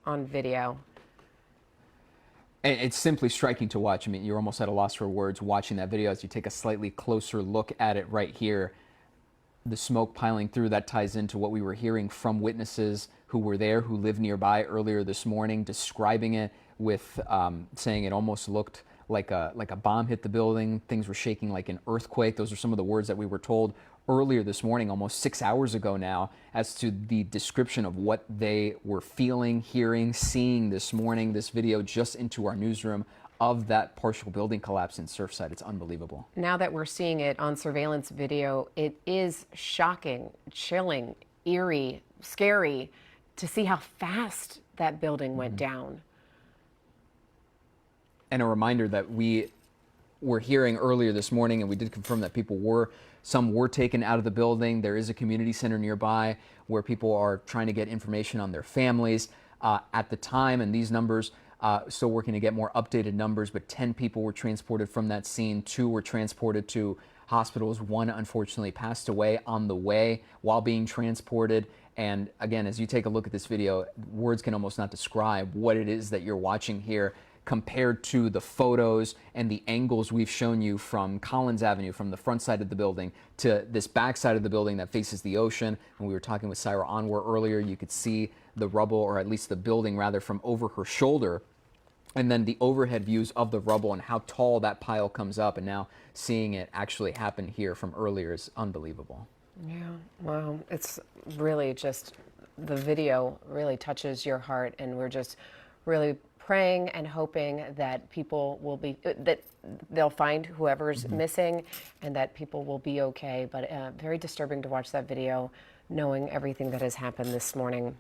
on video. And it's simply striking to watch. I mean, you're almost at a loss for words watching that video as you take a slightly closer look at it right here. The smoke piling through, that ties into what we were hearing from witnesses who were there, who lived nearby earlier this morning, describing it with saying it almost looked like a bomb hit the building. Things were shaking like an earthquake. Those are some of the words that we were told earlier this morning, almost 6 hours ago now, as to the description of what they were feeling, hearing, seeing this morning. This video just into our newsroom of that partial building collapse in Surfside. It's unbelievable. Now that we're seeing it on surveillance video, it is shocking, chilling, eerie, scary to see how fast that building went down. And a reminder that we were hearing earlier this morning, and we did confirm that some were taken out of the building. There is a community center nearby where people are trying to get information on their families. At the time, and these numbers, still working to get more updated numbers, but 10 people were transported from that scene. 2 were transported to hospitals. 1 unfortunately passed away on the way while being transported. And again, as you take a look at this video, words can almost not describe what it is that you're watching here, compared to the photos and the angles we've shown you from Collins Avenue, from the front side of the building to this back side of the building that faces the ocean. When we were talking with Syra Anwar earlier, you could see the rubble, or at least the building rather, from over her shoulder. And then the overhead views of the rubble and how tall that pile comes up. And now seeing it actually happen here from earlier is unbelievable. Yeah, wow. It's really just, the video really touches your heart, and we're just really praying and hoping that people will be, that they'll find whoever's missing, and that people will be okay. But very disturbing to watch that video, knowing everything that has happened this morning.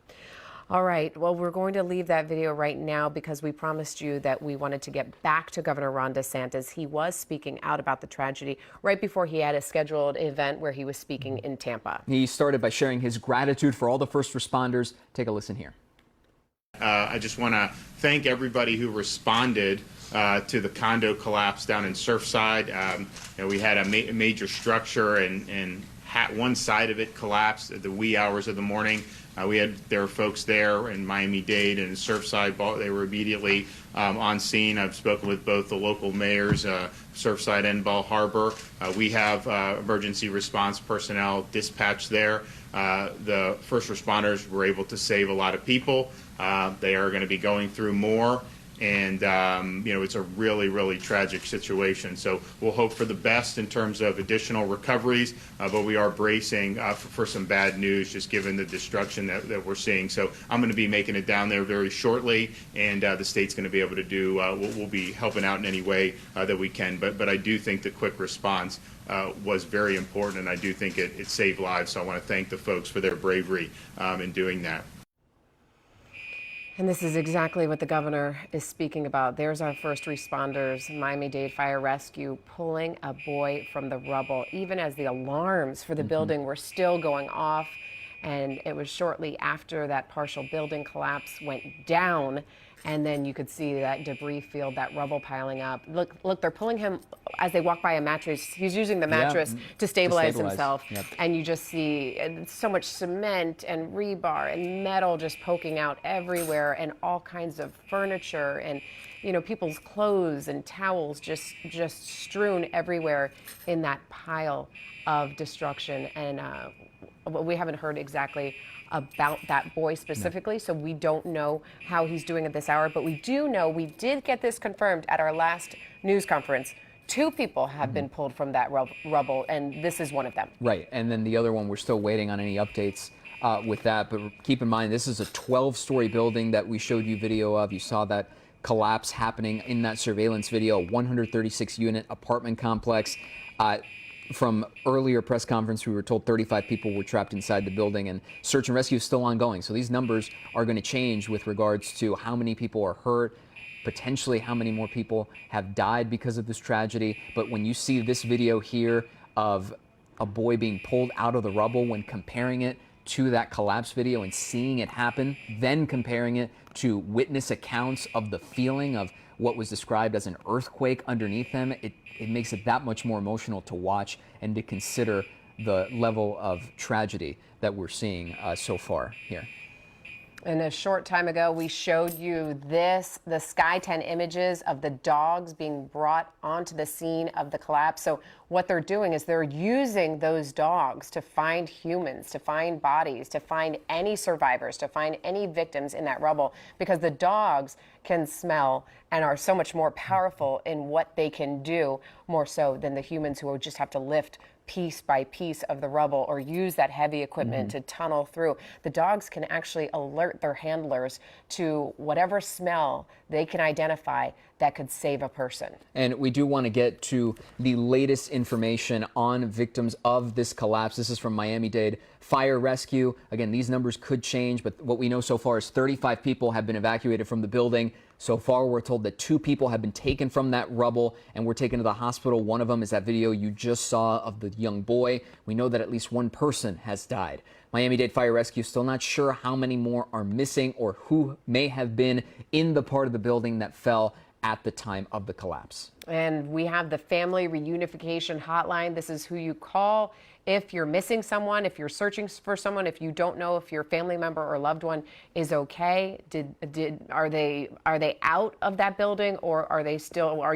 All right, well, we're going to leave that video right now because we promised you that we wanted to get back to Governor Ron DeSantis. He was speaking out about the tragedy right before he had a scheduled event where he was speaking in Tampa. He started by sharing his gratitude for all the first responders. Take a listen here. I just want to thank everybody who responded to the condo collapse down in Surfside. We had a major structure, and one side of it collapsed at the wee hours of the morning. There were folks there in Miami-Dade and Surfside. They were immediately on scene. I've spoken with both the local mayors, Surfside and Bal Harbour. We have emergency response personnel dispatched there. The first responders were able to save a lot of people. They are going to be going through more, and it's a really, really tragic situation. So we'll hope for the best in terms of additional recoveries, but we are bracing for some bad news, just given the destruction that we're seeing. So I'm going to be making it down there very shortly, and the state's going to be able to do, we'll be helping out in any way that we can. But I do think the quick response was very important, and I do think it saved lives. So I want to thank the folks for their bravery in doing that. And this is exactly what the governor is speaking about. There's our first responders, Miami-Dade Fire Rescue, pulling a boy from the rubble, even as the alarms for the building were still going off. And it was shortly after that partial building collapse went down. And then you could see that debris field, that rubble piling up. Look, they're pulling him as they walk by a mattress. He's using the mattress to stabilize himself. Yep. And you just see so much cement and rebar and metal just poking out everywhere, and all kinds of furniture and, people's clothes and towels just strewn everywhere in that pile of destruction. And we haven't heard exactly about that boy specifically, so we don't know how he's doing at this hour, but we do know, we did get this confirmed at our last news conference. 2 people have been pulled from that rubble, and this is one of them. Right, and then the other one, we're still waiting on any updates with that, but keep in mind, this is a 12-story building that we showed you video of. You saw that collapse happening in that surveillance video, 136-unit apartment complex. From earlier press conference, we were told 35 people were trapped inside the building, and search and rescue is still ongoing. So these numbers are going to change with regards to how many people are hurt, potentially how many more people have died because of this tragedy. But when you see this video here of a boy being pulled out of the rubble, when comparing it to that collapse video and seeing it happen, then comparing it to witness accounts of the feeling of what was described as an earthquake underneath them, it makes it that much more emotional to watch and to consider the level of tragedy that we're seeing so far here. And a short time ago, we showed you this, the Sky 10 images of the dogs being brought onto the scene of the collapse. So what they're doing is they're using those dogs to find humans, to find bodies, to find any survivors, to find any victims in that rubble, because the dogs can smell and are so much more powerful in what they can do, more so than the humans who just have to lift piece by piece of the rubble or use that heavy equipment to tunnel through. The dogs can actually alert their handlers to whatever smell they can identify that could save a person. And we do want to get to the latest information on victims of this collapse. This is from Miami-Dade Fire Rescue. Again, these numbers could change, but what we know so far is 35 people have been evacuated from the building. So far, we're told that 2 people have been taken from that rubble and were taken to the hospital. One of them is that video you just saw of the young boy. We know that at least 1 person has died. Miami-Dade Fire Rescue still not sure how many more are missing or who may have been in the part of the building that fell at the time of the collapse. And we have the Family Reunification Hotline. This is who you call if you're missing someone, if you're searching for someone, if you don't know if your family member or loved one is okay. Are they out of that building, or are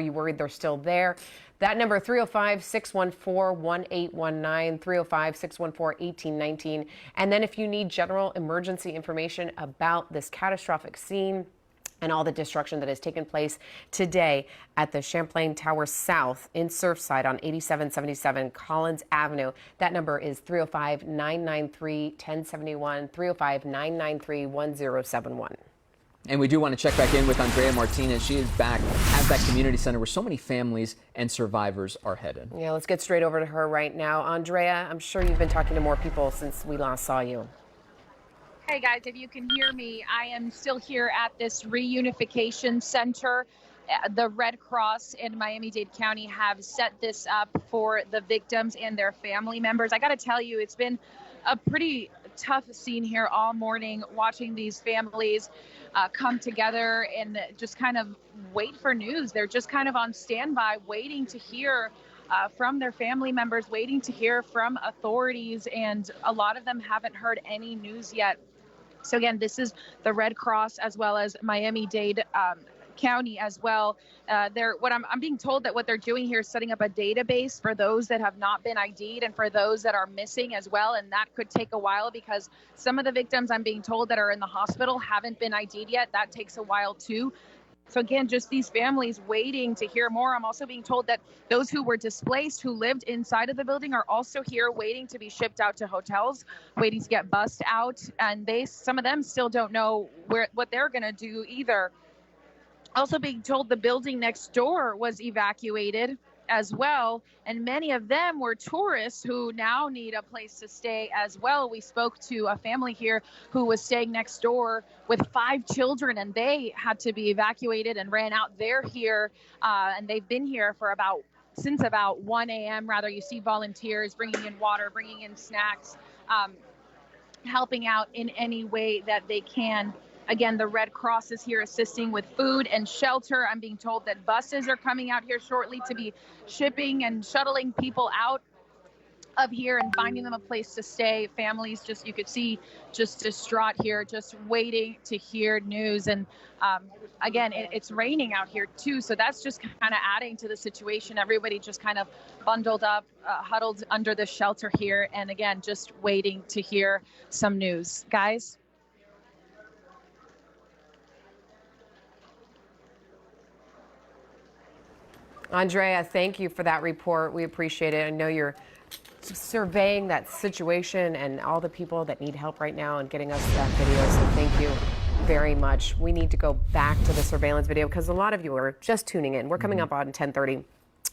you worried they're still there? That number, 305-614-1819, 305-614-1819. And then if you need general emergency information about this catastrophic scene and all the destruction that has taken place today at the Champlain Tower South in Surfside on 8777 Collins Avenue. That number is 305-993-1071, 305-993-1071. And we do want to check back in with Andrea Martinez. She is back at that community center where so many families and survivors are headed. Yeah, let's get straight over to her right now. Andrea, I'm sure you've been talking to more people since we last saw you. Hey guys, if you can hear me, I am still here at this reunification center. The Red Cross in Miami-Dade County have set this up for the victims and their family members. I got to tell you, it's been a pretty tough scene here all morning, watching these families come together and just kind of wait for news. They're just kind of on standby, waiting to hear from their family members, waiting to hear from authorities, and a lot of them haven't heard any news yet. So again, this is the Red Cross as well as Miami-Dade County as well. I'm being told that what they're doing here is setting up a database for those that have not been ID'd and for those that are missing as well. And that could take a while because some of the victims I'm being told that are in the hospital haven't been ID'd yet. That takes a while too. So again, just these families waiting to hear more. I'm also being told that those who were displaced, who lived inside of the building, are also here waiting to be shipped out to hotels, waiting to get bussed out. And some of them still don't know what they're going to do either. Also being told the building next door was evacuated as well, and many of them were tourists who now need a place to stay as well. We spoke to a family here who was staying next door with 5 children, and they had to be evacuated and ran out. They're here, and they've been here for since about 1 a.m. Rather, you see volunteers bringing in water, bringing in snacks, helping out in any way that they can. Again, the Red Cross is here assisting with food and shelter. I'm being told that buses are coming out here shortly to be shipping and shuttling people out of here and finding them a place to stay. Families, just you could see, just distraught here, just waiting to hear news. And again, it's raining out here too, so that's just kind of adding to the situation. Everybody just kind of bundled up, huddled under the shelter here, and again, just waiting to hear some news. Guys? Andrea, thank you for that report. We appreciate it. I know you're surveying that situation and all the people that need help right now and getting us that video, so thank you very much. We need to go back to the surveillance video because a lot of you are just tuning in. We're coming up on 10:30.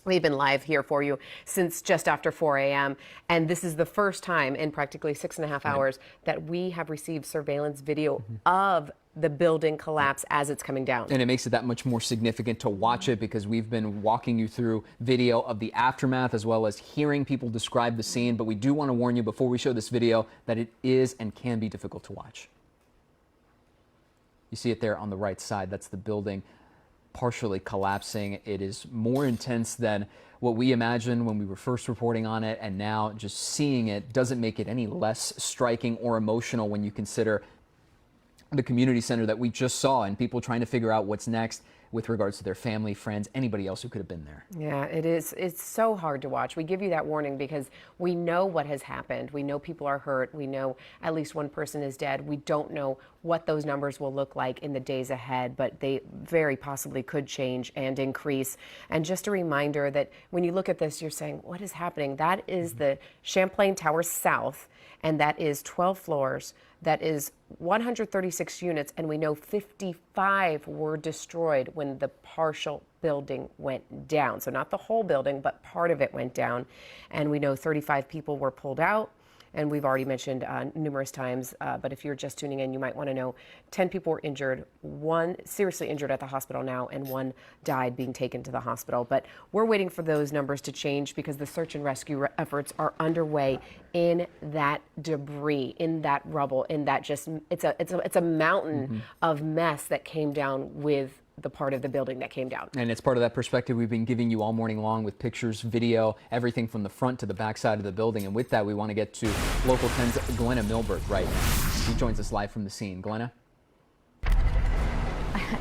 We've been live here for you since just after 4 a.m. And this is the first time in practically 6.5 hours that we have received surveillance video of the building collapse as it's coming down. And it makes it that much more significant to watch it because we've been walking you through video of the aftermath as well as hearing people describe the scene. But we do want to warn you before we show this video that it is and can be difficult to watch. You see it there on the right side. That's the building partially collapsing. It is more intense than what we imagined when we were first reporting on it, and now just seeing it doesn't make it any less striking or emotional when you consider the community center that we just saw, and people trying to figure out what's next with regards to their family, friends, anybody else who could have been there. Yeah, it is. It's so hard to watch. We give you that warning because we know what has happened. We know people are hurt. We know at least one person is dead. We don't know what those numbers will look like in the days ahead, but they very possibly could change and increase. And just a reminder that when you look at this, you're saying, what is happening? That is the Champlain Tower South, and that is 12 floors. That is 136 units, and we know 55 were destroyed when the partial building went down. So not the whole building, but part of it went down. And we know 35 people were pulled out. And we've already mentioned numerous times, but if you're just tuning in, you might want to know 10 people were injured, one seriously injured at the hospital now, and one died being taken to the hospital. But we're waiting for those numbers to change because the search and rescue efforts are underway in that debris, in that rubble, in that just, it's a mountain of mess that came down with the part of the building that came down. And it's part of that perspective we've been giving you all morning long with pictures, video, everything from the front to the back side of the building. And with that, we want to get to Local 10's Glenna Milberg right now. She joins us live from the scene. Glenna?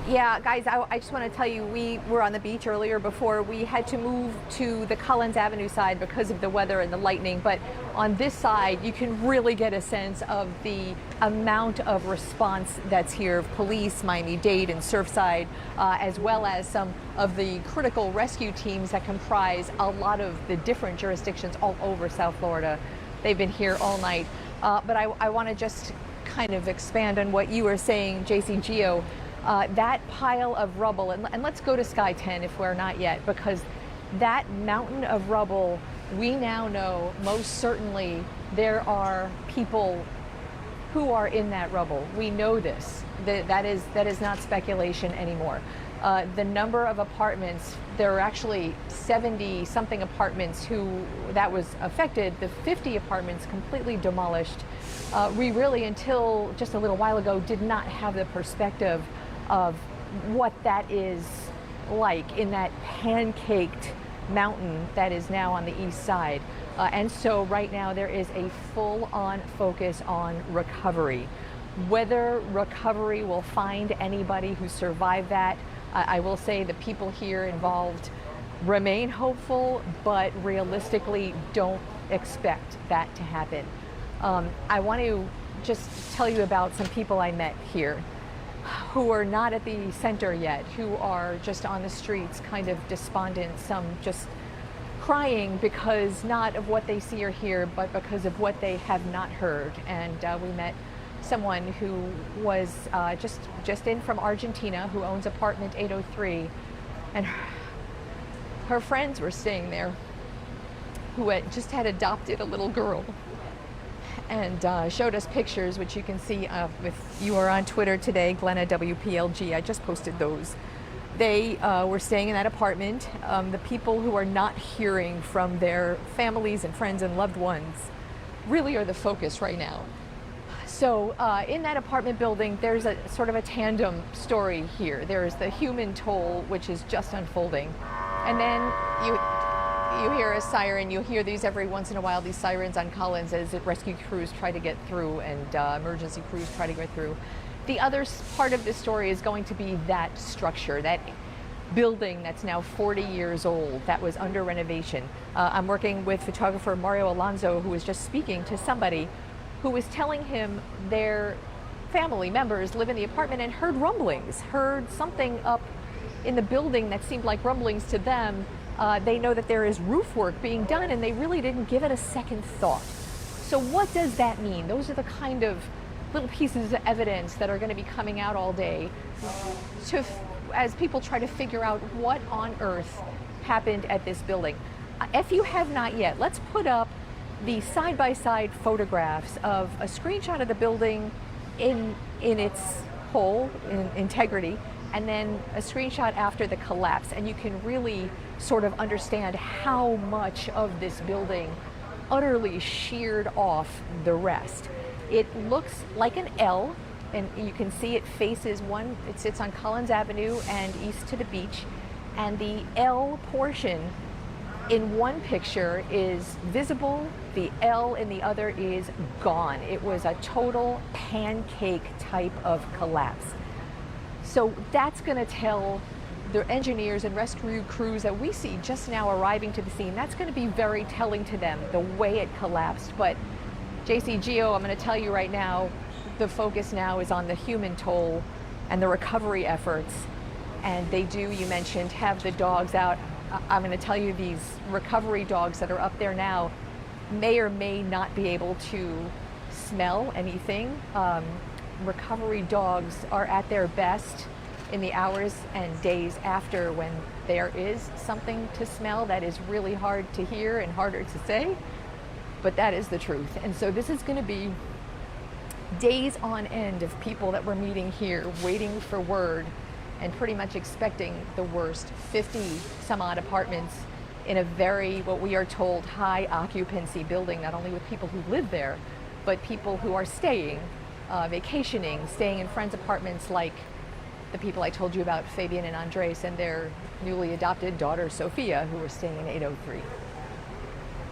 Yeah, guys, I just want to tell you, we were on the beach earlier before. We had to move to the Collins Avenue side because of the weather and the lightning. But on this side, you can really get a sense of the amount of response that's here of police, Miami-Dade and Surfside, as well as some of the critical rescue teams that comprise a lot of the different jurisdictions all over South Florida. They've been here all night. But I want to just kind of expand on what you were saying, J.C. That pile of rubble, and let's go to Sky 10 if we're not yet, because that mountain of rubble, we now know most certainly there are people who are in that rubble. We know this. That is not speculation anymore. The number of apartments, there are actually 70-something apartments that was affected, the 50 apartments completely demolished. We really, until just a little while ago, did not have the perspective of what that is like in that pancaked mountain that is now on the east side. And so right now there is a full-on focus on recovery. Whether recovery will find anybody who survived that, I will say the people here involved remain hopeful, but realistically don't expect that to happen. I want to just tell you about some people I met here who are not at the center yet, who are just on the streets, kind of despondent, some just crying because not of what they see or hear, but because of what they have not heard. And we met someone who was just in from Argentina, who owns apartment 803, and her friends were staying there, who just had adopted a little girl, and showed us pictures, which you can see you are on Twitter today, Glenna WPLG. I just posted those. They were staying in that apartment. The people who are not hearing from their families and friends and loved ones really are the focus right now. So in that apartment building, there's a sort of a tandem story here. There's the human toll, which is just unfolding. And then you hear a siren. You hear these every once in a while, these sirens on Collins as rescue crews try to get through and emergency crews try to get through. The other part of this story is going to be that structure, that building that's now 40 years old, that was under renovation. I'm working with photographer Mario Alonso, who was just speaking to somebody who was telling him their family members live in the apartment and heard rumblings, heard something up in the building that seemed like rumblings to them. They know that there is roof work being done, and they really didn't give it a second thought. So what does that mean? Those are the kind of little pieces of evidence that are going to be coming out all day as people try to figure out what on earth happened at this building. If you have not yet, let's put up the side-by-side photographs of a screenshot of the building in its whole integrity, and then a screenshot after the collapse, and you can really sort of understand how much of this building utterly sheared off the rest. It looks like an L, and you can see it faces it sits on Collins Avenue and east to the beach, and the L portion in one picture is visible, the L in the other is gone. It was a total pancake type of collapse. So that's going to tell the engineers and rescue crews that we see just now arriving to the scene, that's going to be very telling to them, the way it collapsed. But JC, Gio, I'm going to tell you right now, the focus now is on the human toll and the recovery efforts. And they do, you mentioned, have the dogs out. I'm going to tell you, these recovery dogs that are up there now may or may not be able to smell anything. Recovery dogs are at their best in the hours and days after, when there is something to smell that is really hard to hear and harder to say, but that is the truth. And so this is going to be days on end of people that we're meeting here waiting for word and pretty much expecting the worst. 50 some odd apartments in a very, what we are told, high occupancy building, not only with people who live there, but people who are staying, vacationing, staying in friends' apartments, like the people I told you about, Fabian and Andres, and their newly adopted daughter, Sophia, who are staying in 803.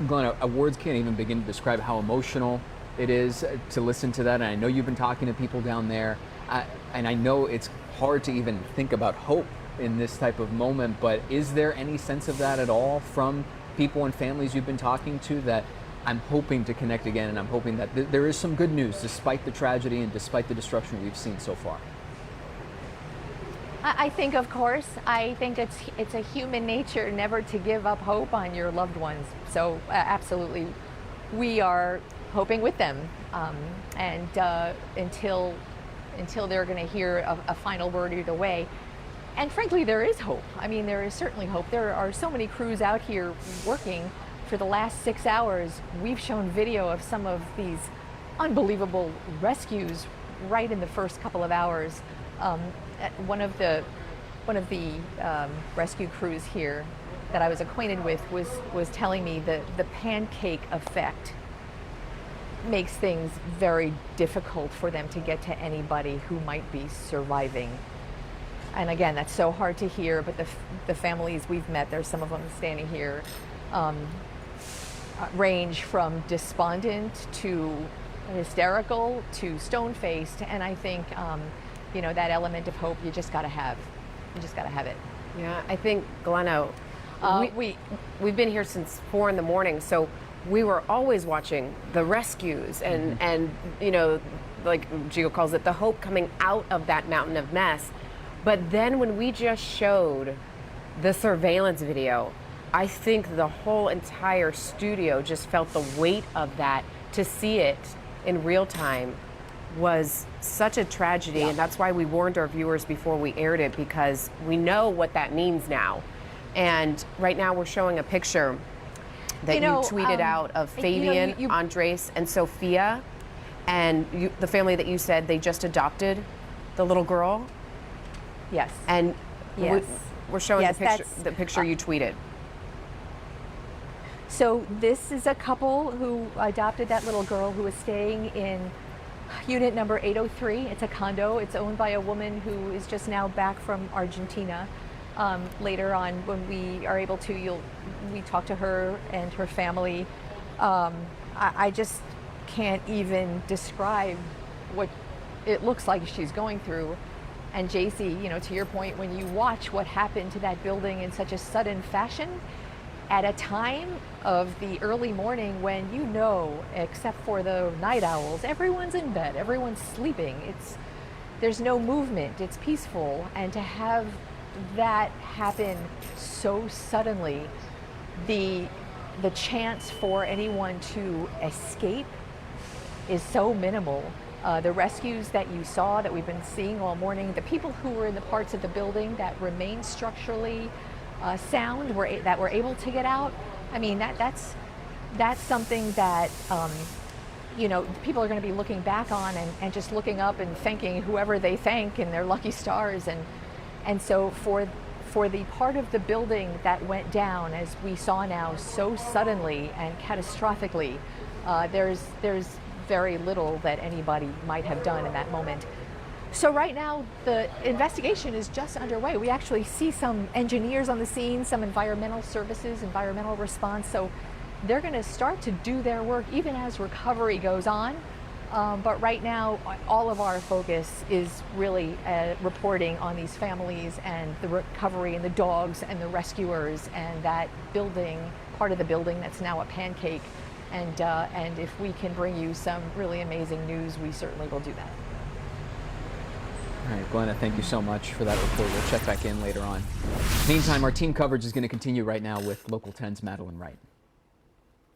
Glenn, words can't even begin to describe how emotional it is to listen to that. And I know you've been talking to people down there, and I know it's hard to even think about hope in this type of moment, but is there any sense of that at all from people and families you've been talking to, that I'm hoping to connect again, and I'm hoping that there is some good news despite the tragedy and despite the destruction we've seen so far? I think, of course, I think it's a human nature never to give up hope on your loved ones. So absolutely, we are hoping with them, and until they're going to hear a final word either way. And frankly, there is hope. I mean, there is certainly hope. There are so many crews out here working for the last 6 hours. We've shown video of some of these unbelievable rescues right in the first couple of hours. One of the rescue crews here that I was acquainted with was telling me that the pancake effect makes things very difficult for them to get to anybody who might be surviving. And again, that's so hard to hear, but the families we've met, there's some of them standing here, range from despondent to hysterical to stone-faced. And I think that element of hope, you just got to have. You just got to have it. Yeah, I think, Glenno, we've been here since 4 in the morning, so we were always watching the rescues and like Gio calls it, the hope coming out of that mountain of mess. But then when we just showed the surveillance video, I think the whole entire studio just felt the weight of that. To see it in real time was such a tragedy, and that's why we warned our viewers before we aired it, because we know what that means now. And right now we're showing a picture that you tweeted out of Fabian, Andres, and Sophia, and the family that you said they just adopted the little girl. Yes. And yes. we're showing the picture you tweeted. So this is a couple who adopted that little girl, who is staying in unit number 803. It's a condo. It's owned by a woman who is just now back from Argentina. Later on, when we are able to, we talk to her and her family. I just can't even describe what it looks like she's going through. And JC, to your point, when you watch what happened to that building in such a sudden fashion, at a time of the early morning when except for the night owls, everyone's in bed, everyone's sleeping. There's no movement, it's peaceful. And to have that happen so suddenly, the chance for anyone to escape is so minimal. The rescues that you saw, that we've been seeing all morning, the people who were in the parts of the building that remain structurally sound, that were able to get out. I mean, that's something that people are going to be looking back on and just looking up and thanking whoever they thank and their lucky stars. And so for the part of the building that went down, as we saw now, so suddenly and catastrophically, there's very little that anybody might have done in that moment. So right now, the investigation is just underway. We actually see some engineers on the scene, some environmental services, environmental response. So they're going to start to do their work even as recovery goes on. But right now, all of our focus is really reporting on these families and the recovery and the dogs and the rescuers and that building, part of the building that's now a pancake. And if we can bring you some really amazing news, we certainly will do that. All right, Glenna, thank you so much for that report. We'll check back in later on. Meantime, our team coverage is going to continue right now with Local 10's Madeline Wright.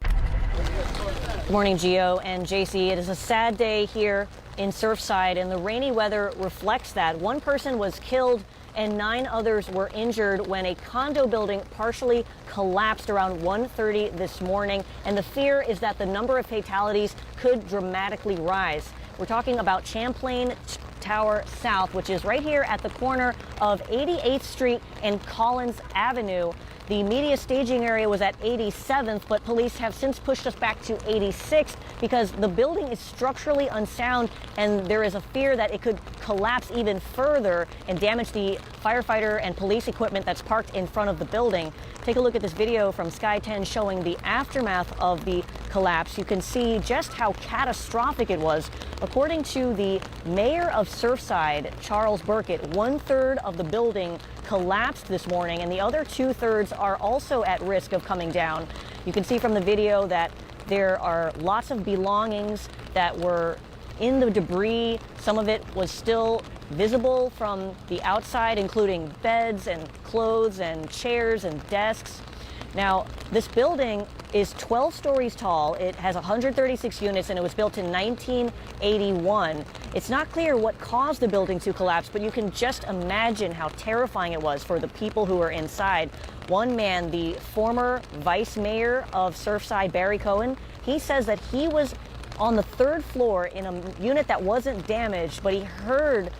Good morning, Gio and JC. It is a sad day here in Surfside, and the rainy weather reflects that. One person was killed and 9 others were injured when a condo building partially collapsed around 1:30 this morning. And the fear is that the number of fatalities could dramatically rise. We're talking about Champlain Tower South, which is right here at the corner of 88th Street and Collins Avenue. The media staging area was at 87th, but police have since pushed us back to 86th because the building is structurally unsound and there is a fear that it could collapse even further and damage the firefighter and police equipment that's parked in front of the building. Take a look at this video from Sky 10 showing the aftermath of the collapse. You can see just how catastrophic it was. According to the mayor of Surfside, Charles Burkett, 1/3 of the building collapsed this morning and the other 2/3 are also at risk of coming down. You can see from the video that there are lots of belongings that were in the debris. Some of it was still visible from the outside, including beds and clothes and chairs and desks. Now, this building is 12 stories tall. It has 136 units and it was built in 1981. It's not clear what caused the building to collapse, but you can just imagine how terrifying it was for the people who were inside. One man, the former vice mayor of Surfside, Barry Cohen, he says that he was on the 3rd floor in a unit that wasn't damaged, but he heard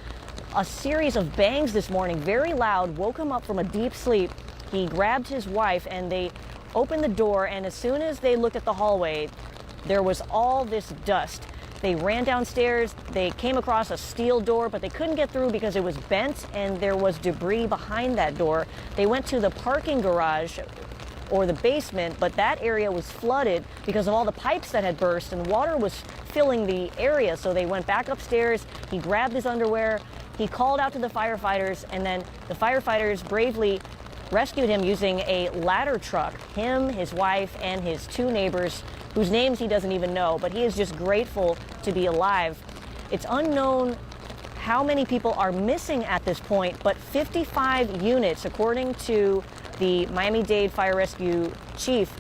a series of bangs this morning, very loud, woke him up from a deep sleep. He grabbed his wife and they opened the door, and as soon as they looked at the hallway, there was all this dust. They ran downstairs, they came across a steel door, but they couldn't get through because it was bent and there was debris behind that door. They went to the parking garage or the basement, but that area was flooded because of all the pipes that had burst and water was filling the area. So they went back upstairs, he grabbed his underwear, he called out to the firefighters, and then the firefighters bravely rescued him using a ladder truck, him, his wife, and his 2 neighbors, whose names he doesn't even know, but he is just grateful to be alive. It's unknown how many people are missing at this point, but 55 units, according to the Miami-Dade Fire Rescue Chief,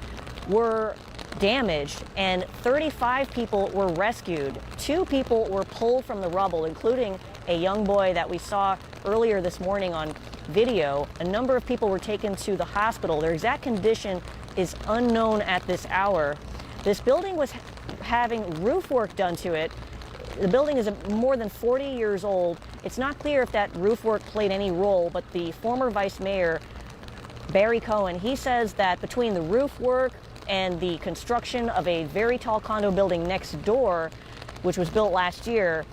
were damaged and 35 people were rescued. 2 people were pulled from the rubble, including a young boy that we saw earlier this morning on video. A number of people were taken to the hospital. Their exact condition is unknown at this hour. This building was having roof work done to it. The building is more than 40 years old. It's not clear if that roof work played any role, but the former vice mayor, Barry Cohen, he says that between the roof work and the construction of a very tall condo building next door, which was built last year,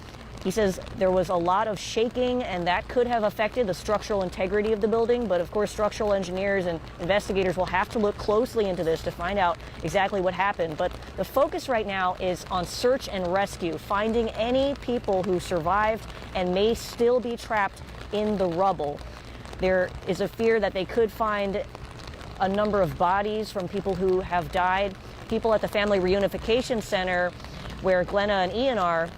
he says there was a lot of shaking and that could have affected the structural integrity of the building. But of course, structural engineers and investigators will have to look closely into this to find out exactly what happened. But the focus right now is on search and rescue, finding any people who survived and may still be trapped in the rubble. There is a fear that they could find a number of bodies from people who have died. People at the Family Reunification Center, where Glenna and Ian are,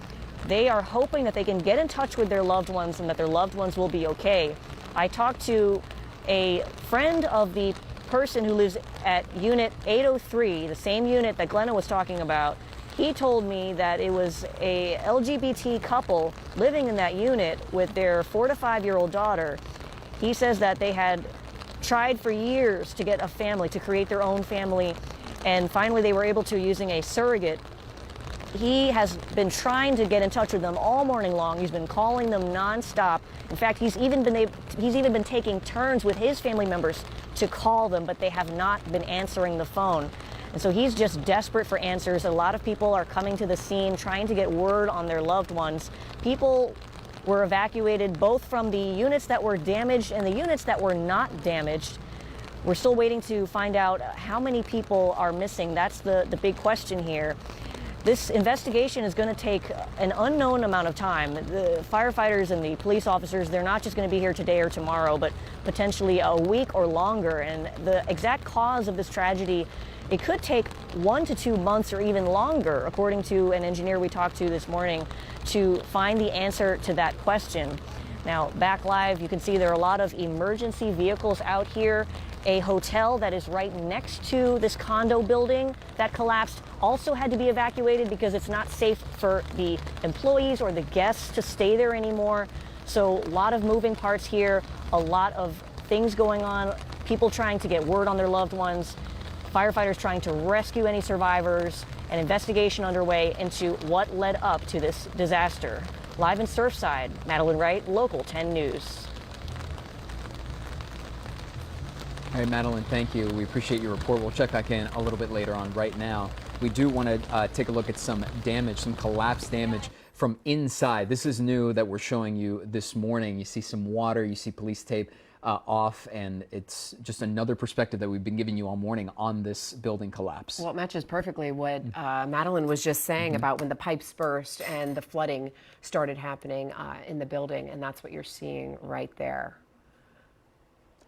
they are hoping that they can get in touch with their loved ones and that their loved ones will be okay. I talked to a friend of the person who lives at Unit 803, the same unit that Glenna was talking about. He told me that it was a LGBT couple living in that unit with their 4 to 5-year-old daughter. He says that they had tried for years to get a family, to create their own family, and finally they were able to using a surrogate. He has been trying to get in touch with them all morning long. He's been calling them nonstop. In fact, he's even been taking turns with his family members to call them, but they have not been answering the phone. And so he's just desperate for answers. A lot of people are coming to the scene trying to get word on their loved ones. People were evacuated, both from the units that were damaged and the units that were not damaged. We're still waiting to find out how many people are missing. That's the big question here. This investigation is going to take an unknown amount of time. The firefighters and the police officers, they're not just going to be here today or tomorrow, but potentially a week or longer. And the exact cause of this tragedy, it could take 1 to 2 months or even longer, according to an engineer we talked to this morning, to find the answer to that question. Now, back live, you can see there are a lot of emergency vehicles out here. A hotel that is right next to this condo building that collapsed also had to be evacuated because it's not safe for the employees or the guests to stay there anymore. So a lot of moving parts here, a lot of things going on, people trying to get word on their loved ones, firefighters trying to rescue any survivors, an investigation underway into what led up to this disaster. Live in Surfside, Madeline Wright, Local 10 News. All right, Madeline, thank you. We appreciate your report. We'll check back in a little bit later on. Right now, we do want to take a look at some damage, some collapse damage from inside. This is new that we're showing you this morning. You see some water, you see police tape off, and it's just another perspective that we've been giving you all morning on this building collapse. Well, it matches perfectly what Madeline was just saying about when the pipes burst and the flooding started happening in the building, and that's what you're seeing right there.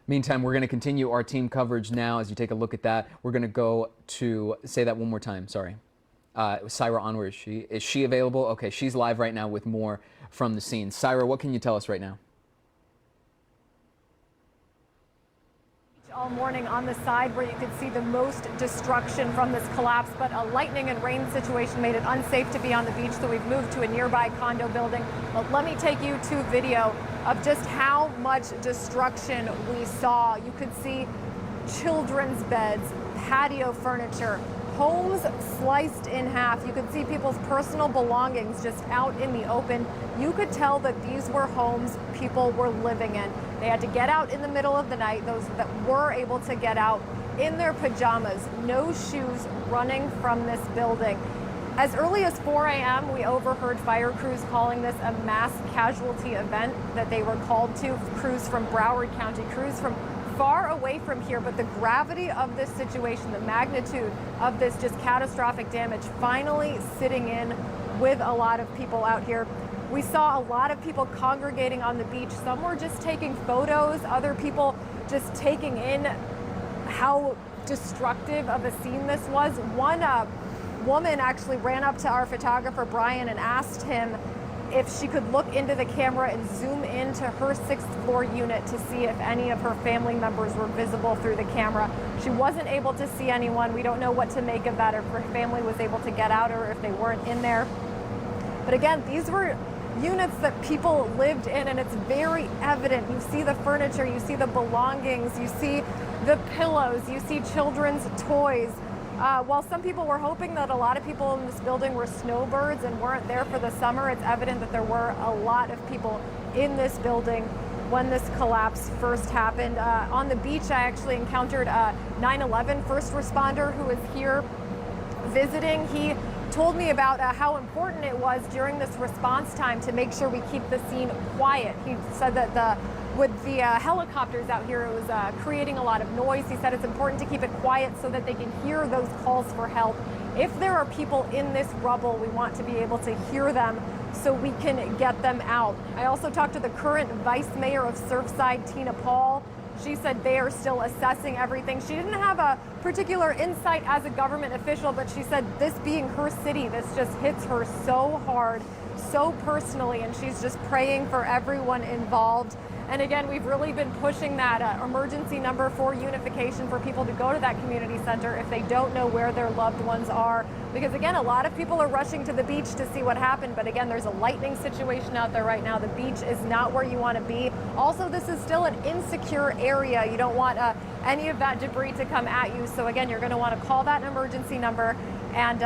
Meantime, we're going to continue our team coverage now. As you take a look at that, we're going to go to, say that one more time, sorry. Syra Onward, is she available? Okay, she's live right now with more from the scene. Syra, what can you tell us right now? All morning on the side where you could see the most destruction from this collapse, but a lightning and rain situation made it unsafe to be on the beach, so we've moved to a nearby condo building. But let me take you to video of just how much destruction we saw. You could see children's beds, patio furniture, homes sliced in half. You could see people's personal belongings just out in the open. You could tell that these were homes people were living in. They had to get out in the middle of the night, those that were able to get out in their pajamas, no shoes, running from this building. As early as 4 a.m., we overheard fire crews calling this a mass casualty event that they were called to, crews from Broward County, crews from far away from here, but the gravity of this situation, the magnitude of this just catastrophic damage finally sitting in with a lot of people out here. We saw a lot of people congregating on the beach. Some were just taking photos, other people just taking in how destructive of a scene this was. One woman actually ran up to our photographer, Brian, and asked him if she could look into the camera and zoom into her 6th floor unit to see if any of her family members were visible through the camera. She wasn't able to see anyone. We don't know what to make of that, if her family was able to get out or if they weren't in there. But again, these were units that people lived in, and it's very evident. You see the furniture, you see the belongings, you see the pillows, you see children's toys. While some people were hoping that a lot of people in this building were snowbirds and weren't there for the summer, it's evident that there were a lot of people in this building when this collapse first happened. On the beach, I actually encountered a 9/11 first responder who was here visiting. He told me about how important it was during this response time to make sure we keep the scene quiet. He said that with the helicopters out here, it was creating a lot of noise. He said it's important to keep it quiet so that they can hear those calls for help. If there are people in this rubble, we want to be able to hear them so we can get them out. I also talked to the current vice mayor of Surfside, Tina Paul. She said they are still assessing everything. She didn't have a particular insight as a government official, but she said this being her city, this just hits her so hard, so personally, and she's just praying for everyone involved. And again, we've really been pushing that emergency number for unification for people to go to that community center if they don't know where their loved ones are. Because again, a lot of people are rushing to the beach to see what happened. But again, there's a lightning situation out there right now. The beach is not where you want to be. Also, this is still an insecure area. You don't want any of that debris to come at you. So again, you're going to want to call that emergency number and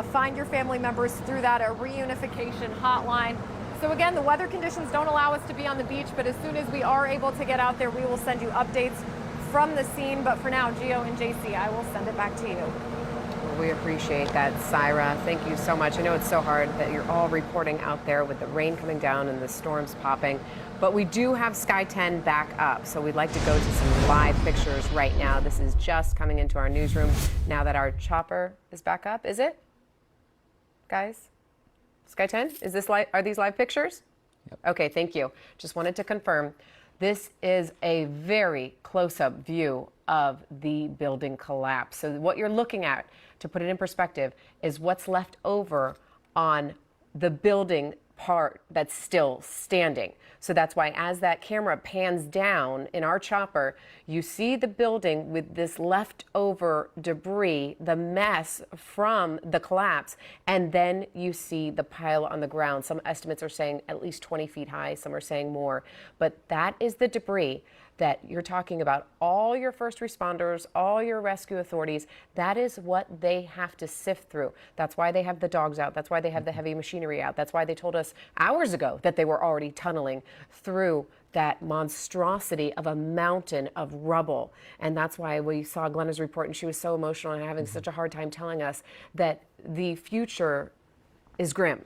find your family members through that reunification hotline. So again, the weather conditions don't allow us to be on the beach, but as soon as we are able to get out there, we will send you updates from the scene. But for now, Gio and JC, I will send it back to you. We appreciate that, Syra. Thank you so much. I know it's so hard that you're all reporting out there with the rain coming down and the storms popping, but we do have Sky 10 back up, so we'd like to go to some live pictures right now. This is just coming into our newsroom now that our chopper is back up. Is it, guys? Sky 10, is this live? Are these live pictures? Yep. Okay, thank you. Just wanted to confirm. This is a very close-up view of the building collapse. So what you're looking at, to put it in perspective, is what's left over on the building part that's still standing. So that's why as that camera pans down in our chopper, you see the building with this leftover debris, the mess from the collapse, and then you see the pile on the ground. Some estimates are saying at least 20 feet high, some are saying more, but that is the debris that you're talking about. All your first responders, all your rescue authorities, that is what they have to sift through. That's why they have the dogs out. That's why they have the heavy machinery out. That's why they told us hours ago that they were already tunneling through that monstrosity of a mountain of rubble. And that's why we saw Glenna's report, and she was so emotional and having such a hard time telling us that the future is grim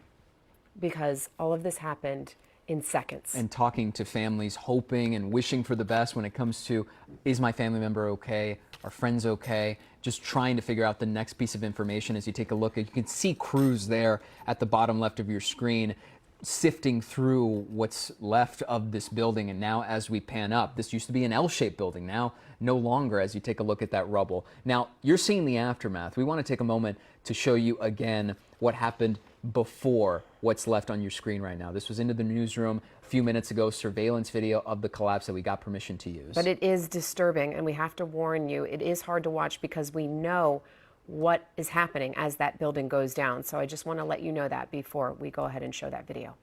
because all of this happened in seconds. And talking to families, hoping and wishing for the best when it comes to, is my family member okay? Are friends okay? Just trying to figure out the next piece of information. As you take a look, you can see crews there at the bottom left of your screen sifting through what's left of this building. And now as we pan up, this used to be an L-shaped building, now no longer, as you take a look at that rubble. Now you're seeing the aftermath. We want to take a moment to show you again what happened before what's left on your screen right now. This was into the newsroom a few minutes ago, surveillance video of the collapse that we got permission to use. But it is disturbing, and we have to warn you, it is hard to watch because we know what is happening as that building goes down. So I just want to let you know that before we go ahead and show that video.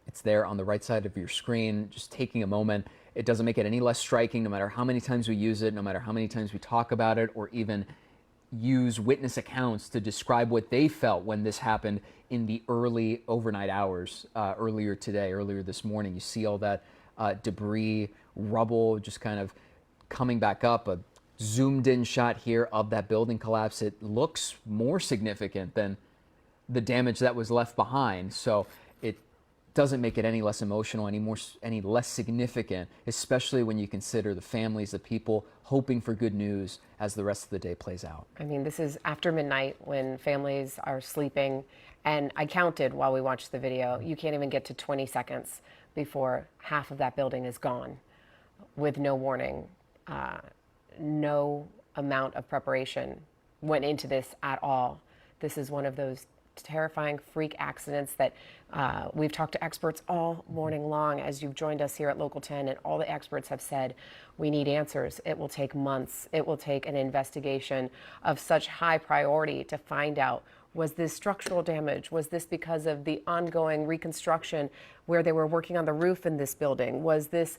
It's there on the right side of your screen, just taking a moment. It doesn't make it any less striking, no matter how many times we use it, no matter how many times we talk about it, or even use witness accounts to describe what they felt when this happened in the early overnight hours earlier today, earlier this morning. You see all that debris, rubble, just kind of coming back up. A zoomed in shot here of that building collapse. It looks more significant than the damage that was left behind. So it doesn't make it any less emotional, any less significant, especially when you consider the families, the people hoping for good news as the rest of the day plays out. I mean, this is after midnight when families are sleeping, and I counted while we watched the video. You can't even get to 20 seconds before half of that building is gone with no warning. No amount of preparation went into this at all. This is one of those terrifying freak accidents that we've talked to experts all morning long as you've joined us here at Local 10, and all the experts have said we need answers. It will take months. It will take an investigation of such high priority to find out, was this structural damage? Was this because of the ongoing reconstruction where they were working on the roof in this building? Was this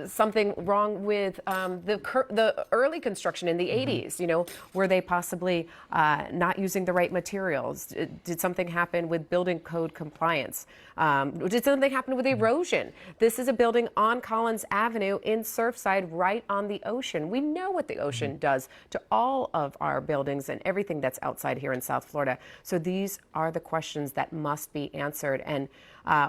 something wrong with the early construction in the 80s? You know, were they possibly not using the right materials? Did something happen with building code compliance? Did something happen with erosion? This is a building on Collins Avenue in Surfside, right on the ocean. We know what the ocean does to all of our buildings and everything that's outside here in South Florida. So these are the questions that must be answered, and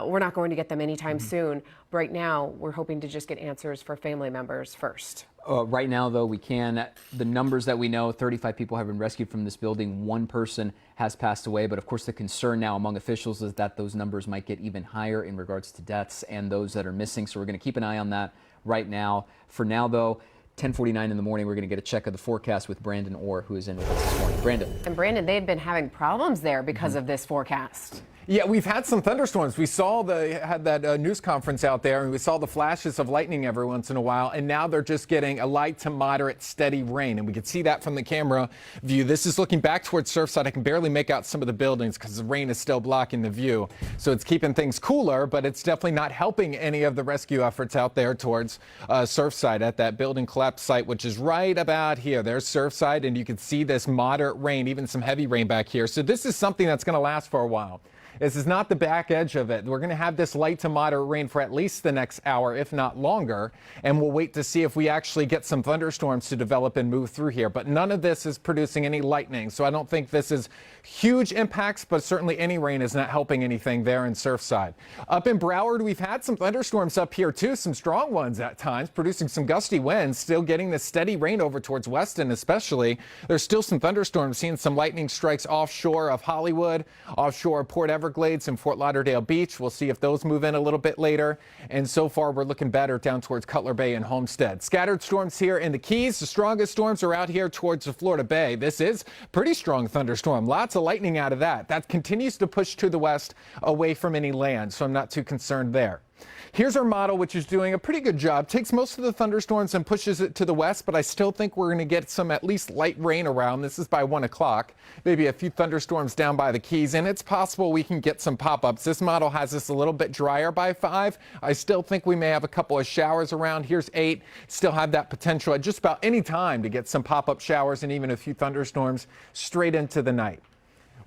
we're not going to get them anytime soon. Right now, we're hoping to just get answers for family members first. Right now, though, we can. The numbers that we know, 35 people have been rescued from this building. One person has passed away. But of course, the concern now among officials is that those numbers might get even higher in regards to deaths and those that are missing. So we're going to keep an eye on that right now. For now, though, 10:49 in the morning, we're going to get a check of the forecast with Brandon Orr, who is in with us this morning. Brandon. And Brandon, they had been having problems there because of this forecast. Yeah, we've had some thunderstorms. We saw had that news conference out there, and we saw the flashes of lightning every once in a while, and now they're just getting a light to moderate steady rain, and we can see that from the camera view. This is looking back towards Surfside. I can barely make out some of the buildings because the rain is still blocking the view. So it's keeping things cooler, but it's definitely not helping any of the rescue efforts out there towards Surfside at that building collapse site, which is right about here. There's Surfside, and you can see this moderate rain, even some heavy rain back here. So this is something that's going to last for a while. This is not the back edge of it. We're going to have this light to moderate rain for at least the next hour, if not longer, and we'll wait to see if we actually get some thunderstorms to develop and move through here. But none of this is producing any lightning, so I don't think this is huge impacts, but certainly any rain is not helping anything there in Surfside. Up in Broward, we've had some thunderstorms up here too, some strong ones at times, producing some gusty winds, still getting the steady rain over towards Weston especially. There's still some thunderstorms, seeing some lightning strikes offshore of Hollywood, offshore of Port Everglades and Fort Lauderdale Beach. We'll see if those move in a little bit later. And so far, we're looking better down towards Cutler Bay and Homestead. Scattered storms here in the Keys. The strongest storms are out here towards the Florida Bay. This is pretty strong thunderstorm. Lots of lightning out of that. That continues to push to the west away from any land, so I'm not too concerned there. Here's our model, which is doing a pretty good job. Takes most of the thunderstorms and pushes it to the west, but I still think we're going to get some at least light rain around. This is by 1 o'clock. Maybe a few thunderstorms down by the Keys, and it's possible we can get some pop-ups. This model has us a little bit drier by 5. I still think we may have a couple of showers around. Here's 8. Still have that potential at just about any time to get some pop-up showers and even a few thunderstorms straight into the night.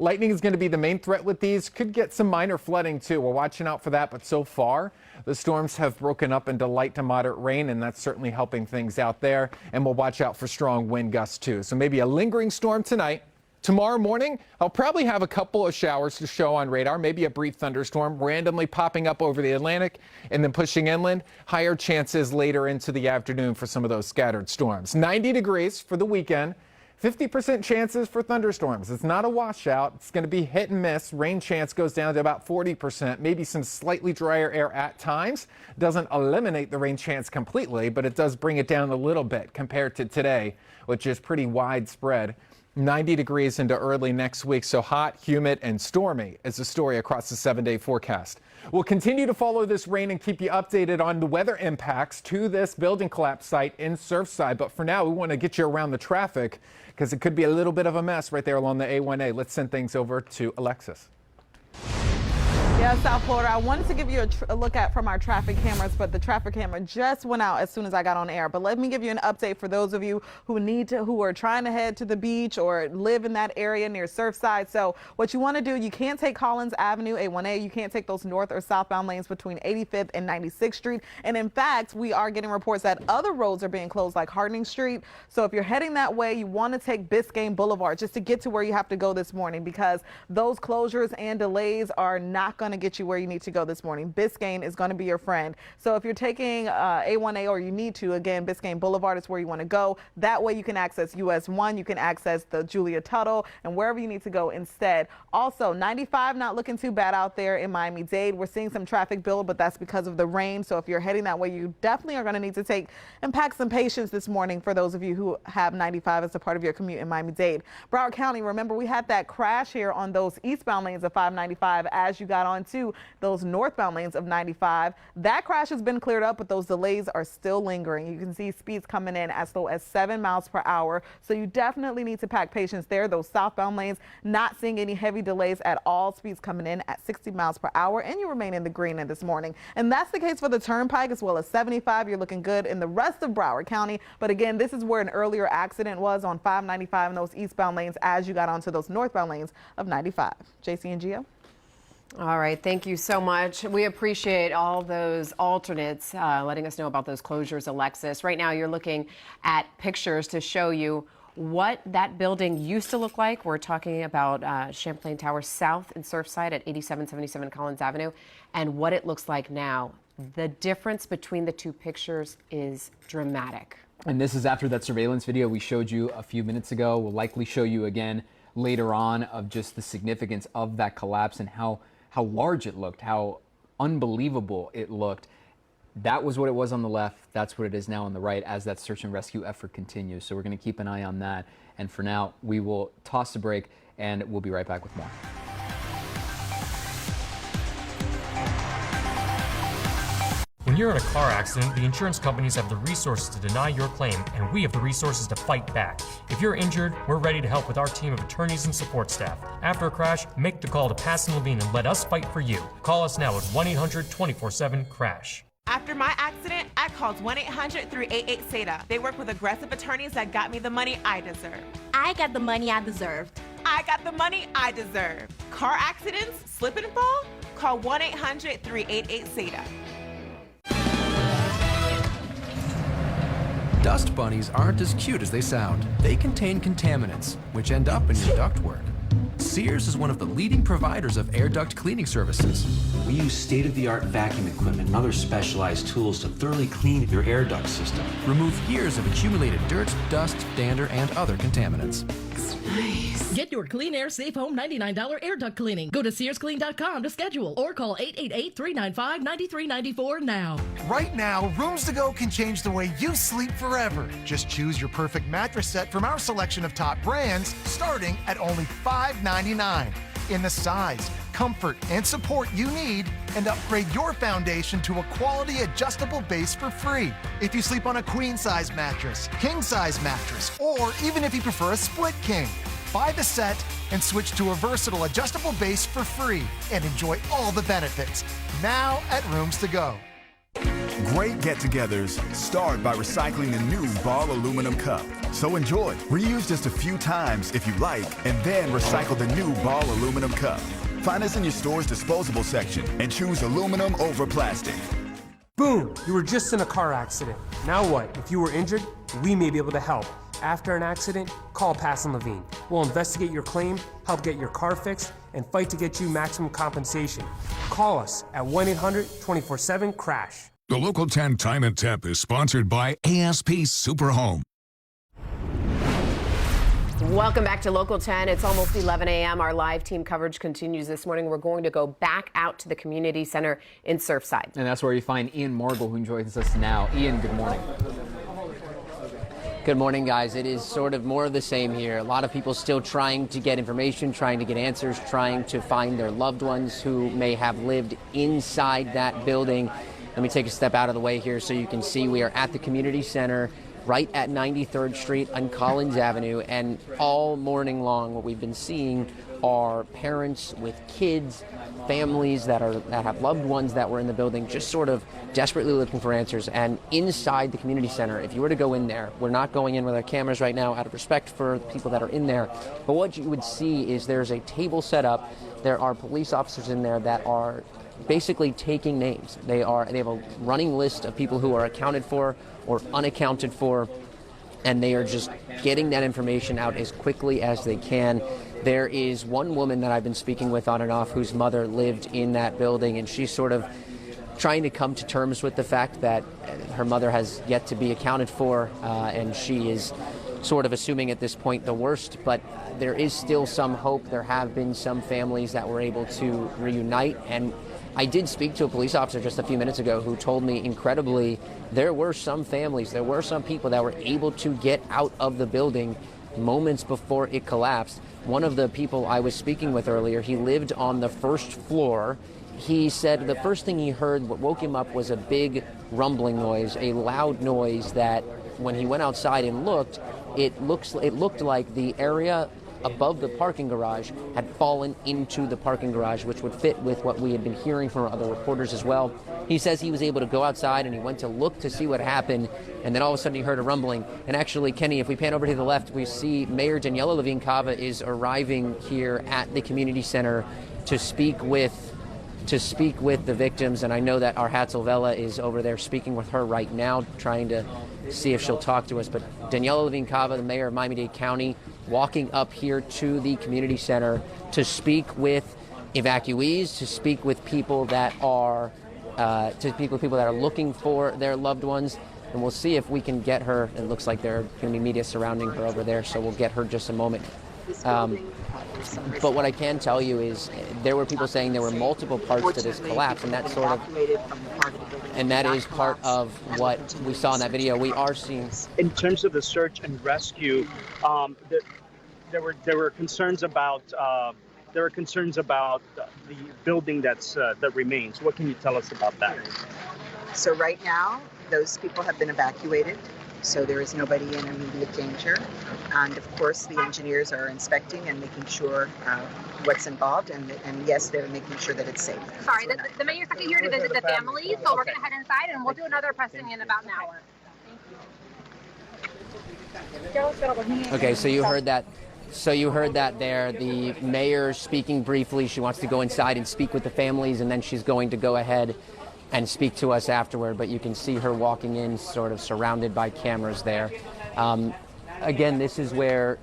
Lightning is going to be the main threat with these. Could get some minor flooding too. We're watching out for that, but so far the storms have broken up into light to moderate rain, and that's certainly helping things out there. And we'll watch out for strong wind gusts too. So maybe a lingering storm tonight. Tomorrow morning, I'll probably have a couple of showers to show on radar, maybe a brief thunderstorm randomly popping up over the Atlantic and then pushing inland. Higher chances later into the afternoon for some of those scattered storms. 90 degrees for the weekend. 50% chances for thunderstorms. It's not a washout. It's going to be hit and miss. Rain chance goes down to about 40%. Maybe some slightly drier air at times. Doesn't eliminate the rain chance completely, but it does bring it down a little bit compared to today, which is pretty widespread. 90 degrees into early next week, so hot, humid, and stormy is the story across the 7-day forecast. We'll continue to follow this rain and keep you updated on the weather impacts to this building collapse site in Surfside. But for now, we want to get you around the traffic because it could be a little bit of a mess right there along the A1A. Let's send things over to Alexis. Yeah, South Florida. I wanted to give you a look at from our traffic cameras, but the traffic camera just went out as soon as I got on air. But let me give you an update for those of you who are trying to head to the beach or live in that area near Surfside. So what you want to do, you can't take Collins Avenue, A1A. You can't take those north or southbound lanes between 85th and 96th Street. And in fact, we are getting reports that other roads are being closed, like Harding Street. So if you're heading that way, you want to take Biscayne Boulevard just to get to where you have to go this morning, because those closures and delays are not going to get you where you need to go this morning. Biscayne is going to be your friend. So if you're taking A1A or you need to, again, Biscayne Boulevard is where you want to go. That way you can access US 1, you can access the Julia Tuttle, and wherever you need to go instead. Also, 95 not looking too bad out there in Miami-Dade. We're seeing some traffic build, but that's because of the rain. So if you're heading that way, you definitely are going to need to take and pack some patience this morning for those of you who have 95 as a part of your commute in Miami-Dade. Broward County, remember we had that crash here on those eastbound lanes of 595 as you got onto those northbound lanes of 95. That crash has been cleared up, but those delays are still lingering. You can see speeds coming in as low as 7 miles per hour. So you definitely need to pack patience there. Those southbound lanes, not seeing any heavy delays at all. Speeds coming in at 60 miles per hour, and you remain in the green in this morning. And that's the case for the Turnpike as well as 75. You're looking good in the rest of Broward County. But again, this is where an earlier accident was on 595 in those eastbound lanes as you got onto those northbound lanes of 95. JC and Gio. All right, thank you so much. We appreciate all those alternates letting us know about those closures, Alexis. Right now, you're looking at pictures to show you what that building used to look like. We're talking about Champlain Tower South in Surfside at 8777 Collins Avenue, and what it looks like now. The difference between the two pictures is dramatic. And this is after that surveillance video we showed you a few minutes ago. We'll likely show you again later on of just the significance of that collapse and how large it looked, how unbelievable it looked. That was what it was on the left. That's what it is now on the right as that search and rescue effort continues. So we're going to keep an eye on that. And for now, we will toss the break and we'll be right back with more. When you're in a car accident, the insurance companies have the resources to deny your claim, and we have the resources to fight back. If you're injured, we're ready to help with our team of attorneys and support staff. After a crash, make the call to Pass and Levine and let us fight for you. Call us now at 1-800-247-CRASH. After my accident, I called 1-800-388-SATA. They work with aggressive attorneys that got me the money I deserved. I got the money I deserved. I got the money I deserve. Car accidents, slip and fall? Call 1-800-388-ZETA. Dust bunnies aren't as cute as they sound. They contain contaminants, which end up in your ductwork. Sears is one of the leading providers of air duct cleaning services. We use state-of-the-art vacuum equipment and other specialized tools to thoroughly clean your air duct system. Remove years of accumulated dirt, dust, dander, and other contaminants. Nice. Get your Clean Air Safe Home $99 air duct cleaning. Go to SearsClean.com to schedule or call 888-395-9394 now. Right now, Rooms to Go can change the way you sleep forever. Just choose your perfect mattress set from our selection of top brands, starting at only $5.99. In the size, comfort, and support you need, and upgrade your foundation to a quality adjustable base for free. If you sleep on a queen-size mattress, king-size mattress, or even if you prefer a split king, buy the set and switch to a versatile adjustable base for free and enjoy all the benefits. Now at Rooms to Go. Great get-togethers start by recycling the new Ball aluminum cup. So enjoy. Reuse just a few times if you like, and then recycle the new Ball aluminum cup. Find us in your store's disposable section and choose aluminum over plastic. Boom! You were just in a car accident. Now what? If you were injured, we may be able to help. After an accident, call Pass and Levine. We'll investigate your claim, help get your car fixed, and fight to get you maximum compensation. Call us at 1-800-24-7-CRASH. The Local 10 Time and Temp is sponsored by ASP Super Home. Welcome back to Local 10. It's almost 11 a.m. Our live team coverage continues this morning. We're going to go back out to the community center in Surfside. And that's where you find Ian Margle, who joins us now. Ian, good morning. Good morning, guys. It is sort of more of the same here. A lot of people still trying to get information, trying to get answers, trying to find their loved ones who may have lived inside that building. Let me take a step out of the way here so you can see we are at the community center right at 93rd Street on Collins Avenue, and all morning long what we've been seeing are parents with kids, families that have loved ones that were in the building, just sort of desperately looking for answers. And inside the community center, if you were to go in there, we're not going in with our cameras right now out of respect for the people that are in there, but what you would see is there's a table set up. There are police officers in there that are basically taking names. They have a running list of people who are accounted for or unaccounted for, and they are just getting that information out as quickly as they can. There is one woman that I've been speaking with on and off whose mother lived in that building, and she's sort of trying to come to terms with the fact that her mother has yet to be accounted for, and she is sort of assuming at this point the worst, but there is still some hope. There have been some families that were able to reunite, and I did speak to a police officer just a few minutes ago who told me, incredibly, there were some families, there were some people that were able to get out of the building moments before it collapsed. One of the people I was speaking with earlier, he lived on the first floor. He said the first thing he heard, what woke him up, was a big rumbling noise, a loud noise that when he went outside and looked, it looked like the area above the parking garage had fallen into the parking garage, which would fit with what we had been hearing from other reporters as well. He says he was able to go outside and he went to look to see what happened, and then all of a sudden he heard a rumbling. And actually, Kenny, if we pan over to the left, we see Mayor Daniela Levine Cava is arriving here at the community center to speak with the victims, and I know that our Hatzel Vela is over there speaking with her right now, trying to see if she'll talk to us. But Daniela Levine Cava, the mayor of Miami-Dade County, walking up here to the community center to speak with evacuees, to speak with people that are looking for their loved ones. And we'll see if we can get her. It looks like there are going to be media surrounding her over there, so we'll get her just a moment. But what I can tell you is there were people saying there were multiple parts to this collapse, and that is part of what we saw in that video. We are seeing, in terms of the search and rescue, there were concerns about the building that remains. What can you tell us about that? So right now, those people have been evacuated. So there is nobody in immediate danger. And of course, the engineers are inspecting and making sure what's involved. And yes, they're making sure that it's safe. Sorry, the mayor's actually here to visit the family, so we're going to head inside and we'll do another pressing in about an hour. Okay, so you heard that So you heard that there. The mayor speaking briefly. She wants to go inside and speak with the families, and then she's going to go ahead and speak to us afterward. But you can see her walking in, sort of surrounded by cameras there. Again, this is where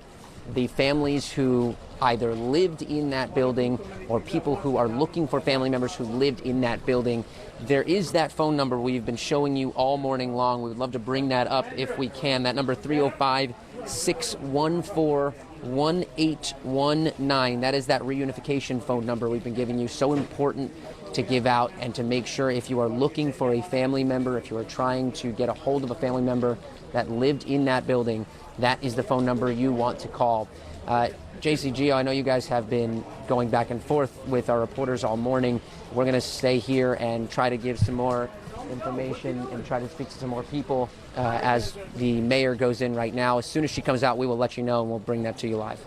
the families who either lived in that building or people who are looking for family members who lived in that building. There is that phone number we've been showing you all morning long. We would love to bring that up if we can. That number 305-614-1819. That is that reunification phone number we've been giving you. So important to give out and to make sure if you are looking for a family member, if you are trying to get a hold of a family member that lived in that building, that is the phone number you want to call. JC, Gio, I know you guys have been going back and forth with our reporters all morning. We're going to stay here and try to give some more information and try to speak to some more people as the mayor goes in right now. As soon as she comes out, we will let you know and we'll bring that to you live.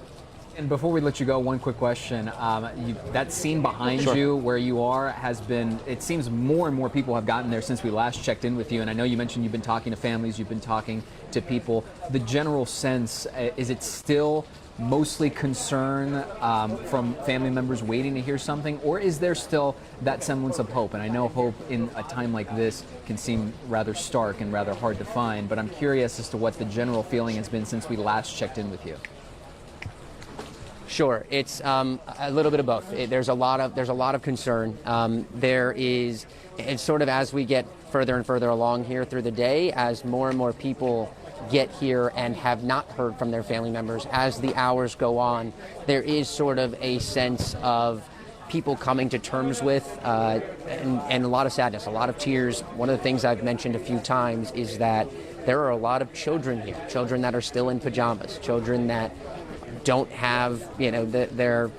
And before we let you go, one quick question. That scene behind you where you are has been, it seems more and more people have gotten there since we last checked in with you. And I know you mentioned you've been talking to families, you've been talking to people. The general sense, is it still mostly concern from family members waiting to hear something, or is there still that semblance of hope? And I know hope in a time like this can seem rather stark and rather hard to find, but I'm curious as to what the general feeling has been since we last checked in with you. Sure, it's a little bit of both. There's a lot of concern. It's sort of as we get further and further along here through the day, as more and more people get here and have not heard from their family members, as the hours go on, there is sort of a sense of people coming to terms with and a lot of sadness, a lot of tears. One of the things I've mentioned a few times is that there are a lot of children here, children that are still in pajamas, children that don't have, their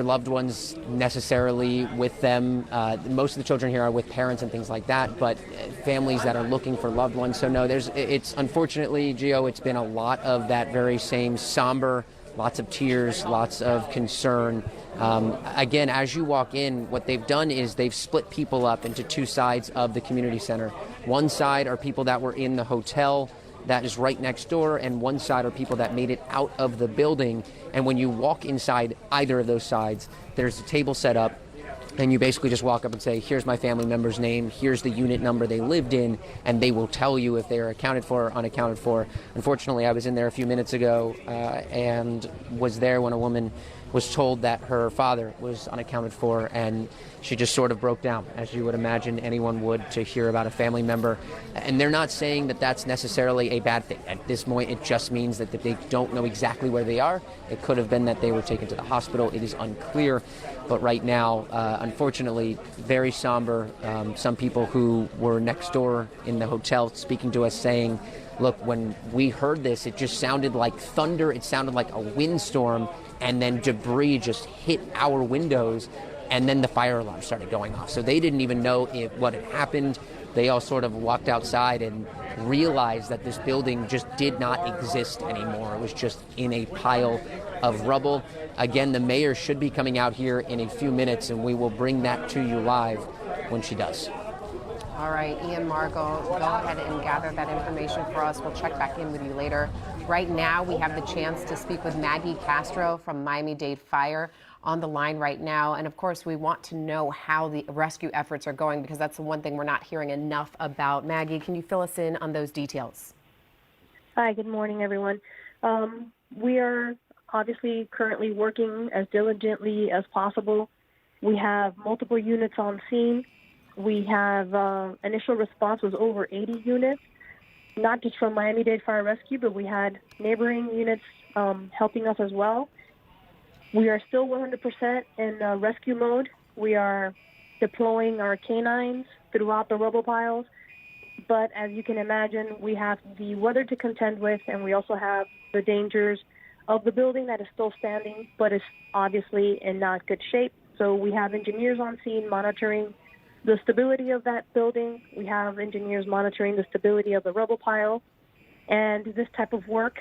loved ones necessarily with them. Most of the children here are with parents and things like that, but families that are looking for loved ones. So no, it's unfortunately, Gio, it's been a lot of that very same somber, lots of tears, lots of concern. Again, as you walk in, what they've done is they've split people up into two sides of the community center. One side are people that were in the hotel that is right next door, and one side are people that made it out of the building. And when you walk inside either of those sides, there's a table set up, and you basically just walk up and say, here's my family member's name, here's the unit number they lived in, and they will tell you if they are accounted for or unaccounted for. Unfortunately, I was in there a few minutes ago and was there when a woman was told that her father was unaccounted for, and she just sort of broke down, as you would imagine anyone would, to hear about a family member. And they're not saying that that's necessarily a bad thing. At this point, it just means that they don't know exactly where they are. It could have been that they were taken to the hospital. It is unclear. But right now, unfortunately, very somber. Some people who were next door in the hotel speaking to us saying, look, when we heard this, it just sounded like thunder. It sounded like a windstorm. And then debris just hit our windows, and then the fire alarm started going off. So they didn't even know what had happened. They all sort of walked outside and realized that this building just did not exist anymore. It was just in a pile of rubble. Again, the mayor should be coming out here in a few minutes, and we will bring that to you live when she does. All right, Ian, Margot, go ahead and gather that information for us. We'll check back in with you later. Right now, we have the chance to speak with Maggie Castro from Miami-Dade Fire on the line right now. And of course, we want to know how the rescue efforts are going, because that's the one thing we're not hearing enough about. Maggie, can you fill us in on those details? Hi, good morning, everyone. We are obviously currently working as diligently as possible. We have multiple units on scene. We have initial response was over 80 units, not just from Miami-Dade Fire Rescue, but we had neighboring units helping us as well. We are still 100% in rescue mode. We are deploying our canines throughout the rubble piles. But as you can imagine, we have the weather to contend with, and we also have the dangers of the building that is still standing, but is obviously in not good shape. So we have engineers on scene monitoring the stability of that building. We have engineers monitoring the stability of the rubble pile. And this type of work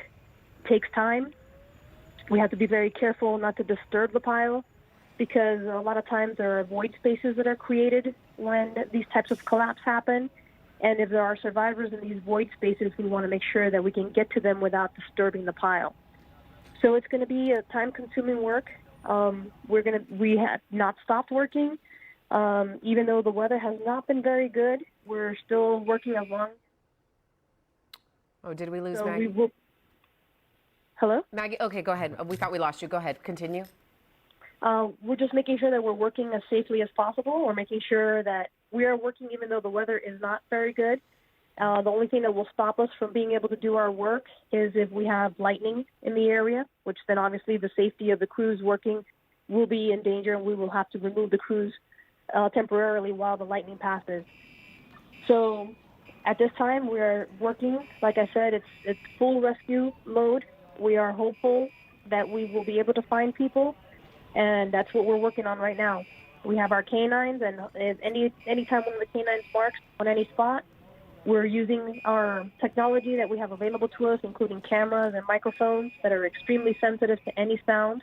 takes time. We have to be very careful not to disturb the pile, because a lot of times there are void spaces that are created when these types of collapse happen. And if there are survivors in these void spaces, we want to make sure that we can get to them without disturbing the pile. So it's going to be a time-consuming work. We have not stopped working. Even though the weather has not been very good, we're still working along. Oh, did we lose So Maggie? Hello? Maggie, okay, go ahead. We thought we lost you. Go ahead, continue. We're just making sure that we're working as safely as possible. We're making sure that we are working even though the weather is not very good. The only thing that will stop us from being able to do our work is if we have lightning in the area, which then obviously the safety of the crews working will be in danger, and we will have to remove the crews temporarily while the lightning passes. So at this time, we are working. Like I said, it's full rescue mode. We are hopeful that we will be able to find people, and that's what we're working on right now. We have our canines, and anytime one of the canines barks on any spot, we're using our technology that we have available to us, including cameras and microphones that are extremely sensitive to any sound.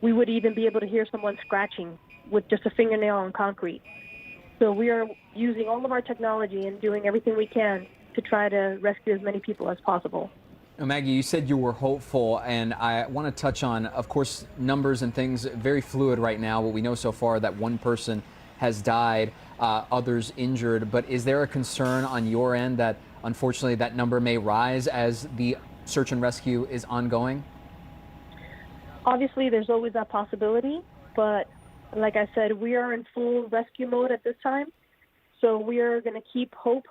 We would even be able to hear someone scratching with just a fingernail on concrete. So we are using all of our technology and doing everything we can to try to rescue as many people as possible. Now, Maggie, you said you were hopeful, and I want to touch on, of course, numbers and things very fluid right now. What we know so far that one person has died, others injured. But is there a concern on your end that, unfortunately, that number may rise as the search and rescue is ongoing? Obviously, there's always that possibility, but like I said, we are in full rescue mode at this time. So we are going to keep hope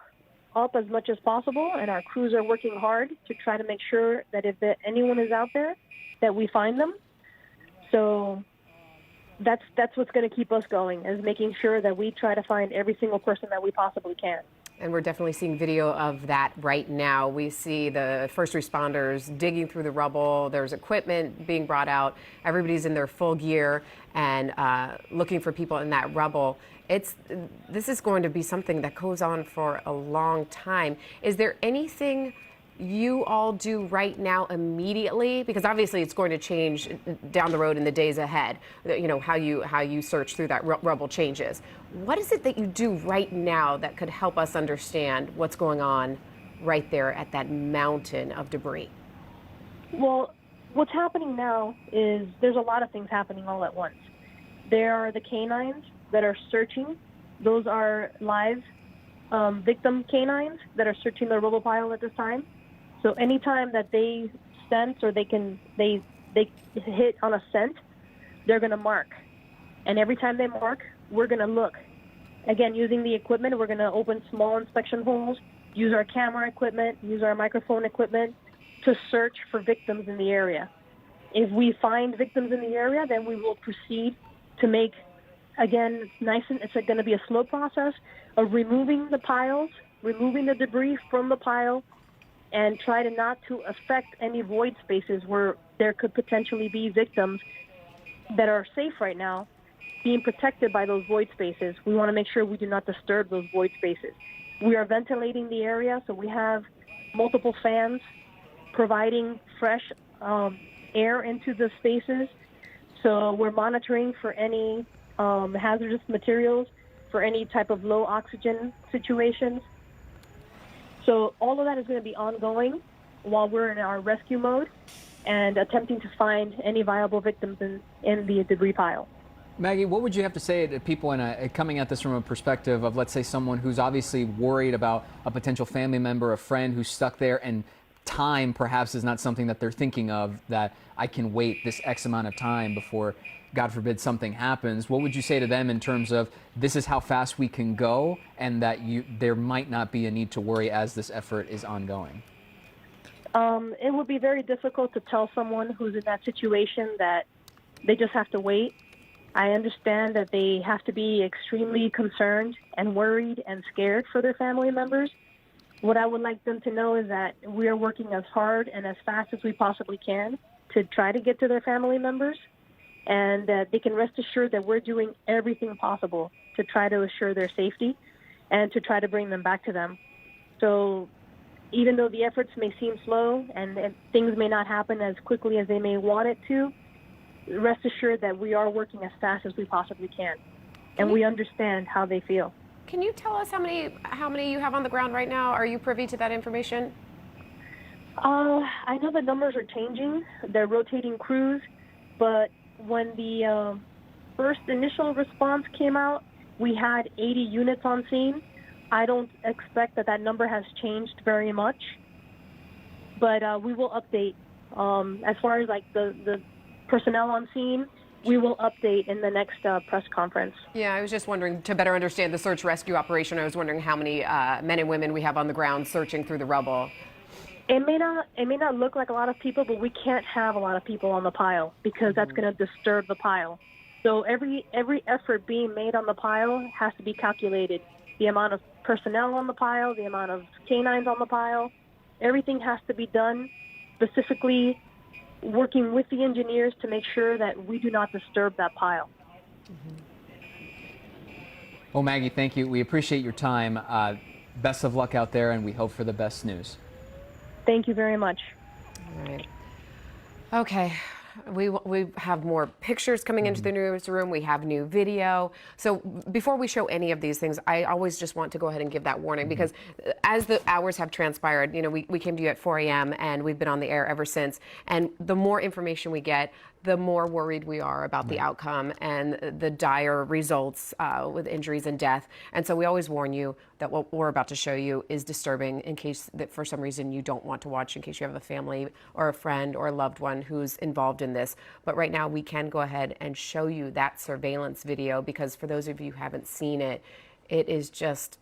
up as much as possible, and our crews are working hard to try to make sure that if anyone is out there, that we find them. So that's what's going to keep us going, is making sure that we try to find every single person that we possibly can. And we're definitely seeing video of that right now. We see the first responders digging through the rubble. There's equipment being brought out. Everybody's in their full gear and looking for people in that rubble. This is going to be something that goes on for a long time. Is there anything you all do right now immediately? Because obviously it's going to change down the road in the days ahead. You know, how you search through that rubble changes. What is it that you do right now that could help us understand what's going on right there at that mountain of debris? Well, what's happening now is there's a lot of things happening all at once. There are the canines that are searching. Those are live victim canines that are searching the rubble pile at this time. So anytime that they sense or they hit on a scent, they're going to mark. And every time they mark, we're going to look. Again, using the equipment, we're going to open small inspection holes, use our camera equipment, use our microphone equipment to search for victims in the area. If we find victims in the area, then we will proceed to make, again, it's going to be a slow process of removing the piles, removing the debris from the pile, and try to not to affect any void spaces where there could potentially be victims that are safe right now being protected by those void spaces. We want to make sure we do not disturb those void spaces. We are ventilating the area, so we have multiple fans providing fresh air into the spaces. So we're monitoring for any hazardous materials, for any type of low oxygen situations. So all of that is going to be ongoing while we're in our rescue mode and attempting to find any viable victims in the debris pile. Maggie, what would you have to say to people coming at this from a perspective of, let's say, someone who's obviously worried about a potential family member, a friend who's stuck there, and time perhaps is not something that they're thinking of, that I can wait this X amount of time before, God forbid, something happens. What would you say to them in terms of this is how fast we can go, and that there might not be a need to worry as this effort is ongoing? It would be very difficult to tell someone who's in that situation that they just have to wait. I understand that they have to be extremely concerned and worried and scared for their family members. What I would like them to know is that we are working as hard and as fast as we possibly can to try to get to their family members, and that they can rest assured that we're doing everything possible to try to assure their safety and to try to bring them back to them. So even though the efforts may seem slow and things may not happen as quickly as they may want it to, rest assured that we are working as fast as we possibly can, and we understand how they feel. Can you tell us how many you have on the ground right now? Are you privy to that information? I know the numbers are changing. They're rotating crews, but when the first initial response came out, we had 80 units on scene. I don't expect that number has changed very much, but we will update. As far as like the personnel on scene, we will update in the next press conference. Yeah, I was just wondering, to better understand the search rescue operation, I was wondering how many men and women we have on the ground searching through the rubble. It may not look like a lot of people, but we can't have a lot of people on the pile because that's going to disturb the pile. So every effort being made on the pile has to be calculated. The amount of personnel on the pile, the amount of canines on the pile, everything has to be done specifically working with the engineers to make sure that we do not disturb that pile. Well, Maggie, thank you. We appreciate your time. Best of luck out there, and we hope for the best news. Thank you very much. All right. Okay. We have more pictures coming into the newsroom. We have new video. So before we show any of these things, I always just want to go ahead and give that warning because as the hours have transpired, you know, we came to you at 4 a.m. and we've been on the air ever since. And the more information we get, the more worried we are about the outcome and the dire results with injuries and death. And so we always warn you that what we're about to show you is disturbing in case that for some reason you don't want to watch, in case you have a family or a friend or a loved one who's involved in this. But right now we can go ahead and show you that surveillance video because for those of you who haven't seen it, it is just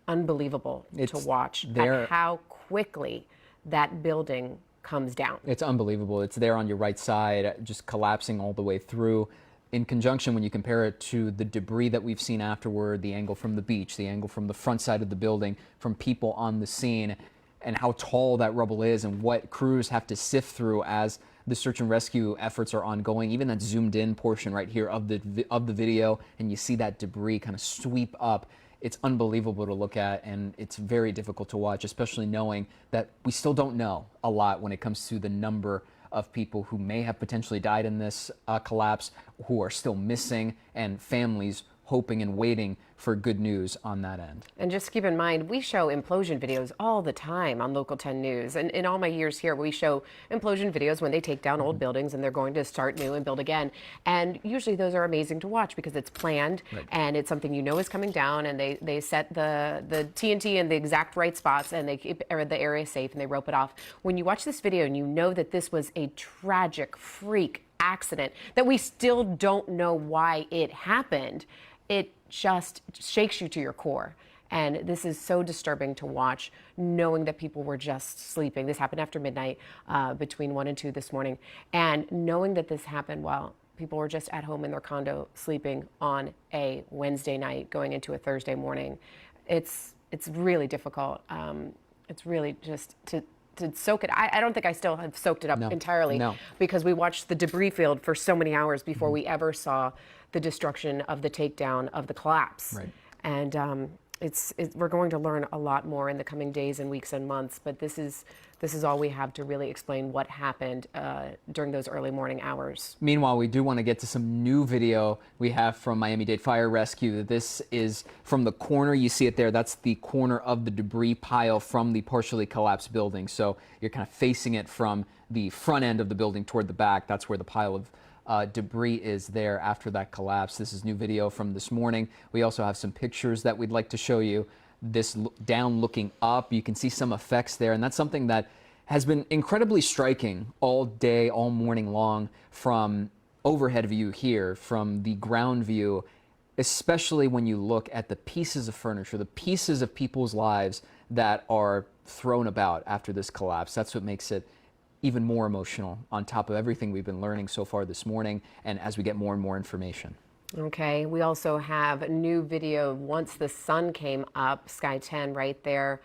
unbelievable to watch at how quickly that building comes down. It's unbelievable. It's there on your right side, just collapsing all the way through. In conjunction, when you compare it to the debris that we've seen afterward, the angle from the beach, the angle from the front side of the building, from people on the scene, and how tall that rubble is and what crews have to sift through as the search and rescue efforts are ongoing. Even that zoomed in portion right here of the video, and you see that debris kind of sweep up. It's unbelievable to look at, and it's very difficult to watch, especially knowing that we still don't know a lot when it comes to the number of people who may have potentially died in this collapse, who are still missing, and families hoping and waiting for good news on that end. And just keep in mind, we show implosion videos all the time on Local 10 News. And in all my years here, we show implosion videos when they take down old buildings and they're going to start new and build again. And usually those are amazing to watch because it's planned and it's something you know is coming down, and they set the TNT in the exact right spots and they keep the area safe and they rope it off. When you watch this video and you know that this was a tragic freak accident, that we still don't know why it happened, it just shakes you to your core. And this is so disturbing to watch, knowing that people were just sleeping. This happened after midnight, between 1 and 2 this morning. And knowing that this happened while people were just at home in their condo sleeping on a Wednesday night going into a Thursday morning, it's really difficult. It's really just to soak it. I don't think I still have soaked it up entirely because we watched the debris field for so many hours before we ever saw the destruction of the takedown of the collapse. Right. And we're going to learn a lot more in the coming days and weeks and months, but this is all we have to really explain what happened during those early morning hours. Meanwhile, we do want to get to some new video we have from Miami-Dade Fire Rescue. This is from the corner. You see it there. That's the corner of the debris pile from the partially collapsed building. So you're kind of facing it from the front end of the building toward the back. That's where the pile of debris is there after that collapse. This is new video from this morning. We also have some pictures that we'd like to show you. This down looking up, you can see some effects there, and that's something that has been incredibly striking all day, all morning long from overhead view here, from the ground view, especially when you look at the pieces of furniture, the pieces of people's lives that are thrown about after this collapse. That's what makes it even more emotional on top of everything we've been learning so far this morning and as we get more and more information. Okay, we also have new video once the sun came up, Sky 10 right there,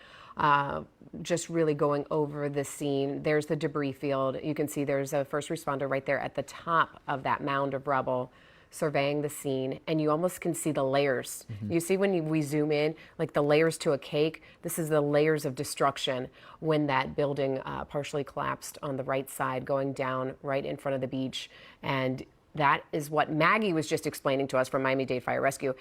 just really going over the scene. There's the debris field. You can see there's a first responder right there at the top of that mound of rubble surveying the scene, and you almost can see the layers. You see when we zoom in, like the layers to a cake, this is the layers of destruction when that building partially collapsed on the right side, going down right in front of the beach. And that is what Maggie was just explaining to us from Miami-Dade Fire Rescue,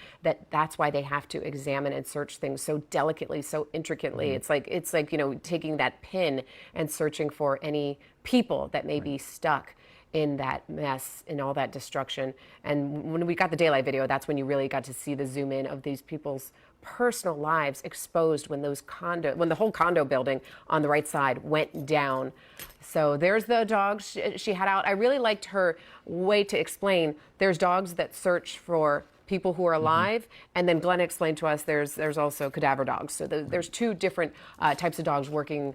that's why they have to examine and search things so delicately, so intricately. It's like, you know, taking that pin and searching for any people that may be stuck in that mess, in all that destruction. And when we got the daylight video, that's when you really got to see the zoom in of these people's personal lives exposed when when the whole condo building on the right side went down. So there's the dogs she had out. I really liked her way to explain there's dogs that search for people who are alive, and then Glenn explained to us there's also cadaver dogs. So there's two different types of dogs working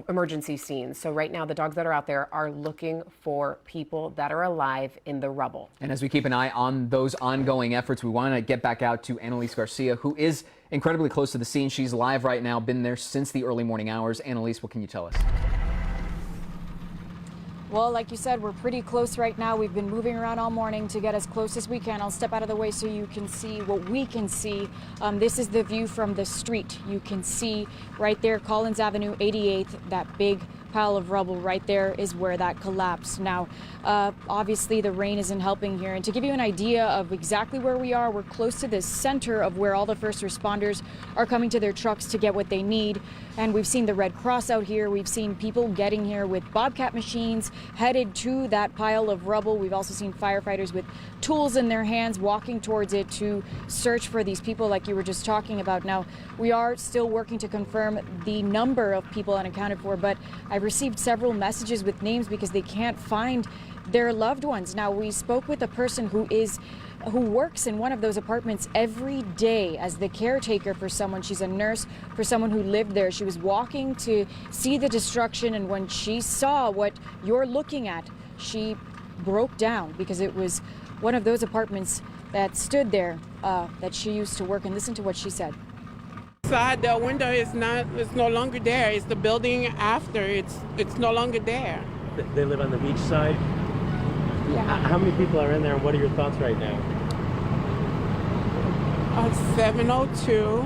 emergency scenes. So right now the dogs that are out there are looking for people that are alive in the rubble. And as we keep an eye on those ongoing efforts, we want to get back out to Annalise Garcia, who is incredibly close to the scene. She's live right now, been there since the early morning hours. Annalise, what can you tell us? Well, like you said, we're pretty close right now. We've been moving around all morning to get as close as we can. I'll step out of the way so you can see what we can see. This is the view from the street. You can see right there, Collins Avenue, 88th, that big pile of rubble right there is where that collapsed. Now, obviously the rain isn't helping here. And to give you an idea of exactly where we are, we're close to the center of where all the first responders are coming to their trucks to get what they need. And we've seen the Red Cross out here. We've seen people getting here with Bobcat machines headed to that pile of rubble. We've also seen firefighters with tools in their hands walking towards it to search for these people like you were just talking about. Now, we are still working to confirm the number of people unaccounted for, but I've received several messages with names because they can't find their loved ones. Now, we spoke with a person who works in one of those apartments every day as the caretaker for someone. She's a nurse for someone who lived there. She was walking to see the destruction, and when she saw what you're looking at, she broke down because it was one of those apartments that stood there that she used to work in. Listen to what she said. Inside, the window is no longer there. It's the building after. It's no longer there. They live on the beach side? Yeah. How many people are in there, and what are your thoughts right now? 7:02.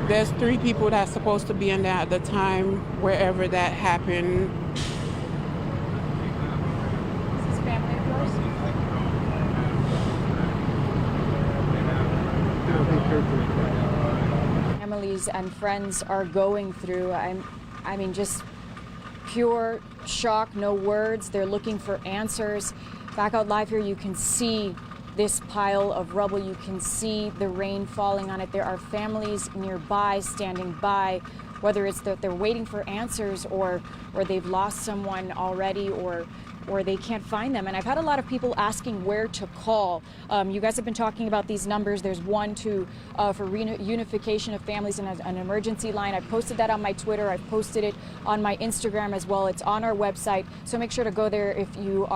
There's 3 people that's supposed to be in there at the time, wherever that happened. Is this family of yours? Families and friends are going through, I mean, just pure shock, no words. They're looking for answers. Back out live here, you can see this pile of rubble. You can see the rain falling on it. There are families nearby standing by, whether it's that they're waiting for answers or they've lost someone already or they can't find them. And I've had a lot of people asking where to call. You guys have been talking about these numbers. There's one for reunification of families and an emergency line. I posted that on my Twitter. I've posted it on my Instagram as well. It's on our website. So make sure to go there if you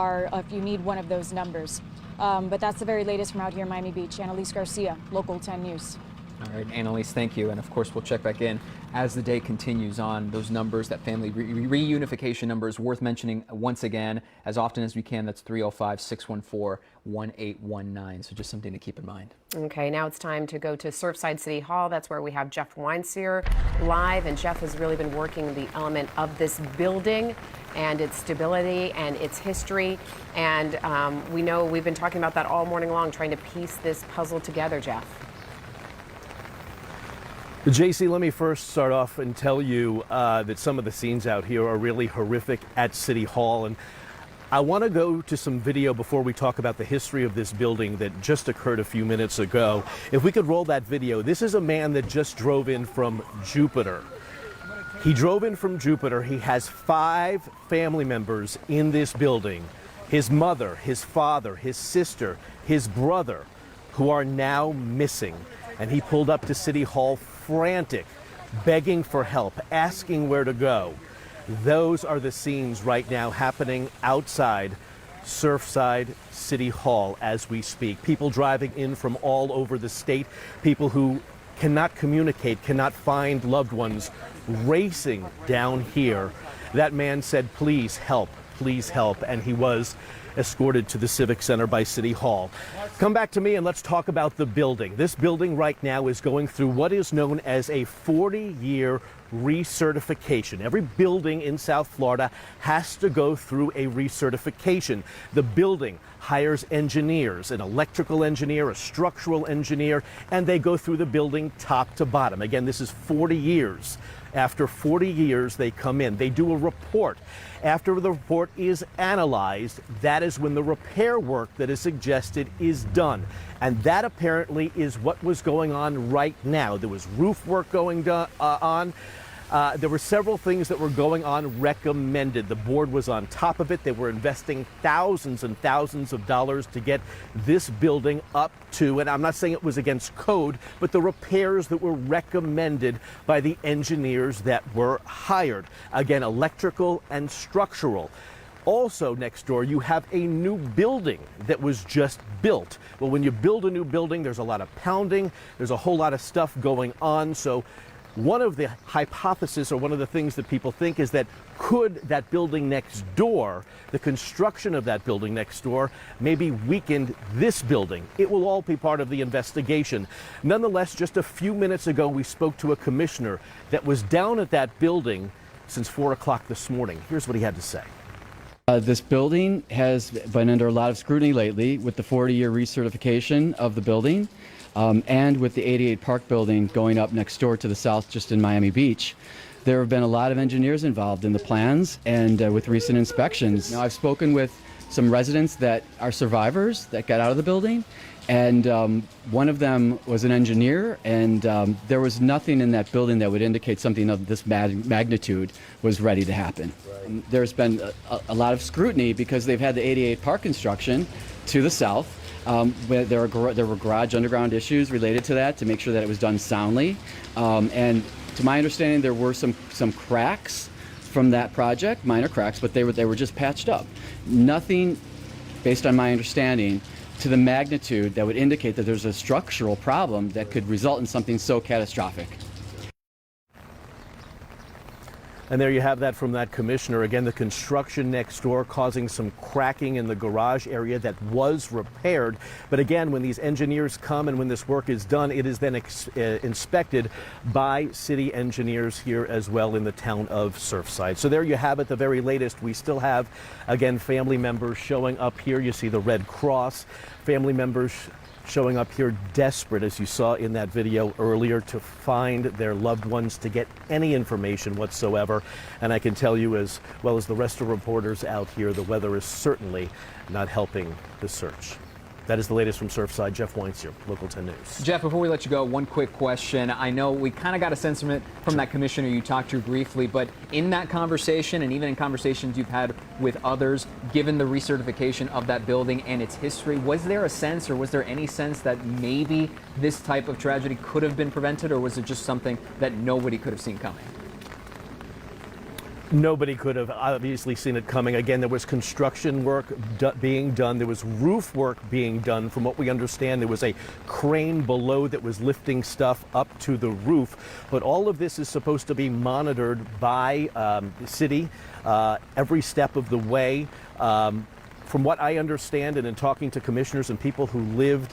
need one of those numbers. But that's the very latest from out here in Miami Beach. Annalise Garcia, Local 10 News. All right, Annalise, thank you. And of course, we'll check back in as the day continues on. Those numbers, that family reunification number is worth mentioning once again, as often as we can. That's 305-614-1819. So just something to keep in mind. Okay, now it's time to go to Surfside City Hall. That's where we have Jeff Weinseer live. And Jeff has really been working the element of this building and its stability and its history. And we know we've been talking about that all morning long, trying to piece this puzzle together, Jeff. JC, let me first start off and tell you that some of the scenes out here are really horrific at City Hall. And I want to go to some video before we talk about the history of this building that just occurred a few minutes ago. If we could roll that video. This is a man that just drove in from Jupiter. He drove in from Jupiter. He has 5 family members in this building. His mother, his father, his sister, his brother, who are now missing. And he pulled up to City Hall frantic, begging for help, asking where to go. Those are the scenes right now happening outside Surfside City Hall as we speak. People driving in from all over the state, people who cannot communicate, cannot find loved ones, racing down here. That man said, please help, and he was escorted to the Civic Center by City Hall. Come back to me and let's talk about the building. This building right now is going through what is known as a 40-year recertification. Every building in South Florida has to go through a recertification. The building hires engineers, an electrical engineer, a structural engineer, and they go through the building top to bottom. Again, this is 40 years. After 40 years, they come in. They do a report. After the report is analyzed, that is when the repair work that is suggested is done. And that apparently is what was going on right now. There was roof work going on. There were several things that were going on recommended. The board was on top of it. They were investing thousands and thousands of dollars to get this building up to, and I'm not saying it was against code, but the repairs that were recommended by the engineers that were hired. Again, electrical and structural. Also next door, you have a new building that was just built. Well, when you build a new building, there's a lot of pounding. There's a whole lot of stuff going on. So one of the hypotheses, or one of the things that people think, is that could that building next door, the construction of that building next door, maybe weakened this building? It will all be part of the investigation. Nonetheless, just a few minutes ago, we spoke to a commissioner that was down at that building since 4 o'clock this morning. Here's what he had to say. This building has been under a lot of scrutiny lately with the 40-year recertification of the building. And with the 88 Park building going up next door to the south just in Miami Beach. There have been a lot of engineers involved in the plans and with recent inspections. Now, I've spoken with some residents that are survivors that got out of the building, and one of them was an engineer, and there was nothing in that building that would indicate something of this magnitude was ready to happen. Right. There's been a lot of scrutiny because they've had the 88 Park construction to the south. There were garage underground issues related to that to make sure that it was done soundly. And to my understanding, there were some cracks from that project, minor cracks, but they were just patched up. Nothing, based on my understanding, to the magnitude that would indicate that there's a structural problem that could result in something so catastrophic. And there you have that from that commissioner. Again, the construction next door causing some cracking in the garage area that was repaired. But again, when these engineers come and when this work is done, it is then inspected by city engineers here as well in the town of Surfside. So there you have it, the very latest. We still have, again, family members showing up here. You see the Red Cross, family members showing up here desperate, as you saw in that video earlier, to find their loved ones, to get any information whatsoever. And I can tell you, as well as the rest of reporters out here, the weather is certainly not helping the search. That is the latest from Surfside. Jeff Weintz here, Local 10 News. Jeff, before we let you go, one quick question. I know we kind of got a sense from that commissioner you talked to briefly, but in that conversation and even in conversations you've had with others, given the recertification of that building and its history, was there a sense, or was there any sense that maybe this type of tragedy could have been prevented, or was it just something that nobody could have seen coming? Nobody could have obviously seen it coming. Again, there was construction work being done. There was roof work being done. From what we understand, there was a crane below that was lifting stuff up to the roof. But all of this is supposed to be monitored by the city every step of the way. From what I understand, and in talking to commissioners and people who lived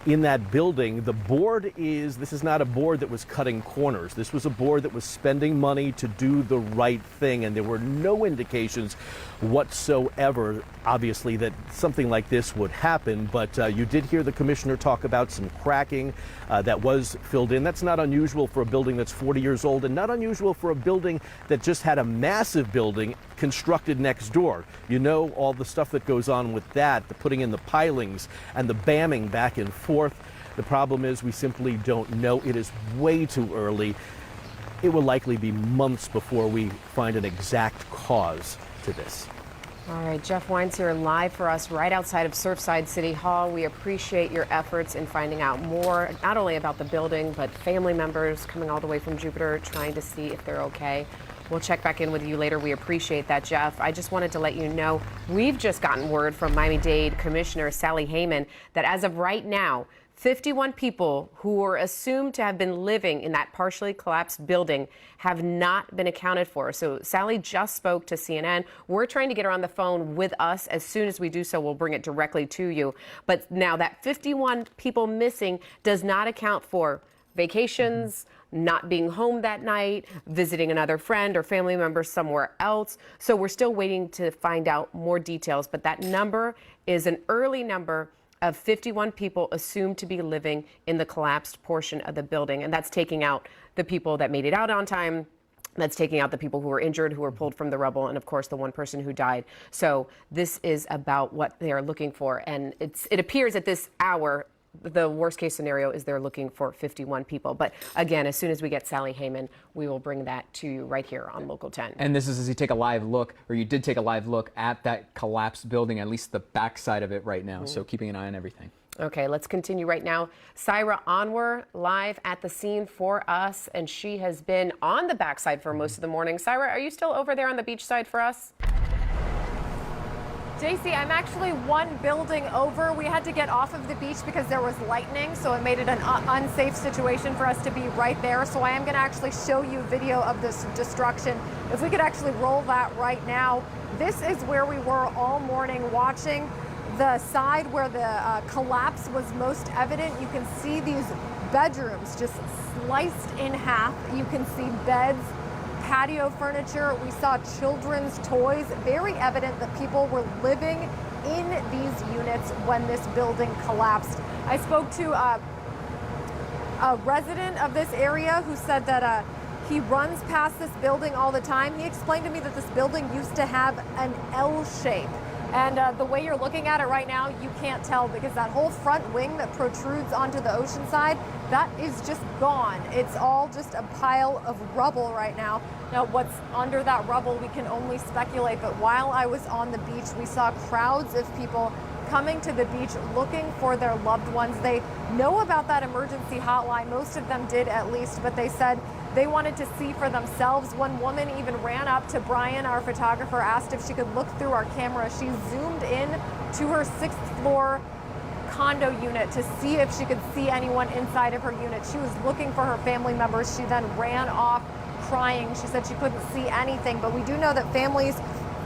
in that building, the board this is not a board that was cutting corners. This was a board that was spending money to do the right thing, and there were no indications whatsoever, obviously, that something like this would happen. But you did hear the commissioner talk about some cracking that was filled in. That's not unusual for a building that's 40 years old, and not unusual for a building that just had a massive building constructed next door. You know all the stuff that goes on with that, the putting in the pilings and the bamming back and forth. The problem is we simply don't know. It is way too early. It will likely be months before we find an exact cause to this. All right, Jeff Weintz here live for us right outside of Surfside City Hall. We appreciate your efforts in finding out more, not only about the building, but family members coming all the way from Jupiter trying to see if they're okay. We'll check back in with you later. We appreciate that, Jeff. I just wanted to let you know we've just gotten word from Miami-Dade Commissioner Sally Heyman that as of right now, 51 people who were assumed to have been living in that partially collapsed building have not been accounted for. So Sally just spoke to CNN. We're trying to get her on the phone with us. As soon as we do so, we'll bring it directly to you. But now that 51 people missing does not account for vacations, not being home that night, visiting another friend or family member somewhere else. So we're still waiting to find out more details, but that number is an early number of 51 people assumed to be living in the collapsed portion of the building. And that's taking out the people that made it out on time. That's taking out the people who were injured, who were pulled from the rubble, and of course the one person who died. So this is about what they are looking for. And it appears at this hour, the worst case scenario is they're looking for 51 people. But again, as soon as we get Sally Heyman, we will bring that to you right here on Local 10. And this is as you take a live look, or you did take a live look at that collapsed building, at least the backside of it right now. So keeping an eye on everything. Okay, let's continue right now. Syra Onwer live at the scene for us, and she has been on the backside for most of the morning. Syra, are you still over there on the beach side for us? JC, I'm actually one building over. We had to get off of the beach because there was lightning, so it made it an unsafe situation for us to be right there. So I am going to actually show you video of this destruction. If we could actually roll that right now. This is where we were all morning watching. The side where the collapse was most evident, you can see these bedrooms just sliced in half. You can see beds, patio furniture. We saw children's toys. Very evident that people were living in these units when this building collapsed. I spoke to a resident of this area who said that he runs past this building all the time. He explained to me that this building used to have an L shape. And the way you're looking at it right now, you can't tell because that whole front wing that protrudes onto the ocean side, that is just gone. It's all just a pile of rubble right now. Now, what's under that rubble, we can only speculate. But while I was on the beach, we saw crowds of people coming to the beach looking for their loved ones. They know about that emergency hotline. Most of them did at least, but they said they wanted to see for themselves. One woman even ran up to Brian, our photographer, asked if she could look through our camera. She zoomed in to her 6th floor condo unit to see if she could see anyone inside of her unit. She was looking for her family members. She then ran off crying. She said she couldn't see anything, but we do know that families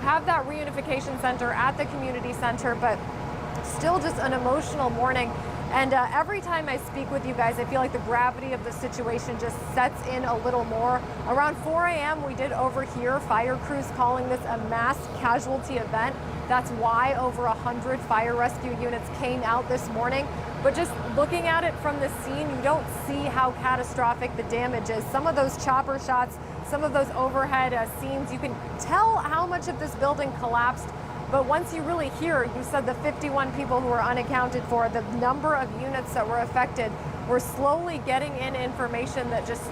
have that reunification center at the community center, but still just an emotional morning. And every time I speak with you guys, I feel like the gravity of the situation just sets in a little more. Around 4 a.m., we did overhear fire crews calling this a mass casualty event. That's why over 100 fire rescue units came out this morning. But just looking at it from the scene, you don't see how catastrophic the damage is. Some of those chopper shots, some of those overhead scenes, you can tell how much of this building collapsed. But once you really hear, you said the 51 people who were unaccounted for, the number of units that were affected, we're slowly getting in information that just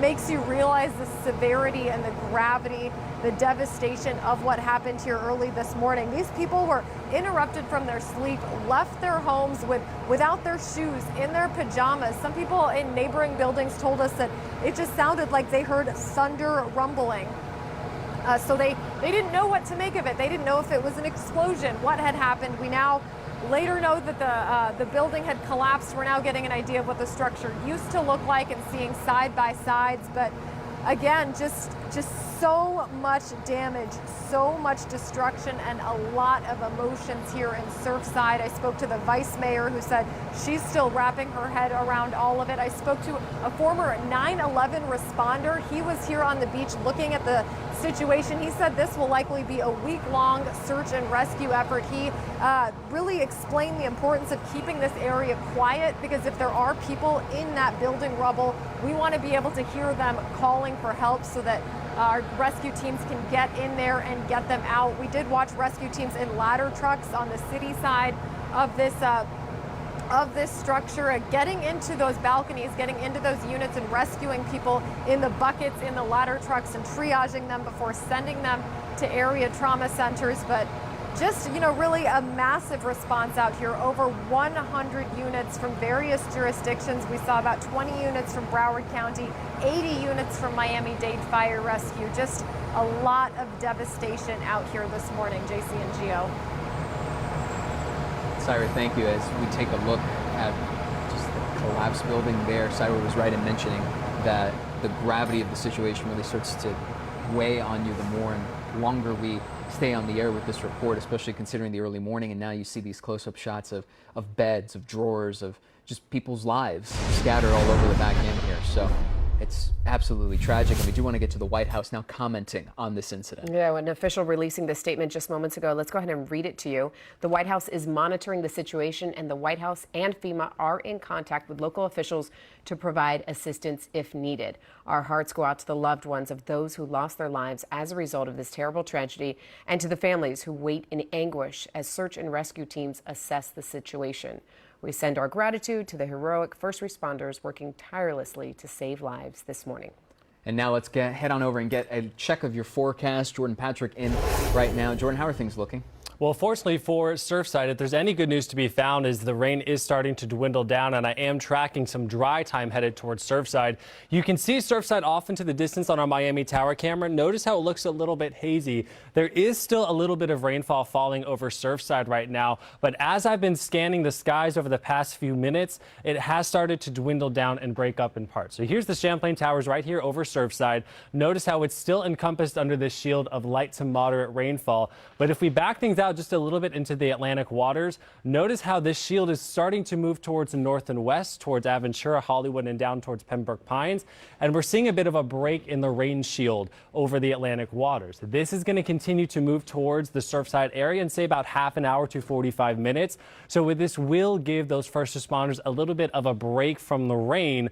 makes you realize the severity and the gravity, the devastation of what happened here early this morning. These people were interrupted from their sleep, left their homes without their shoes, in their pajamas. Some people in neighboring buildings told us that it just sounded like they heard thunder rumbling. So they didn't know what to make of it. They didn't know if it was an explosion, what had happened. We now later know that the building had collapsed. We're now getting an idea of what the structure used to look like and seeing side by sides. But again, just so much damage, so much destruction, and a lot of emotions here in Surfside. I spoke to the vice mayor who said she's still wrapping her head around all of it. I spoke to a former 9/11 responder. He was here on the beach looking at the situation. He said this will likely be a week-long search and rescue effort. He really explained the importance of keeping this area quiet because if there are people in that building rubble, we want to be able to hear them calling for help so that our rescue teams can get in there and get them out. We did watch rescue teams in ladder trucks on the city side of this structure, getting into those balconies, getting into those units and rescuing people in the buckets, in the ladder trucks, and triaging them before sending them to area trauma centers. But just, really a massive response out here. Over 100 units from various jurisdictions. We saw about 20 units from Broward County, 80 units from Miami-Dade Fire Rescue. Just a lot of devastation out here this morning, JC and Gio. Syra, thank you. As we take a look at just the collapsed building there, Syra was right in mentioning that the gravity of the situation really starts to weigh on you the more and longer we stay on the air with this report, especially considering the early morning. And now you see these close-up shots of beds, of drawers, of just people's lives scattered all over the back end here. So It's absolutely tragic, and we do want to get to the White House now commenting on this incident. Yeah, an official releasing this statement just moments ago. Let's go ahead and read it to you. The White House is monitoring the situation, and the White House and FEMA are in contact with local officials to provide assistance if needed. Our hearts go out to the loved ones of those who lost their lives as a result of this terrible tragedy, and to the families who wait in anguish as search and rescue teams assess the situation. We send our gratitude to the heroic first responders working tirelessly to save lives this morning. And now let's head on over and get a check of your forecast. Jordan Patrick in right now. Jordan, how are things looking? Well, fortunately for Surfside, if there's any good news to be found, is the rain is starting to dwindle down, and I am tracking some dry time headed towards Surfside. You can see Surfside off into the distance on our Miami Tower camera. Notice how it looks a little bit hazy. There is still a little bit of rainfall falling over Surfside right now, but as I've been scanning the skies over the past few minutes, it has started to dwindle down and break up in parts. So here's the Champlain Towers right here over Surfside. Notice how it's still encompassed under this shield of light to moderate rainfall. But if we back things out just a little bit into the Atlantic waters, notice how this shield is starting to move towards the north and west, towards Aventura, Hollywood, and down towards Pembroke Pines. And we're seeing a bit of a break in the rain shield over the Atlantic waters. This is going to continue to move towards the Surfside area in, say, about half an hour to 45 minutes. So this will give those first responders a little bit of a break from the rain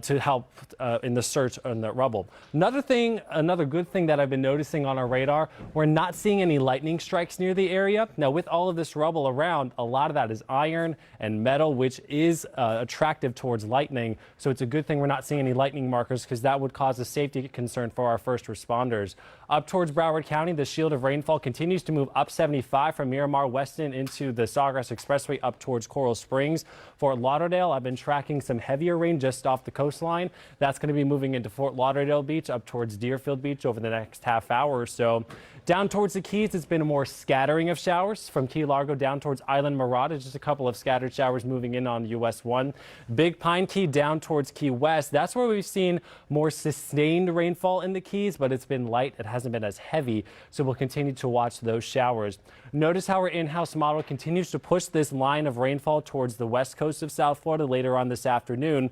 to help in the search on the rubble. Another good thing that I've been noticing on our radar, we're not seeing any lightning strikes near the area. Now, with all of this rubble around, a lot of that is iron and metal, which is attractive towards lightning. So it's a good thing we're not seeing any lightning markers, because that would cause a safety concern for our first responders. Up towards Broward County, the shield of rainfall continues to move up 75 from Miramar Weston into the Sawgrass Expressway up towards Coral Springs. Fort Lauderdale, I've been tracking some heavier rain just off the coastline. That's going to be moving into Fort Lauderdale Beach up towards Deerfield Beach over the next half hour or so. Down towards the Keys, it's been a more scattering of showers. From Key Largo down towards Island Mirada, just a couple of scattered showers moving in on US 1. Big Pine Key down towards Key West, that's where we've seen more sustained rainfall in the Keys, but it's been light. It hasn't been as heavy, so we'll continue to watch those showers. Notice how our in-house model continues to push this line of rainfall towards the west coast of South Florida later on this afternoon.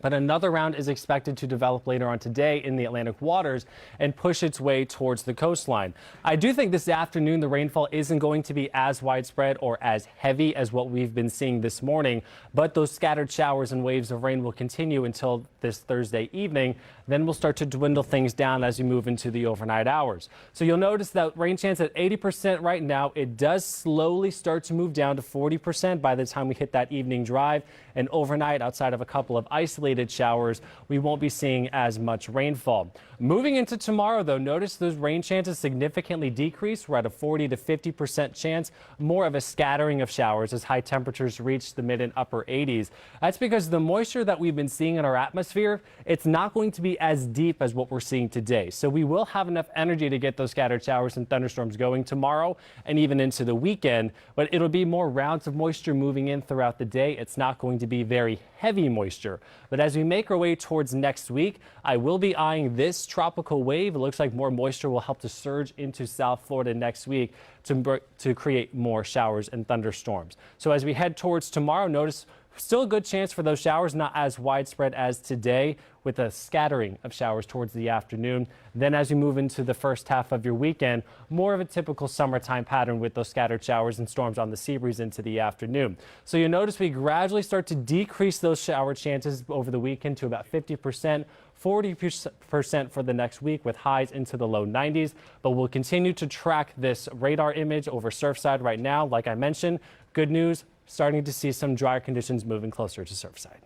But another round is expected to develop later on today in the Atlantic waters and push its way towards the coastline. I do think this afternoon the rainfall isn't going to be as widespread or as heavy as what we've been seeing this morning, but those scattered showers and waves of rain will continue until this Thursday evening. Then we'll start to dwindle things down as we move into the overnight hours. So you'll notice that rain chance at 80% right now. It does slowly start to move down to 40% by the time we hit that evening drive. And overnight, outside of a couple of isolated showers, we won't be seeing as much rainfall. Moving into tomorrow, though, notice those rain chances significantly decrease. We're at a 40 to 50% chance, more of a scattering of showers as high temperatures reach the mid and upper 80s. That's because the moisture that we've been seeing in our atmosphere, it's not going to be as deep as what we're seeing today. So we will have enough energy to get those scattered showers and thunderstorms going tomorrow and even into the weekend, but it'll be more rounds of moisture moving in throughout the day. It's not going to be very heavy moisture. But as we make our way towards next week, I will be eyeing this tropical wave. It looks like more moisture will help to surge into South Florida next week to create more showers and thunderstorms. So as we head towards tomorrow, notice still a good chance for those showers, not as widespread as today, with a scattering of showers towards the afternoon. Then as you move into the first half of your weekend, more of a typical summertime pattern with those scattered showers and storms on the sea breeze into the afternoon. So you'll notice we gradually start to decrease those shower chances over the weekend to about 50%. 40% for the next week with highs into the low 90s, but we'll continue to track this radar image over Surfside right now. Like I mentioned, good news, starting to see some drier conditions moving closer to Surfside.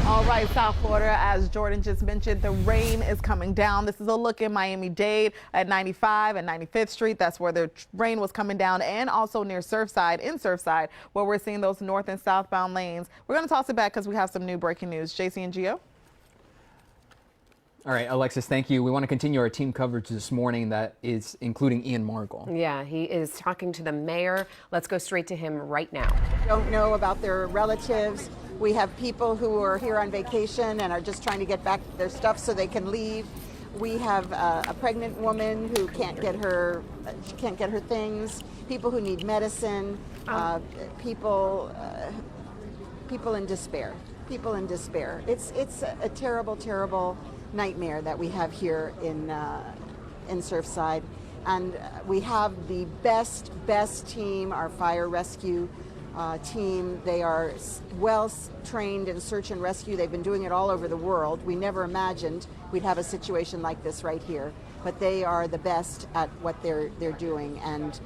All right, South Florida, as Jordan just mentioned, the rain is coming down. This is a look in Miami-Dade at 95 and 95th Street. That's where the rain was coming down, and also near Surfside, in Surfside, where we're seeing those north and southbound lanes. We're going to toss it back because we have some new breaking news. JC and Gio. All right, Alexis, thank you. We want to continue our team coverage this morning that is including Ian Margol. Yeah, he is talking to the mayor. Let's go straight to him right now. Don't know about their relatives. We have people who are here on vacation and are just trying to get back their stuff so they can leave. We have a pregnant woman who can't get her things. People who need medicine. People in despair. people in despair. It's a terrible, terrible nightmare that we have here in Surfside. And we have the best team, our fire rescue team. They are well trained in search and rescue. They've been doing it all over the world. We never imagined we'd have a situation like this right here, but they are the best at what they're doing. And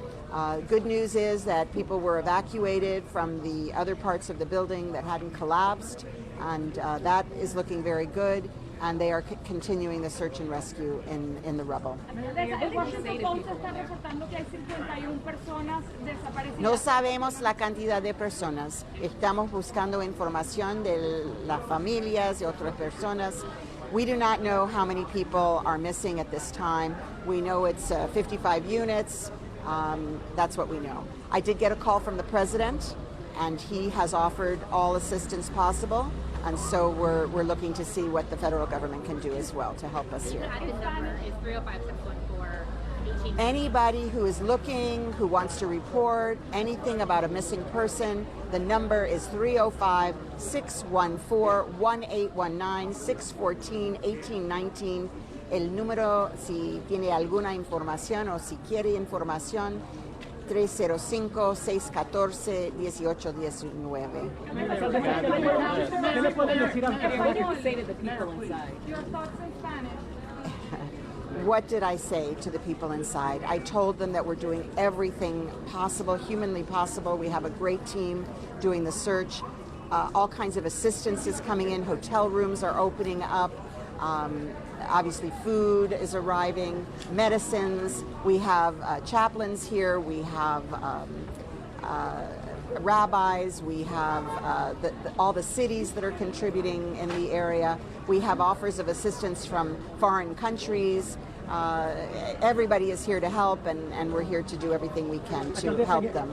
good news is that people were evacuated from the other parts of the building that hadn't collapsed, and that is looking very good. And they are continuing the search and rescue in the rubble. No sabemos la cantidad de personas. Estamos buscando información de las familias y otras personas. We do not know how many people are missing at this time. We know it's 55 units. That's what we know. I did get a call from the president, and he has offered all assistance possible. And so we're looking to see what the federal government can do as well to help us here. The number is 305-614-18. Anybody who is looking, who wants to report anything about a missing person, the number is 305-614-1819, 614-1819. El número, si tiene alguna información o si quiere información, 305-614-1819. What did I say to the people inside? I told them that we're doing everything possible, humanly possible. We have a great team doing the search. All kinds of assistance is coming in. Hotel rooms are opening up. Obviously, food is arriving, medicines. We have chaplains here. We have rabbis. We have all the cities that are contributing in the area. We have offers of assistance from foreign countries. Everybody is here to help, and we're here to do everything we can to help them.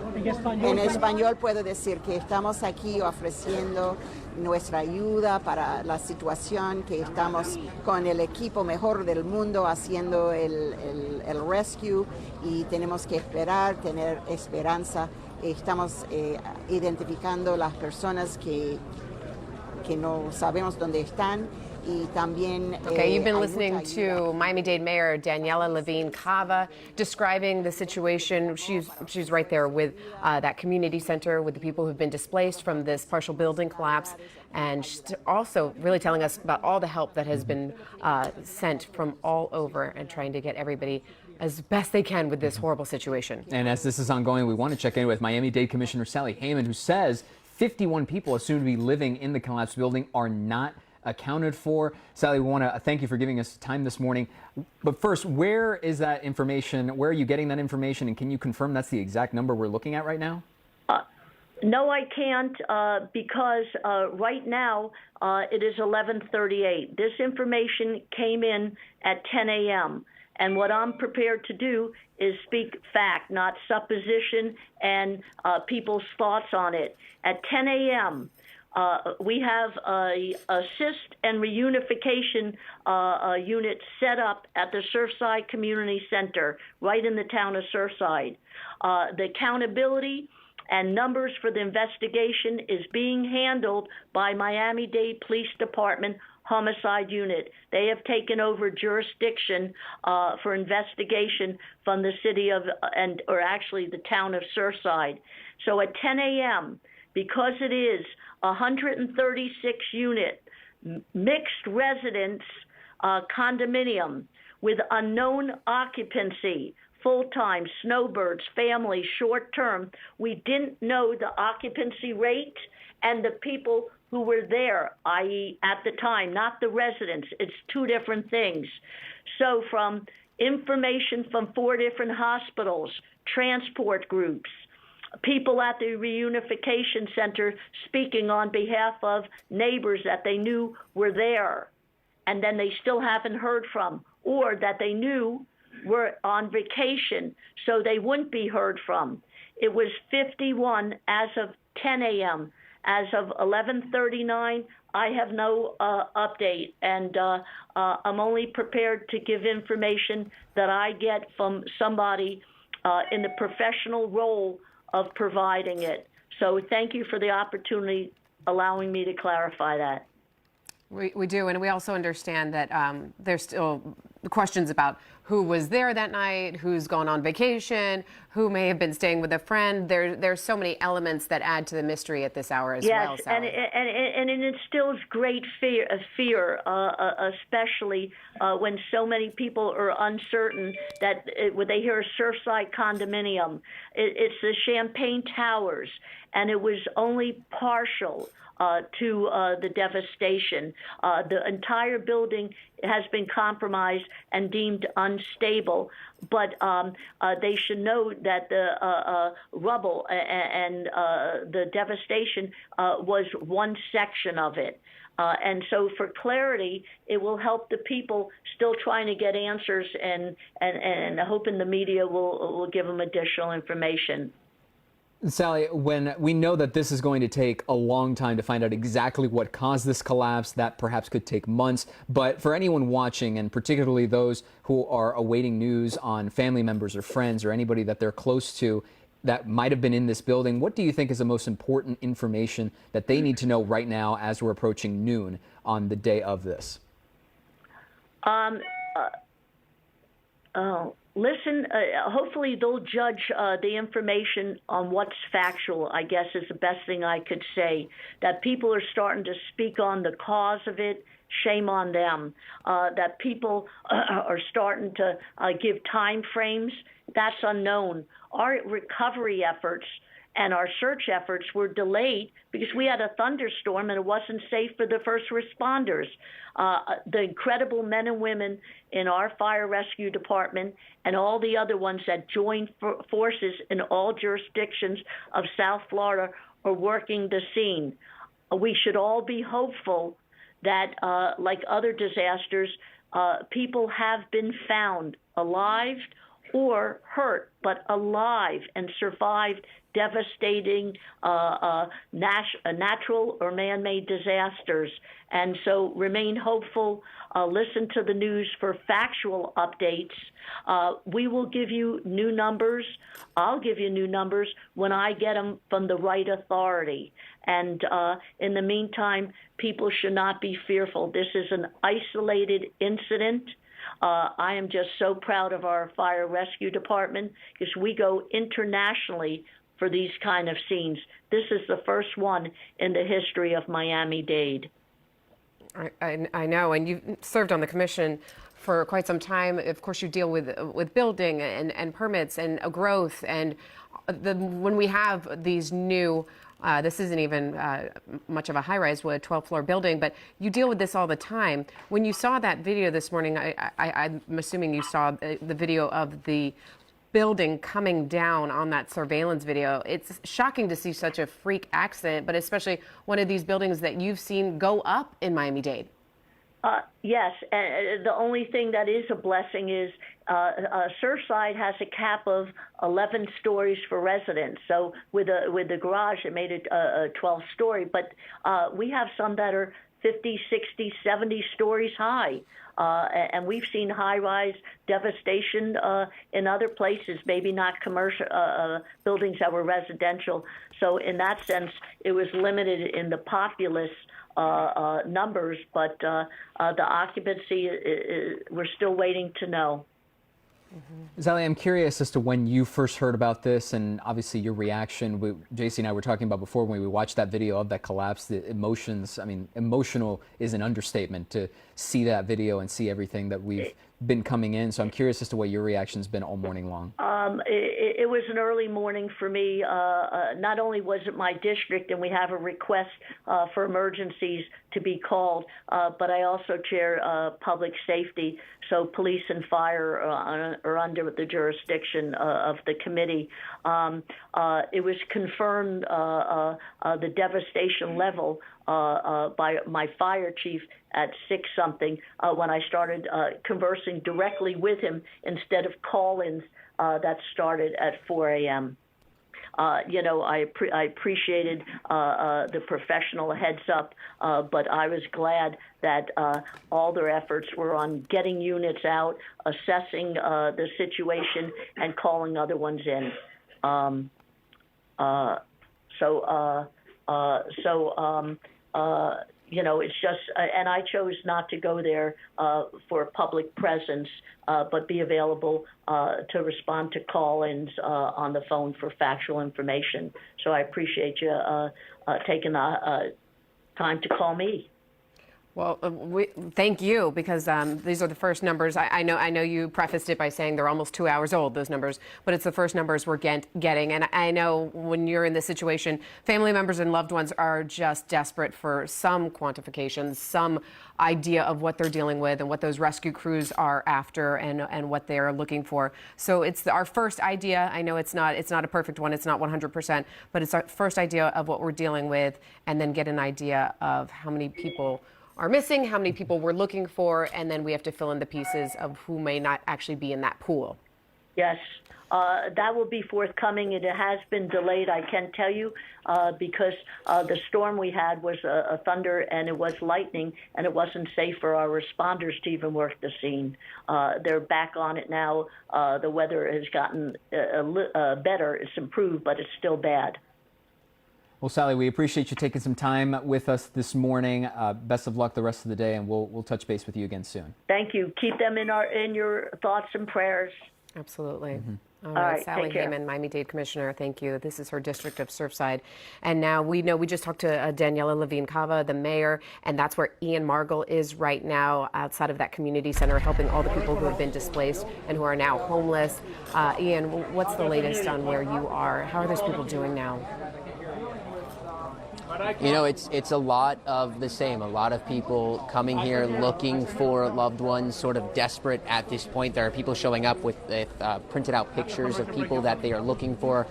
En español puedo decir que estamos aquí ofreciendo nuestra ayuda para la situación, que estamos con el equipo mejor del mundo haciendo el rescue, y tenemos que esperar, tener esperanza. Estamos identificando las personas que no sabemos dónde están. Okay, you've been listening to Miami-Dade Mayor Daniela Levine Cava describing the situation. She's right there with that community center with the people who've been displaced from this partial building collapse, and she's also really telling us about all the help that has been sent from all over and trying to get everybody as best they can with this horrible situation. And as this is ongoing, we want to check in with Miami-Dade Commissioner Sally Heyman, who says 51 people assumed to be living in the collapsed building are not accounted for. Sally, we want to thank you for giving us time this morning. But first, where is that information? Where are you getting that information? And can you confirm that's the exact number we're looking at right now? No, I can't because right now it is 11:38. This information came in at 10 a.m. And what I'm prepared to do is speak fact, not supposition and people's thoughts on it. At 10 a.m., we have a assist and reunification unit set up at the Surfside Community Center, right in the town of Surfside. The accountability and numbers for the investigation is being handled by Miami-Dade Police Department Homicide Unit. They have taken over jurisdiction for investigation from the city of, or actually the town of Surfside. So at 10 a.m., because it is 136 unit mixed residence condominium with unknown occupancy, full-time, snowbirds, family, short-term, we didn't know the occupancy rate and the people who were there, i.e. at the time, not the residents. It's two different things. So from information from 4 different hospitals, transport groups, people at the reunification center speaking on behalf of neighbors that they knew were there and then they still haven't heard from, or that they knew were on vacation so they wouldn't be heard from. It was 51 as of 10 a.m. As of 11:39, I have no update, and I'm only prepared to give information that I get from somebody in the professional role of providing it. So thank you for the opportunity allowing me to clarify that. We do, and we also understand that there's still questions about who was there that night, who's gone on vacation, who may have been staying with a friend. There's so many elements that add to the mystery at this hour as well. Yes, and it instills great fear, especially when so many people are uncertain that when they hear a Surfside condominium, it's the Champlain Towers, and it was only partial to the devastation. The entire building has been compromised and deemed unstable, but they should know that the rubble and the devastation was one section of it. And so for clarity, it will help the people still trying to get answers and hoping the media will give them additional information. Sally, when we know that this is going to take a long time to find out exactly what caused this collapse, that perhaps could take months, but for anyone watching, and particularly those who are awaiting news on family members or friends or anybody that they're close to that might have been in this building, what do you think is the most important information that they need to know right now as we're approaching noon on the day of this? Listen, hopefully they'll judge the information on what's factual, I guess is the best thing I could say. That people are starting to speak on the cause of it, shame on them. That people are starting to give time frames, that's unknown. Our recovery efforts and our search efforts were delayed because we had a thunderstorm and it wasn't safe for the first responders. The incredible men and women in our fire rescue department and all the other ones that joined forces in all jurisdictions of South Florida are working the scene. We should all be hopeful that, like other disasters, people have been found alive or hurt, but alive and survived devastating natural or man-made disasters. And so remain hopeful. Listen to the news for factual updates. We will give you new numbers. I'll give you new numbers when I get them from the right authority. And in the meantime, people should not be fearful. This is an isolated incident. I am just so proud of our fire rescue department because we go internationally for these kind of scenes. This is the first one in the history of Miami-Dade. I know, and you've served on the commission for quite some time. Of course, you deal with building and permits and growth. And when we have these new, this isn't even much of a high-rise, with a 12-floor building, but you deal with this all the time. When you saw that video this morning, I'm assuming you saw the video of the building coming down on that surveillance video. It's shocking to see such a freak accident, but especially one of these buildings that you've seen go up in Miami-Dade. Yes, and the only thing that is a blessing is Surfside has a cap of 11 stories for residents. So with the garage, it made it a 12-story. But we have some that are 50, 60, 70 stories high. And we've seen high-rise devastation in other places, maybe not commercial buildings that were residential. So in that sense, it was limited in the populace numbers, but the occupancy, we're still waiting to know. Sally, I'm curious as to when you first heard about this, and obviously your reaction. JC and I were talking about before when we watched that video of that collapse, the emotions. I mean, emotional is an understatement to see that video and see everything that we've been coming in. So I'm curious as to what your reaction's been all morning long. It was an early morning for me. Not only was it my district and we have a request for emergencies to be called, but I also chair public safety. So police and fire are under the jurisdiction of the committee. It was confirmed the devastation level by my fire chief at 6-something when I started conversing directly with him instead of call-ins that started at 4 a.m. I appreciated the professional heads up, but I was glad that all their efforts were on getting units out, assessing the situation, and calling other ones in. It's just, and I chose not to go there for public presence, but be available to respond to call-ins on the phone for factual information. So I appreciate you taking the time to call me. Well, thank you, because these are the first numbers. I know you prefaced it by saying they're almost 2 hours old, those numbers, but it's the first numbers we're getting. And I know when you're in this situation, family members and loved ones are just desperate for some quantification, some idea of what they're dealing with and what those rescue crews are after and what they're looking for. So it's our first idea. I know it's not a perfect one. It's not 100%, but it's our first idea of what we're dealing with, and then get an idea of how many people are missing, how many people we're looking for, and then we have to fill in the pieces of who may not actually be in that pool. Yes, that will be forthcoming. It has been delayed, I can tell you, because the storm we had was a thunder and it was lightning, and it wasn't safe for our responders to even work the scene. They're back on it now. The weather has gotten better. It's improved, but it's still bad. Well, Sally, we appreciate you taking some time with us this morning. Best of luck the rest of the day, and we'll touch base with you again soon. Thank you. Keep them in your thoughts and prayers. Absolutely. Mm-hmm. All right, Sally take care. Heyman, Miami-Dade Commissioner, thank you. This is her district of Surfside. And now we just talked to Daniela Levine-Cava, the mayor, and that's where Ian Margall is right now, outside of that community center, helping all the people who have been displaced and who are now homeless. Ian, what's the latest on where you are? How are those people doing now? You know, it's a lot of the same. A lot of people coming here looking for loved ones, sort of desperate at this point. There are people showing up with printed out pictures of people that they are looking for,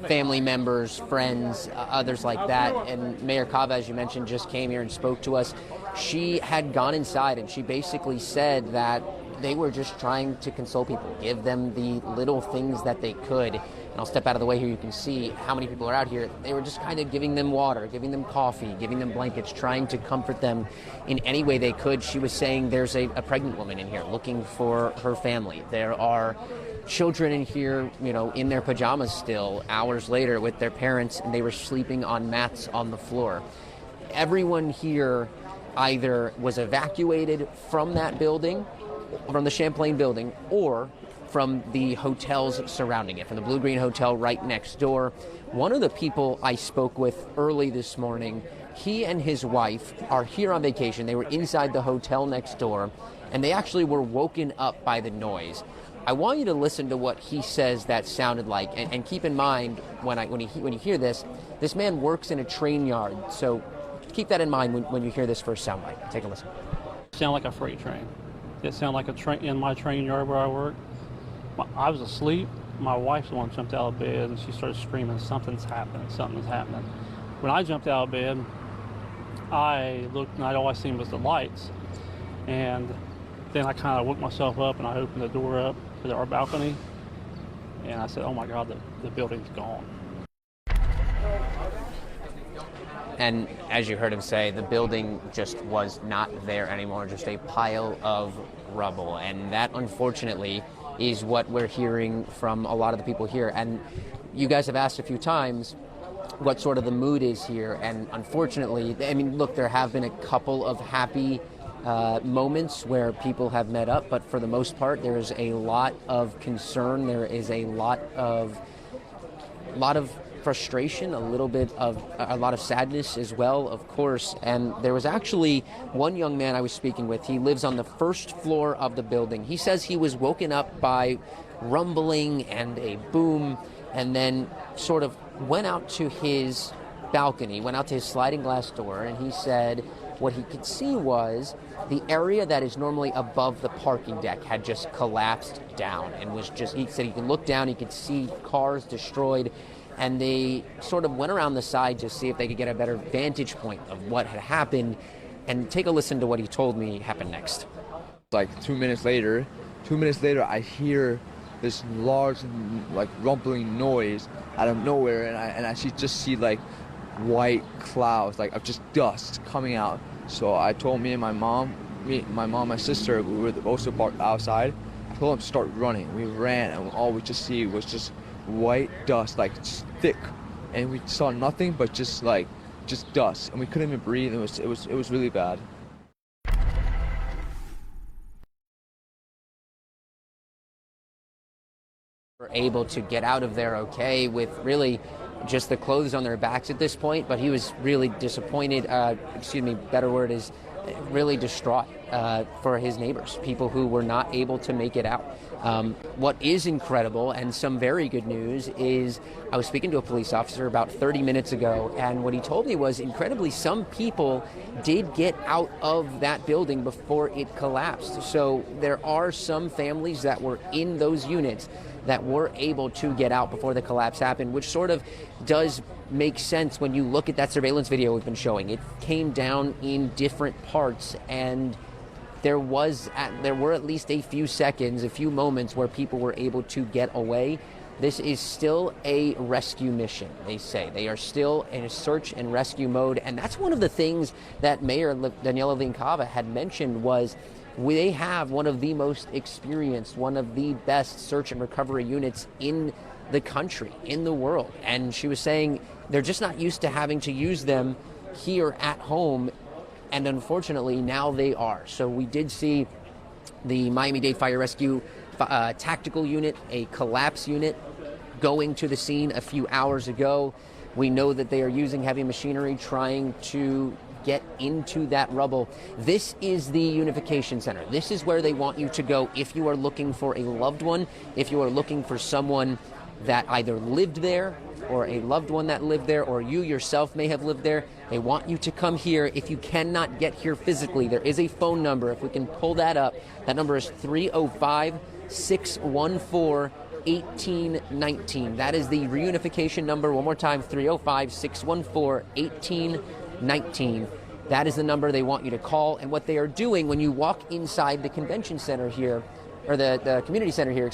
family members, friends, others like that. And Mayor Cava, as you mentioned, just came here and spoke to us. She had gone inside and she basically said that they were just trying to console people, give them the little things that they could. And I'll step out of the way here. You can see how many people are out here. They were just kind of giving them water, giving them coffee, giving them blankets, trying to comfort them in any way they could. She was saying there's a pregnant woman in here looking for her family. There are children in here, you know, in their pajamas still, hours later with their parents, and they were sleeping on mats on the floor. Everyone here either was evacuated from that building, from the Champlain building, or from the hotels surrounding it, from the Blue Green Hotel right next door. One of the people I spoke with early this morning, he and his wife are here on vacation. They were inside the hotel next door, and they actually were woken up by the noise. I want you to listen to what he says that sounded like, and keep in mind when you hear this, this man works in a train yard, so keep that in mind when you hear this first soundbite. Take a listen. It sounded like a freight train. It sounded like a train in my train yard where I work. I was asleep. My wife's the one who jumped out of bed and she started screaming, something's happening, something's happening. When I jumped out of bed, I looked and all I seen was the lights. And then I kind of woke myself up and I opened the door up to our balcony. And I said, oh my God, the building's gone. And as you heard him say, the building just was not there anymore, just a pile of rubble. And that, unfortunately, is what we're hearing from a lot of the people here. And you guys have asked a few times what sort of the mood is here. And unfortunately, I mean, look, there have been a couple of happy moments where people have met up, but for the most part, there is a lot of concern. There is a lot of frustration, a lot of sadness as well, of course. And there was actually one young man I was speaking with. He lives on the first floor of the building. He says he was woken up by rumbling and a boom, and then sort of went out to his balcony, went out to his sliding glass door, and he said what he could see was the area that is normally above the parking deck had just collapsed down and was just, he said he could look down, he could see cars destroyed. And they sort of went around the side to see if they could get a better vantage point of what had happened. And take a listen to what he told me happened next. Like 2 minutes later, I hear this large, like, rumbling noise out of nowhere, and I just see like white clouds, like of just dust coming out. So I told my mom, my sister, we were also parked outside. I told them to start running. We ran, and all we just see was just white dust, like just thick, and we saw nothing but just like just dust, and we couldn't even breathe. It was really bad. Were able to get out of there okay with really just the clothes on their backs at this point, but he was really disappointed, better word is really distraught for his neighbors, people who were not able to make it out. What is incredible and some very good news is I was speaking to a police officer about 30 minutes ago, and what he told me was incredibly some people did get out of that building before it collapsed. So there are some families that were in those units that were able to get out before the collapse happened, which sort of does make sense when you look at that surveillance video we've been showing. It came down in different parts, and there were at least a few seconds, a few moments where people were able to get away. This is still a rescue mission, they say. They are still in a search and rescue mode, and that's one of the things that Mayor Daniela Lincava had mentioned was they have one of the most experienced, one of the best search and recovery units in the country, in the world. And she was saying they're just not used to having to use them here at home, and unfortunately now they are. So we did see the Miami-Dade Fire Rescue tactical unit, a collapse unit, going to the scene a few hours ago. We know that they are using heavy machinery trying to get into that rubble. This is the Unification Center. This is where they want you to go if you are looking for a loved one, if you are looking for someone that either lived there or a loved one that lived there, or you yourself may have lived there. They want you to come here. If you cannot get here physically, there is a phone number. If we can pull that up, that number is 305-614-1819. That is the reunification number. One more time, 305-614-1819. That is the number they want you to call. And what they are doing when you walk inside the convention center here, or the community center here,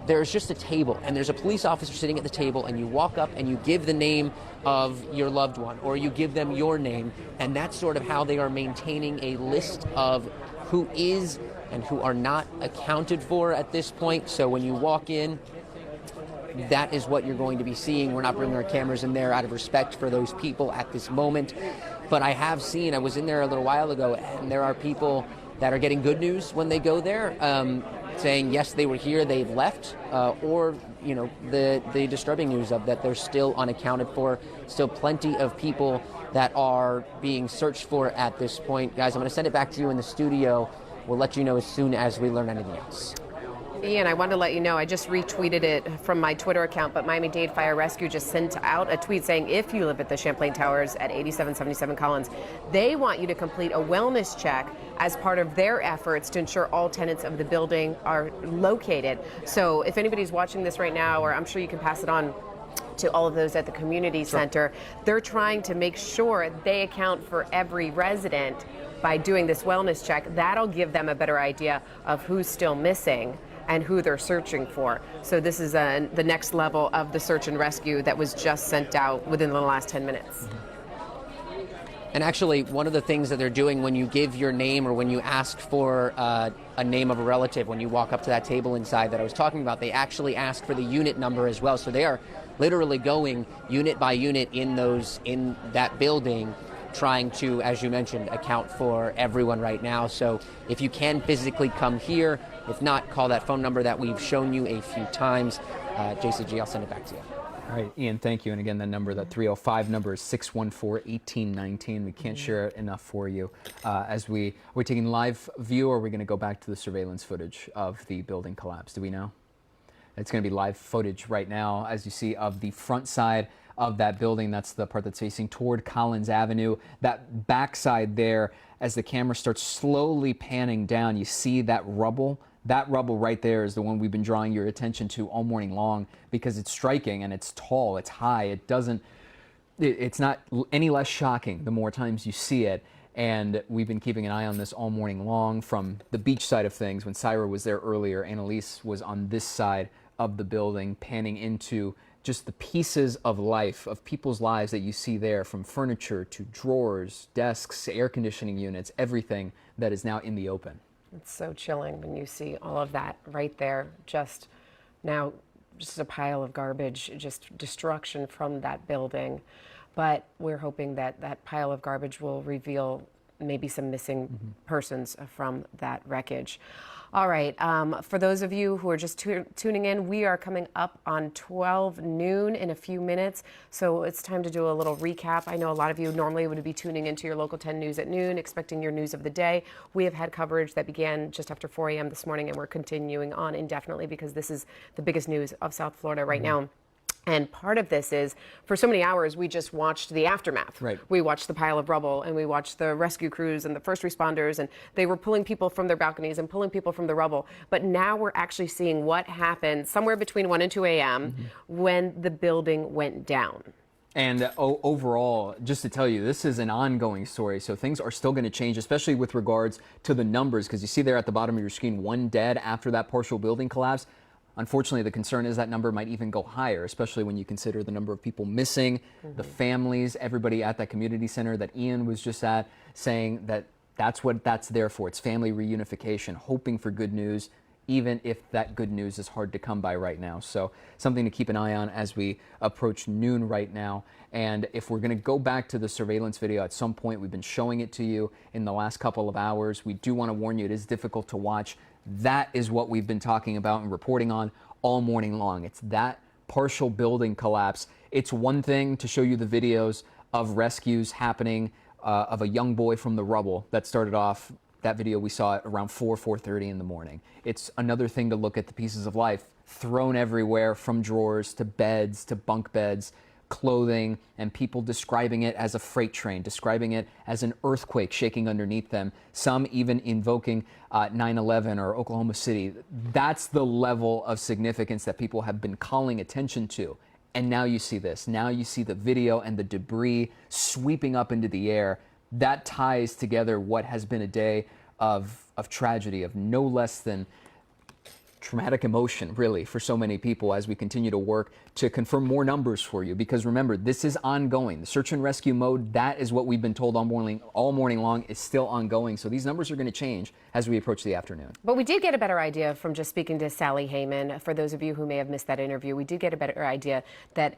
there's just a table, and there's a police officer sitting at the table, and you walk up and you give the name of your loved one, or you give them your name, and that's sort of how they are maintaining a list of who is and who are not accounted for at this point. So when you walk in, that is what you're going to be seeing. We're not bringing our cameras in there out of respect for those people at this moment. But I have seen, I was in there a little while ago, and there are people that are getting good news when they go there, saying, yes, they were here, they've left, or, the disturbing news of that they're still unaccounted for, still plenty of people that are being searched for at this point. Guys, I'm going to send it back to you in the studio. We'll let you know as soon as we learn anything else. Ian, I wanted to let you know, I just retweeted it from my Twitter account, but Miami-Dade Fire Rescue just sent out a tweet saying if you live at the Champlain Towers at 8777 Collins, they want you to complete a wellness check as part of their efforts to ensure all tenants of the building are located. So if anybody's watching this right now, or I'm sure you can pass it on to all of those at the community center, they're trying to make sure they account for every resident by doing this wellness check. That'll give them a better idea of who's still missing and who they're searching for. So this is the next level of the search and rescue that was just sent out within the last 10 minutes. And actually, one of the things that they're doing when you give your name or when you ask for a name of a relative, when you walk up to that table inside that I was talking about, they actually ask for the unit number as well. So they are literally going unit by unit in that building, trying to, as you mentioned, account for everyone right now. So if you can physically come here, if not, call that phone number that we've shown you a few times. JCG, I'll send it back to you. All right, Ian, thank you. And again, that number, that 305 number is 614-1819. We can't share it enough for you. Are we taking live view, or are we going to go back to the surveillance footage of the building collapse? Do we know? It's going to be live footage right now, as you see, of the front side of that building. That's the part that's facing toward Collins Avenue. That backside there, as the camera starts slowly panning down, you see that rubble. That rubble right there is the one we've been drawing your attention to all morning long, because it's striking and it's tall, it's high. It's not any less shocking the more times you see it. And we've been keeping an eye on this all morning long from the beach side of things. When Syra was there earlier, Annalise was on this side of the building, panning into just the pieces of life, of people's lives that you see there, from furniture to drawers, desks, air conditioning units, everything that is now in the open. It's so chilling when you see all of that right there, just a pile of garbage, just destruction from that building. but we're hoping that that pile of garbage will reveal maybe some missing persons from that wreckage. All right, for those of you who are just tuning in, we are coming up on 12 noon in a few minutes, so it's time to do a little recap. I know a lot of you normally would be tuning into your local 10 news at noon, expecting your news of the day. We have had coverage that began just after 4 a.m. this morning, and we're continuing on indefinitely because this is the biggest news of South Florida right now. And part of this is, for so many hours, we just watched the aftermath. Right. We watched the pile of rubble, and we watched the rescue crews and the first responders, and they were pulling people from their balconies and pulling people from the rubble. But now we're actually seeing what happened somewhere between 1 and 2 a.m. when the building went down. And overall, just to tell you, this is an ongoing story, so things are still going to change, especially with regards to the numbers, because you see there at the bottom of your screen, 1 dead after that partial building collapse. Unfortunately, the concern is that number might even go higher, especially when you consider the number of people missing, the families, everybody at that community center that Ian was just at, saying that that's what that's there for. It's family reunification, hoping for good news, even if that good news is hard to come by right now. So something to keep an eye on as we approach noon right now. And if we're going to go back to the surveillance video at some point, we've been showing it to you in the last couple of hours. We do want to warn you, it is difficult to watch. That is what we've been talking about and reporting on all morning long. It's that partial building collapse. It's one thing to show you the videos of rescues happening of a young boy from the rubble that started off. That video we saw at around 4:30 in the morning. It's another thing to look at the pieces of life thrown everywhere, from drawers to beds to bunk beds, clothing, and people describing it as a freight train, describing it as an earthquake shaking underneath them, some even invoking 9/11 or Oklahoma City. That's the level of significance that people have been calling attention to. And now you see this. Now you see the video and the debris sweeping up into the air. That ties together what has been a day of tragedy, of no less than traumatic emotion, really, for so many people as we continue to work to confirm more numbers for you. Because remember, this is ongoing. The search and rescue mode, that is what we've been told all morning long, is still ongoing. So these numbers are going to change as we approach the afternoon. But we did get a better idea from just speaking to Sally Heyman. For those of you who may have missed that interview, we did get a better idea that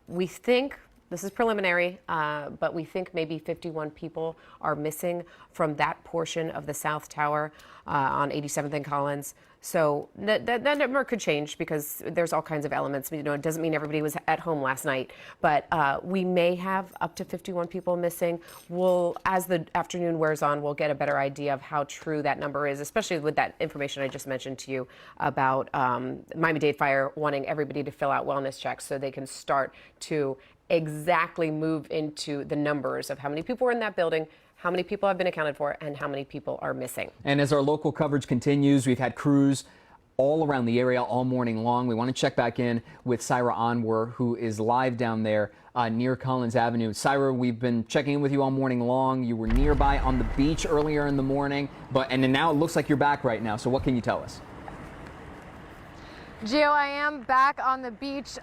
we think, this is preliminary, but we think maybe 51 people are missing from that portion of the South Tower on 87th and Collins. So that number could change because there's all kinds of elements. You know, it doesn't mean everybody was at home last night, but we may have up to 51 people missing. As the afternoon wears on, we'll get a better idea of how true that number is, especially with that information I just mentioned to you about Miami-Dade Fire wanting everybody to fill out wellness checks so they can start to exactly move into the numbers of how many people were in that building, how many people have been accounted for, and how many people are missing. And as our local coverage continues, we've had crews all around the area all morning long. We want to check back in with Syra Anwar, who is live down there near Collins Avenue. Syra, we've been checking in with you all morning long. You were nearby on the beach earlier in the morning, and then now it looks like you're back right now. So what can you tell us? Gio, I am back on the beach.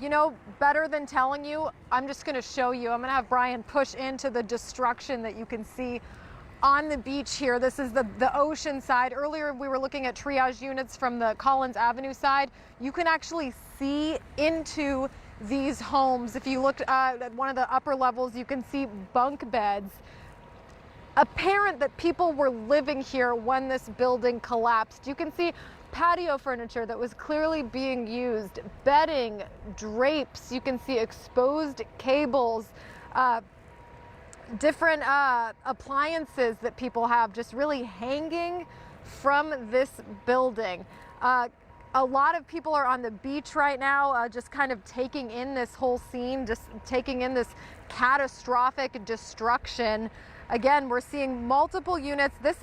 You know, better than telling you, I'm just going to show you. I'm going to have Brian push into the destruction that you can see on the beach here. This is the ocean side. Earlier, we were looking at triage units from the Collins Avenue side. You can actually see into these homes. If you look at one of the upper levels, you can see bunk beds. Apparent that people were living here when this building collapsed. You can see patio furniture that was clearly being used, bedding, drapes. You can see exposed cables, different appliances that people have just really hanging from this building. A lot of people are on the beach right now, just kind of taking in this whole scene, just taking in this catastrophic destruction. Again, we're seeing multiple units. This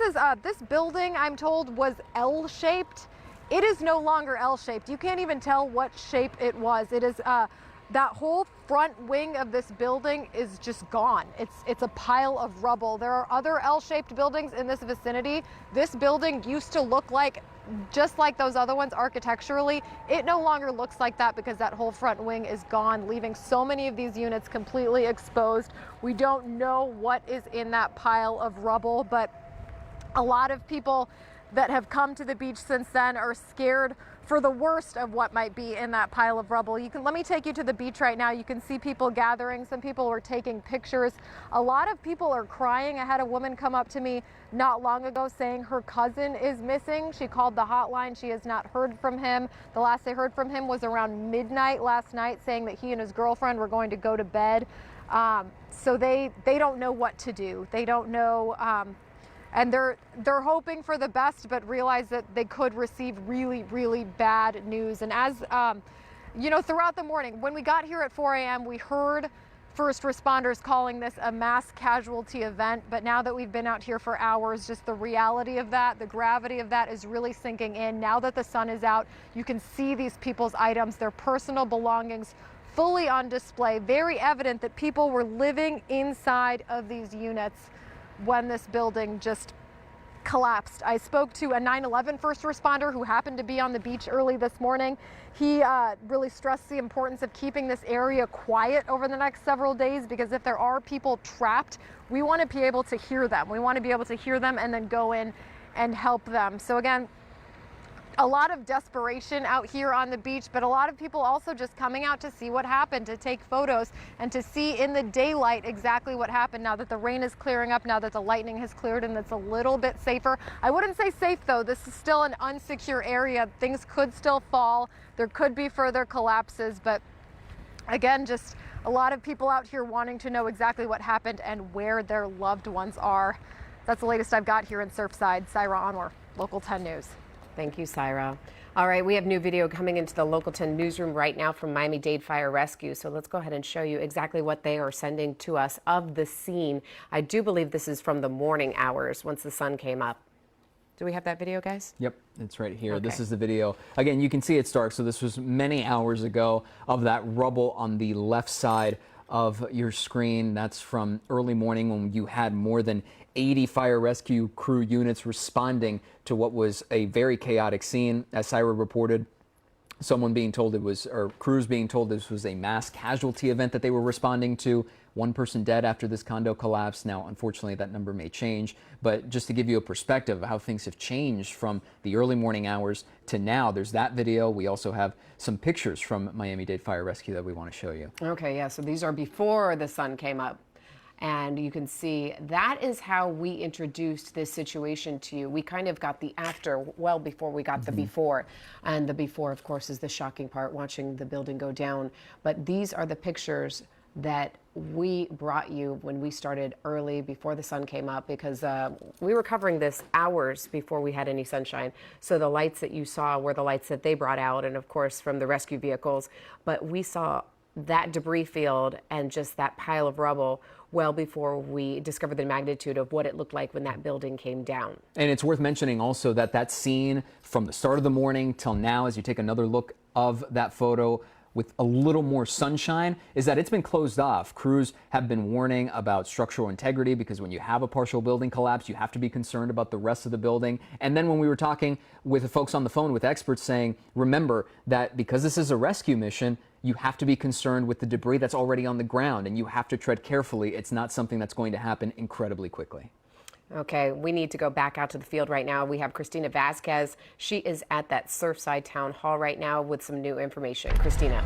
building, I'm told, was L-shaped. It is no longer L-shaped. You can't even tell what shape it was. It is that whole front wing of this building is just gone. It's a pile of rubble. There are other L-shaped buildings in this vicinity. This building used to look like just like those other ones architecturally. It no longer looks like that because that whole front wing is gone, leaving so many of these units completely exposed. We don't know what is in that pile of rubble, but a lot of people that have come to the beach since then are scared for the worst of what might be in that pile of rubble. Let me take you to the beach right now. You can see people gathering. Some people are taking pictures. A lot of people are crying. I had a woman come up to me not long ago saying her cousin is missing. She called the hotline. She has not heard from him. The last they heard from him was around midnight last night, saying that he and his girlfriend were going to go to bed. So they don't know what to do. They don't know. And they're hoping for the best, but realize that they could receive really, really bad news. And as you know, throughout the morning, when we got here at 4 a.m., we heard first responders calling this a mass casualty event. But now that we've been out here for hours, just the reality of that, the gravity of that is really sinking in. Now that the sun is out, you can see these people's items, their personal belongings, fully on display. Very evident that people were living inside of these units when this building just collapsed. I spoke to a 9/11 first responder who happened to be on the beach early this morning. He really stressed the importance of keeping this area quiet over the next several days, because if there are people trapped, we want to be able to hear them. We want to be able to hear them and then go in and help them. So again, a lot of desperation out here on the beach, but a lot of people also just coming out to see what happened, to take photos and to see in the daylight exactly what happened now that the rain is clearing up, now that the lightning has cleared and it's a little bit safer. I wouldn't say safe though. This is still an unsecure area. Things could still fall. There could be further collapses, but again, just a lot of people out here wanting to know exactly what happened and where their loved ones are. That's the latest I've got here in Surfside. Syra Anwar, Local 10 News. Thank you, Syra. All right, we have new video coming into the Local 10 newsroom right now from Miami-Dade Fire Rescue. So let's go ahead and show you exactly what they are sending to us of the scene. I do believe this is from the morning hours once the sun came up. Do we have that video, guys? Yep, it's right here. Okay. This is the video. Again, you can see it's dark, so this was many hours ago of that rubble on the left side of your screen. That's from early morning when you had more than 80 fire rescue crew units responding to what was a very chaotic scene. As Syra reported, someone being told it was, or crews being told this was a mass casualty event that they were responding to. One person dead after this condo collapse. Now, unfortunately, that number may change, but just to give you a perspective of how things have changed from the early morning hours to now, there's that video. We also have some pictures from Miami-Dade Fire Rescue that we want to show you. Okay, yeah, so these are before the sun came up. And you can see that is how we introduced this situation to you. We kind of got the after well before we got the before. And the before, of course, is the shocking part, watching the building go down. But these are the pictures that we brought you when we started early before the sun came up, because we were covering this hours before we had any sunshine. So the lights that you saw were the lights that they brought out, and of course from the rescue vehicles. But we saw that debris field and just that pile of rubble well before we discovered the magnitude of what it looked like when that building came down. And it's worth mentioning also that that scene from the start of the morning till now, as you take another look of that photo with a little more sunshine, is that it's been closed off. Crews have been warning about structural integrity, because when you have a partial building collapse, you have to be concerned about the rest of the building. And then when we were talking with the folks on the phone with experts saying, remember that because this is a rescue mission, you have to be concerned with the debris that's already on the ground, and you have to tread carefully. It's not something that's going to happen incredibly quickly. Okay, we need to go back out to the field right now. We have Christina Vasquez. She is at that Surfside Town Hall right now with some new information. Christina.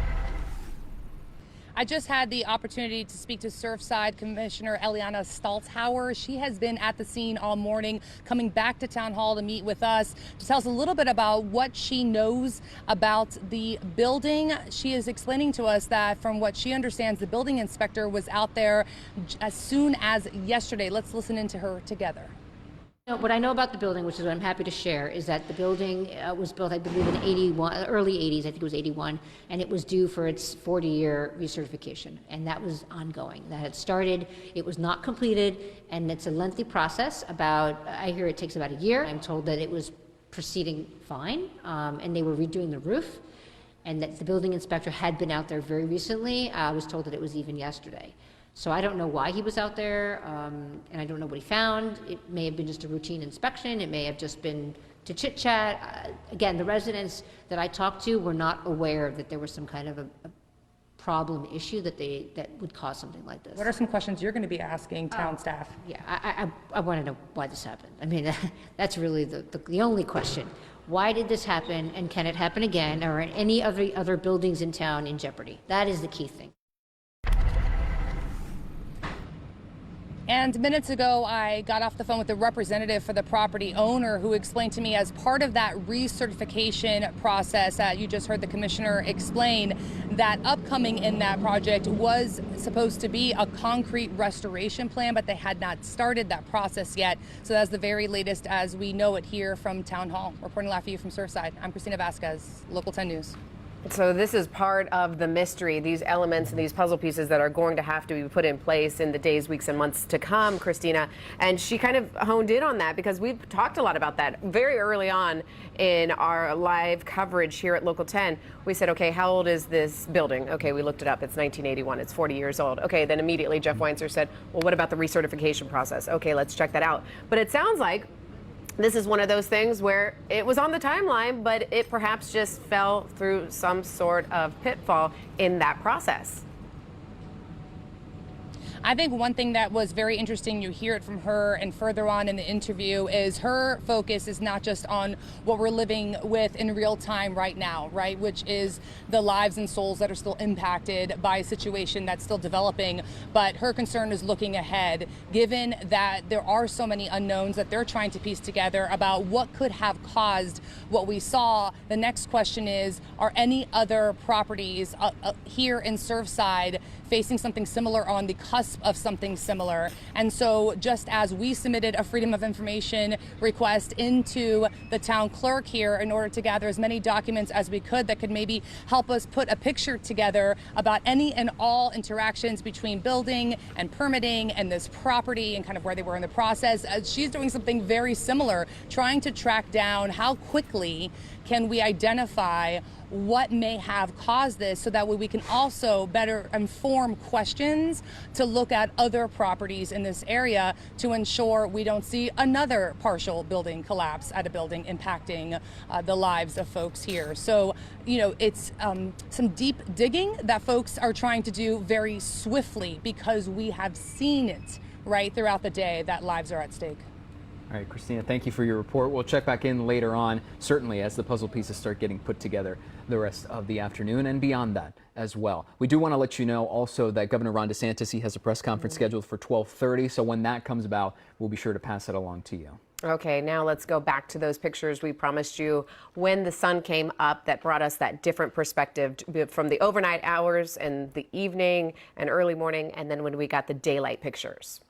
I just had the opportunity to speak to Surfside Commissioner Eliana Staltauer. She has been at the scene all morning, coming back to Town Hall to meet with us to tell us a little bit about what she knows about the building. She is explaining to us that from what she understands, the building inspector was out there as soon as yesterday. Let's listen into her together. What I know about the building, which is what I'm happy to share, is that the building was built, I believe, in '81, early '80s. I think it was '81, and it was due for its 40-year recertification, and that was ongoing. That had started, it was not completed, and it's a lengthy process. I hear it takes about a year. I'm told that it was proceeding fine, and they were redoing the roof, and that the building inspector had been out there very recently. I was told that it was even yesterday. So I don't know why he was out there, and I don't know what he found. It may have been just a routine inspection. It may have just been to chit-chat. Again, the residents that I talked to were not aware that there was some kind of a problem issue that would cause something like this. What are some questions you're going to be asking town staff? Yeah, I want to know why this happened. I mean, that's really the only question. Why did this happen, and can it happen again, or are any other buildings in town in jeopardy? That is the key thing. And minutes ago, I got off the phone with the representative for the property owner who explained to me, as part of that recertification process that you just heard the commissioner explain, that upcoming in that project was supposed to be a concrete restoration plan, but they had not started that process yet. So that's the very latest as we know it here from Town Hall. Reporting live for you from Surfside, I'm Christina Vasquez, Local 10 News. So this is part of the mystery, these elements and these puzzle pieces that are going to have to be put in place in the days, weeks, and months to come, Christina. And she kind of honed in on that because we've talked a lot about that very early on in our live coverage here at Local 10. We said, okay, how old is this building? Okay, we looked it up. It's 1981. It's 40 years old. Okay, then immediately Jeff Weinzer said, well, what about the recertification process? Okay, let's check that out. But it sounds like this is one of those things where it was on the timeline, but it perhaps just fell through some sort of pitfall in that process. I think one thing that was very interesting, you hear it from her and further on in the interview, is her focus is not just on what we're living with in real time right now, right, which is the lives and souls that are still impacted by a situation that's still developing, but her concern is looking ahead, given that there are so many unknowns that they're trying to piece together about what could have caused what we saw. The next question is, are any other properties here in Surfside facing something similar, on the cusp of something similar? And so just as we submitted a Freedom of Information request into the town clerk here in order to gather as many documents as we could that could maybe help us put a picture together about any and all interactions between building and permitting and this property and kind of where they were in the process, she's doing something very similar, trying to track down how quickly can we identify what may have caused this, so that way we can also better inform questions to look at other properties in this area to ensure we don't see another partial building collapse at a building impacting the lives of folks here. So, you know, it's some deep digging that folks are trying to do very swiftly because we have seen it right throughout the day that lives are at stake. All right, Christina, thank you for your report. We'll check back in later on, certainly as the puzzle pieces start getting put together the rest of the afternoon and beyond that as well. We do want to let you know also that Governor Ron DeSantis, he has a press conference scheduled for 12:30. So when that comes about, we'll be sure to pass it along to you. Okay, now let's go back to those pictures we promised you when the sun came up that brought us that different perspective from the overnight hours and the evening and early morning, and then when we got the daylight pictures.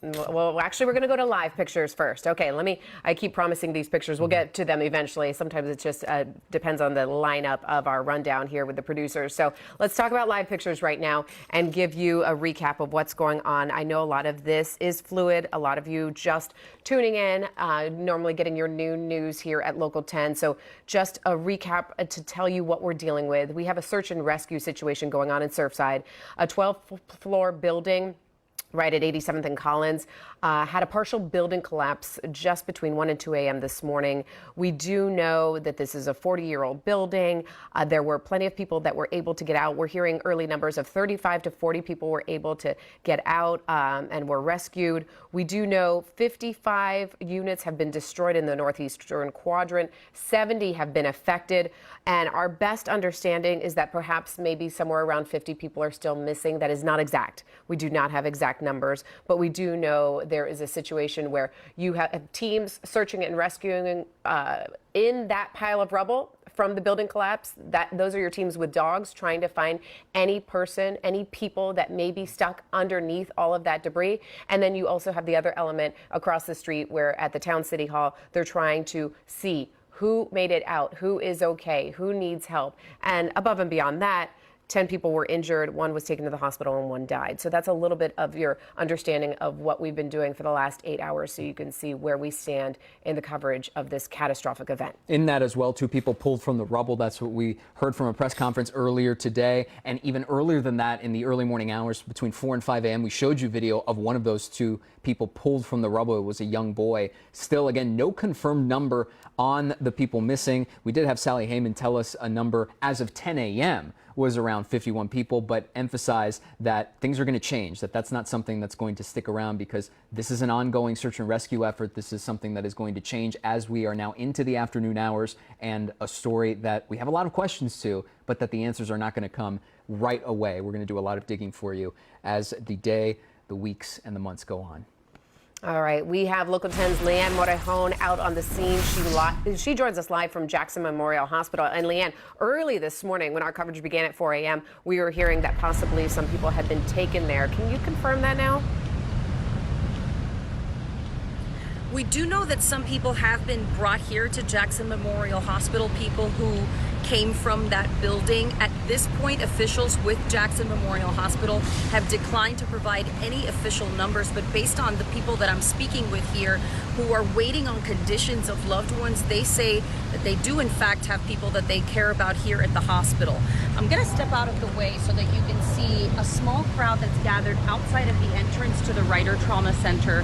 Well, actually, we're going to go to live pictures first. Okay, I keep promising these pictures. We'll get to them eventually. Sometimes it just depends on the lineup of our rundown here with the producers. So let's talk about live pictures right now and give you a recap of what's going on. I know a lot of this is fluid. A lot of you just tuning in, normally getting your noon news here at Local 10. So just a recap to tell you what we're dealing with. We have a search and rescue situation going on in Surfside, a 12-floor building right at 87th and Collins, had a partial building collapse just between 1 and 2 a.m. this morning. We do know that this is a 40-year-old building. There were plenty of people that were able to get out. We're hearing early numbers of 35 to 40 people were able to get out and were rescued. We do know 55 units have been destroyed in the northeastern quadrant. 70 have been affected. And our best understanding is that perhaps maybe somewhere around 50 people are still missing. That is not exact. We do not have exact numbers, but we do know there is a situation where you have teams searching and rescuing in that pile of rubble from the building collapse. Those are your teams with dogs trying to find any person, any people that may be stuck underneath all of that debris. And then you also have the other element across the street where at the town city hall, they're trying to see who made it out, who is okay, who needs help. And above and beyond that, 10 people were injured, 1 was taken to the hospital, and 1 died. So that's a little bit of your understanding of what we've been doing for the last 8 hours, so you can see where we stand in the coverage of this catastrophic event. In that as well, 2 people pulled from the rubble. That's what we heard from a press conference earlier today. And even earlier than that, in the early morning hours between 4 and 5 a.m., we showed you video of one of those 2 people pulled from the rubble. It was a young boy. Still, again, no confirmed number on the people missing. We did have Sally Heyman tell us a number as of 10 a.m., was around 51 people, but emphasize that things are going to change, that that's not something that's going to stick around, because this is an ongoing search and rescue effort. This is something that is going to change as we are now into the afternoon hours, and a story that we have a lot of questions to, but that the answers are not going to come right away. We're going to do a lot of digging for you as the day, the weeks, and the months go on. All right, we have Local 10's Leanne Morejon out on the scene. She joins us live from Jackson Memorial Hospital. And Leanne, early this morning when our coverage began at 4 a.m., we were hearing that possibly some people had been taken there. Can you confirm that now? We do know that some people have been brought here to Jackson Memorial Hospital, people who came from that building. At this point, officials with Jackson Memorial Hospital have declined to provide any official numbers, but based on the people that I'm speaking with here who are waiting on conditions of loved ones, they say that they do in fact have people that they care about here at the hospital. I'm gonna step out of the way so that you can see a small crowd that's gathered outside of the entrance to the Ryder Trauma Center.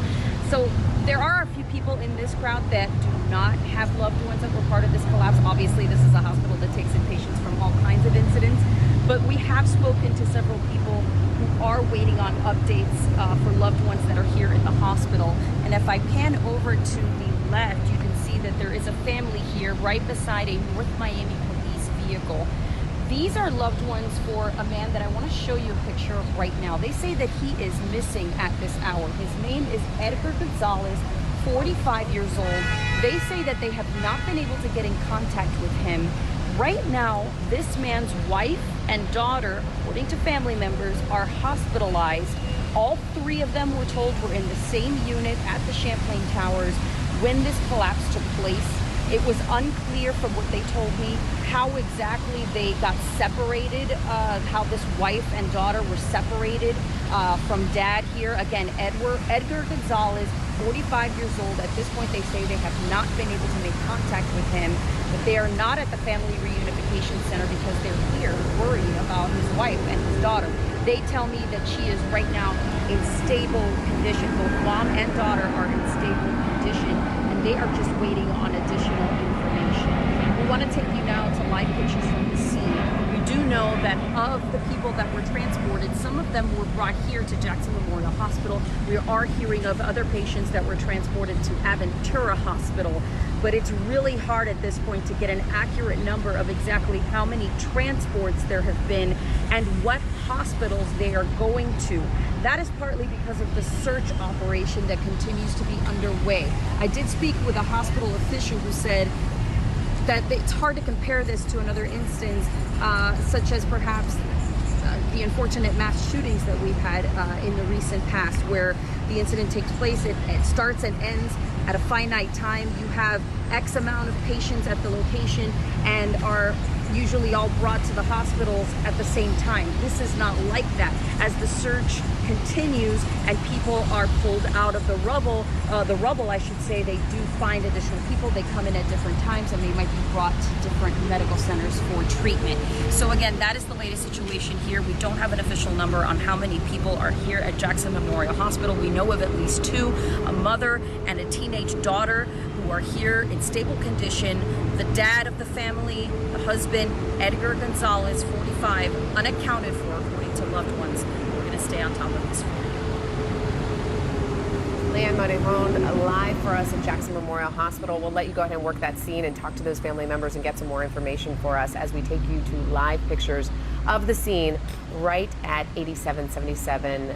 So there are a few people in this crowd that do not have loved ones that were part of this collapse. Obviously, this is a hospital that takes in patients from all kinds of incidents, but we have spoken to several people who are waiting on updates for loved ones that are here at the hospital. And if I pan over to the left, you can see that there is a family here right beside a North Miami police vehicle. These are loved ones for a man that I want to show you a picture of right now. They say that he is missing at this hour. His name is Edgar Gonzalez, 45 years old. They say that they have not been able to get in contact with him. Right now, this man's wife and daughter, according to family members, are hospitalized. All three of them, we're told, were in the same unit at the Champlain Towers when this collapse took place. It was unclear from what they told me how exactly they got separated, how this wife and daughter were separated from dad here. Again, Edgar Gonzalez, 45 years old. At this point, they say they have not been able to make contact with him, but they are not at the Family Reunification Center because they're here worried about his wife and his daughter. They tell me that she is right now in stable condition. Both mom and daughter are in stable condition. They are just waiting on additional information. We want to take you now to live pictures from the scene. We do know that of the people that were transported, some of them were brought here to Jackson Memorial Hospital. We are hearing of other patients that were transported to Aventura Hospital, but it's really hard at this point to get an accurate number of exactly how many transports there have been and what hospitals they are going to. That is partly because of the search operation that continues to be underway. I did speak with a hospital official who said that it's hard to compare this to another instance, such as perhaps the unfortunate mass shootings that we've had in the recent past, where the incident takes place, it starts and ends at a finite time. You have X amount of patients at the location and are usually all brought to the hospitals at the same time. This is not like that. As the search continues and people are pulled out of the rubble, I should say, they do find additional people. They come in at different times and they might be brought to different medical centers for treatment. So again, that is the latest situation here. We don't have an official number on how many people are here at Jackson Memorial Hospital. We know of at least two, a mother and a teenage daughter, who are here in stable condition. The dad of the family, the husband, Edgar Gonzalez, 45, unaccounted for according to loved ones. We're going to stay on top of this for you. Leanne Morejon live for us at Jackson Memorial Hospital. We'll let you go ahead and work that scene and talk to those family members and get some more information for us as we take you to live pictures of the scene right at 8777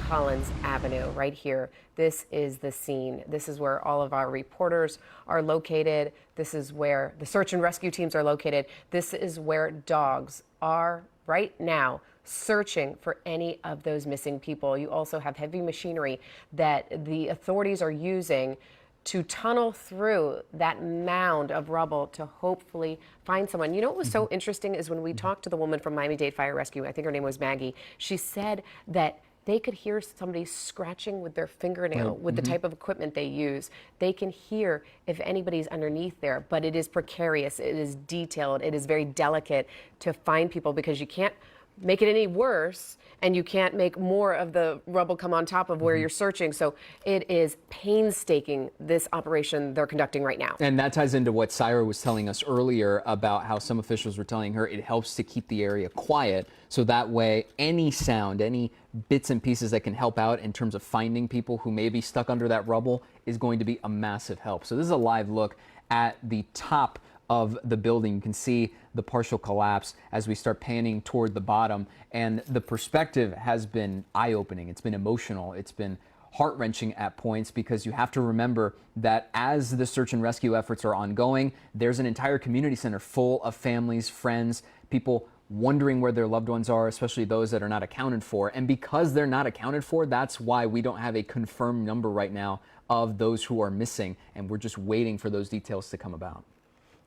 Collins Avenue, right here. This is the scene. This is where all of our reporters are located. This is where the search and rescue teams are located. This is where dogs are right now searching for any of those missing people. You also have heavy machinery that the authorities are using to tunnel through that mound of rubble to hopefully find someone. You know what was so interesting is when we talked to the woman from Miami-Dade Fire Rescue, I think her name was Maggie, she said that they could hear somebody scratching with their fingernail with the type of equipment they use. They can hear if anybody's underneath there, but it is precarious, it is detailed, it is very delicate to find people because you can't make it any worse, and you can't make more of the rubble come on top of where you're searching. So it is painstaking, this operation they're conducting right now. And that ties into what Syra was telling us earlier about how some officials were telling her it helps to keep the area quiet, so that way any sound, any bits and pieces that can help out in terms of finding people who may be stuck under that rubble is going to be a massive help. So this is a live look at the top of the building. You can see the partial collapse as we start panning toward the bottom, and the perspective has been eye-opening. It's been emotional. It's been heart-wrenching at points, because you have to remember that as the search and rescue efforts are ongoing, there's an entire community center full of families, friends, people wondering where their loved ones are, especially those that are not accounted for. And because they're not accounted for, that's why we don't have a confirmed number right now of those who are missing, and we're just waiting for those details to come about.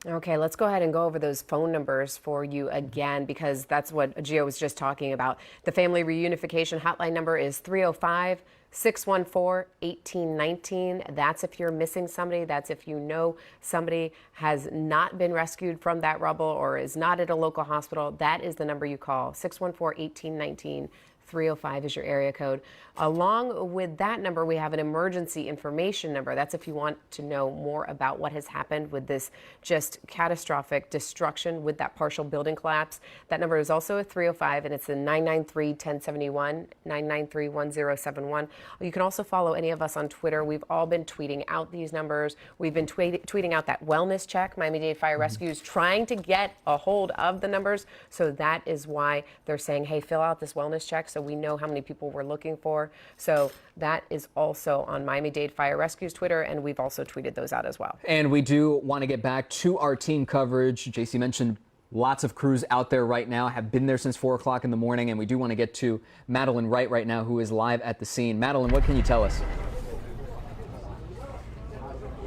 Okay, let's go ahead and go over those phone numbers for you again, because that's what Gio was just talking about. The Family Reunification Hotline number is 305-614-1819. That's if you're missing somebody. That's if you know somebody has not been rescued from that rubble or is not at a local hospital. That is the number you call, 614-1819. 305 is your area code. Along with that number, we have an emergency information number. That's if you want to know more about what has happened with this just catastrophic destruction with that partial building collapse. That number is also a 305, and it's a 993-1071, 993-1071. You can also follow any of us on Twitter. We've all been tweeting out these numbers. We've been tweeting out that wellness check. Miami-Dade Fire Rescue is trying to get a hold of the numbers, so that is why they're saying, hey, fill out this wellness check so we know how many people we're looking for. So that is also on Miami-Dade Fire Rescue's Twitter, and we've also tweeted those out as well. And we do want to get back to our team coverage. JC mentioned lots of crews out there right now, have been there since 4 o'clock in the morning, and we do want to get to Madeline Wright right now, who is live at the scene. Madeline, what can you tell us?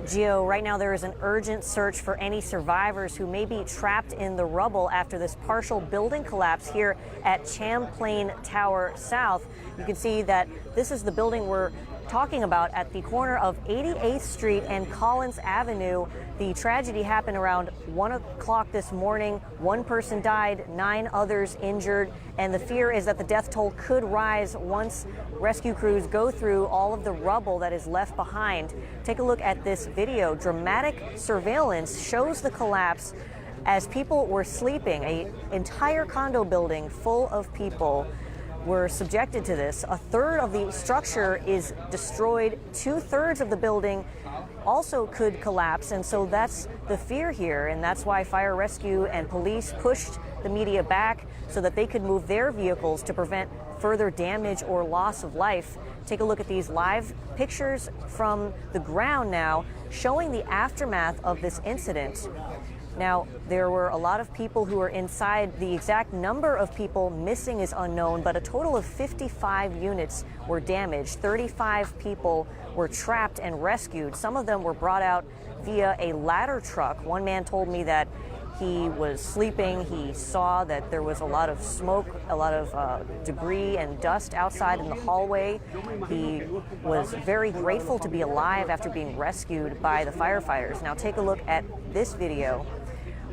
Gio, right now there is an urgent search for any survivors who may be trapped in the rubble after this partial building collapse here at Champlain Tower South. You can see that this is the building we're talking about at the corner of 88th Street and Collins Avenue. The tragedy happened around 1 o'clock this morning. One person died, 9 others injured, and the fear is that the death toll could rise once rescue crews go through all of the rubble that is left behind. Take a look at this video. Dramatic surveillance shows the collapse as people were sleeping. An entire condo building full of people were subjected to this. A third of the structure is destroyed. 2/3 of the building also could collapse, and so that's the fear here, and that's why fire rescue and police pushed the media back so that they could move their vehicles to prevent further damage or loss of life. Take a look at these live pictures from the ground now, showing the aftermath of this incident. Now, there were a lot of people who were inside. The exact number of people missing is unknown, but a total of 55 units were damaged. 35 people were trapped and rescued. Some of them were brought out via a ladder truck. One man told me that he was sleeping. He saw that there was a lot of smoke, a lot of debris and dust outside in the hallway. He was very grateful to be alive after being rescued by the firefighters. Now take a look at this video.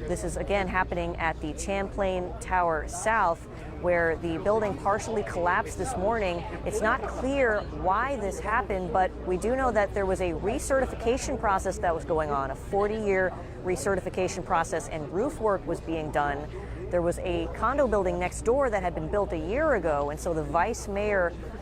This is again happening at the Champlain Tower South, where the building partially collapsed this morning. It's not clear why this happened, but we do know that there was a recertification process that was going on, a 40-year recertification process, and roof work was being done. There was a condo building next door that had been built a year ago, and so the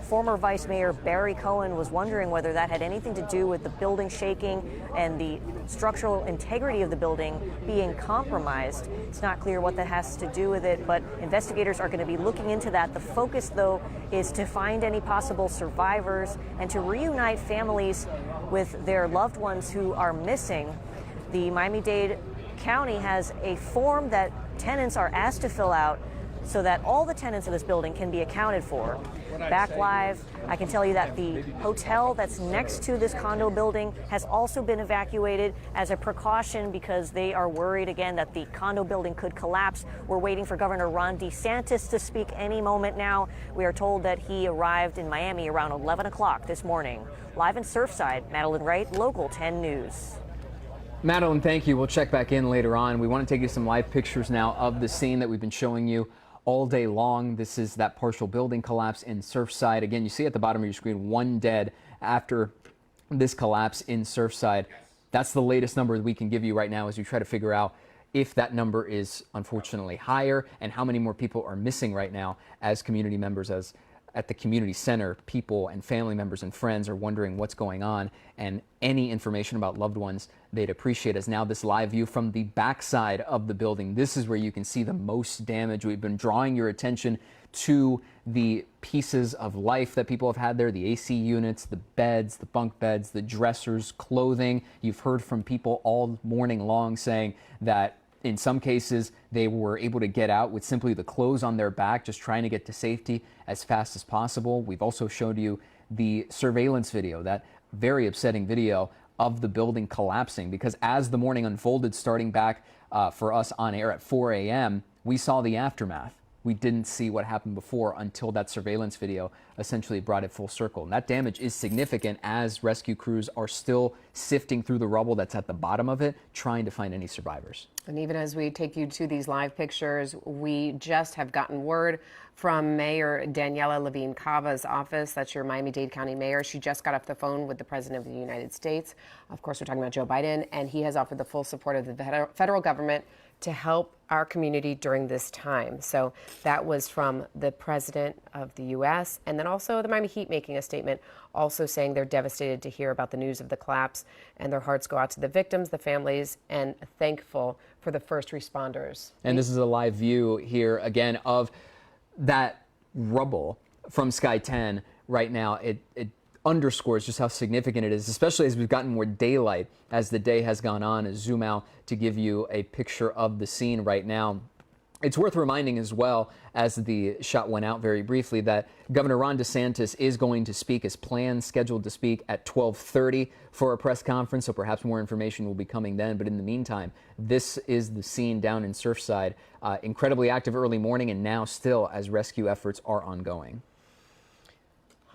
former Vice Mayor Barry Cohen was wondering whether that had anything to do with the building shaking and the structural integrity of the building being compromised. It's not clear what that has to do with it, but investigators are going to be looking into that. The focus, though, is to find any possible survivors and to reunite families with their loved ones who are missing. The Miami-Dade County has a form that tenants are asked to fill out so that all the tenants of this building can be accounted for. Back live, I can tell you that the hotel that's next to this condo building has also been evacuated as a precaution because they are worried again that the condo building could collapse. We're waiting for Governor Ron DeSantis to speak any moment now. We are told that he arrived in Miami around 11 o'clock this morning. Live in Surfside, Madeline Wright, Local 10 News. Madeline, thank you. We'll check back in later on. We want to take you some live pictures now of the scene that we've been showing you all day long. This is that partial building collapse in Surfside. Again, you see at the bottom of your screen, 1 dead after this collapse in Surfside. That's the latest number we can give you right now as we try to figure out if that number is unfortunately higher and how many more people are missing right now as community members, as at the community center, people and family members and friends are wondering what's going on, and any information about loved ones they'd appreciate. As now this live view from the backside of the building, this is where you can see the most damage. We've been drawing your attention to the pieces of life that people have had there, the AC units, the beds, the bunk beds, the dressers, clothing. You've heard from people all morning long saying that in some cases, they were able to get out with simply the clothes on their back, just trying to get to safety as fast as possible. We've also showed you the surveillance video, that very upsetting video of the building collapsing, because as the morning unfolded, starting back for us on air at 4 a.m., we saw the aftermath. We didn't see what happened before until that surveillance video essentially brought it full circle. And that damage is significant as rescue crews are still sifting through the rubble that's at the bottom of it, trying to find any survivors. And even as we take you to these live pictures, we just have gotten word from Mayor Daniela Levine Cava's office. That's your Miami-Dade County mayor. She just got off the phone with the President of the United States. Of course, we're talking about Joe Biden, and he has offered the full support of the federal government to help our community during this time. So that was from the President of the U.S. And then also the Miami Heat making a statement, also saying they're devastated to hear about the news of the collapse, and their hearts go out to the victims, the families, and thankful for the first responders. And this is a live view here again of that rubble from Sky 10 right now. It underscores just how significant it is, especially as we've gotten more daylight as the day has gone on. Zoom out to give you a picture of the scene right now. It's worth reminding as well, as the shot went out very briefly, that Governor Ron DeSantis is going to speak as planned, scheduled to speak at 12:30 for a press conference, so perhaps more information will be coming then. But in the meantime, this is the scene down in Surfside. Incredibly active early morning, and now still as rescue efforts are ongoing.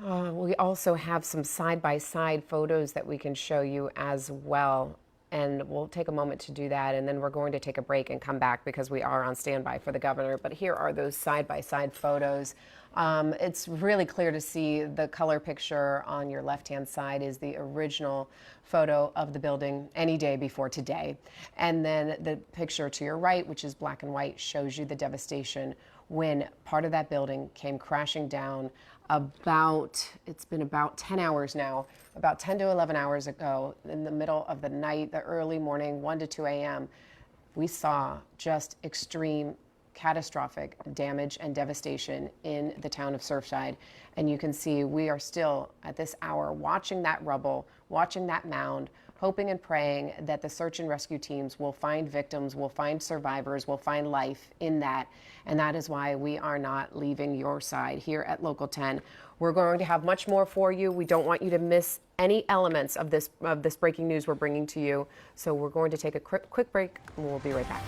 We also have some side-by-side photos that we can show you as well. And we'll take a moment to do that, and then we're going to take a break and come back because we are on standby for the governor. But here are those side-by-side photos. It's really clear to see the color picture on your left-hand side is the original photo of the building any day before today. And then the picture to your right, which is black and white, shows you the devastation when part of that building came crashing down it's been about 10 hours now, about 10 to 11 hours ago, in the middle of the night, the early morning, 1 to 2 a.m., we saw just extreme, catastrophic damage and devastation in the town of Surfside. And you can see we are still, at this hour, watching that rubble, watching that mound, hoping and praying that the search and rescue teams will find victims, will find survivors, will find life in that. And that is why we are not leaving your side here at Local 10. We're going to have much more for you. We don't want you to miss any elements of this breaking news we're bringing to you. So we're going to take a quick break, and we'll be right back.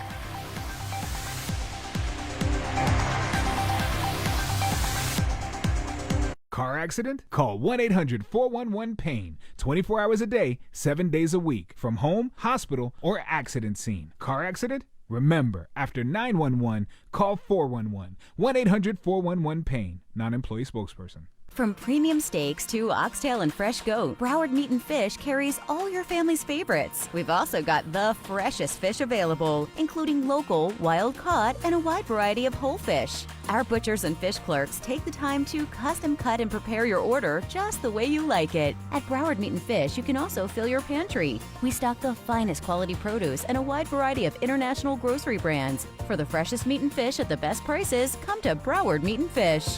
Car accident? Call 1-800-411-PAIN. 24 hours a day, 7 days a week. From home, hospital, or accident scene. Car accident? Remember, after 911, call 411. 1-800-411-PAIN. Non-employee spokesperson. From premium steaks to oxtail and fresh goat, Broward Meat and Fish carries all your family's favorites. We've also got the freshest fish available, including local, wild caught, and a wide variety of whole fish. Our butchers and fish clerks take the time to custom cut and prepare your order just the way you like it. At Broward Meat and Fish, you can also fill your pantry. We stock the finest quality produce and a wide variety of international grocery brands. For the freshest meat and fish at the best prices, come to Broward Meat and Fish.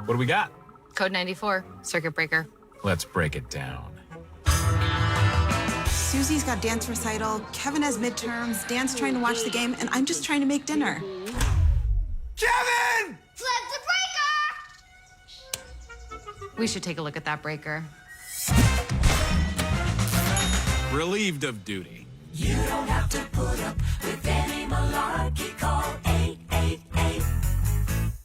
What do we got? Code 94, circuit breaker. Let's break it down. Susie's got dance recital, Kevin has midterms, Dan's trying to watch the game, and I'm just trying to make dinner. Kevin! Flip the breaker! We should take a look at that breaker. Relieved of duty. You don't have to put up with any malarkey. Call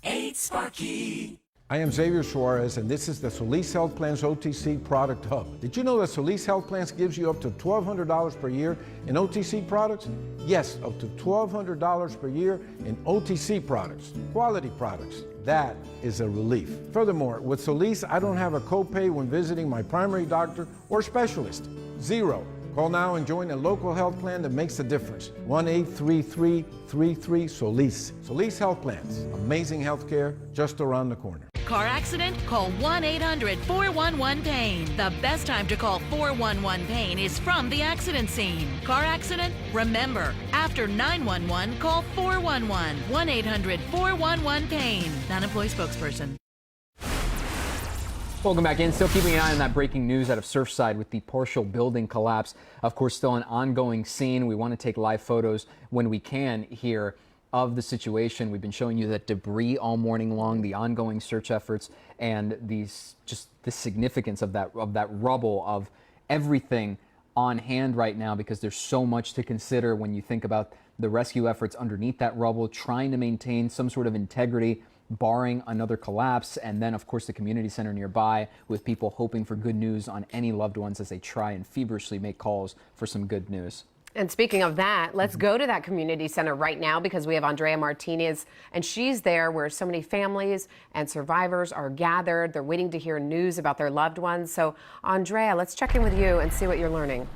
888-8-SPARKY. I am Xavier Suarez, and this is the Solis Health Plans OTC Product Hub. Did you know that Solis Health Plans gives you up to $1,200 per year in OTC products? Yes, up to $1,200 per year in OTC products, quality products. That is a relief. Furthermore, with Solis, I don't have a copay when visiting my primary doctor or specialist. Zero. Call now and join a local health plan that makes a difference. 1-833-33-SOLIS. Solis Health Plans. Amazing health care just around the corner. Car accident? Call 1-800-411-PAIN. The best time to call 411-PAIN is from the accident scene. Car accident? Remember, after 911, call 411. 1-800-411-PAIN. Non-employee spokesperson. Welcome back in. Still keeping an eye on that breaking news out of Surfside with the partial building collapse. Of course, still an ongoing scene. We want to take live photos when we can here of the situation. We've been showing you that debris all morning long, the ongoing search efforts, and the significance of that rubble, of everything on hand right now, because there's so much to consider when you think about the rescue efforts underneath that rubble, trying to maintain some sort of integrity, barring another collapse, and then of course the community center nearby with people hoping for good news on any loved ones as they try and feverishly make calls for some good news. And speaking of that, let's go to that community center right now, because we have Andrea Martinez, and she's there where so many families and survivors are gathered. They're waiting to hear news about their loved ones. So Andrea, let's check in with you and see what you're learning.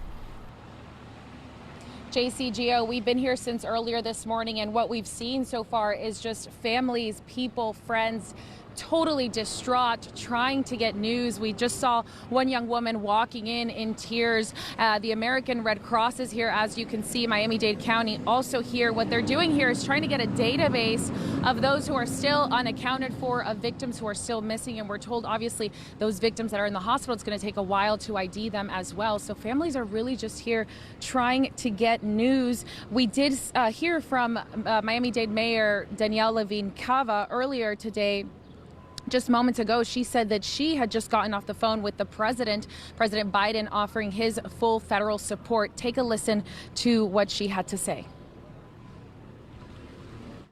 JCGO, we've been here since earlier this morning, and what we've seen so far is just families, people, friends, totally distraught, trying to get news. We just saw one young woman walking in tears. The American Red Cross is here, as you can see. Miami-Dade County also here. What they're doing here is trying to get a database of those who are still unaccounted for, of victims who are still missing. And we're told, obviously, those victims that are in the hospital, it's going to take a while to ID them as well. So families are really just here trying to get news. We did hear from Miami-Dade Mayor Danielle Levine Cava earlier today. Just moments ago, she said that she had just gotten off the phone with the President Biden, offering his full federal support. Take a listen to what she had to say.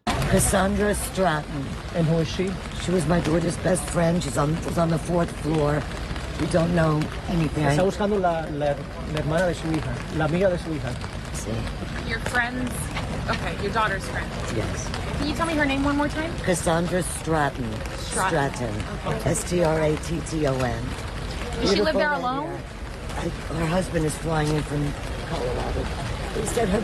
Cassandra Stratton. And who is she? She was my daughter's best friend. She was on the 4th floor. We don't know anything. Está buscando la hermana de su hija, la amiga de su hija. Sí. Your friends? Okay, your daughter's friend. Yes. Can you tell me her name one more time? Cassandra Stratton. Stratton. Okay. Stratton. Does she live there alone? Her husband is flying in from Colorado. He said her.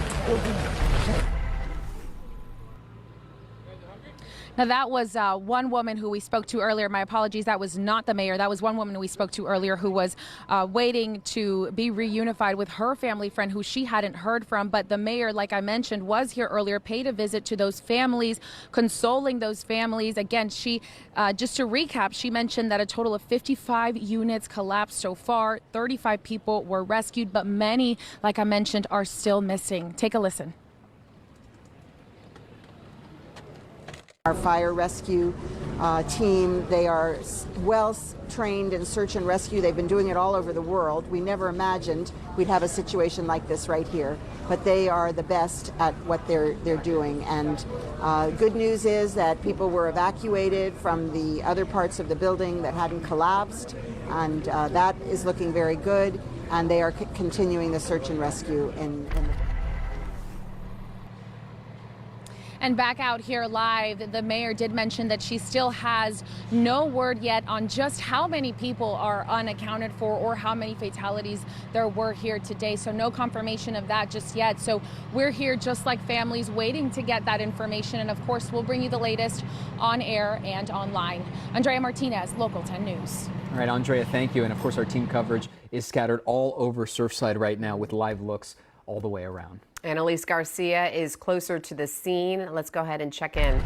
Now, that was one woman who we spoke to earlier. My apologies, that was not the mayor. That was one woman we spoke to earlier who was waiting to be reunified with her family friend who she hadn't heard from. But the mayor, like I mentioned, was here earlier, paid a visit to those families, consoling those families. Again, she, just to recap, she mentioned that a total of 55 units collapsed so far. 35 people were rescued, but many, like I mentioned, are still missing. Take a listen. Our fire rescue team, they are well trained in search and rescue. They've been doing it all over the world. We never imagined we'd have a situation like this right here, but they are the best at what they're doing. And good news is that people were evacuated from the other parts of the building that hadn't collapsed, and that is looking very good. And they are continuing the search and rescue in the And back out here live, the mayor did mention that she still has no word yet on just how many people are unaccounted for or how many fatalities there were here today. So no confirmation of that just yet. So we're here just like families waiting to get that information. And of course, we'll bring you the latest on air and online. Andrea Martinez, Local 10 News. All right, Andrea, thank you. And of course, our team coverage is scattered all over Surfside right now with live looks all the way around. Annalise Garcia is closer to the scene. Let's go ahead and check in.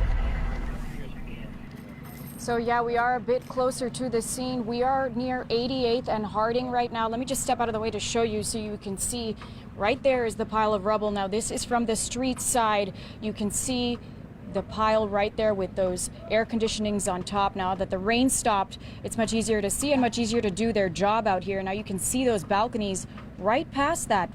So yeah, we are a bit closer to the scene. We are near 88th and Harding right now. Let me just step out of the way to show you so you can see. Right there is the pile of rubble. Now this is from the street side. You can see the pile right there with those air conditionings on top. Now that the rain stopped, it's much easier to see and much easier to do their job out here. Now you can see those balconies right past that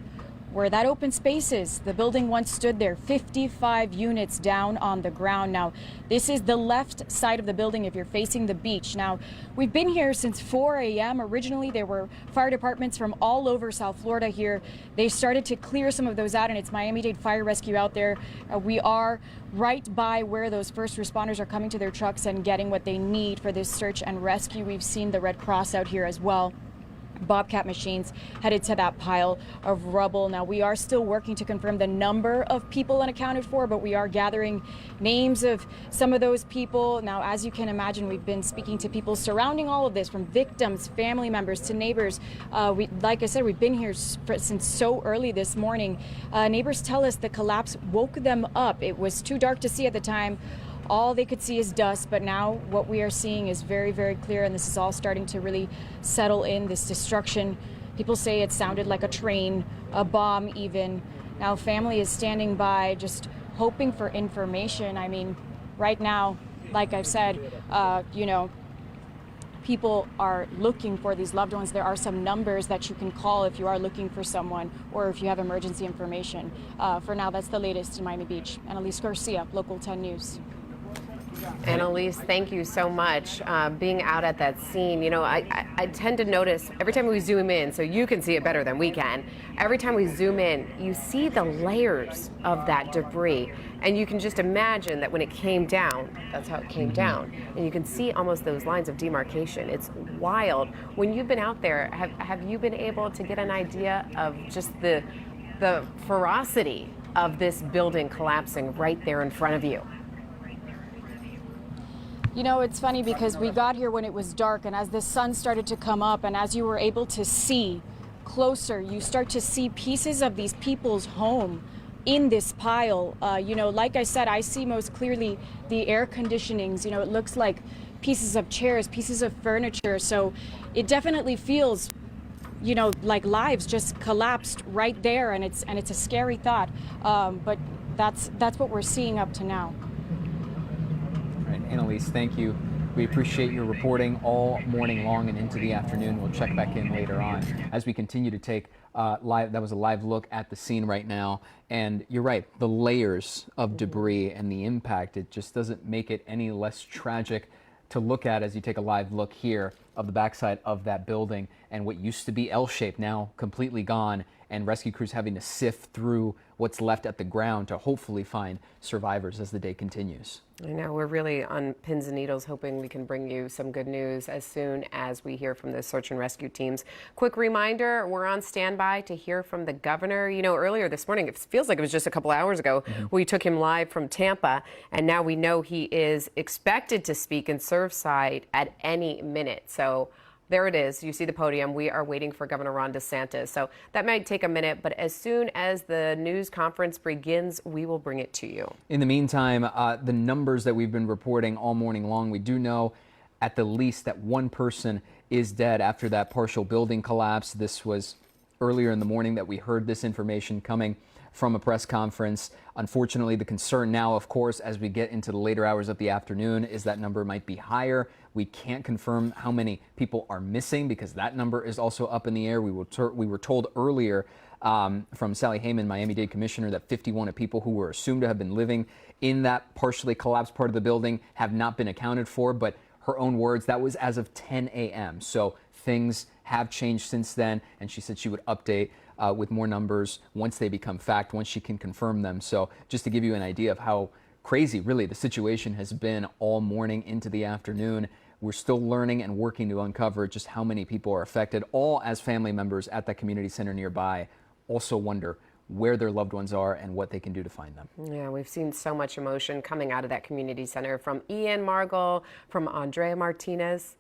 where that open space is. The building once stood there, 55 units down on the ground. Now, this is the left side of the building if you're facing the beach. Now, we've been here since 4 a.m. Originally, there were fire departments from all over South Florida here. They started to clear some of those out, and it's Miami-Dade Fire Rescue out there. We are right by where those first responders are coming to their trucks and getting what they need for this search and rescue. We've seen the Red Cross out here as well. Bobcat machines headed to that pile of rubble. Now, we are still working to confirm the number of people unaccounted for, but we are gathering names of some of those people. Now, as you can imagine, we've been speaking to people surrounding all of this, from victims, family members, to neighbors. Like I said, we've been here since so early this morning. Neighbors tell us the collapse woke them up. It was too dark to see at the time. All they could see is dust, but now what we are seeing is very, very clear, and this is all starting to really settle in, this destruction. People say it sounded like a train, a bomb even. Now, family is standing by just hoping for information. I mean, right now, like I've said, people are looking for these loved ones. There are some numbers that you can call if you are looking for someone or if you have emergency information. For now, that's the latest in Miami Beach. Annalise Garcia, Local 10 News. Annalise, thank you so much. Being out at that scene, I tend to notice every time we zoom in, so you can see it better than we can, every time we zoom in, you see the layers of that debris. And you can just imagine that when it came down, that's how it came down. And you can see almost those lines of demarcation. It's wild. When you've been out there, have you been able to get an idea of just the ferocity of this building collapsing right there in front of you? You know, it's funny because we got here when it was dark, and as the sun started to come up and as you were able to see closer, you start to see pieces of these people's home in this pile. Like I said, I see most clearly the air conditionings. It looks like pieces of chairs, pieces of furniture. So it definitely feels, like lives just collapsed right there, and it's a scary thought. But that's what we're seeing up to now. Annalise, thank you. We appreciate your reporting all morning long and into the afternoon. We'll check back in later on as we continue to take that was a live look at the scene right now. And you're right, the layers of debris and the impact, it just doesn't make it any less tragic to look at as you take a live look here of the backside of that building and what used to be L-shaped, now completely gone, and rescue crews having to sift through what's left at the ground to hopefully find survivors as the day continues. I know, we're really on pins and needles hoping we can bring you some good news as soon as we hear from the search and rescue teams. Quick reminder, we're on standby to hear from the governor. Earlier this morning, it feels like it was just a couple hours ago, we took him live from Tampa, and now we know he is expected to speak in Surfside at any minute. So there it is. You see the podium. We are waiting for Governor Ron DeSantis. So that might take a minute, but as soon as the news conference begins, we will bring it to you. In the meantime, the numbers that we've been reporting all morning long, we do know at the least that one person is dead after that partial building collapse. This was earlier in the morning that we heard this information coming from a press conference. Unfortunately, the concern now, of course, as we get into the later hours of the afternoon, is that number might be higher. We can't confirm how many people are missing because that number is also up in the air. We were told earlier from Sally Heyman, Miami-Dade Commissioner, that 51 of people who were assumed to have been living in that partially collapsed part of the building have not been accounted for. But her own words, that was as of 10 a.m. So things have changed since then, and she said she would update with more numbers once they become fact, once she can confirm them. So just to give you an idea of how crazy really the situation has been all morning into the afternoon, we're still learning and working to uncover just how many people are affected, all as family members at that community center nearby also wonder where their loved ones are and what they can do to find them. Yeah, we've seen so much emotion coming out of that community center from Ian Margol, from Andrea Martinez.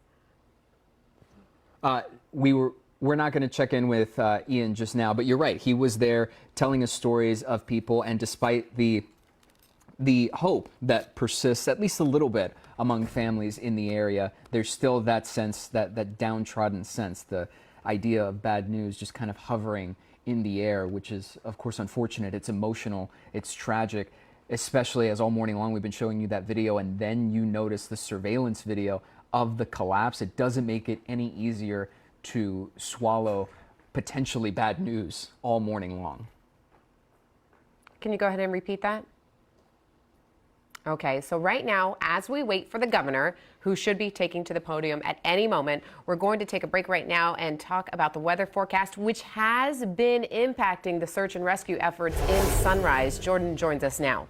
We're not going to check in with Ian just now, but you're right. He was there telling us stories of people, and despite the hope that persists at least a little bit among families in the area, there's still that sense, that downtrodden sense, the idea of bad news just kind of hovering in the air, which is, of course, unfortunate. It's emotional. It's tragic, especially as all morning long we've been showing you that video, and then you notice the surveillance video of the collapse. It doesn't make it any easier to swallow potentially bad news all morning long. Can you go ahead and repeat that? Okay, so right now, as we wait for the governor, who should be taking to the podium at any moment, we're going to take a break right now and talk about the weather forecast, which has been impacting the search and rescue efforts in Sunrise. Jordan joins us now.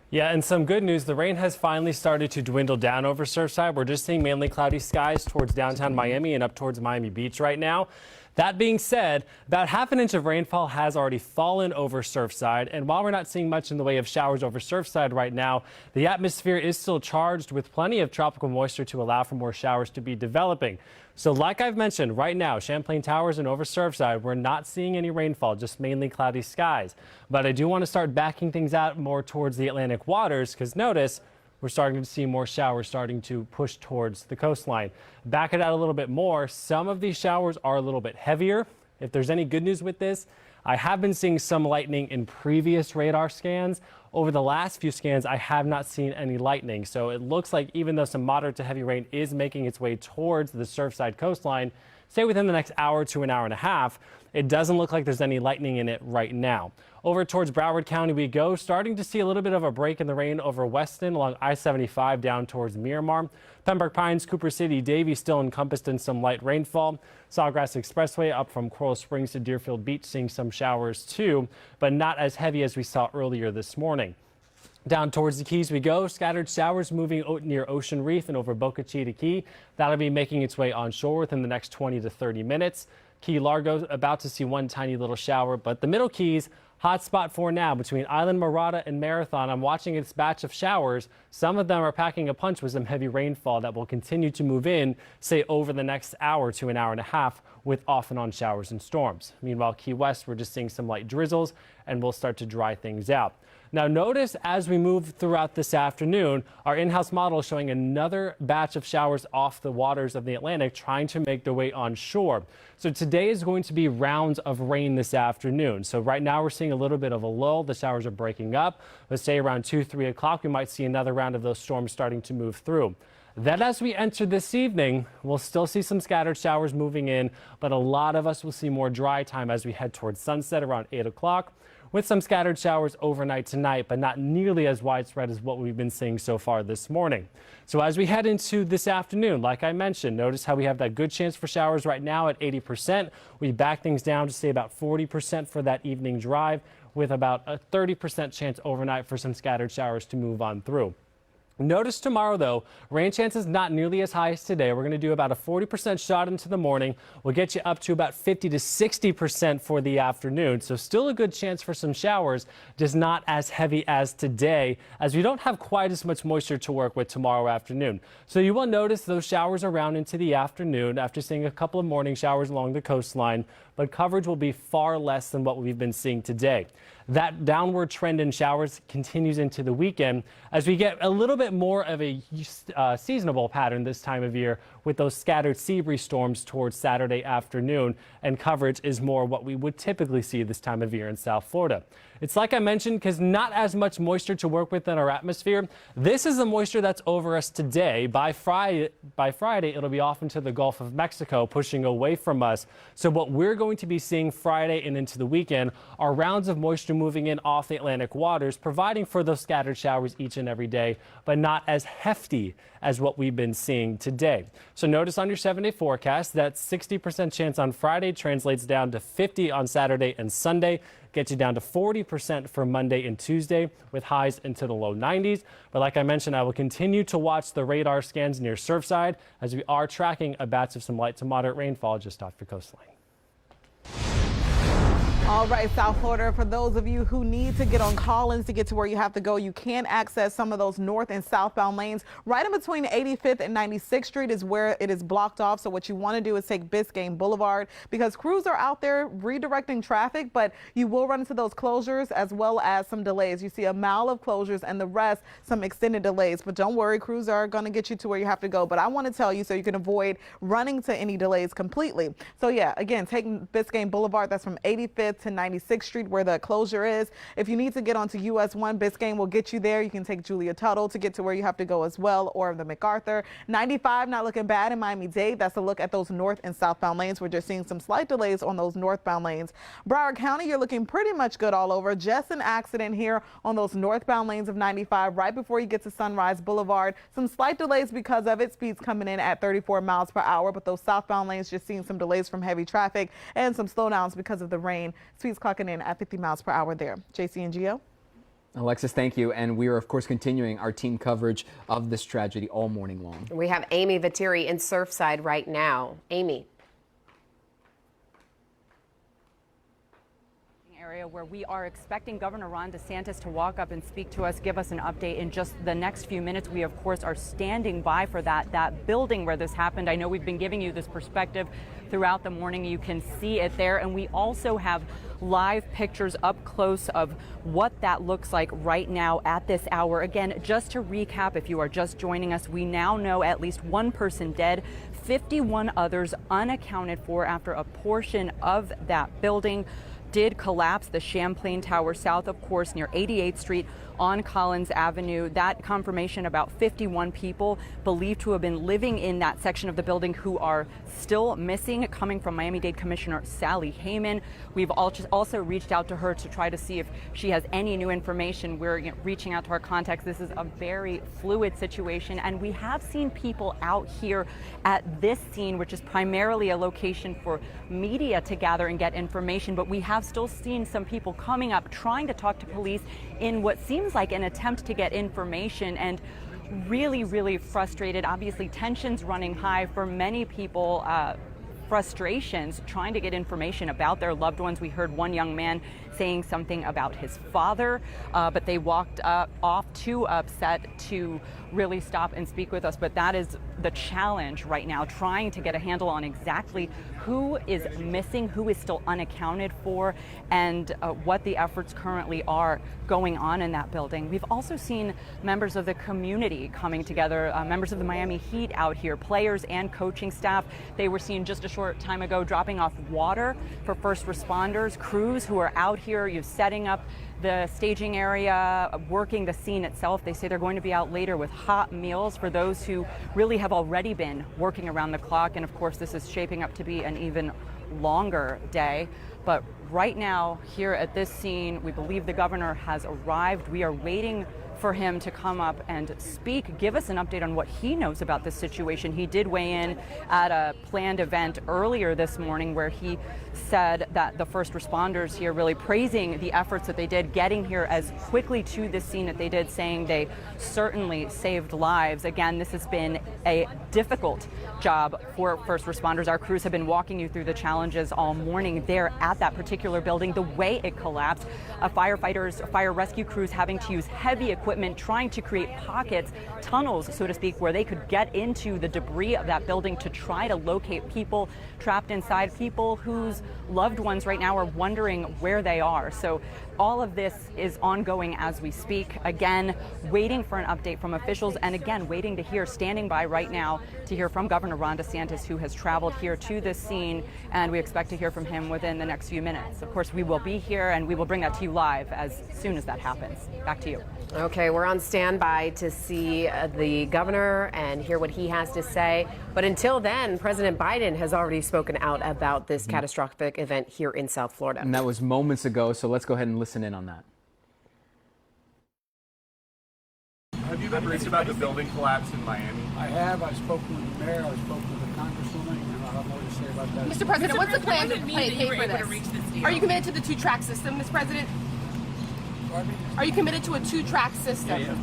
Yeah, and some good news. The rain has finally started to dwindle down over Surfside. We're just seeing mainly cloudy skies towards downtown Miami and up towards Miami Beach right now. That being said, about half an inch of rainfall has already fallen over Surfside. And while we're not seeing much in the way of showers over Surfside right now, the atmosphere is still charged with plenty of tropical moisture to allow for more showers to be developing. So like I've mentioned, right now, Champlain Towers and over Surfside, we're not seeing any rainfall, just mainly cloudy skies. But I do want to start backing things out more towards the Atlantic waters, because notice, we're starting to see more showers starting to push towards the coastline. Back it out a little bit more. Some of these showers are a little bit heavier. If there's any good news with this, I have been seeing some lightning in previous radar scans. Over the last few scans, I have not seen any lightning. So it looks like even though some moderate to heavy rain is making its way towards the Surfside coastline, say within the next hour to an hour and a half, it doesn't look like there's any lightning in it right now. Over towards Broward County we go, starting to see a little bit of a break in the rain over Weston along I-75 down towards Miramar. Pembroke Pines, Cooper City, Davie still encompassed in some light rainfall. Sawgrass Expressway up from Coral Springs to Deerfield Beach seeing some showers too, but not as heavy as we saw earlier this morning. Down towards the Keys we go, scattered showers moving near Ocean Reef and over Boca Chica Key. That'll be making its way onshore within the next 20 to 30 minutes. Key Largo about to see one tiny little shower, but the Middle Keys, hot spot for now between Island, Marata and Marathon. I'm watching its batch of showers. Some of them are packing a punch with some heavy rainfall that will continue to move in, say over the next hour to an hour and a half with off and on showers and storms. Meanwhile, Key West, we're just seeing some light drizzles and we'll start to dry things out. Now notice as we move throughout this afternoon, our in-house model is showing another batch of showers off the waters of the Atlantic trying to make their way onshore. So today is going to be rounds of rain this afternoon. So right now we're seeing a little bit of a lull. The showers are breaking up. Let's say around 2-3 o'clock, we might see another round of those storms starting to move through. Then as we enter this evening, we'll still see some scattered showers moving in, but a lot of us will see more dry time as we head towards sunset around 8 o'clock. With some scattered showers overnight tonight, but not nearly as widespread as what we've been seeing so far this morning. So as we head into this afternoon, like I mentioned, notice how we have that good chance for showers right now at 80%. We back things down to say about 40% for that evening drive, with about a 30% chance overnight for some scattered showers to move on through. Notice tomorrow, though, rain chances not nearly as high as today. We're going to do about a 40% shot into the morning. We'll get you up to about 50 to 60% for the afternoon. So still a good chance for some showers, just not as heavy as today, as we don't have quite as much moisture to work with tomorrow afternoon. So you will notice those showers around into the afternoon after seeing a couple of morning showers along the coastline, but coverage will be far less than what we've been seeing today. That downward trend in showers continues into the weekend as we get a little bit more of a seasonable pattern this time of year with those scattered sea breeze storms towards Saturday afternoon, and coverage is more what we would typically see this time of year in South Florida. It's like I mentioned, because not as much moisture to work with in our atmosphere. This is the moisture that's over us today. By Friday, it'll be off into the Gulf of Mexico, pushing away from us. So what we're going to be seeing Friday and into the weekend are rounds of moisture moving in off the Atlantic waters, providing for those scattered showers each and every day, but not as hefty as what we've been seeing today. So notice on your 7-day forecast that 60% chance on Friday translates down to 50 on Saturday and Sunday. Get you down to 40% for Monday and Tuesday with highs into the low 90s. But like I mentioned, I will continue to watch the radar scans near Surfside as we are tracking a batch of some light to moderate rainfall just off your coastline. All right, South Florida, for those of you who need to get on Collins to get to where you have to go, you can access some of those north and southbound lanes. Right in between 85th and 96th Street is where it is blocked off. So what you want to do is take Biscayne Boulevard, because crews are out there redirecting traffic, but you will run into those closures as well as some delays. You see a mile of closures and the rest some extended delays. But don't worry, crews are going to get you to where you have to go. But I want to tell you so you can avoid running to any delays completely. So yeah, again, take Biscayne Boulevard. That's from 85th 85th to 96th Street where the closure is. If you need to get onto US 1, Biscayne will get you there. You can take Julia Tuttle to get to where you have to go as well, or the MacArthur. 95 not looking bad in Miami-Dade. That's a look at those north and southbound lanes. We're just seeing some slight delays on those northbound lanes. Broward County, you're looking pretty much good all over. Just an accident here on those northbound lanes of 95 right before you get to Sunrise Boulevard. Some slight delays because of it. Speeds coming in at 34 miles per hour, but those southbound lanes just seeing some delays from heavy traffic and some slowdowns because of the rain. Speeds clocking in at 50 miles per hour there. JC and Gio. Alexis, thank you. And we are, of course, continuing our team coverage of this tragedy all morning long. We have Amy Viteri in Surfside right now. Amy. Area where we are expecting Governor Ron DeSantis to walk up and speak to us, give us an update in just the next few minutes. We, of course, are standing by for that building where this happened. I know we've been giving you this perspective throughout the morning. You can see it there. And we also have live pictures up close of what that looks like right now at this hour. Again, just to recap, if you are just joining us, we now know at least one person dead, 51 others unaccounted for after a portion of that building did collapse. The Champlain Tower south, of course, near 88th Street on Collins Avenue. That confirmation about 51 people believed to have been living in that section of the building who are still missing, coming from Miami-Dade Commissioner Sally Heyman. We've also reached out to her to try to see if she has any new information. We're reaching out to our contacts. This is a very fluid situation, and we have seen people out here at this scene, which is primarily a location for media to gather and get information, but we have still seen some people coming up trying to talk to police in what seems like an attempt to get information, and really frustrated. Obviously, tensions running high for many people, frustrations trying to get information about their loved ones. We heard one young man saying something about his father, but they walked off too upset to really stop and speak with us. But that is the challenge right now, trying to get a handle on exactly who is missing, who is still unaccounted for, and what the efforts currently are going on in that building. We've also seen members of the community coming together, members of the Miami Heat out here, players and coaching staff. They were seen just a short time ago dropping off water for first responders, crews who are out here, setting up the staging area, working the scene itself. They say they're going to be out later with hot meals for those who really have already been working around the clock. And of course, this is shaping up to be an even longer day. But right now, here at this scene, we believe the governor has arrived. We are waiting for him to come up and speak, give us an update on what he knows about this situation. He did weigh in at a planned event earlier this morning where he said that the first responders here really praising the efforts that they did getting here as quickly to this scene that they did, saying they certainly saved lives. Again, this has been a difficult job for first responders. Our crews have been walking you through the challenges all morning there at that particular building, the way it collapsed. Fire rescue crews having to use heavy equipment, trying to create pockets, tunnels, so to speak, where they could get into the debris of that building to try to locate people trapped inside, people whose loved ones right now are wondering where they are. So all of this is ongoing as we speak. Again, waiting for an update from officials, and again, waiting to hear, standing by right now to hear from Governor Ron DeSantis, who has traveled here to this scene, and we expect to hear from him within the next few minutes. Of course, we will be here, and we will bring that to you live as soon as that happens. Back to you. Okay, we're on standby to see the governor and hear what he has to say. But until then, President Biden has already spoken out about this catastrophic event here in South Florida. And that was moments ago, so let's go ahead and listen in on that. Have you been briefed about the building collapse in Miami? I have. I've spoken with the mayor. I've spoken with the congresswoman, and I'll have more to say about that. Mr. President, what's the plan to pay for this? Are you committed to the two-track system, Mr. President? Are you committed to a two-track system? Yeah.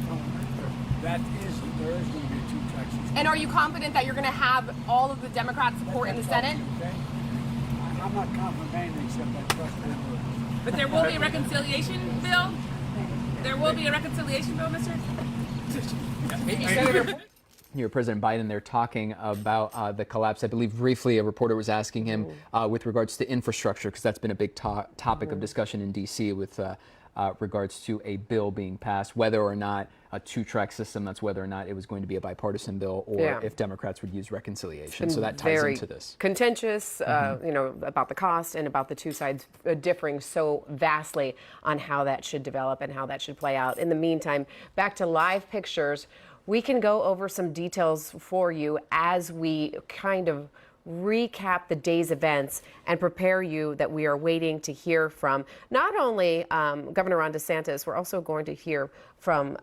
There is going to be a two-track system. And are you confident that you're going to have all of the Democrat support in the Senate? Okay. I'm not complimenting except I trust them. But there will be a reconciliation bill? There will be a reconciliation bill, Mr. Senator. Here, President Biden, they're talking about the collapse. I believe briefly a reporter was asking him with regards to infrastructure, because that's been a big topic of discussion in D.C. with regards to a bill being passed, whether or not a two-track system, that's whether or not it was going to be a bipartisan bill, or if Democrats would use reconciliation. So that ties into this. Contentious, you know, about the cost and about the two sides differing so vastly on how that should develop and how that should play out. In the meantime, back to live pictures. We can go over some details for you as we kind of recap the day's events and prepare you that we are waiting to hear from not only Governor Ron DeSantis, we're also going to hear from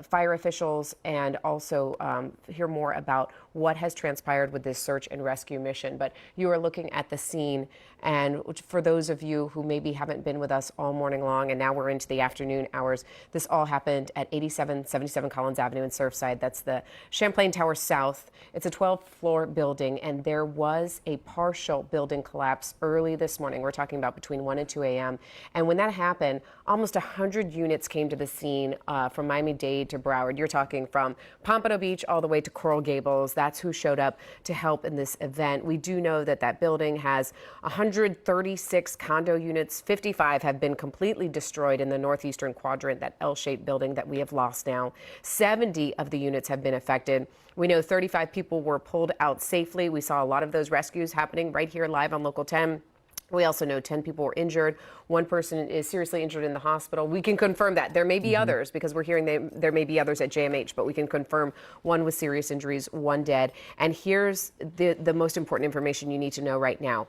fire officials and also hear more about what has transpired with this search and rescue mission. But you are looking at the scene, and for those of you who maybe haven't been with us all morning long and now we're into the afternoon hours, this all happened at 8777 Collins Avenue in Surfside. That's the Champlain Tower South. It's a 12-floor building, and there was a partial building collapse early this morning. We're talking about between 1 and 2 a.m. And when that happened, almost 100 units came to the scene from Miami-Dade to Broward. You're talking from Pompano Beach all the way to Coral Gables. That's who showed up to help in this event. We do know that that building has 136 condo units. 55 have been completely destroyed in the northeastern quadrant, that L-shaped building that we have lost now. 70 of the units have been affected. We know 35 people were pulled out safely. We saw a lot of those rescues happening right here live on Local 10. We also know 10 people were injured. One person is seriously injured in the hospital. We can confirm that. There may be others, because we're hearing there may be others at JMH, but we can confirm one with serious injuries, one dead. And here's the most important information you need to know right now.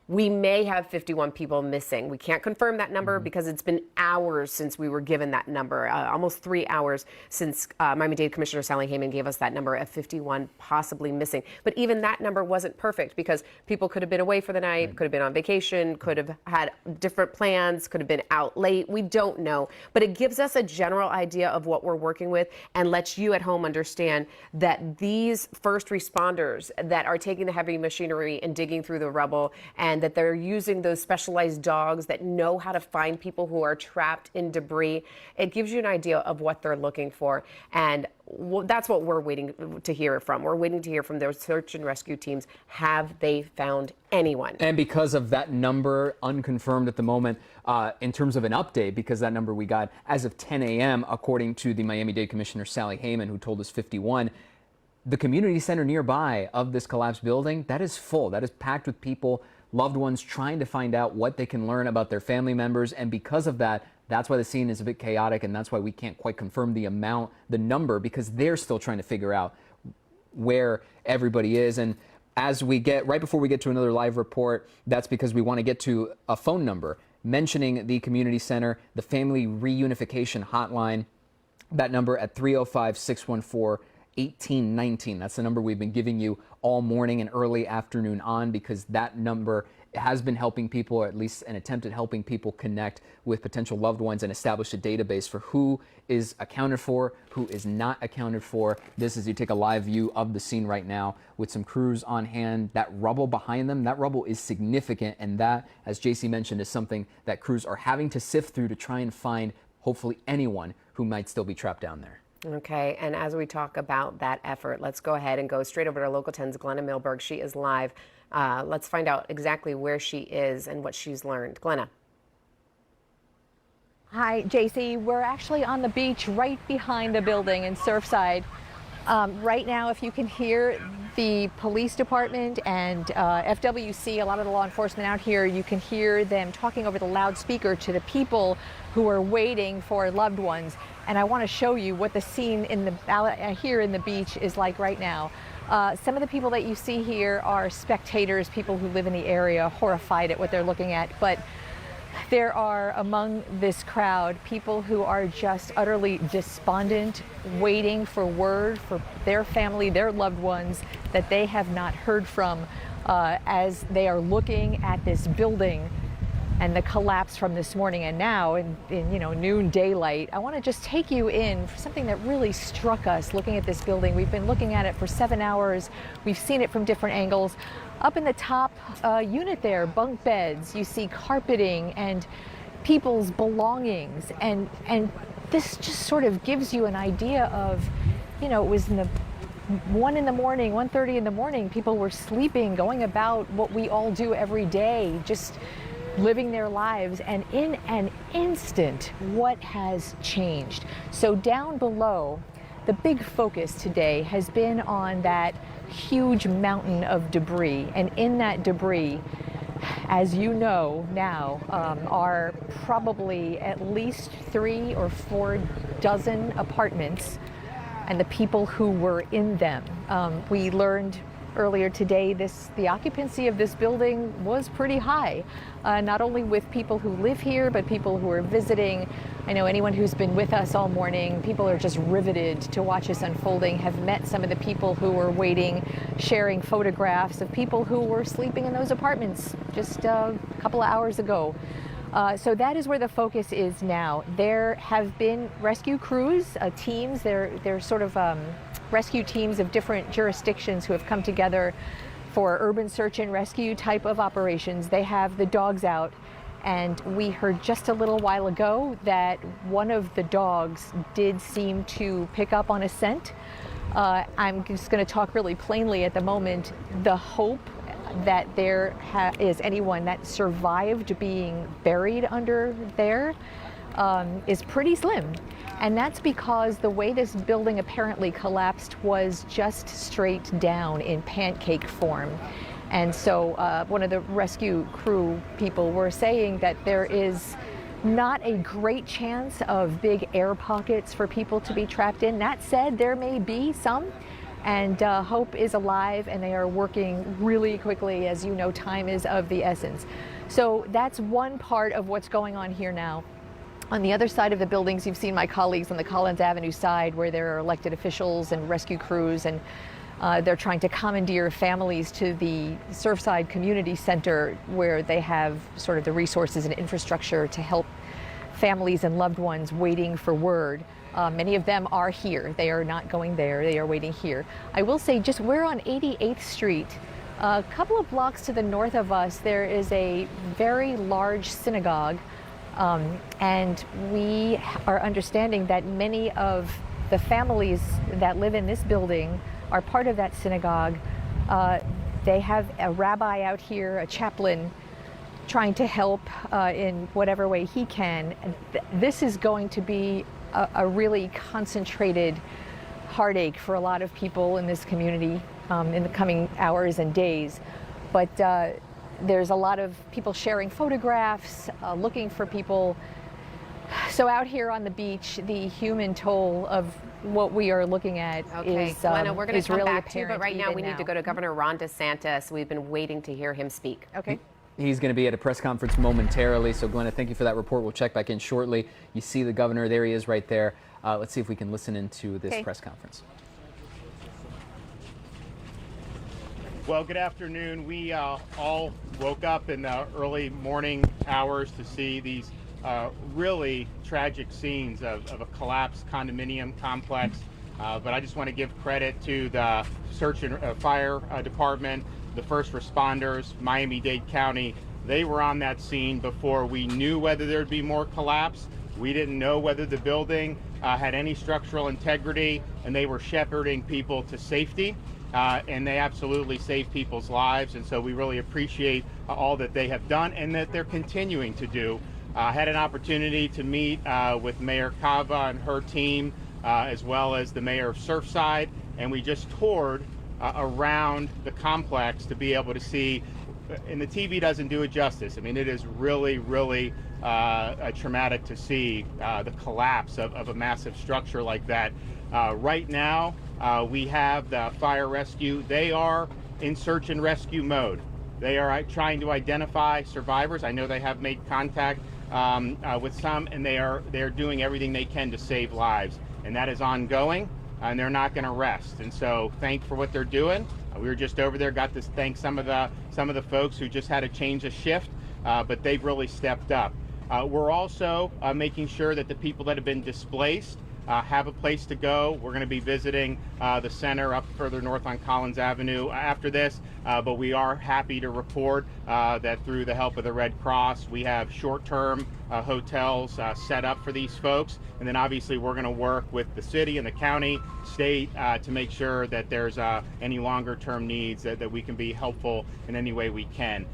We may have 51 people missing. We can't confirm that number because it's been hours since we were given that number, almost 3 hours since Miami-Dade Commissioner Sally Hayman gave us that number of 51 possibly missing. But even that number wasn't perfect, because people could have been away for the night, could have been on vacation, could have had different plans, could have been out late. We don't know. But it gives us a general idea of what we're working with and lets you at home understand that these first responders that are taking the heavy machinery and digging through the rubble, and that they're using those specialized dogs that know how to find people who are trapped in debris. It gives you an idea of what they're looking for. And that's what we're waiting to hear from. We're waiting to hear from those search and rescue teams. Have they found anyone? And because of that number, unconfirmed at the moment, in terms of an update, because that number we got as of 10 a.m., according to the Miami-Dade Commissioner Sally Hayman, who told us 51, the community center nearby of this collapsed building, that is full. That is packed with people, loved ones trying to find out what they can learn about their family members. And because of that, that's why the scene is a bit chaotic, and that's why we can't quite confirm the number, because they're still trying to figure out where everybody is. And as we get, right before we get to another live report, that's because we want to get to a phone number mentioning the community center, the family reunification hotline, that number at 305-614-1819. That's the number we've been giving you all morning and early afternoon on, because that number has been helping people, or at least an attempt at helping people connect with potential loved ones and establish a database for who is accounted for, who is not accounted for. This is, you take a live view of the scene right now with some crews on hand. That rubble behind them, that rubble is significant, and that, as JC mentioned, is something that crews are having to sift through to try and find hopefully anyone who might still be trapped down there. Okay, and as we talk about that effort, let's go ahead and go straight over to Local 10's Glenna Milberg. She is live. Let's find out exactly where she is and what she's learned. Glenna. Hi, JC. We're actually on the beach right behind the building in Surfside. Right now, if you can hear the police department and FWC, a lot of the law enforcement out here, you can hear them talking over the loudspeaker to the people who are waiting for loved ones. And I want to show you what the scene in the here in the beach is like right now. Some of the people that you see here are spectators, people who live in the area, horrified at what they're looking at. But there are among this crowd people who are just utterly despondent, waiting for word for their family, their loved ones that they have not heard from, as they are looking at this building and the collapse from this morning. And now in noon daylight, I want to just take you in for something that really struck us looking at this building. We've been looking at it for 7 hours. We've seen it from different angles. Up in the top unit there, bunk beds, you see carpeting and people's belongings. And this just sort of gives you an idea of, it was in the 1 in the morning, 1:30 in the morning, people were sleeping, going about what we all do every day, just living their lives, and in an instant, what has changed? So down below, the big focus today has been on that huge mountain of debris, and in that debris, as you know now, are probably at least 3 or 4 dozen apartments and the people who were in them. We learned earlier today the occupancy of this building was pretty high, not only with people who live here, but people who are visiting. I know anyone who's been with us all morning, people are just riveted to watch this unfolding, have met some of the people who were waiting, sharing photographs of people who were sleeping in those apartments just a couple of hours ago. So that is where the focus is now. There have been rescue crews, teams, they're sort of rescue teams of different jurisdictions who have come together for urban search and rescue type of operations. They have the dogs out, and we heard just a little while ago that one of the dogs did seem to pick up on a scent. I'm just going to talk really plainly at the moment. The hope that there is anyone that survived being buried under there is pretty slim. And that's because the way this building apparently collapsed was just straight down in pancake form. And so one of the rescue crew people were saying that there is not a great chance of big air pockets for people to be trapped in. That said, there may be some. And hope is alive, and they are working really quickly. As you know, time is of the essence. So that's one part of what's going on here now. On the other side of the buildings, you've seen my colleagues on the Collins Avenue side, where there are elected officials and rescue crews, and they're trying to commandeer families to the Surfside Community Center, where they have sort of the resources and infrastructure to help families and loved ones waiting for word. Many of them are here. They are not going there. They are waiting here. I will say, just we're on 88th Street. A couple of blocks to the north of us, there is a very large synagogue. And we are understanding that many of the families that live in this building are part of that synagogue. They have a rabbi out here, a chaplain, trying to help in whatever way he can. This is going to be a really concentrated heartache for a lot of people in this community in the coming hours and days. But there's a lot of people sharing photographs, looking for people. So out here on the beach, the human toll of what we are looking at is Glenna, we're going to come really back to you, but right now we need to go to Mm-hmm. Governor Ron DeSantis. We've been waiting to hear him speak. Okay. He's going to be at a press conference momentarily. So, Glenna, thank you for that report. We'll check back in shortly. You see the governor. There he is right there. Let's see if we can listen into this press conference. Well, good afternoon. We all woke up in the early morning hours to see these really tragic scenes of a collapsed condominium complex. But I just want to give credit to the search and fire department, the first responders, Miami-Dade County. They were on that scene before we knew whether there'd be more collapse. We didn't know whether the building had any structural integrity, and they were shepherding people to safety. And they absolutely saved people's lives, and so we really appreciate all that they have done and that they're continuing to do. I had an opportunity to meet with Mayor Cava and her team, as well as the mayor of Surfside, and we just toured around the complex to be able to see, and the TV doesn't do it justice. I mean, it is really, really traumatic to see the collapse of a massive structure like that. Right now, we have the fire rescue. They are in search and rescue mode. They are trying to identify survivors. I know they have made contact with some, and they're doing everything they can to save lives, and that is ongoing, and they're not going to rest. And so, thank for what they're doing. We were just over there, got to thank some of the folks who just had to change a shift, but they've really stepped up. We're also making sure that the people that have been displaced have a place to go. We're going to be visiting the center up further north on Collins Avenue after this, but we are happy to report that through the help of the Red Cross, we have short-term hotels set up for these folks. And then obviously we're going to work with the city and the county, state, to make sure that there's any longer-term needs that we can be helpful in any way we can.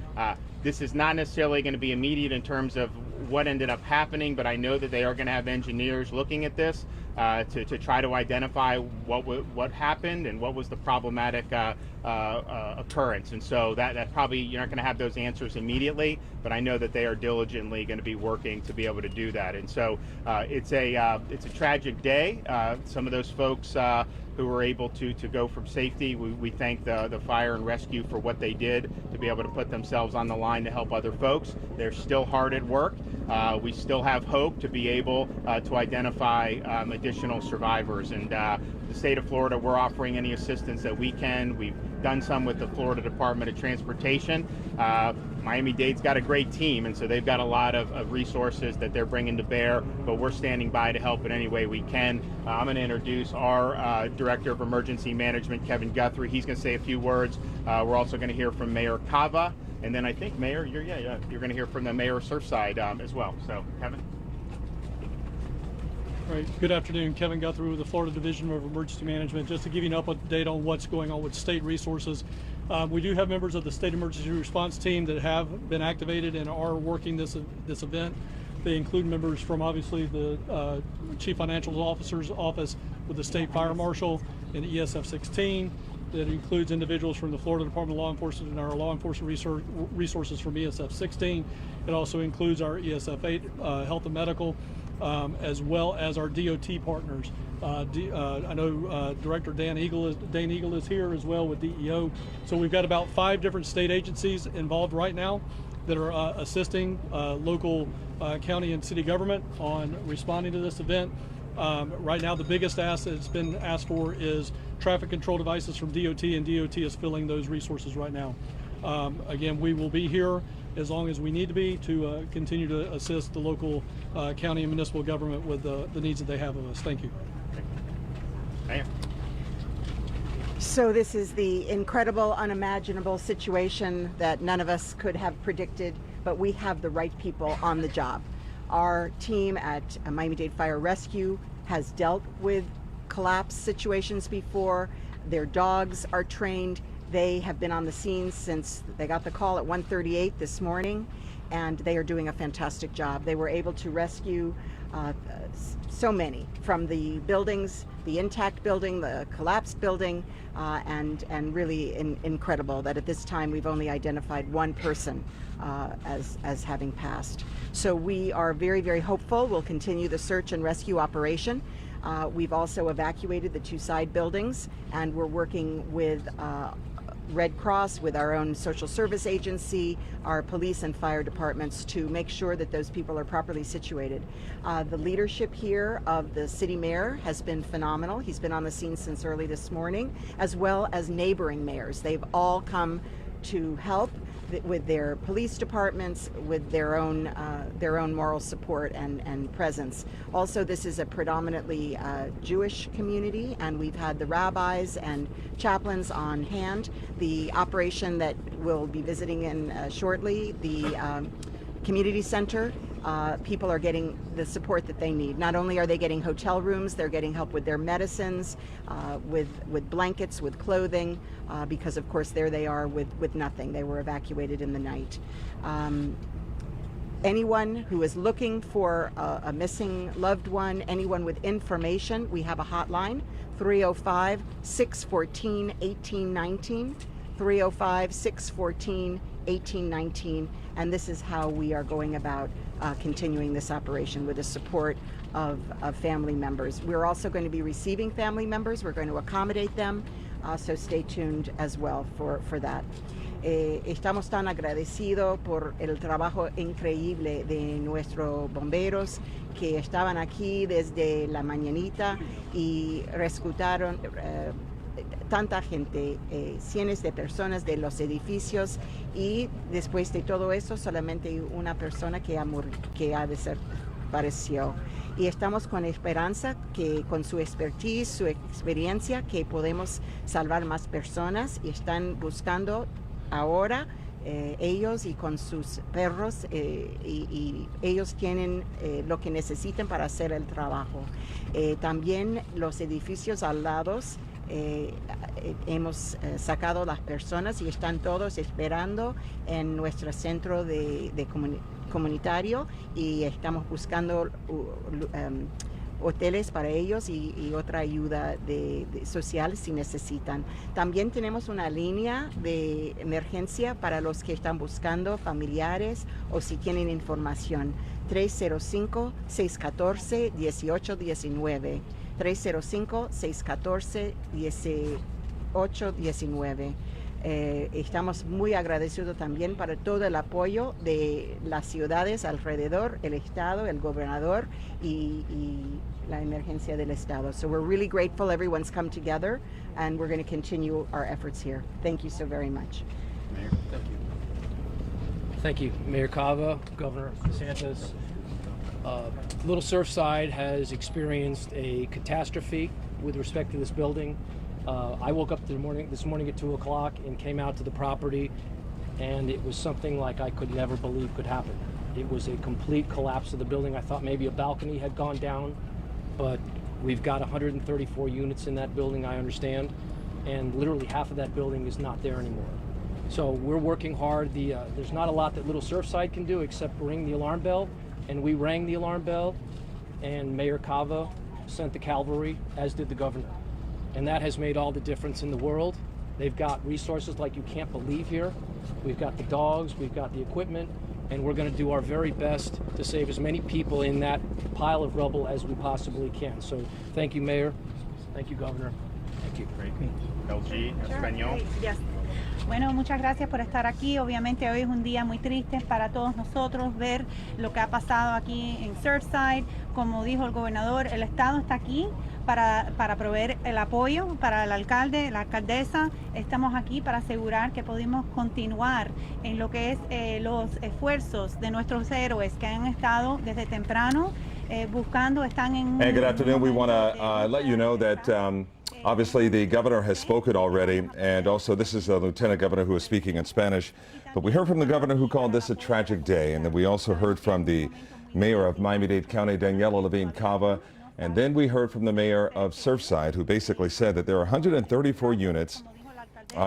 This is not necessarily going to be immediate in terms of what ended up happening, but I know that they are going to have engineers looking at this to try to identify what happened and what was the problematic occurrence. And so that probably you're not going to have those answers immediately, but I know that they are diligently going to be working to be able to do that. And so it's a tragic day. Some of those folks who were able to go from safety, we thank the fire and rescue for what they did to be able to put themselves on the line to help other folks. They're still hard at work. We still have hope to be able to identify additional survivors. And the state of Florida, we're offering any assistance that we can. We've done some with the Florida Department of Transportation. Miami-Dade's got a great team, and so they've got a lot of resources that they're bringing to bear, but we're standing by to help in any way we can. I'm going to introduce our Director of Emergency Management, Kevin Guthrie. He's going to say a few words. We're also going to hear from Mayor Cava, and then I think, Mayor, you're going to hear from the Mayor of Surfside as well. So, Kevin. All right. Good afternoon. Kevin Guthrie with the Florida Division of Emergency Management. Just to give you an update on what's going on with state resources, we do have members of the State Emergency Response Team that have been activated and are working this event. They include members from obviously the Chief Financial Officer's office with the State Fire Marshal and ESF 16. That includes individuals from the Florida Department of Law Enforcement and our law enforcement resources from ESF 16. It also includes our ESF 8 Health and Medical, as well as our DOT partners. I know Director Dane Eagle is here as well with DEO. So we've got about 5 different state agencies involved right now that are assisting local county and city government on responding to this event. Right now, the biggest ask that's been asked for is traffic control devices from DOT, and DOT is filling those resources right now. Again, we will be here as long as we need to be to continue to assist the local county and municipal government with the needs that they have of us. Thank you. Mayor. So this is the incredible, unimaginable situation that none of us could have predicted, but we have the right people on the job. Our team at Miami-Dade Fire Rescue has dealt with collapse situations before. Their dogs are trained. They have been on the scene since they got the call at 1:38 this morning, and they are doing a fantastic job. They were able to rescue so many from the buildings, the intact building, the collapsed building, and really incredible that at this time we've only identified one person as having passed. So we are very, very hopeful. We'll continue the search and rescue operation. We've also evacuated the 2 side buildings, and we're working with Red Cross, with our own social service agency, our police and fire departments to make sure that those people are properly situated. The leadership here of the city mayor has been phenomenal. He's been on the scene since early this morning, as well as neighboring mayors. They've all come to help with their police departments, with their own moral support and presence. Also, this is a predominantly Jewish community, and we've had the rabbis and chaplains on hand. The operation that we'll be visiting in shortly, the community center, people are getting the support that they need. Not only are they getting hotel rooms, they're getting help with their medicines, with blankets, with clothing, because of course there they are with nothing. They were evacuated in the night. Anyone who is looking for a missing loved one, anyone with information, we have a hotline, 305-614-1819, 305-614-1819, and this is how we are going about continuing this operation with the support of family members. We're also going to be receiving family members. We're going to accommodate them, so stay tuned as well for that. Estamos tan agradecidos por el trabajo increíble de nuestros bomberos que estaban aquí desde la mañanita y rescataron tanta gente, cientos de personas de los edificios, y después de todo eso solamente una persona que ha desapareció. Y estamos con esperanza que con su expertise, su experiencia, que podemos salvar más personas y están buscando ahora ellos y con sus perros y ellos tienen lo que necesitan para hacer el trabajo. También los edificios al lado hemos sacado las personas y están todos esperando en nuestro centro de comunitario y estamos buscando hoteles para ellos y otra ayuda social si necesitan. También tenemos una línea de emergencia para los que están buscando familiares o si tienen información. 305-614-1819. 305-614-1819. Estamos muy agradecidos también para todo el apoyo de las ciudades alrededor, el Estado, el gobernador y la emergencia del Estado. So we're really grateful everyone's come together and we're going to continue our efforts here. Thank you so very much. Mayor, thank you. Thank you, Mayor Cava, Governor DeSantis. Little Surfside has experienced a catastrophe with respect to this building. I woke up this morning at 2 o'clock and came out to the property, and it was something like I could never believe could happen. It was a complete collapse of the building. I thought maybe a balcony had gone down, but we've got 134 units in that building, I understand, and literally half of that building is not there anymore. So we're working hard. There's not a lot that Little Surfside can do except ring the alarm bell, and we rang the alarm bell, and Mayor Cava sent the cavalry, as did the governor. And that has made all the difference in the world. They've got resources like you can't believe here. We've got the dogs, we've got the equipment, and we're going to do our very best to save as many people in that pile of rubble as we possibly can. So thank you, Mayor. Thank you, Governor. Thank you. Great. LG, Español. Yes. Bueno, muchas gracias por estar aquí. Obviamente hoy es un día muy triste para todos nosotros ver lo que ha pasado aquí en Surfside. Como dijo el gobernador, el Estado está aquí para proveer el apoyo para el alcalde, la alcaldesa. Estamos aquí para asegurar que podemos continuar en lo que es los esfuerzos de nuestros héroes que han estado desde temprano buscando, están en... Hey, good afternoon. We want to let you know that obviously the governor has spoken already, and also this is the lieutenant governor who is speaking in Spanish. But we heard from the governor who called this a tragic day, and then we also heard from the mayor of Miami-Dade County, Daniela Levine Cava, and then we heard from the mayor of Surfside, who basically said that there are 134 units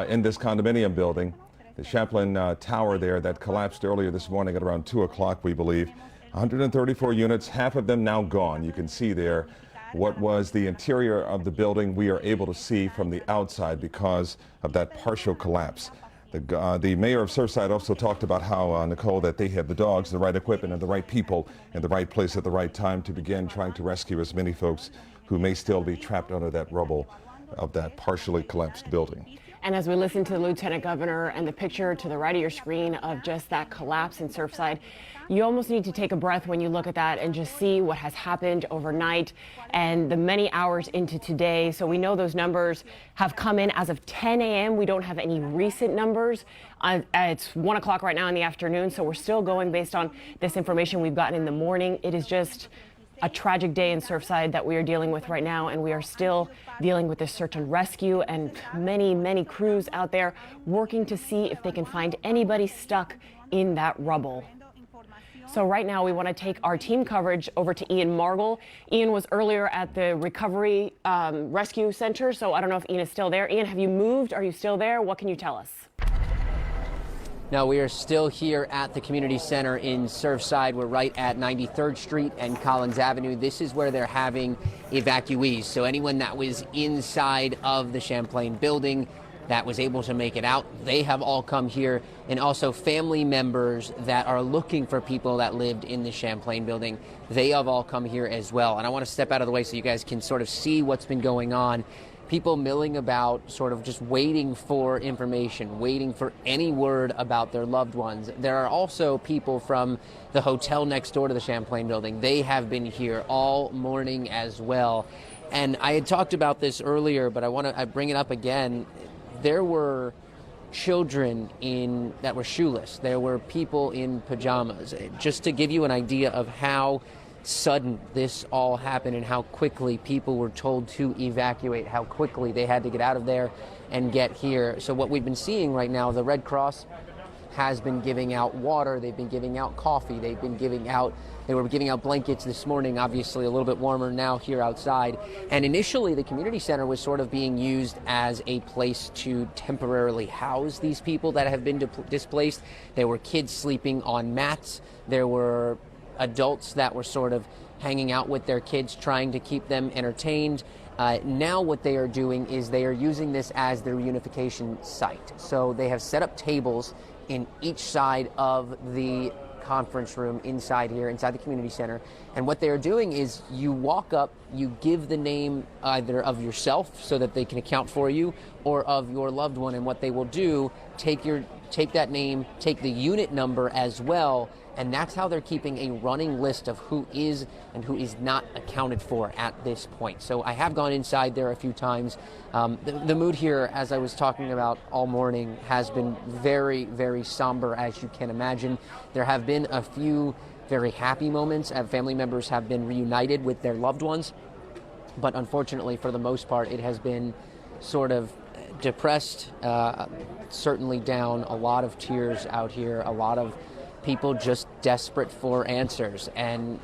in this condominium building, the Champlain tower there that collapsed earlier this morning at around 2 o'clock, we believe. 134 units, half of them now gone. You can see there what was the interior of the building we are able to see from the outside because of that partial collapse. The mayor of Surfside also talked about how, Nicole, that they have the dogs, the right equipment, and the right people in the right place at the right time to begin trying to rescue as many folks who may still be trapped under that rubble of that partially collapsed building. And as we listen to the Lieutenant Governor and the picture to the right of your screen of just that collapse in Surfside, you almost need to take a breath when you look at that and just see what has happened overnight and the many hours into today. So we know those numbers have come in as of 10 a.m. We don't have any recent numbers. It's 1 o'clock right now in the afternoon, so we're still going based on this information we've gotten in the morning. It is just a tragic day in Surfside that we are dealing with right now, and we are still dealing with this search and rescue and many crews out there working to see if they can find anybody stuck in that rubble. So right now we want to take our team coverage over to Ian Margol. Ian was earlier at the Recovery Rescue Center, so I don't know if Ian is still there. Ian, have you moved? Are you still there? What can you tell us? No, we are still here at the community center in Surfside. We're right at 93rd Street and Collins Avenue. This is where they're having evacuees. So anyone that was inside of the Champlain building that was able to make it out, they have all come here. And also family members that are looking for people that lived in the Champlain building, they have all come here as well. And I want to step out of the way so you guys can sort of see what's been going on. People milling about, sort of just waiting for information, waiting for any word about their loved ones. There are also people from the hotel next door to the Champlain building. They have been here all morning as well. And I had talked about this earlier, but I bring it up again. There were children that were shoeless. There were people in pajamas. Just to give you an idea of how sudden this all happened and how quickly people were told to evacuate, how quickly they had to get out of there and get here. So what we've been seeing right now, the Red Cross has been giving out water, they've been giving out coffee, they were giving out blankets this morning, obviously a little bit warmer now here outside. And initially the community center was sort of being used as a place to temporarily house these people that have been displaced. There were kids sleeping on mats, there were adults that were sort of hanging out with their kids, trying to keep them entertained. Now what they are doing is they are using this as their reunification site. So they have set up tables in each side of the conference room inside here, inside the community center. And what they are doing is you walk up, you give the name either of yourself so that they can account for you, or of your loved one. And what they will do, take that name, take the unit number as well, and that's how they're keeping a running list of who is and who is not accounted for at this point. So I have gone inside there a few times. The mood here, as I was talking about all morning, has been very, very somber, as you can imagine. There have been a few very happy moments. Family members have been reunited with their loved ones. But unfortunately, for the most part, it has been sort of depressed, certainly down, a lot of tears out here, a lot of people just desperate for answers. And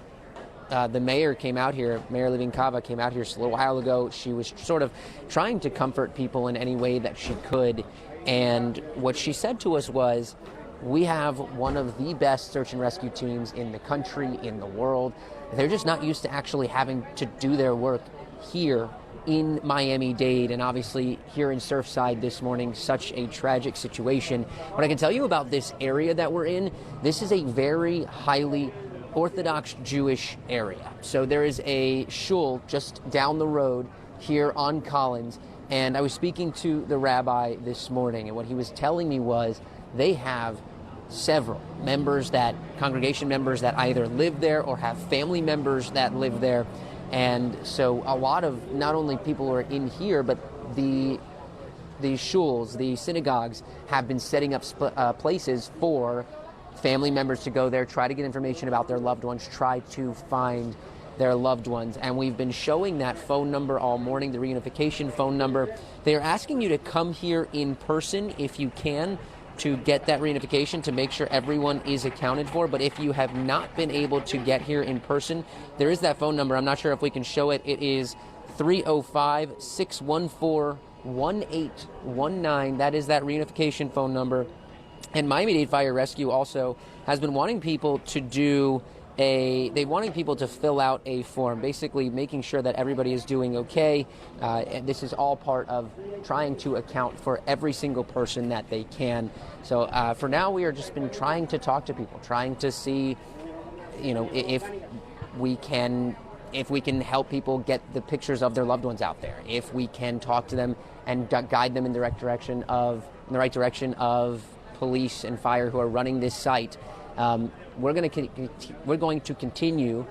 the mayor came out here, Mayor Levinkava came out here just a little while ago. She was sort of trying to comfort people in any way that she could. And what she said to us was, we have one of the best search and rescue teams in the country, in the world. They're just not used to actually having to do their work here in Miami-Dade, and obviously here in Surfside this morning, such a tragic situation. What I can tell you about this area that we're in, this is a very highly Orthodox Jewish area. So there is a shul just down the road here on Collins, and I was speaking to the rabbi this morning, and what he was telling me was they have several congregation members that either live there or have family members that live there. And so a lot of not only people who are in here, but the shuls, the synagogues, have been setting up places for family members to go there, try to get information about their loved ones, try to find their loved ones. And we've been showing that phone number all morning, the reunification phone number. They are asking you to come here in person if you can, to get that reunification, to make sure everyone is accounted for. But if you have not been able to get here in person, there is that phone number. I'm not sure if we can show it. It is 305-614-1819. That is that reunification phone number. And Miami-Dade Fire Rescue also has been wanting people to fill out a form, basically making sure that everybody is doing okay. And this is all part of trying to account for every single person that they can. So for now, we are just been trying to talk to people, trying to see, if we can help people get the pictures of their loved ones out there, if we can talk to them and guide them in the right direction of police and fire who are running this site. We're going to continue,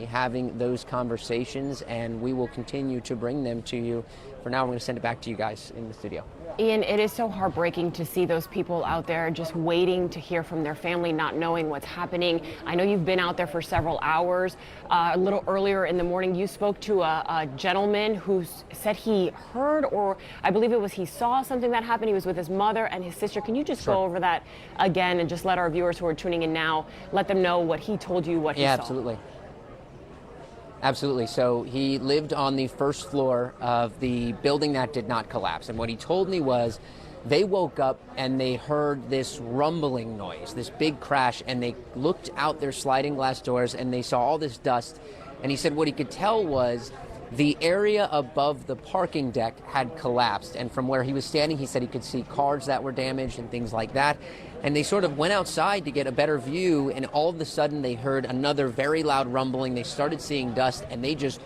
having those conversations, and we will continue to bring them to you. For now, I'm going to send it back to you guys in the studio. Ian, it is so heartbreaking to see those people out there just waiting to hear from their family, not knowing what's happening. I know you've been out there for several hours. A little earlier in the morning, you spoke to a gentleman who said he heard, or I believe it was he saw something that happened. He was with his mother and his sister. Can you just go over that again and just let our viewers who are tuning in now, let them know what he told you, what he saw? Yeah, absolutely. So he lived on the first floor of the building that did not collapse. And what he told me was they woke up and they heard this rumbling noise, this big crash, and they looked out their sliding glass doors and they saw all this dust. And he said what he could tell was the area above the parking deck had collapsed. And from where he was standing, he said he could see cars that were damaged and things like that. And they sort of went outside to get a better view, and all of a sudden they heard another very loud rumbling. They started seeing dust, and they just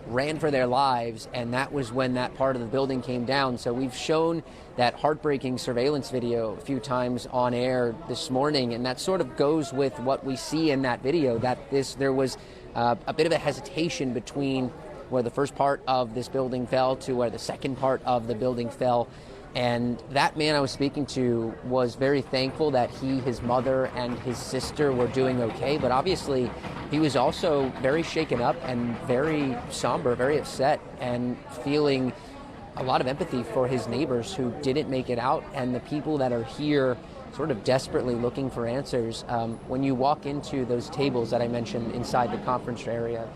ran for their lives, and that was when that part of the building came down. So we've shown that heartbreaking surveillance video a few times on air this morning, and that sort of goes with what we see in that video, that there was a bit of a hesitation between where the first part of this building fell to where the second part of the building fell. And that man I was speaking to was very thankful that he, his mother, and his sister were doing okay. But obviously, he was also very shaken up and very somber, very upset, and feeling a lot of empathy for his neighbors who didn't make it out and the people that are here sort of desperately looking for answers. When you walk into those tables that I mentioned inside the conference area,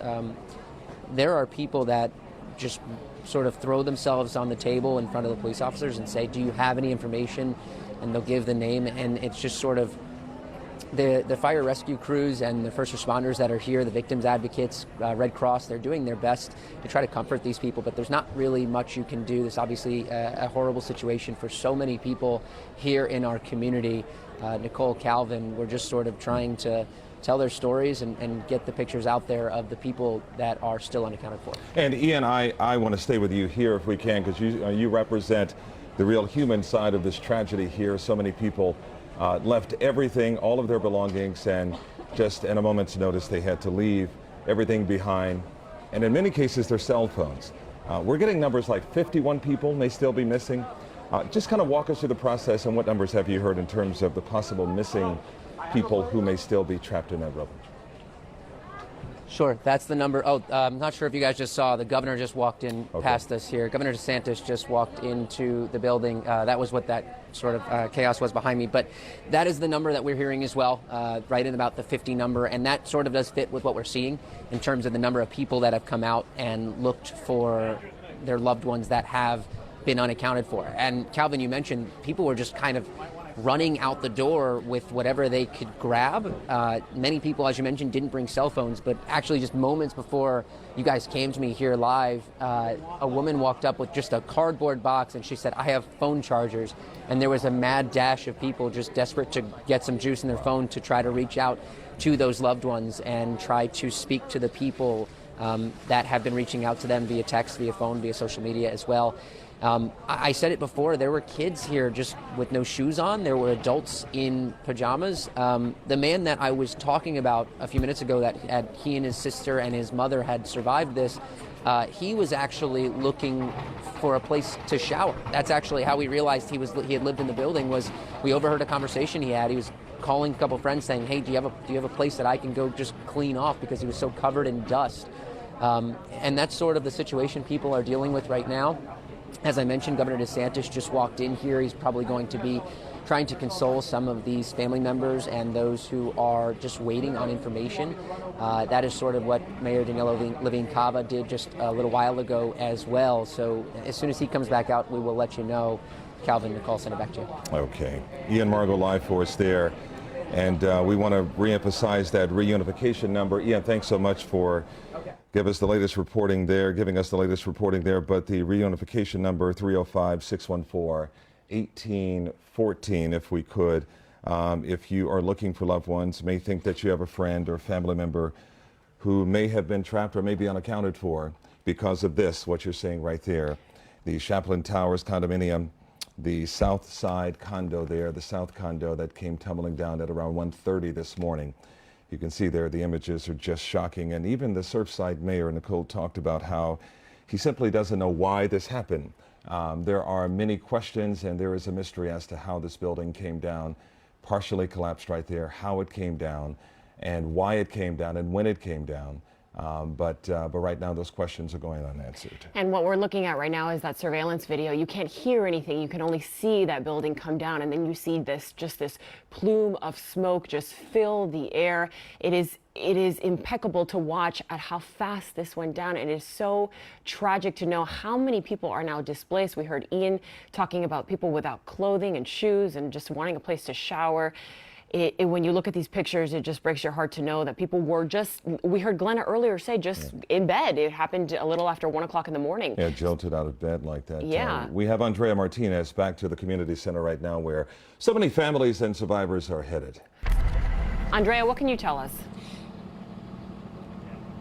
there are people that just sort of throw themselves on the table in front of the police officers and say, do you have any information? And they'll give the name, and it's just sort of the fire rescue crews and the first responders that are here, the victims advocates, Red Cross, they're doing their best to try to comfort these people, but there's not really much you can do. There's obviously a horrible situation for so many people here in our community. Nicole, Calvin, we're just sort of trying to tell their stories and get the pictures out there of the people that are still unaccounted for. And Ian, I want to stay with you here if we can, because you represent the real human side of this tragedy here. So many people left everything, all of their belongings, and just in a moment's notice they had to leave everything behind, and in many cases their cell phones. We're getting numbers like 51 people may still be missing. Just kind of walk us through the process, and what numbers have you heard in terms of the possible missing people who may still be trapped in that rubble? Sure, that's the number. Oh, I'm not sure if you guys just saw, the governor just walked in past us here. Governor DeSantis just walked into the building. That was what that sort of chaos was behind me. But that is the number that we're hearing as well, right in about the 50 number. And that sort of does fit with what we're seeing in terms of the number of people that have come out and looked for their loved ones that have been unaccounted for. And Calvin, you mentioned people were just kind of running out the door with whatever they could grab. Many people, as you mentioned, didn't bring cell phones, but actually just moments before you guys came to me here live, a woman walked up with just a cardboard box and she said, I have phone chargers. And there was a mad dash of people just desperate to get some juice in their phone to try to reach out to those loved ones and try to speak to the people that have been reaching out to them via text, via phone, via social media as well. I said it before, there were kids here just with no shoes on. There were adults in pajamas. The man that I was talking about a few minutes ago, that he and his sister and his mother had survived this, he was actually looking for a place to shower. That's actually how we realized he had lived in the building. Was we overheard a conversation he had. He was calling a couple friends saying, hey, do you have a place that I can go just clean off, because he was so covered in dust. And that's sort of the situation people are dealing with right now. As I mentioned, Governor DeSantis just walked in here. He's probably going to be trying to console some of these family members and those who are just waiting on information. That is sort of what Mayor Daniela Levine Cava did just a little while ago as well. So as soon as he comes back out, we will let you know. Calvin, Nicole, send it back to you. Okay. Ian Margot live for us there. And we want to reemphasize that reunification number. Ian, thanks so much for giving us the latest reporting there. But the reunification number, 305-614-1814, if we could. If you are looking for loved ones, may think that you have a friend or family member who may have been trapped or may be unaccounted for because of this, what you're seeing right there. The Champlain Towers condominium, the south side condo there, the south condo that came tumbling down at around 1:30 this morning. You can see there the images are just shocking, and even the Surfside mayor, Nicole, talked about how he simply doesn't know why this happened. There are many questions, and there is a mystery as to how this building came down, partially collapsed right there, how it came down, and why it came down, and when it came down. But right now those questions are going unanswered. And what we're looking at right now is that surveillance video. You can't hear anything. You can only see that building come down, and then you see this plume of smoke just fill the air. It is impeccable to watch at how fast this went down. It is so tragic to know how many people are now displaced. We heard Ian talking about people without clothing and shoes and just wanting a place to shower. When you look at these pictures, it just breaks your heart to know that people were we heard Glenna earlier say, in bed. It happened a little after 1 o'clock in the morning. Yeah, jolted out of bed like that. Yeah. We have Andrea Martinez back to the community center right now, where so many families and survivors are headed. Andrea, what can you tell us?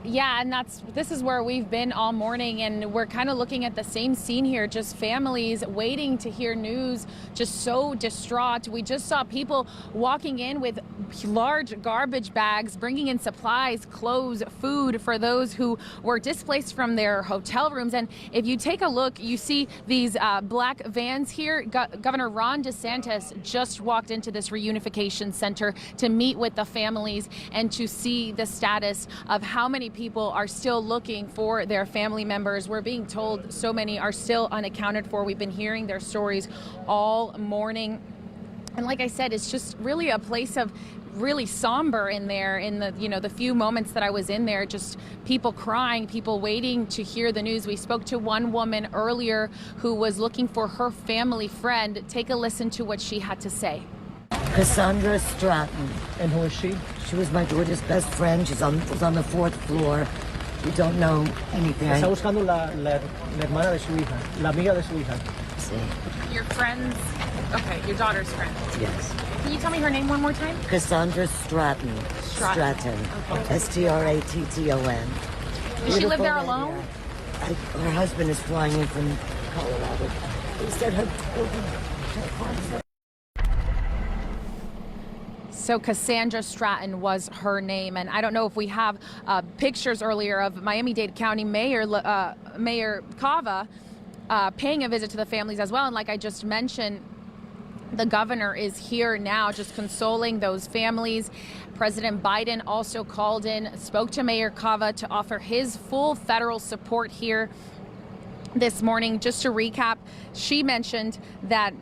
Yeah, and this is where we've been all morning, and we're kind of looking at the same scene here, just families waiting to hear news, just so distraught. We just saw people walking in with large garbage bags, bringing in supplies, clothes, food for those who were displaced from their hotel rooms. And if you take a look, you see these black vans here. Governor Ron DeSantis just walked into this reunification center to meet with the families and to see the status of how many people are still looking for their family members. We're being told so many are still unaccounted for. We've been hearing their stories all morning. And like I said, it's just really a place of really somber in there. In the, the few moments that I was in there, just people crying, people waiting to hear the news. We spoke to one woman earlier who was looking for her family friend. Take a listen to what she had to say. Cassandra Stratton. And who is she? She was my daughter's best friend. Was on the 4th floor. We don't know anything. Está buscando la hermana de su hija, la amiga de su hija. Sí. Your friend's, okay, your daughter's friend. Yes. Can you tell me her name one more time? Cassandra Stratton. Stratton. Okay. Stratton. Does she live there alone? Her husband is flying in from Colorado. He said her. So Cassandra Stratton was her name, and I don't know if we have pictures earlier of Miami-Dade County Mayor Cava paying a visit to the families as well. And like I just mentioned, the governor is here now just consoling those families. President Biden also called in, spoke to Mayor Cava to offer his full federal support here this morning. Just to recap, she mentioned that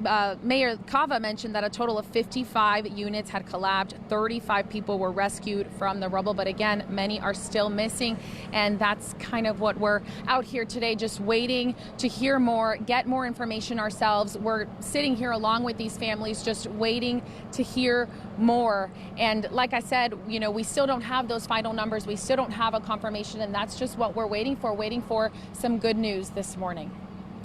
Mayor Cava mentioned that a total of 55 units had collapsed. 35 people were rescued from the rubble, but again, many are still missing. And that's kind of what we're out here today, just waiting to hear more, get more information ourselves. We're sitting here along with these families, just waiting to hear more. And like I said, we still don't have those final numbers. We still don't have a confirmation, and that's just what we're waiting for some good news this morning.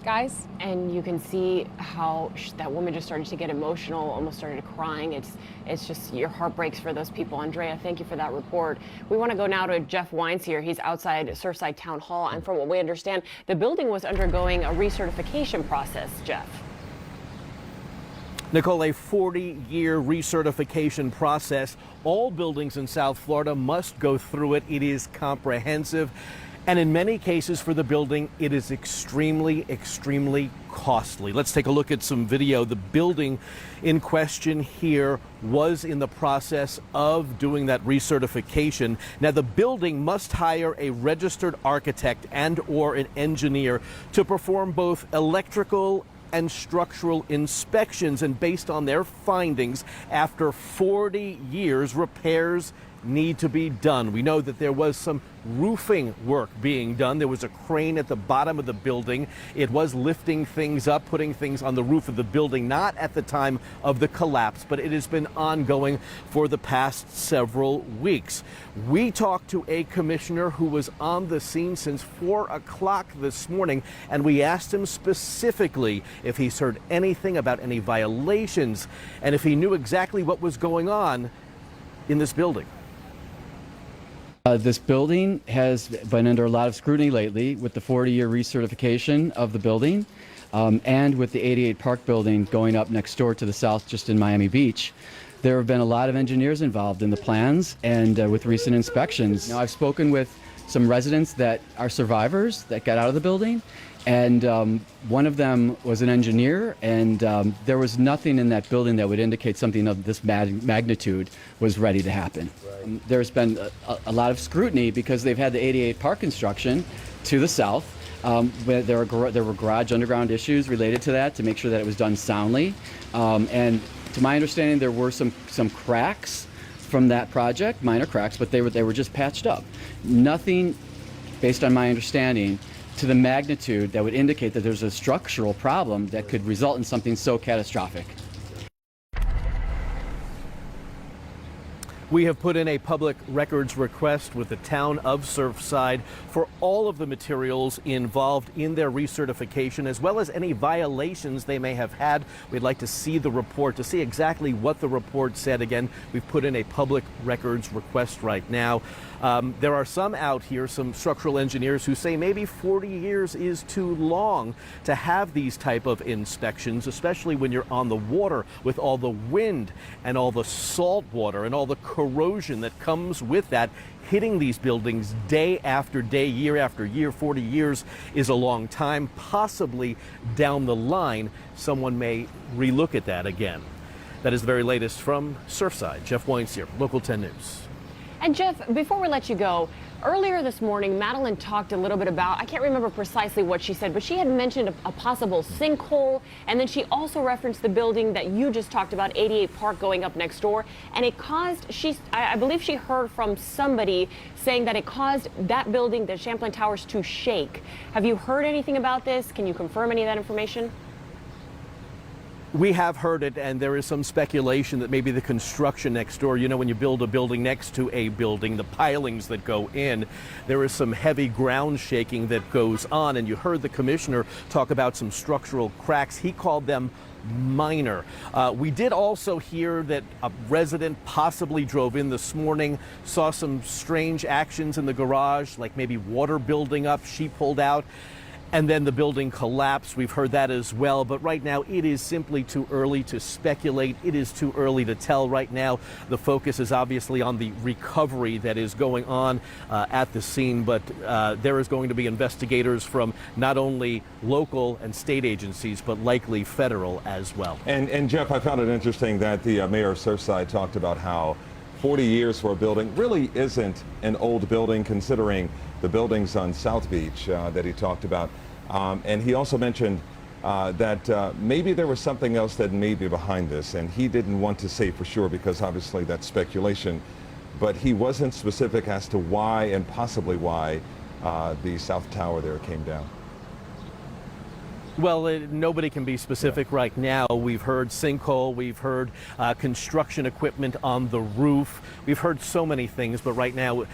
Guys? And you can see how that woman just started to get emotional, almost started crying. It's just, your heart breaks for those people. Andrea, thank you for that report. We want to go now to Jeff Wines here. He's outside Surfside Town Hall, and from what we understand, the building was undergoing a recertification process. Jeff. Nicole, a 40-year recertification process. All buildings in South Florida must go through it. It is comprehensive. And in many cases for the building, it is extremely, extremely costly. Let's take a look at some video. The building in question here was in the process of doing that recertification. Now, the building must hire a registered architect and or an engineer to perform both electrical and structural inspections. And based on their findings, after 40 years, repairs need to be done. We know that there was some roofing work being done. There was a crane at the bottom of the building. It was lifting things up, putting things on the roof of the building, not at the time of the collapse, but it has been ongoing for the past several weeks. We talked to a commissioner who was on the scene since 4 o'clock this morning, and we asked him specifically if he's heard anything about any violations and if he knew exactly what was going on in this building. This building has been under a lot of scrutiny lately with the 40-year recertification of the building and with the 88 Park building going up next door to the south just in Miami Beach. There have been a lot of engineers involved in the plans and with recent inspections. Now, I've spoken with some residents that are survivors that got out of the building, and one of them was an engineer, and there was nothing in that building that would indicate something of this magnitude was ready to happen. Right. There's been a lot of scrutiny because they've had the 88 Park construction to the south. There were garage underground issues related to that to make sure that it was done soundly. And to my understanding, there were some cracks from that project, minor cracks, but they were just patched up. Nothing, based on my understanding, to the magnitude that would indicate that there's a structural problem that could result in something so catastrophic. We have put in a public records request with the town of Surfside for all of the materials involved in their recertification, as well as any violations they may have had. We'd like to see the report to see exactly what the report said. Again, we've put in a public records request right now. There are some out here, some structural engineers, who say maybe 40 years is too long to have these type of inspections, especially when you're on the water with all the wind and all the salt water and all the corrosion that comes with that hitting these buildings day after day, year after year. 40 years is a long time. Possibly down the line, someone may relook at that again. That is the very latest from Surfside. Jeff Weinstein, Local 10 News. And Jeff, before we let you go, earlier this morning, Madeline talked a little bit about, I can't remember precisely what she said, but she had mentioned a possible sinkhole. And then she also referenced the building that you just talked about, 88 Park, going up next door. And it caused, I believe she heard from somebody saying that it caused that building, the Champlain Towers, to shake. Have you heard anything about this? Can you confirm any of that information? We have heard it, and there is some speculation that maybe the construction next door, you know, when you build a building next to a building, the pilings that go in, there is some heavy ground shaking that goes on. And you heard the commissioner talk about some structural cracks. He called them minor. We did also hear that a resident possibly drove in this morning, saw some strange actions in the garage, like maybe water building up. She pulled out, and then the building collapsed. We've heard that as well. But right now, it is simply too early to speculate. It is too early to tell right now. The focus is obviously on the recovery that is going on at the scene. But there is going to be investigators from not only local and state agencies, but likely federal as well. And Jeff, I found it interesting that the mayor of Surfside talked about how 40 years for a building really isn't an old building, considering the buildings on South Beach that he talked about. And he also mentioned that maybe there was something else that may be behind this, and he didn't want to say for sure because obviously that's speculation, but he wasn't specific as to why and possibly why the South Tower there came down. Well, nobody can be specific right now. We've heard sinkhole, we've heard construction equipment on the roof. We've heard so many things, but right now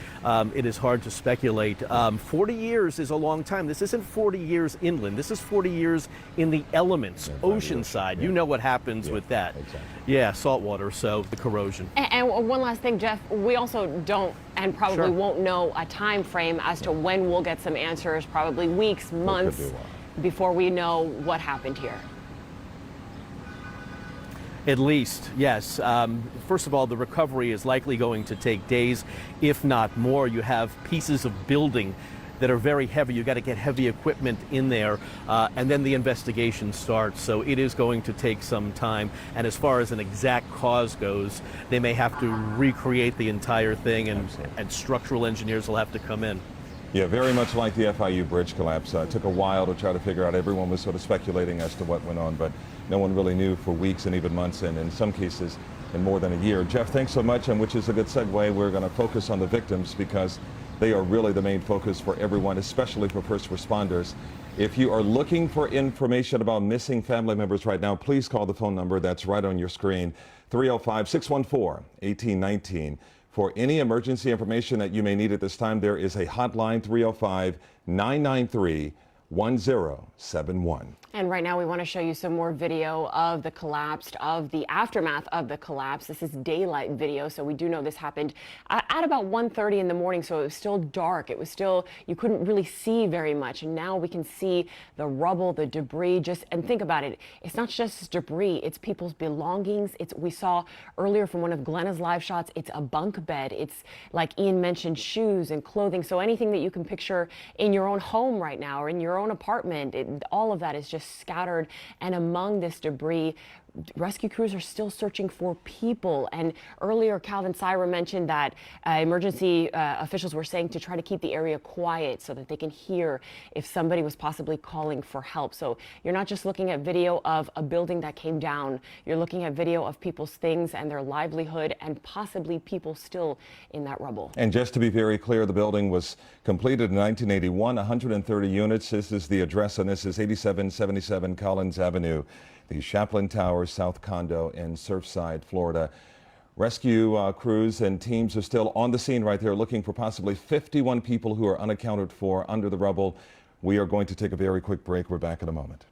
it is hard to speculate. 40 years is a long time. This isn't 40 years inland. This is 40 years in the elements, oceanside. You know what happens with that. Exactly. Yeah, saltwater, so the corrosion. And one last thing, Jeff, we also don't and probably won't know a time frame as to when we'll get some answers, probably weeks, months, before we know what happened here. At least, yes. First of all, the recovery is likely going to take days, if not more. You have pieces of building that are very heavy. You got to get heavy equipment in there, and then the investigation starts. So it is going to take some time. And as far as an exact cause goes, they may have to recreate the entire thing, and structural engineers will have to come in. Yeah, very much like the FIU bridge collapse. It took a while to try to figure out. Everyone was sort of speculating as to what went on, but no one really knew for weeks and even months, and in some cases, in more than a year. Jeff, thanks so much, and which is a good segue. We're going to focus on the victims because they are really the main focus for everyone, especially for first responders. If you are looking for information about missing family members right now, please call the phone number that's right on your screen, 305-614-1819. For any emergency information that you may need at this time, there is a hotline, 305-993-1071. And right now we want to show you some more video of the collapse, of the aftermath of the collapse. This is daylight video, so we do know this happened at about 1:30 in the morning, so it was still dark. It was still, you couldn't really see very much. And now we can see the rubble, the debris, and think about it. It's not just debris, it's people's belongings. We saw earlier from one of Glenna's live shots, it's a bunk bed. It's, like Ian mentioned, shoes and clothing. So anything that you can picture in your own home right now or in your own apartment, all of that is just scattered. And among this debris, rescue crews are still searching for people. And earlier, Calvin Syra mentioned that emergency officials were saying to try to keep the area quiet so that they can hear if somebody was possibly calling for help. So you're not just looking at video of a building that came down. You're looking at video of people's things and their livelihood and possibly people still in that rubble. And just to be very clear, the building was completed in 1981, 130 units. This is the address, and this is 8777 Collins Avenue, the Champlain Towers South Condo in Surfside, Florida. Rescue crews and teams are still on the scene right there looking for possibly 51 people who are unaccounted for under the rubble. We are going to take a very quick break. We're back in a moment.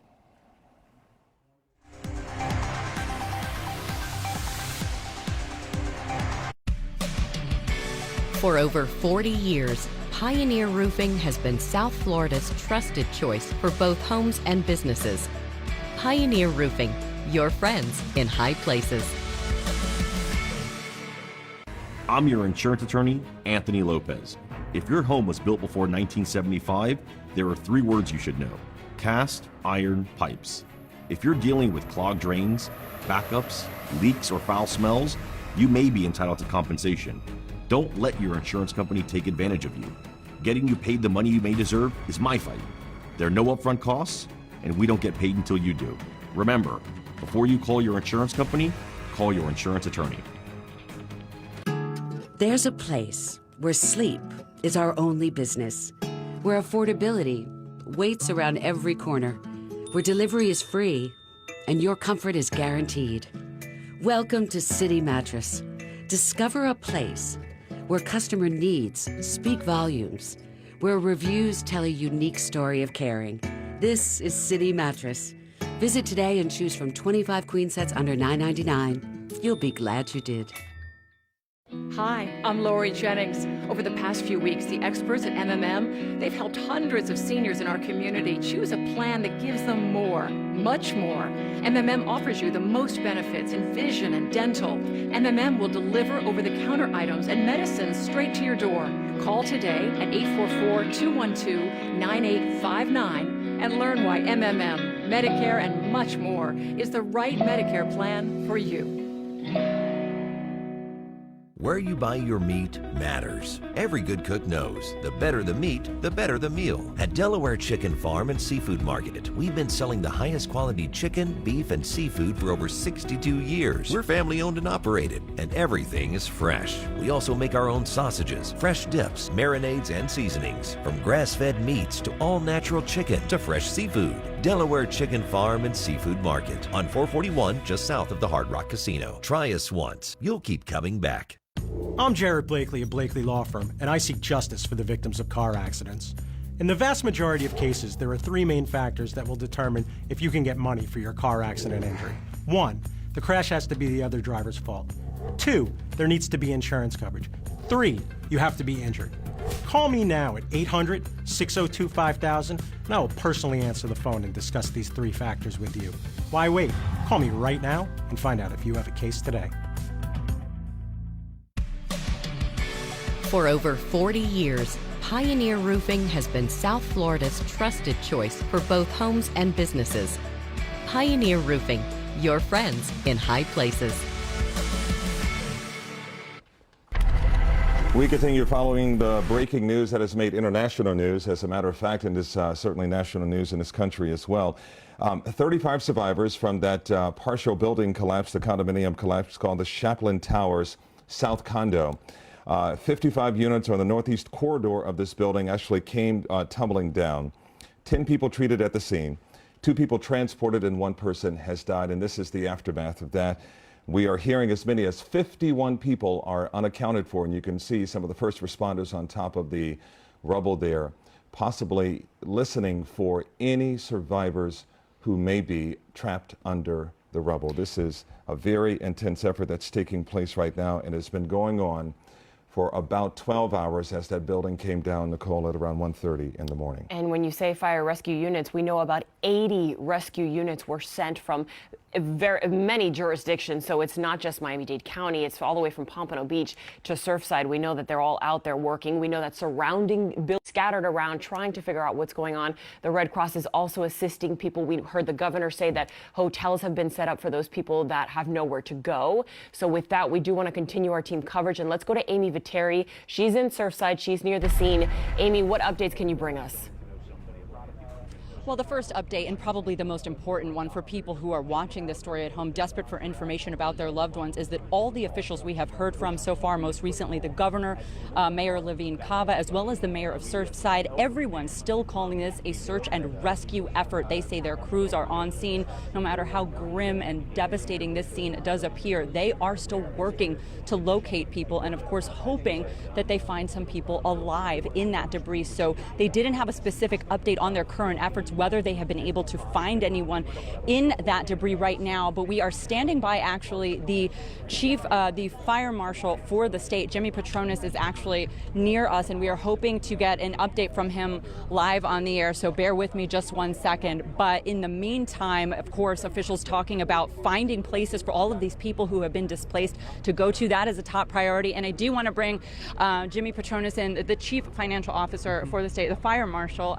For over 40 years, Pioneer Roofing has been South Florida's trusted choice for both homes and businesses. Pioneer Roofing, your friends in high places. I'm your insurance attorney, Anthony Lopez. If your home was built before 1975, there are 3 words you should know: cast iron pipes. If you're dealing with clogged drains, backups, leaks, or foul smells, you may be entitled to compensation. Don't let your insurance company take advantage of you. Getting you paid the money you may deserve is my fight. There are no upfront costs, and we don't get paid until you do. Remember, before you call your insurance company, call your insurance attorney. There's a place where sleep is our only business, where affordability waits around every corner, where delivery is free and your comfort is guaranteed. Welcome to City Mattress. Discover a place where customer needs speak volumes, where reviews tell a unique story of caring. This is City Mattress. Visit today and choose from 25 queen sets under $9.99. You'll be glad you did. Hi, I'm Lori Jennings. Over the past few weeks, the experts at MMM, they've helped hundreds of seniors in our community choose a plan that gives them more, much more. MMM offers you the most benefits in vision and dental. MMM will deliver over-the-counter items and medicines straight to your door. Call today at 844-212-9859 and learn why MMM, Medicare, and much more is the right Medicare plan for you. Where you buy your meat matters. Every good cook knows the better the meat, the better the meal. At Delaware Chicken Farm and Seafood Market, we've been selling the highest quality chicken, beef, and seafood for over 62 years. We're family owned and operated, and everything is fresh. We also make our own sausages, fresh dips, marinades, and seasonings. From grass-fed meats to all-natural chicken to fresh seafood. Delaware Chicken Farm and Seafood Market on 441 just south of the Hard Rock Casino. Try us once. You'll keep coming back. I'm Jared Blakely of Blakely Law Firm, and I seek justice for the victims of car accidents. In the vast majority of cases, there are 3 main factors that will determine if you can get money for your car accident injury. 1, the crash has to be the other driver's fault. 2, there needs to be insurance coverage. 3, you have to be injured. Call me now at 800-602-5000, and I will personally answer the phone and discuss these 3 factors with you. Why wait? Call me right now and find out if you have a case today. For over 40 years, Pioneer Roofing has been South Florida's trusted choice for both homes and businesses. Pioneer Roofing, your friends in high places. We continue following the breaking news that has made international news, as a matter of fact, and is certainly national news in this country as well. 35 survivors from that partial building collapse, the condominium collapse called the Champlain Towers South Condo. 55 units on the northeast corridor of this building actually came tumbling down. 10 people treated at the scene, 2 people transported, and 1 person has died, and this is the aftermath of that. We are hearing as many as 51 people are unaccounted for, and you can see some of the first responders on top of the rubble there, possibly listening for any survivors who may be trapped under the rubble. This is a very intense effort that's taking place right now, and it's been going on for about 12 hours as that building came down, Nicole, at around 1:30 in the morning. And when you say fire rescue units, we know about 80 rescue units were sent from many jurisdictions. So it's not just Miami-Dade County, it's all the way from Pompano Beach to Surfside. We know that they're all out there working. We know that surrounding buildings scattered around trying to figure out what's going on. The Red Cross is also assisting people. We heard the governor say that hotels have been set up for those people that have nowhere to go. So with that, we do want to continue our team coverage, and let's go to Amy Viteri. She's in Surfside. She's near the scene. Amy, what updates can you bring us? Well, the first update, and probably the most important one for people who are watching this story at home, desperate for information about their loved ones, is that all the officials we have heard from so far, most recently the governor, Mayor Levine Cava, as well as the mayor of Surfside, everyone's still calling this a search and rescue effort. They say their crews are on scene. No matter how grim and devastating this scene does appear, they are still working to locate people and, of course, hoping that they find some people alive in that debris. So they didn't have a specific update on their current efforts, whether they have been able to find anyone in that debris right now. But we are standing by, actually, the chief, the fire marshal for the state, Jimmy Petronas, is actually near us, and we are hoping to get an update from him live on the air. So bear with me just 1 second. But in the meantime, of course, officials talking about finding places for all of these people who have been displaced to go to. That is a top priority. And I do want to bring Jimmy Petronas in, the chief financial officer for the state, the fire marshal.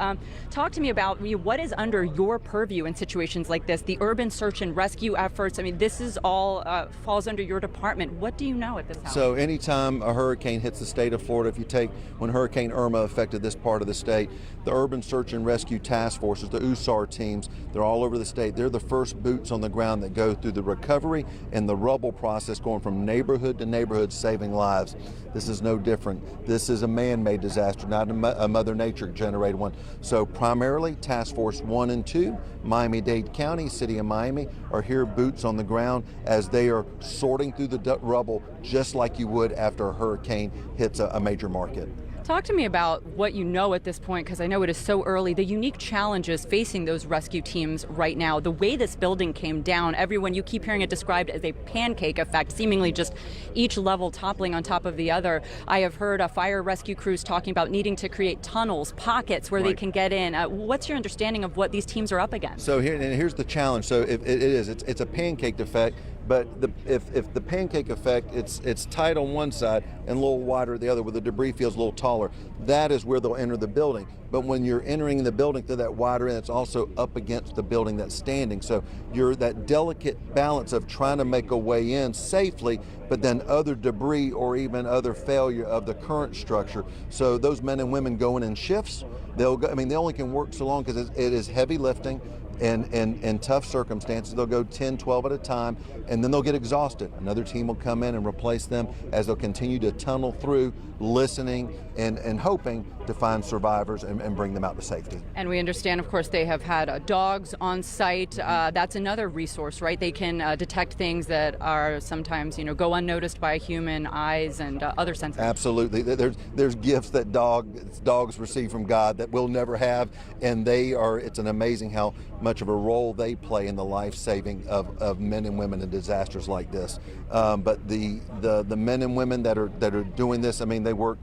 Talk to me about what is under your purview in situations like this, the urban search and rescue efforts. I mean, this is all falls under your department. What do you know at this hour? So anytime a hurricane hits the state of Florida, if you take when Hurricane Irma affected this part of the state, the urban search and rescue task forces, the USAR teams, they're all over the state. They're the first boots on the ground that go through the recovery and the rubble process, going from neighborhood to neighborhood, saving lives. This is no different. This is a man-made disaster, not a Mother Nature generated one. So primarily Task Force 1 and 2, Miami-Dade County, City of Miami, are here boots on the ground as they are sorting through the rubble just like you would after a hurricane hits a major market. Talk to me about what you know at this point, because I know it is so early, the unique challenges facing those rescue teams right now. The way this building came down, everyone, you keep hearing it described as a pancake effect, seemingly just each level toppling on top of the other. I have heard fire rescue crews talking about needing to create tunnels, pockets where they can get in. What's your understanding of what these teams are up against? So here's the challenge. So it's a pancake effect. But if the pancake effect, it's tight on one side and a little wider the other, where the debris feels a little taller, that is where they'll enter the building. But when you're entering the building through that wider end, it's also up against the building that's standing. So you're that delicate balance of trying to make a way in safely, but then other debris or even other failure of the current structure. So those men and women go in shifts. They'll go, I mean, they only can work so long because it is heavy lifting. And in tough circumstances, they'll go 10, 12 at a time, and then they'll get exhausted. Another team will come in and replace them as they'll continue to tunnel through, listening and hoping to find survivors and bring them out to safety. And we understand, of course, they have had dogs on site. That's another resource, right? They can detect things that are sometimes, go unnoticed by human eyes and other senses. Absolutely. There's gifts that dogs receive from God that we'll never have, and it's an amazing how much of a role they play in the life saving of men and women in disasters like this. But the men and women that are doing this, I mean, they work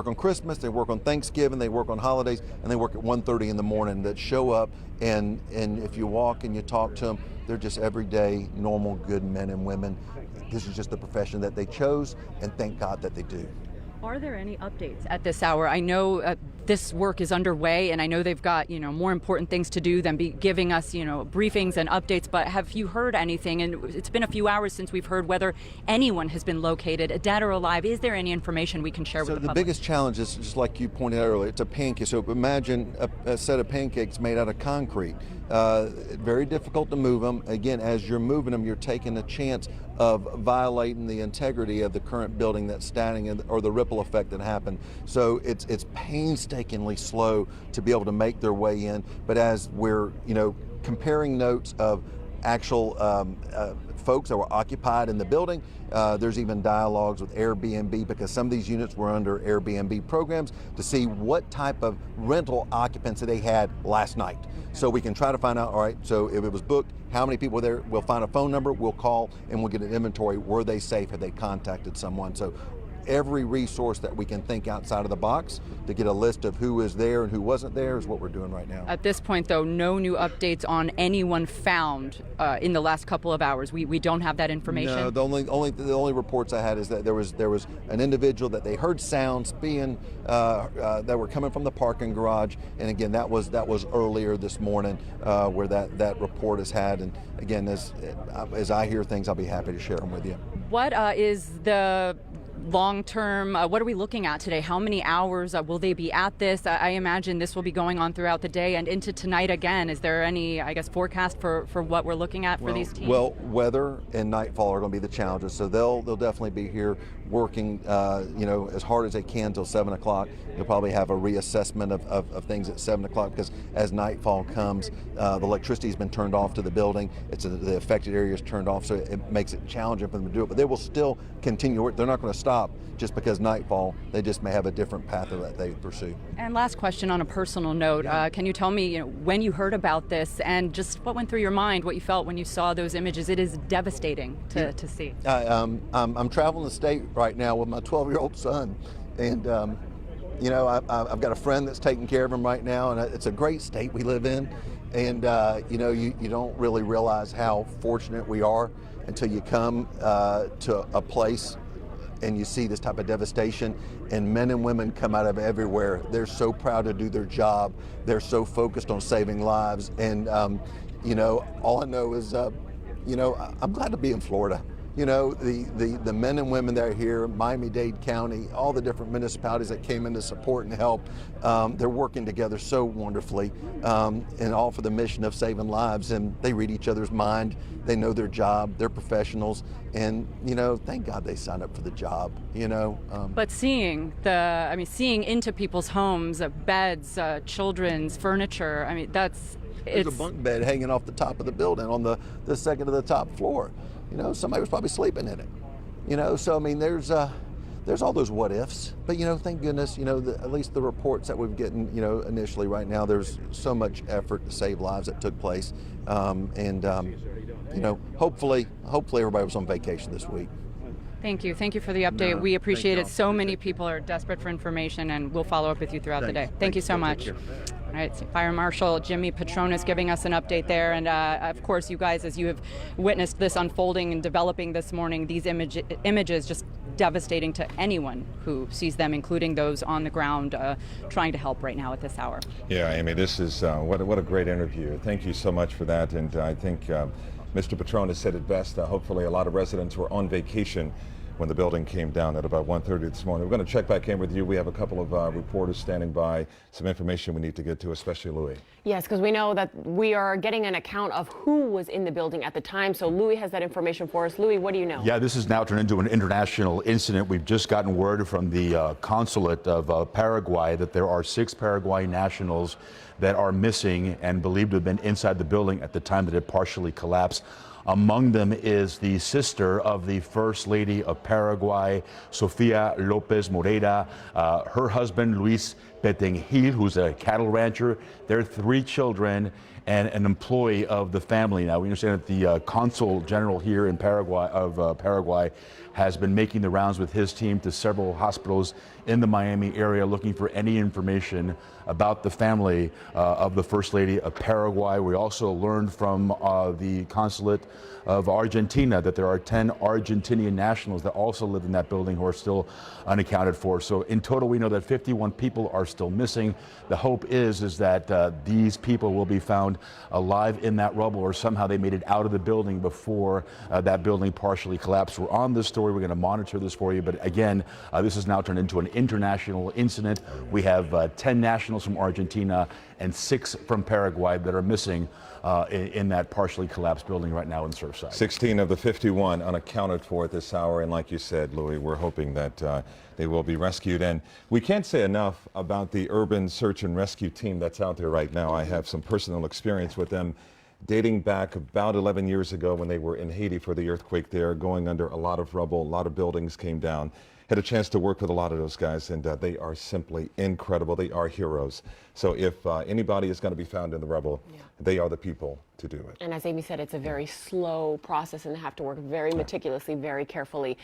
on Christmas, they work on Thanksgiving, they work on holidays, and they work at 1:30 in the morning, that show up, and if you walk and you talk to them, they're just everyday, normal, good men and women. This is just the profession that they chose, and thank God that they do. Are there any updates at this hour? I know this work is underway, and I know they've got, more important things to do than be giving us, briefings and updates, but have you heard anything? And it's been a few hours since we've heard whether anyone has been located, dead or alive. Is there any information we can share with the public? So the biggest challenge is, just like you pointed out earlier, it's a pancake. So imagine a set of pancakes made out of concrete. Very difficult to move them. Again, as you're moving them, you're taking a chance of violating the integrity of the current building that's standing, or the ripple effect that happened. So it's painstakingly slow to be able to make their way in. But as we're comparing notes of actual folks that were occupied in the building, there's even dialogues with Airbnb, because some of these units were under Airbnb programs, to see what type of rental occupancy they had last night. So we can try to find out, all right, so if it was booked, how many people were there? We'll find a phone number, we'll call, and we'll get an inventory. Were they safe? Have they contacted someone? So every resource that we can think outside of the box to get a list of who is there and who wasn't there is what we're doing right now. At this point, though, no new updates on anyone found in the last couple of hours. We don't have that information. No, the only reports I had is that there was an individual that they heard sounds being that were coming from the parking garage, and again that was earlier this morning where that report is had. And again, as I hear things, I'll be happy to share them with you. What is the long term, what are we looking at today? How many hours will they be at this? I imagine this will be going on throughout the day and into tonight again. Is there any, I guess, forecast for what we're looking at for these teams? Well, weather and nightfall are going to be the challenges, so they'll definitely be here working, as hard as they can till 7 o'clock. You'll probably have a reassessment of things at 7 o'clock because as nightfall comes, the electricity has been turned off to the building. The affected area is turned off, so it makes it challenging for them to do it. But they will still continue work. They're not going to stop just because nightfall. They just may have a different path that they pursue. And last question on a personal note, can you tell me when you heard about this and just what went through your mind, what you felt when you saw those images? It is devastating to see. I'm traveling the state right now with my 12-year-old son, and I've got a friend that's taking care of him right now, and it's a great state we live in. And you don't really realize how fortunate we are until you come to a place and you see this type of devastation, and men and women come out of everywhere. They're so proud to do their job. They're so focused on saving lives. And all I know is I'm glad to be in Florida. The men and women that are here, Miami-Dade County, all the different municipalities that came in to support and help, they're working together so wonderfully, and all for the mission of saving lives. And they read each other's mind. They know their job. They're professionals. And, thank God they signed up for the job, But seeing into people's homes, beds, children's furniture, there's a bunk bed hanging off the top of the building on the second to the top floor. Somebody was probably sleeping in it. So there's all those what ifs. But thank goodness, at least the reports that we're getting, initially right now, there's so much effort to save lives that took place, hopefully everybody was on vacation this week. Thank you for the update. We appreciate it. So many people are desperate for information, and we'll follow up with you throughout the day. Thank you so much. All right, so Fire Marshal Jimmy Petronas giving us an update there. And of course, you guys, as you have witnessed this unfolding and developing this morning, these images just devastating to anyone who sees them, including those on the ground trying to help right now at this hour. Yeah, Amy, this is what a great interview. Thank you so much for that. And I think Mr. Petronas said it best. Hopefully a lot of residents were on vacation when the building came down at about 1:30 this morning. We're going to check back in with you. We have a couple of reporters standing by, some information we need to get to, especially Louis. Yes, because we know that we are getting an account of who was in the building at the time. So Louis has that information for us. Louis, what do you know? Yeah, this has now turned into an international incident. We've just gotten word from the consulate of Paraguay that there are 6 Paraguay nationals that are missing and believed to have been inside the building at the time that it partially collapsed. Among them is the sister of the First Lady of Paraguay, Sofia Lopez Moreira, her husband, Luis Petengil, who's a cattle rancher, their 3 children, and an employee of the family. Now, we understand that the Consul General here in Paraguay has been making the rounds with his team to several hospitals in the Miami area looking for any information about the family of the First Lady of Paraguay. We also learned from the consulate of Argentina that there are 10 Argentinian nationals that also live in that building who are still unaccounted for. So in total, we know that 51 people are still missing. The hope is that these people will be found alive in that rubble, or somehow they made it out of the building before that building partially collapsed. We're on this story. We're going to monitor this for you. But again, this has now turned into an international incident. We have 10 nationals from Argentina and 6 from Paraguay that are missing in that partially collapsed building right now in Surfside. 16 of the 51 unaccounted for at this hour, and like you said, Louis, we're hoping that they will be rescued. And we can't say enough about the urban search and rescue team that's out there right now. I have some personal experience with them dating back about 11 years ago when they were in Haiti for the earthquake there, going under a lot of rubble, a lot of buildings came down. Had a chance to work with a lot of those guys, and they are simply incredible. They are heroes. So if anybody is going to be found in the rubble, they are the people to do it. And as Amy said, it's a very slow process and they have to work very meticulously, very carefully.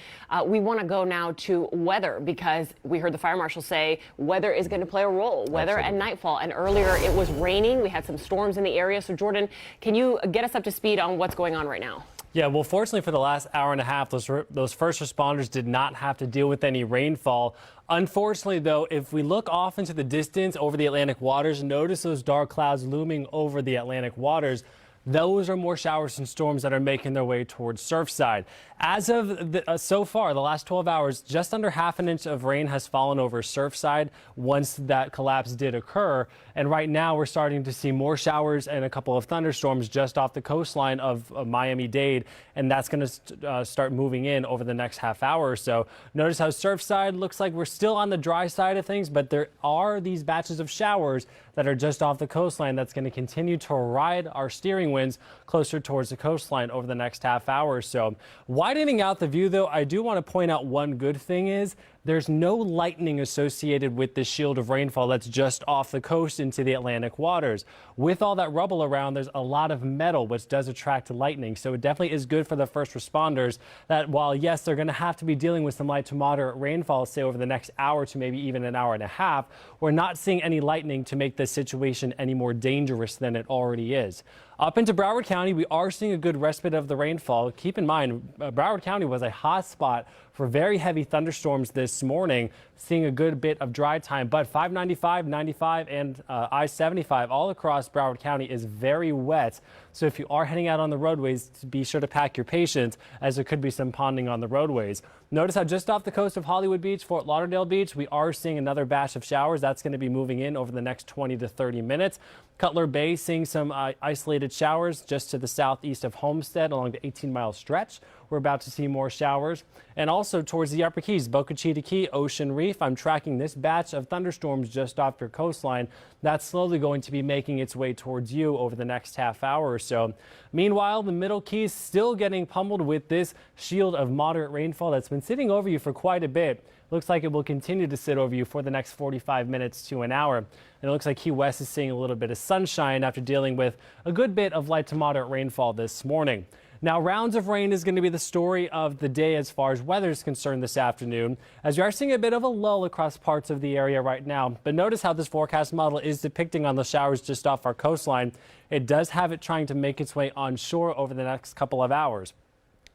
We want to go now to weather, because we heard the fire marshal say weather is going to play a role, weather and nightfall. And earlier it was raining. We had some storms in the area. So Jordan, can you get us up to speed on what's going on right now? Yeah, well, fortunately for the last hour and a half, those first responders did not have to deal with any rainfall. Unfortunately, though, if we look off into the distance over the Atlantic waters, notice those dark clouds looming over the Atlantic waters. those are more showers and storms that are making their way towards Surfside. As of so far, the last 12 hours, just under half an inch of rain has fallen over Surfside once that collapse did occur. And right now we're starting to see more showers and a couple of thunderstorms just off the coastline of Miami-Dade. And that's going to start moving in over the next half hour or so. Notice how Surfside looks like we're still on the dry side of things, but there are these batches of showers that are just off the coastline that's going to continue to ride our steering winds closer towards the coastline over the next half hour or so. Widening out the view, though, I do want to point out one good thing is there's no lightning associated with this shield of rainfall that's just off the coast into the Atlantic waters. With all that rubble around, there's a lot of metal, which does attract lightning. So it definitely is good for the first responders that while, yes, they're going to have to be dealing with some light to moderate rainfall, say over the next hour to maybe even an hour and a half, we're not seeing any lightning to make this situation any more dangerous than it already is. Up into Broward County, we are seeing a good respite of the rainfall. Keep in mind, Broward County was a hot spot for very heavy thunderstorms this morning, seeing a good bit of dry time. But 595, 95, and I-75 all across Broward County is very wet. So if you are heading out on the roadways, be sure to pack your patience, as there could be some ponding on the roadways. Notice how just off the coast of Hollywood Beach, Fort Lauderdale Beach, we are seeing another batch of showers. That's going to be moving in over the next 20 to 30 minutes. Cutler Bay seeing some isolated showers just to the southeast of Homestead along the 18-mile stretch. We're about to see more showers. And also towards the Upper Keys, Boca Chica Key, Ocean Reef. I'm tracking this batch of thunderstorms just off your coastline. That's slowly going to be making its way towards you over the next half hour or so. Meanwhile, the Middle Keys still getting pummeled with this shield of moderate rainfall that's been sitting over you for quite a bit. Looks like it will continue to sit over you for the next 45 minutes to an hour. And it looks like Key West is seeing a little bit of sunshine after dealing with a good bit of light to moderate rainfall this morning. Now, rounds of rain is going to be the story of the day as far as weather is concerned this afternoon, as you are seeing a bit of a lull across parts of the area right now. But notice how this forecast model is depicting on the showers just off our coastline. It does have it trying to make its way onshore over the next couple of hours.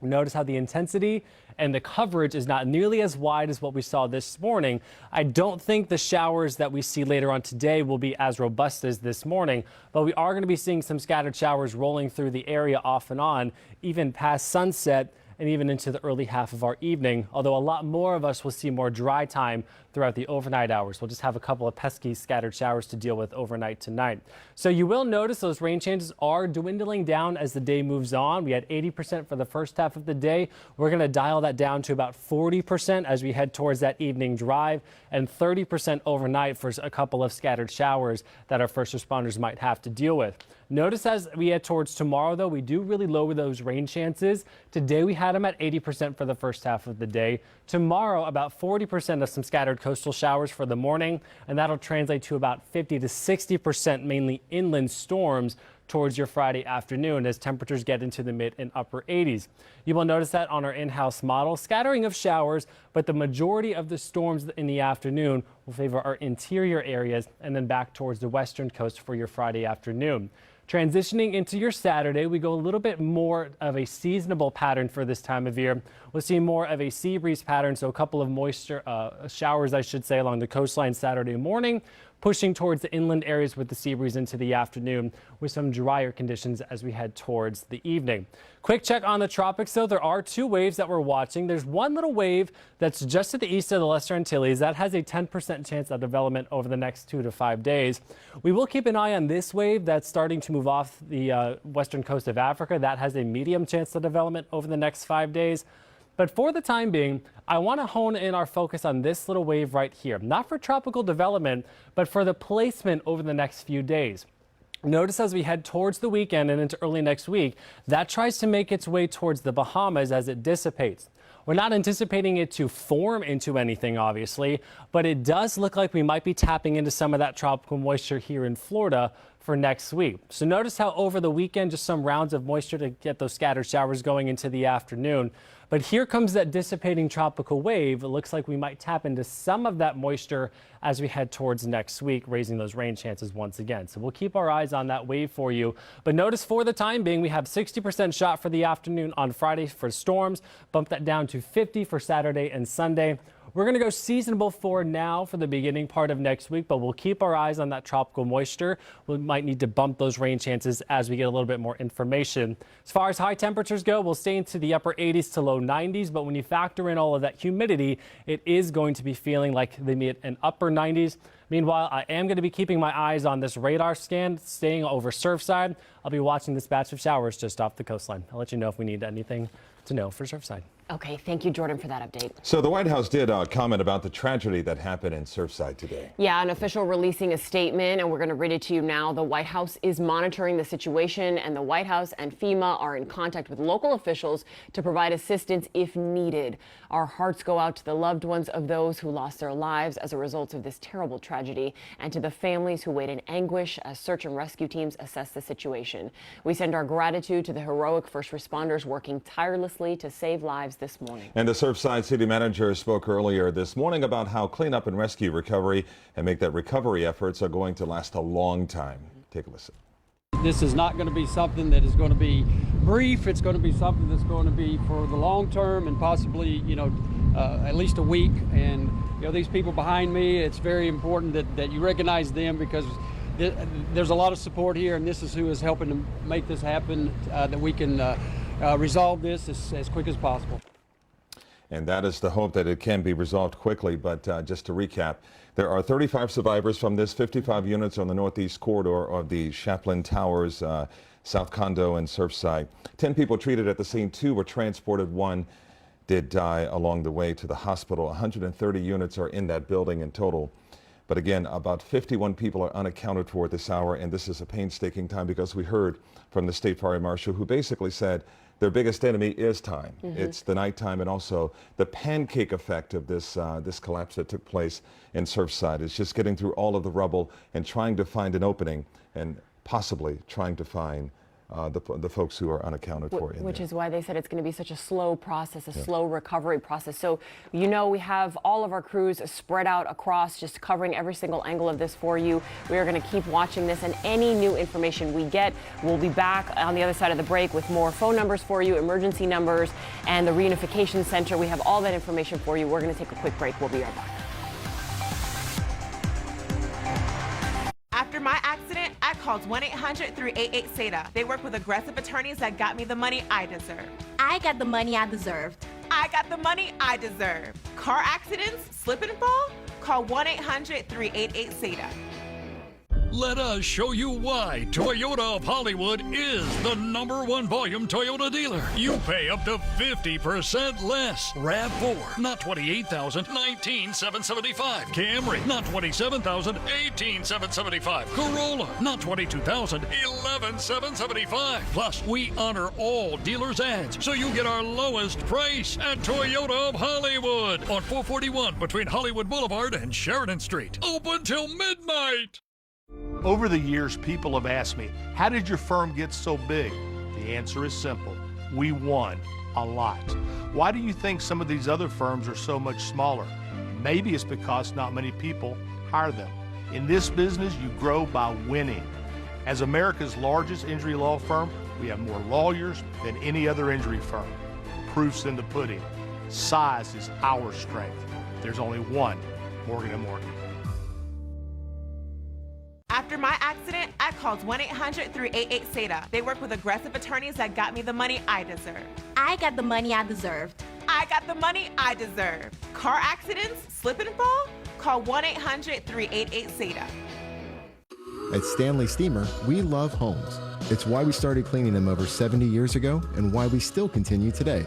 Notice how the intensity and the coverage is not nearly as wide as what we saw this morning. I don't think the showers that we see later on today will be as robust as this morning, but we are going to be seeing some scattered showers rolling through the area off and on, even past sunset and even into the early half of our evening, although a lot more of us will see more dry time throughout the overnight hours. We'll just have a couple of pesky scattered showers to deal with overnight tonight. So you will notice those rain chances are dwindling down as the day moves on. We had 80% for the first half of the day. We're going to dial that down to about 40% as we head towards that evening drive, and 30% overnight for a couple of scattered showers that our first responders might have to deal with. Notice as we head towards tomorrow, though, we do really lower those rain chances. Today we had them at 80% for the first half of the day. Tomorrow, about 40% of some scattered coastal showers for the morning, and that'll translate to about 50 to 60% mainly inland storms towards your Friday afternoon as temperatures get into the mid and upper 80s. You will notice that on our in-house model, scattering of showers, but the majority of the storms in the afternoon will favor our interior areas and then back towards the western coast for your Friday afternoon. Transitioning into your Saturday, we go a little bit more of a seasonable pattern for this time of year. We'll see more of a sea breeze pattern, so a couple of moisture showers, I should say, along the coastline Saturday morning, pushing towards the inland areas with the sea breeze into the afternoon with some drier conditions as we head towards the evening. Quick check on the tropics, though. There are two waves that we're watching. There's one little wave that's just to the east of the Lesser Antilles. That has a 10% chance of development over the next 2 to 5 days. We will keep an eye on this wave that's starting to move off the western coast of Africa. That has a medium chance of development over the next 5 days. But for the time being, I want to hone in our focus on this little wave right here, not for tropical development, but for the placement over the next few days. Notice as we head towards the weekend and into early next week, that tries to make its way towards the Bahamas as it dissipates. We're not anticipating it to form into anything, obviously, but it does look like we might be tapping into some of that tropical moisture here in Florida for next week. So notice how over the weekend, just some rounds of moisture to get those scattered showers going into the afternoon. But here comes that dissipating tropical wave. It looks like we might tap into some of that moisture as we head towards next week, raising those rain chances once again. So we'll keep our eyes on that wave for you. But notice for the time being, we have 60% shot for the afternoon on Friday for storms. Bump that down to 50 for Saturday and Sunday. We're going to go seasonable for now for the beginning part of next week, but we'll keep our eyes on that tropical moisture. We might need to bump those rain chances as we get a little bit more information. As far as high temperatures go, we'll stay into the upper 80s to low 90s, but when you factor in all of that humidity, it is going to be feeling like the mid and upper 90s. Meanwhile, I am going to be keeping my eyes on this radar scan, staying over Surfside. I'll be watching this batch of showers just off the coastline. I'll let you know if we need anything to know for Surfside. Okay, thank you, Jordan, for that update. So the White House did comment about the tragedy that happened in Surfside today. Yeah, an official releasing a statement, and we're going to read it to you now. The White House is monitoring the situation, and the White House and FEMA are in contact with local officials to provide assistance if needed. Our hearts go out to the loved ones of those who lost their lives as a result of this terrible tragedy, and to the families who wait in anguish as search and rescue teams assess the situation. We send our gratitude to the heroic first responders working tirelessly to save lives this morning. And the Surfside city manager spoke earlier this morning about how cleanup and rescue recovery and make that recovery efforts are going to last a long time. Take a listen. This is not going to be something that is going to be brief. It's going to be something that's going to be for the long term and possibly, at least a week. And, these people behind me, it's very important that you recognize them because there's a lot of support here, and this is who is helping to make this happen, that we can resolve this as quick as possible. And that is the hope, that it can be resolved quickly. But just to recap, there are 35 survivors from this, 55 units on the northeast corridor of the Champlain Towers, South Condo and Surfside. 10 people treated at the scene. 2 were transported. 1 did die along the way to the hospital. 130 units are in that building in total. But again, about 51 people are unaccounted for at this hour, and this is a painstaking time because we heard from the state fire marshal, who basically said their biggest enemy is time. It's the nighttime, and also the pancake effect of this this collapse that took place in Surfside. It's just getting through all of the rubble and trying to find an opening, and possibly trying to find the folks who are unaccounted for. Which is why they said it's going to be such a slow process, slow recovery process. So, we have all of our crews spread out across, just covering every single angle of this for you. We are going to keep watching this, and any new information we get, we'll be back on the other side of the break with more phone numbers for you, emergency numbers, and the reunification center. We have all that information for you. We're going to take a quick break. We'll be right back. After my accident, I called 1-800-388-SATA. They work with aggressive attorneys that got me the money I deserved. I got the money I deserved. I got the money I deserve. Car accidents, slip and fall? Call 1-800-388-SATA. Let us show you why Toyota of Hollywood is the #1 volume Toyota dealer. You pay up to 50% less. RAV4, not $28,000, $19,775. Camry, not $27,000, $18,775. Corolla, not $22,000, $11,775. Plus, we honor all dealers' ads, so you get our lowest price at Toyota of Hollywood on 441 between Hollywood Boulevard and Sheridan Street. Open till midnight. Over the years, people have asked me, how did your firm get so big? The answer is simple. We won a lot. Why do you think some of these other firms are so much smaller? Maybe it's because not many people hire them. In this business, you grow by winning. As America's largest injury law firm, we have more lawyers than any other injury firm. Proof's in the pudding. Size is our strength. There's only one Morgan & Morgan. After my accident, I called 1-800-388-SATA. They work with aggressive attorneys that got me the money I deserved. I got the money I deserved. I got the money I deserve. Car accidents, slip and fall? Call 1-800-388-SATA. At Stanley Steamer, we love homes. It's why we started cleaning them over 70 years ago and why we still continue today.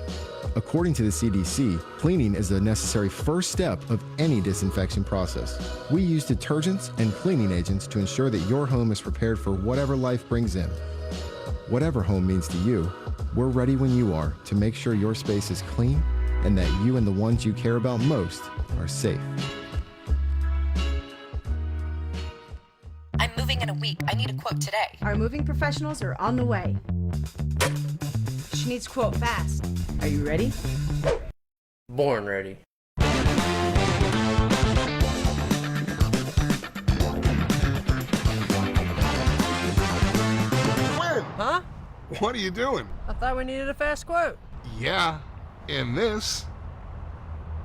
According to the CDC, cleaning is a necessary first step of any disinfection process. We use detergents and cleaning agents to ensure that your home is prepared for whatever life brings in. Whatever home means to you, we're ready when you are to make sure your space is clean and that you and the ones you care about most are safe. I'm moving in a week. I need a quote today. Our moving professionals are on the way. She needs quote fast. Are you ready? Born ready. When? Huh? What are you doing? I thought we needed a fast quote. Yeah, in this.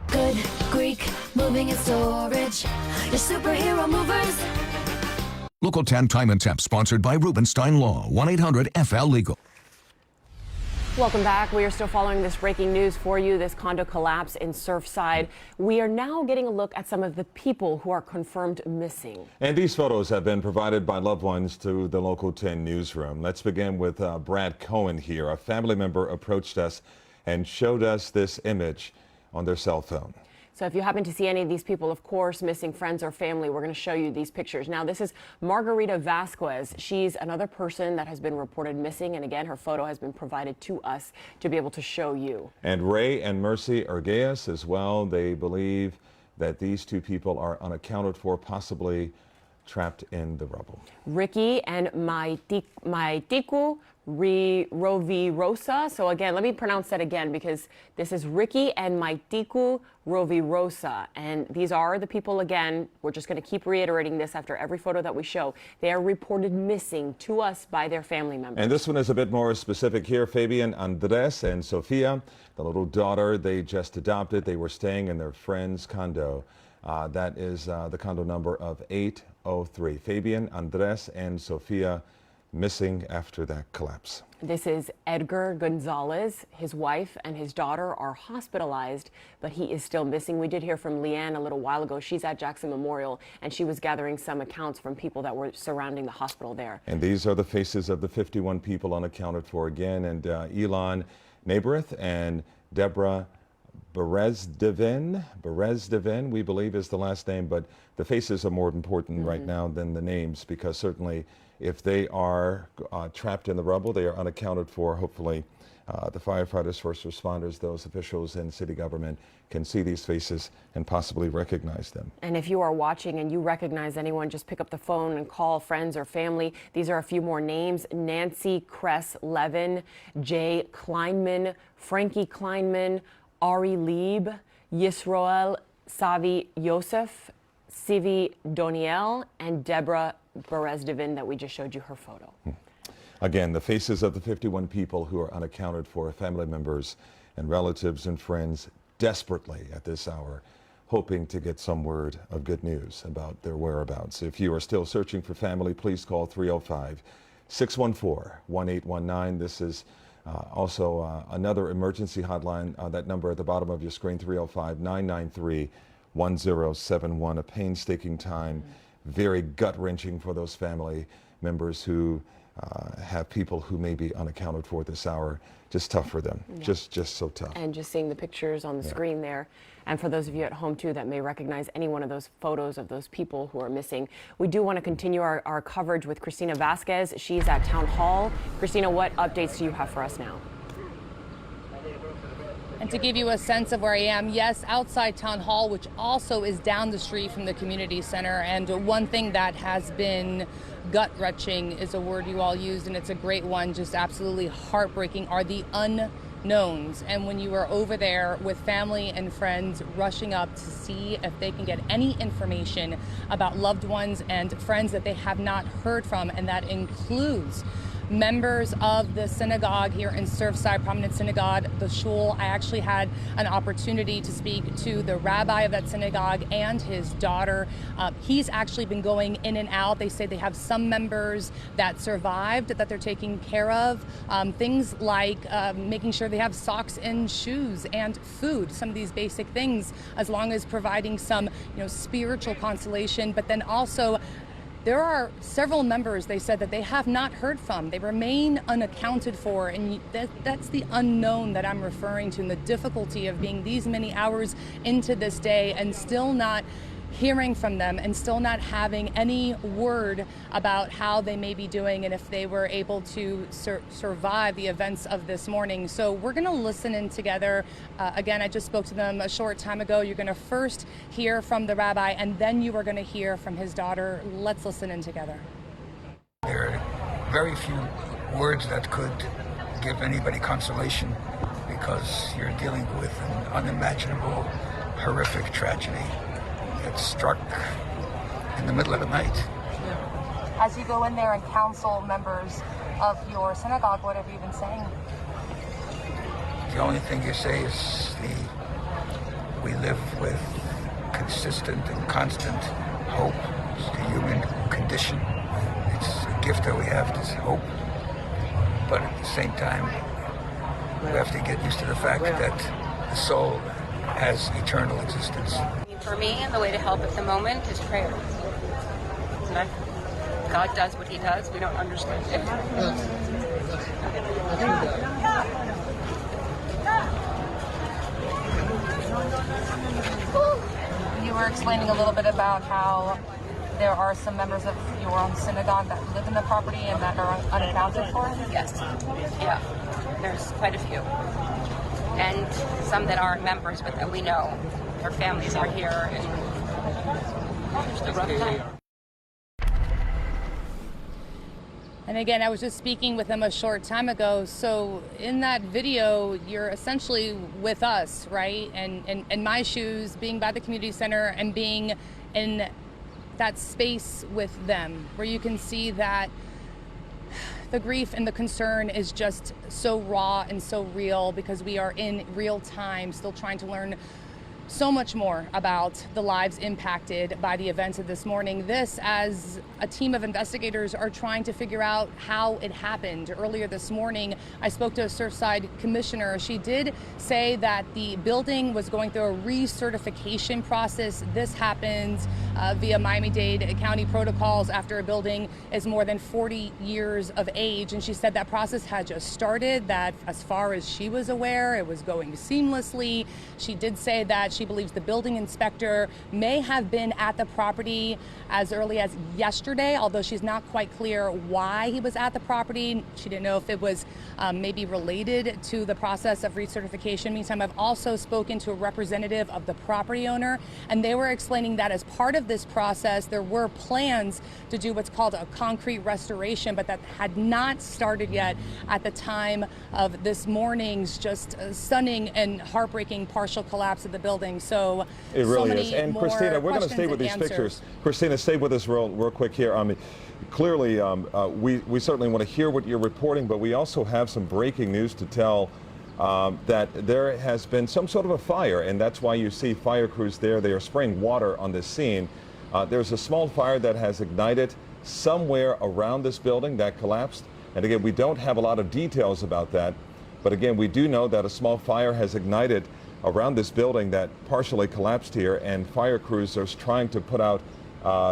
Good Greek, moving and storage. Your superhero movers. Local 10 Time and Temp, sponsored by Rubenstein Law, 1-800-FL-LEGAL. Welcome back. We are still following this breaking news for you, this condo collapse in Surfside. We are now getting a look at some of the people who are confirmed missing. And these photos have been provided by loved ones to the Local 10 newsroom. Let's begin with Brad Cohen here. A family member approached us and showed us this image on their cell phone. So if you happen to see any of these people, of course, missing friends or family, we're going to show you these pictures. Now, this is Margarita Vasquez. She's another person that has been reported missing. And again, her photo has been provided to us to be able to show you. And Ray and Mercy Arguelles as well. They believe that these two people are unaccounted for, possibly trapped in the rubble. Ricky and Maitiku Rovirosa. So again, let me pronounce that again, because this is Ricky and Maitiku Rovirosa. And these are the people, again, we're just going to keep reiterating this after every photo that we show. They are reported missing to us by their family members. And this one is a bit more specific here. Fabian, Andres, and Sofia, the little daughter they just adopted. They were staying in their friend's condo. That is the condo number of 803. Fabian, Andres, and Sofia missing after that collapse. This is Edgar Gonzalez. His wife and his daughter are hospitalized, but he is still missing. We did hear from Leanne a little while ago. She's at Jackson Memorial, and she was gathering some accounts from people that were surrounding the hospital there. And these are the faces of the 51 people unaccounted for again. And Elon Nabereth and Deborah Berezdevin, we believe is the last name, but the faces are more important right now than the names, because certainly if they are trapped in the rubble, they are unaccounted for. Hopefully the firefighters, first responders, those officials in city government can see these faces and possibly recognize them. And if you are watching and you recognize anyone, just pick up the phone and call friends or family. These are a few more names: Nancy Kress Levin, Jay Kleinman, Frankie Kleinman, Ari Lieb, Yisroel Savi Yosef, Sivi Doniel, and Deborah Berezdevin that we just showed you her photo. Again, the faces of the 51 people who are unaccounted for, family members and relatives and friends desperately at this hour hoping to get some word of good news about their whereabouts. If you are still searching for family, please call 305-614-1819. This is also another emergency hotline, that number at the bottom of your screen, 305-993-1071. A painstaking time, very gut-wrenching for those family members who have people who may be unaccounted for this hour. Just tough for them, just so tough. And just seeing the pictures on the screen there. And for those of you at home too that may recognize any one of those photos of those people who are missing, we do want to continue our coverage with Christina Vasquez. She's at Town Hall. Christina, what updates do you have for us now? And to give you a sense of where I am, yes, outside Town Hall, which also is down the street from the community center. And one thing that has been gut-wrenching is a word you all used, and it's a great one, just absolutely heartbreaking, are the unknowns. And when you are over there with family and friends rushing up to see if they can get any information about loved ones and friends that they have not heard from, and that includes members of the synagogue here in Surfside, prominent synagogue, the shul. I actually had an opportunity to speak to the rabbi of that synagogue and his daughter. He's actually been going in and out. They say they have some members that survived that they're taking care of. Things like making sure they have socks and shoes and food, some of these basic things, as long as providing some, spiritual consolation. But then also, there are several members, they said, that they have not heard from. They remain unaccounted for, and that's the unknown that I'm referring to, and the difficulty of being these many hours into this day and still not hearing from them and still not having any word about how they may be doing and if they were able to survive the events of this morning. So we're going to listen in together. Again, I just spoke to them a short time ago. You're going to first hear from the rabbi, and then you are going to hear from his daughter. Let's listen in together. There are very few words that could give anybody consolation, because you're dealing with an unimaginable, horrific tragedy. It struck in the middle of the night. As you go in there and counsel members of your synagogue, what have you been saying? The only thing you say is we live with persistent and constant hope. It's the human condition. It's a gift that we have, this hope. But at the same time, we have to get used to the fact that the soul has eternal existence. For me, the way to help at the moment is prayer. God does what he does. We don't understand it. You were explaining a little bit about how there are some members of your own synagogue that live in the property and that are unaccounted for? Yes. Yeah. There's quite a few. And some that aren't members, but that we know. Their families are here, and it's a rough time. And again, I was just speaking with them a short time ago. So in that video, you're essentially with us, right? And in my shoes, being by the community center and being in that space with them, where you can see that the grief and the concern is just so raw and so real, because we are in real time still trying to learn so much more about the lives impacted by the events of this morning. This, as a team of investigators are trying to figure out how it happened. Earlier this morning, I spoke to a Surfside commissioner. She did say that the building was going through a recertification process. This happens via Miami-Dade County protocols after a building is more than 40 years of age. And she said that process had just started, that as far as she was aware, it was going seamlessly. She did say that she believes the building inspector may have been at the property as early as yesterday, although she's not quite clear why he was at the property. She didn't know if it was maybe related to the process of recertification. Meantime, I've also spoken to a representative of the property owner, and they were explaining that as part of this process, there were plans to do what's called a concrete restoration, but that had not started yet at the time of this morning's just stunning and heartbreaking partial collapse of the building. So it really so is. And Christina, we're going to stay with these pictures. Christina, stay with us real quick here. Clearly, we certainly want to hear what you're reporting, but we also have some breaking news to tell that there has been some sort of a fire, and that's why you see fire crews there. They are spraying water on this scene. There's a small fire that has ignited somewhere around this building that collapsed. And again, we don't have a lot of details about that, but again, we do know that a small fire has ignited around this building that partially collapsed here, and fire crews are trying to put out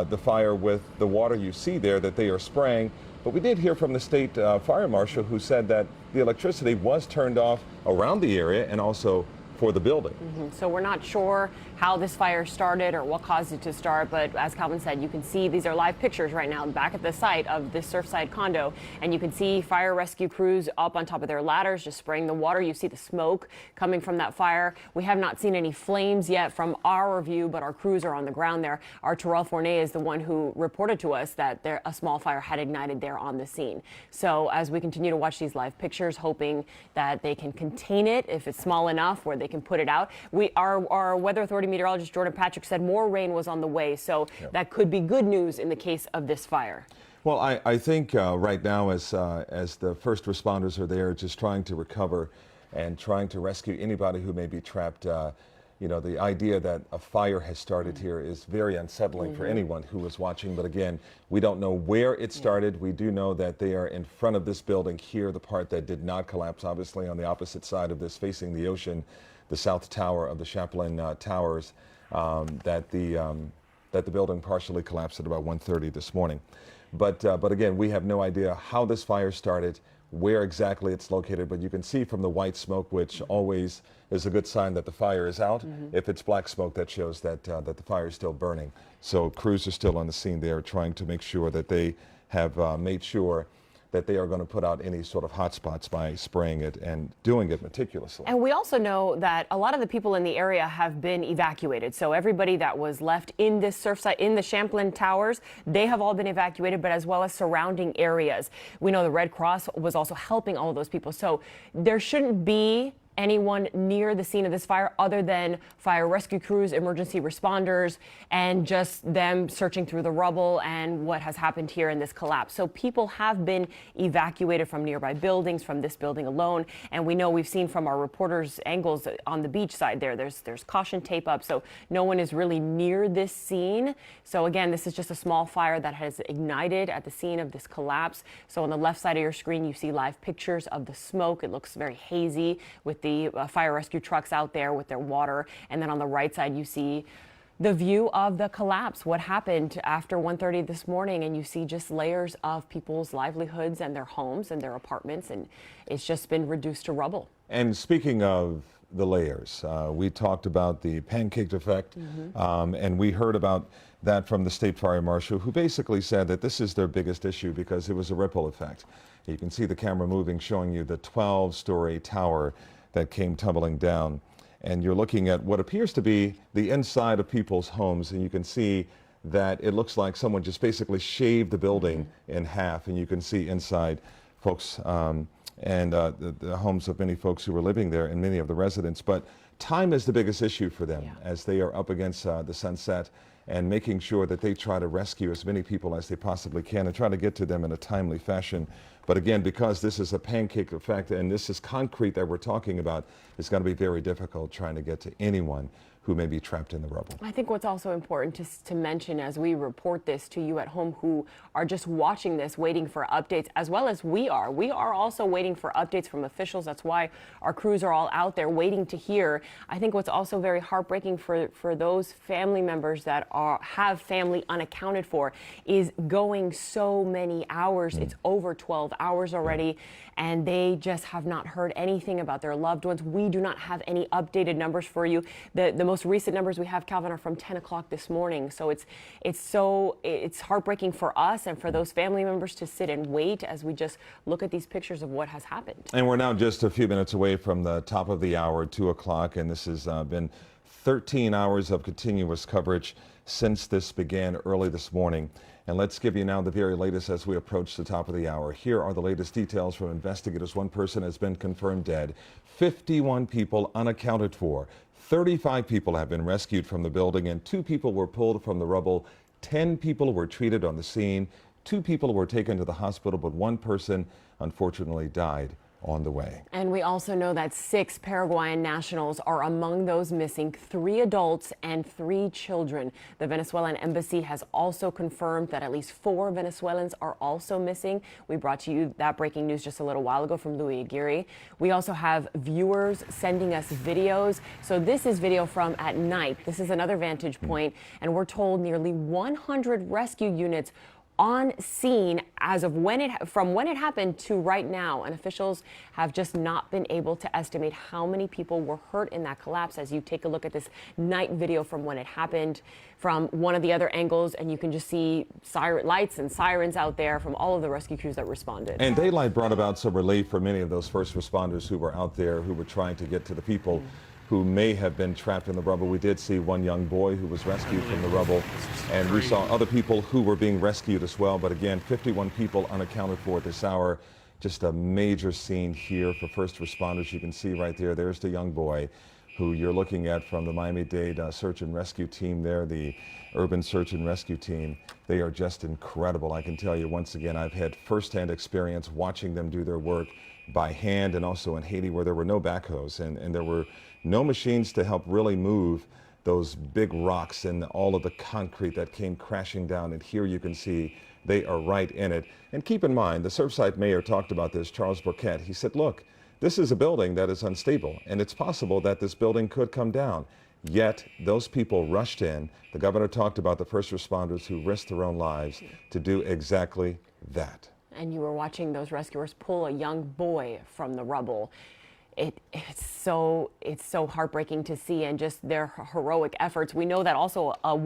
the fire with the water you see there that they are spraying. But we did hear from the state fire marshal, who said that the electricity was turned off around the area and also for the building. So we're not sure how this fire started or what caused it to start, but as Calvin said, you can see these are live pictures right now back at the site of this Surfside condo, and you can see fire rescue crews up on top of their ladders just spraying the water. You see the smoke coming from that fire. We have not seen any flames yet from our view, but our crews are on the ground there. Our Terrell Fournier is the one who reported to us that a small fire had ignited there on the scene. So as we continue to watch these live pictures, hoping that they can contain it if it's small enough where they can put it out. Our weather authority meteorologist Jordan Patrick said more rain was on the way, so that could be good news in the case of this fire. Well, I think right now, as the first responders are there just trying to recover and trying to rescue anybody who may be trapped, you know, the idea that a fire has started here is very unsettling for anyone who is watching. But again, we don't know where it started. We do know that they are in front of this building here, the part that did not collapse, obviously on the opposite side of this, facing the ocean, the south tower of the Champlain towers, that the building partially collapsed at about 1:30 this morning. But again, we have no idea how this fire started, where exactly it's located, but you can see from the white smoke, which always is a good sign that the fire is out. If it's black smoke, that shows that the fire is still burning. So crews are still on the scene there trying to make sure that they have made sure that they are going to put out any sort of hot spots by spraying it and doing it meticulously. And we also know that a lot of the people in the area have been evacuated. So everybody that was left in this Surfside, in the Champlain towers, they have all been evacuated, but as well as surrounding areas. We know the Red Cross was also helping all of those people. So there shouldn't be anyone near the scene of this fire other than fire rescue crews, emergency responders, and just them searching through the rubble and what has happened here in this collapse. So people have been evacuated from nearby buildings, from this building alone, and we know we've seen from our reporters' angles on the beach side there's caution tape up, so no one is really near this scene. So again, this is just a small fire that has ignited at the scene of this collapse. So on the left side of your screen, you see live pictures of the smoke. It looks very hazy with the fire rescue trucks out there with their water. And then on the right side, you see the view of the collapse, what happened after 1:30 this morning, and you see just layers of people's livelihoods and their homes and their apartments, and it's just been reduced to rubble. And speaking of the layers, we talked about the pancake effect, and we heard about that from the state fire marshal, who basically said that this is their biggest issue because it was a ripple effect. You can see the camera moving, showing you the 12-story tower that came tumbling down. And you're looking at what appears to be the inside of people's homes, and you can see that it looks like someone just basically shaved the building in half, and you can see inside folks and the homes of many folks who were living there and many of the residents. But time is the biggest issue for them as they are up against the sunset, and making sure that they try to rescue as many people as they possibly can and try to get to them in a timely fashion. But again, because this is a pancake effect and this is concrete that we're talking about, it's going to be very difficult trying to get to anyone who may be trapped in the rubble. I think what's also important to mention as we report this to you at home who are just watching this, waiting for updates, as well as we are. We are also waiting for updates from officials. That's why our crews are all out there waiting to hear. I think what's also very heartbreaking for those family members that have family unaccounted for is going so many hours. It's over 12 hours already, and they just have not heard anything about their loved ones. We do not have any updated numbers for you. The most recent numbers we have, Calvin, are from 10 o'clock this morning. So it's heartbreaking for us and for those family members to sit and wait as we just look at these pictures of what has happened. And we're now just a few minutes away from the top of the hour, 2 o'clock, and this has been 13 hours of continuous coverage since this began early this morning. And let's give you now the very latest as we approach the top of the hour. Here are the latest details from investigators. One person has been confirmed dead, 51 people unaccounted for. 35 people have been rescued from the building, and 2 people were pulled from the rubble. 10 people were treated on the scene. 2 people were taken to the hospital, but 1 person unfortunately died on the way. And we also know that 6 Paraguayan nationals are among those missing, 3 adults and 3 children. The Venezuelan embassy has also confirmed that at least 4 Venezuelans are also missing. We brought to you that breaking news just a little while ago from Louis Aguirre. We also have viewers sending us videos. So this is video from at night. This is another vantage point, and we're told nearly 100 rescue units on scene as of from when it happened to right now, and officials have just not been able to estimate how many people were hurt in that collapse. As you take a look at this night video from when it happened from one of the other angles, and you can just see lights and sirens out there from all of the rescue crews that responded. And daylight brought about some relief for many of those first responders who were out there, who were trying to get to the people who may have been trapped in the rubble. We did see one young boy who was rescued from the rubble, and we saw other people who were being rescued as well. But again, 51 people unaccounted for at this hour. Just a major scene here for first responders. You can see right there, there's the young boy who you're looking at from the Miami-Dade search and rescue team there, the urban search and rescue team. They are just incredible. I can tell you once again, I've had firsthand experience watching them do their work by hand, and also in Haiti where there were no backhoes and there were no machines to help really move those big rocks and all of the concrete that came crashing down. And here you can see they are right in it. And keep in mind, the Surfside mayor talked about this, Charles Burkett. He said, look, this is a building that is unstable, and it's possible that this building could come down. Yet those people rushed in. The governor talked about the first responders who risked their own lives to do exactly that. And you were watching those rescuers pull a young boy from the rubble. It's so heartbreaking to see, and just their heroic efforts. We know that also a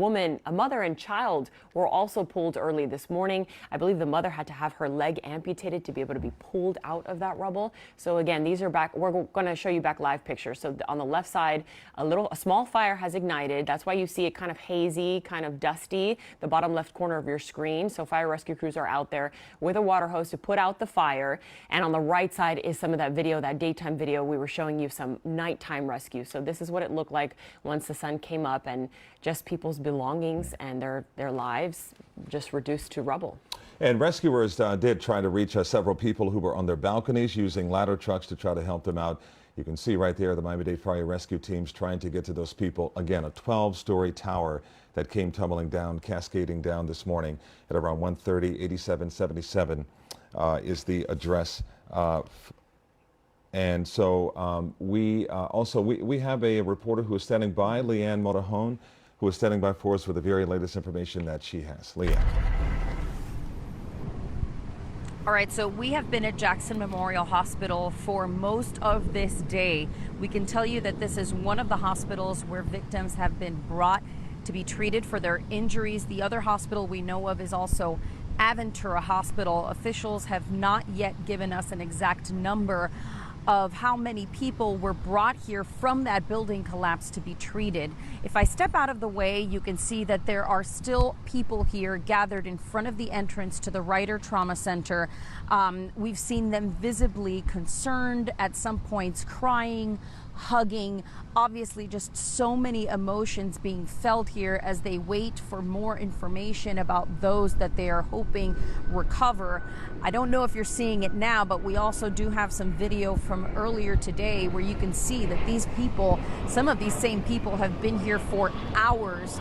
mother and child were also pulled early this morning. I believe the mother had to have her leg amputated to be able to be pulled out of that rubble. So again, these are back. We're going to show you back live pictures. So on the left side, a small fire has ignited. That's why you see it kind of hazy, kind of dusty, the bottom left corner of your screen. So fire rescue crews are out there with a water hose to put out the fire. And on the right side is some of that video, that daytime video video, we were showing you some nighttime rescue. So this is what it looked like once the sun came up, and just people's belongings and their lives just reduced to rubble. And rescuers did try to reach several people who were on their balconies using ladder trucks to try to help them out. You can see right there the Miami-Dade Fire Rescue teams trying to get to those people. Again, a 12-story tower that came tumbling down, cascading down this morning at around 1:30. 8777 is the address. And so we have a reporter who is standing by, Leanne Motorhone, who is standing by for us with the very latest information that she has. Leanne. All right, so we have been at Jackson Memorial Hospital for most of this day. We can tell you that this is one of the hospitals where victims have been brought to be treated for their injuries. The other hospital we know of is also Aventura Hospital. Officials have not yet given us an exact number of how many people were brought here from that building collapse to be treated. If I step out of the way, you can see that there are still people here gathered in front of the entrance to the Ryder Trauma Center. We've seen them visibly concerned, at some points crying, hugging, obviously just so many emotions being felt here as they wait for more information about those that they are hoping recover. I don't know if you're seeing it now, but we also do have some video from earlier today where you can see that these people, some of these same people, have been here for hours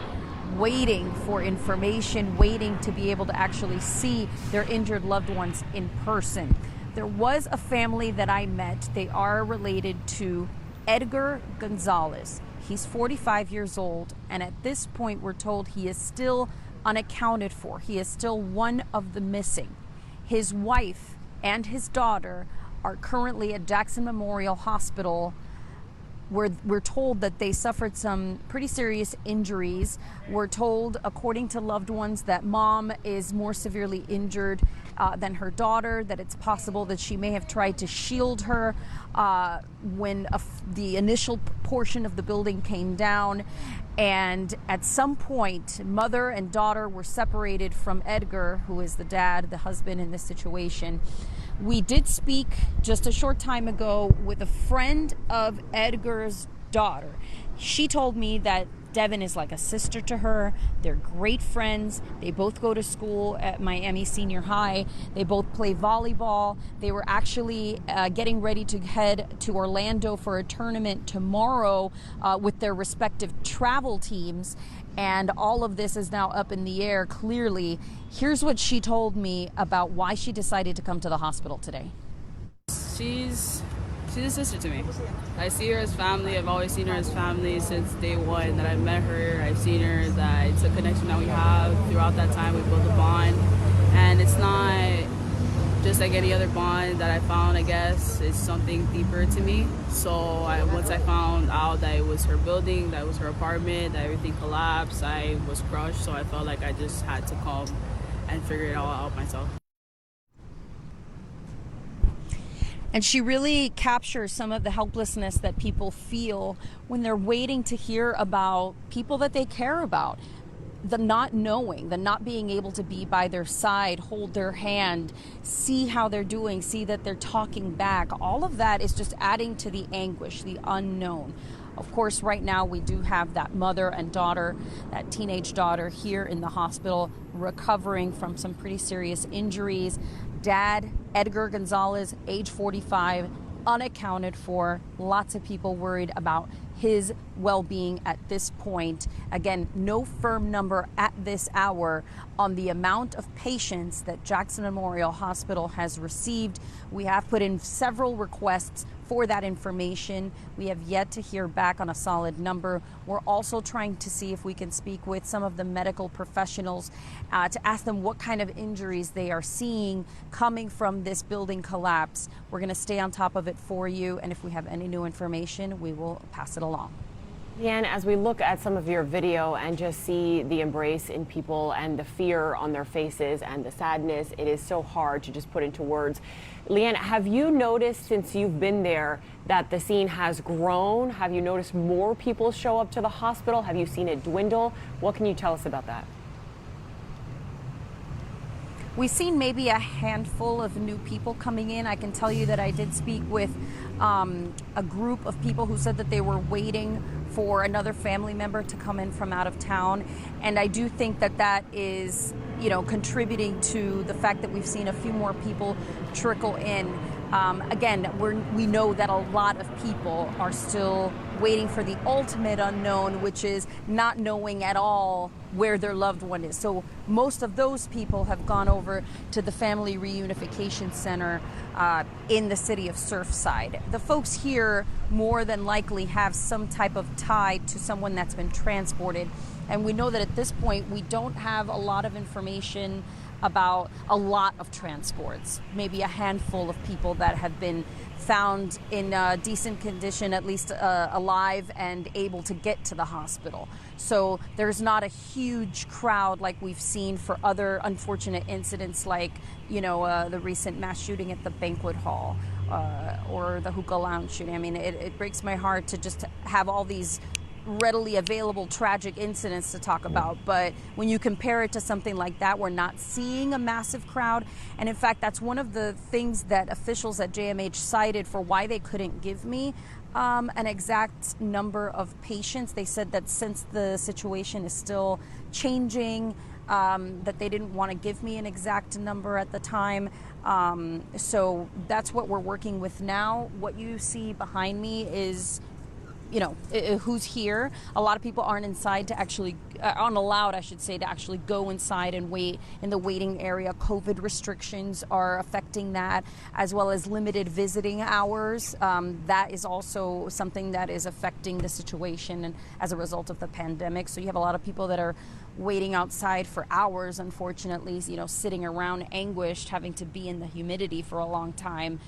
waiting for information, waiting to be able to actually see their injured loved ones in person. There was a family that I met. They are related to Edgar Gonzalez. He's 45 years old, and at this point we're told he is still unaccounted for. He is still one of the missing. His wife and his daughter are currently at Jackson Memorial Hospital, where we're told that they suffered some pretty serious injuries. We're told, according to loved ones, that mom is more severely injured than her daughter, that it's possible that she may have tried to shield her when the initial portion of the building came down. And at some point, mother and daughter were separated from Edgar, who is the dad, the husband in this situation. We did speak just a short time ago with a friend of Edgar's daughter. She told me that Devin is like a sister to her. They're great friends. They both go to school at Miami Senior High. They both play volleyball. They were actually getting ready to head to Orlando for a tournament tomorrow with their respective travel teams. And all of this is now up in the air, clearly. Here's what she told me about why she decided to come to the hospital today. She's a sister to me. I see her as family. I've always seen her as family since day one that I met her. I've seen her, that it's a connection that we have. Throughout that time, we built a bond. And it's not just like any other bond that I found, I guess. It's something deeper to me. So once I found out that it was her building, that it was her apartment, that everything collapsed, I was crushed. So I felt like I just had to come and figure it all out myself. And she really captures some of the helplessness that people feel when they're waiting to hear about people that they care about. The not knowing, the not being able to be by their side, hold their hand, see how they're doing, see that they're talking back. All of that is just adding to the anguish, the unknown. Of course, right now we do have that mother and daughter, that teenage daughter here in the hospital recovering from some pretty serious injuries. Dad, Edgar Gonzalez, age 45, unaccounted for. Lots of people worried about his well-being at this point. Again, no firm number at this hour on the amount of patients that Jackson Memorial Hospital has received. We have put in several requests for that information. We have yet to hear back on a solid number. We're also trying to see if we can speak with some of the medical professionals to ask them what kind of injuries they are seeing coming from this building collapse. We're going to stay on top of it for you, and if we have any new information, we will pass it along. Leanne, as we look at some of your video and just see the embrace in people and the fear on their faces and the sadness, it is so hard to just put into words. Leanne, have you noticed since you've been there that the scene has grown? Have you noticed more people show up to the hospital? Have you seen it dwindle? What can you tell us about that? We've seen maybe a handful of new people coming in. I can tell you that I did speak with a group of people who said that they were waiting for another family member to come in from out of town. And I do think that that is, contributing to the fact that we've seen a few more people trickle in. Again, we know that a lot of people are still waiting for the ultimate unknown, which is not knowing at all where their loved one is. So most of those people have gone over to the Family Reunification Center in the city of Surfside. The folks here more than likely have some type of tie to someone that's been transported. And we know that at this point, we don't have a lot of information about a lot of transports, maybe a handful of people that have been found in decent condition, at least alive and able to get to the hospital. So there's not a huge crowd like we've seen for other unfortunate incidents like, the recent mass shooting at the banquet hall or the hookah lounge shooting. I mean, it breaks my heart to just have all these readily available tragic incidents to talk about, but when you compare it to something like that, we're not seeing a massive crowd. And in fact, that's one of the things that officials at JMH cited for why they couldn't give me an exact number of patients. They said that since the situation is still changing, that they didn't want to give me an exact number at the time. So that's what we're working with now. What you see behind me is who's here. A lot of people aren't inside to actually, aren't allowed, I should say, to actually go inside and wait in the waiting area. COVID restrictions are affecting that, as well as limited visiting hours. That is also something that is affecting the situation and as a result of the pandemic. So you have a lot of people that are waiting outside for hours, unfortunately, sitting around anguished, having to be in the humidity for a long time.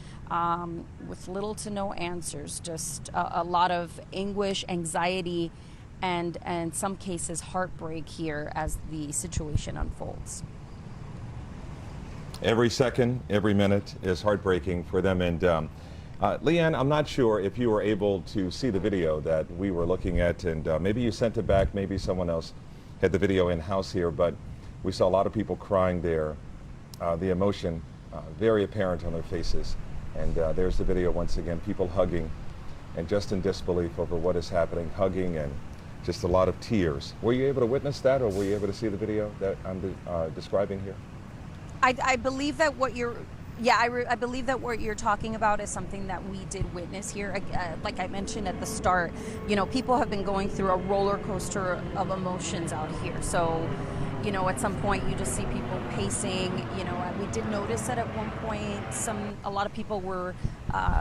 With little to no answers, just a lot of anguish, anxiety, and in some cases heartbreak here as the situation unfolds. Every second, every minute is heartbreaking for them. And Leanne, I'm not sure if you were able to see the video that we were looking at, and maybe you sent it back, maybe someone else had the video in-house here, but we saw a lot of people crying there, the emotion very apparent on their faces. And there's the video once again, people hugging and just in disbelief over what is happening, hugging and just a lot of tears. Were you able to witness that, or were you able to see the video that I'm describing here? I believe that what you're, I believe that what you're talking about is something that we did witness here. Like I mentioned at the start, people have been going through a roller coaster of emotions out here. So, at some point you just see people pacing. We did notice that at one point a lot of people were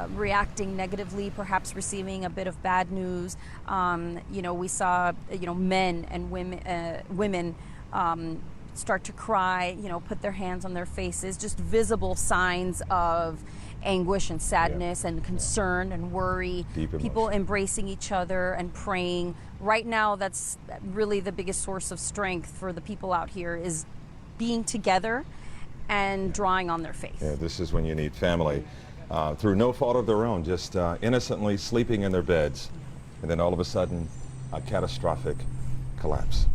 reacting negatively, perhaps receiving a bit of bad news. We saw men and women start to cry, put their hands on their faces, just visible signs of anguish and sadness and concern and worry. People embracing each other and praying. Right now, that's really the biggest source of strength for the people out here, is being together and drawing on their faith. Yeah, this is when you need family. Through no fault of their own, just innocently sleeping in their beds, and then all of a sudden, a catastrophic collapse.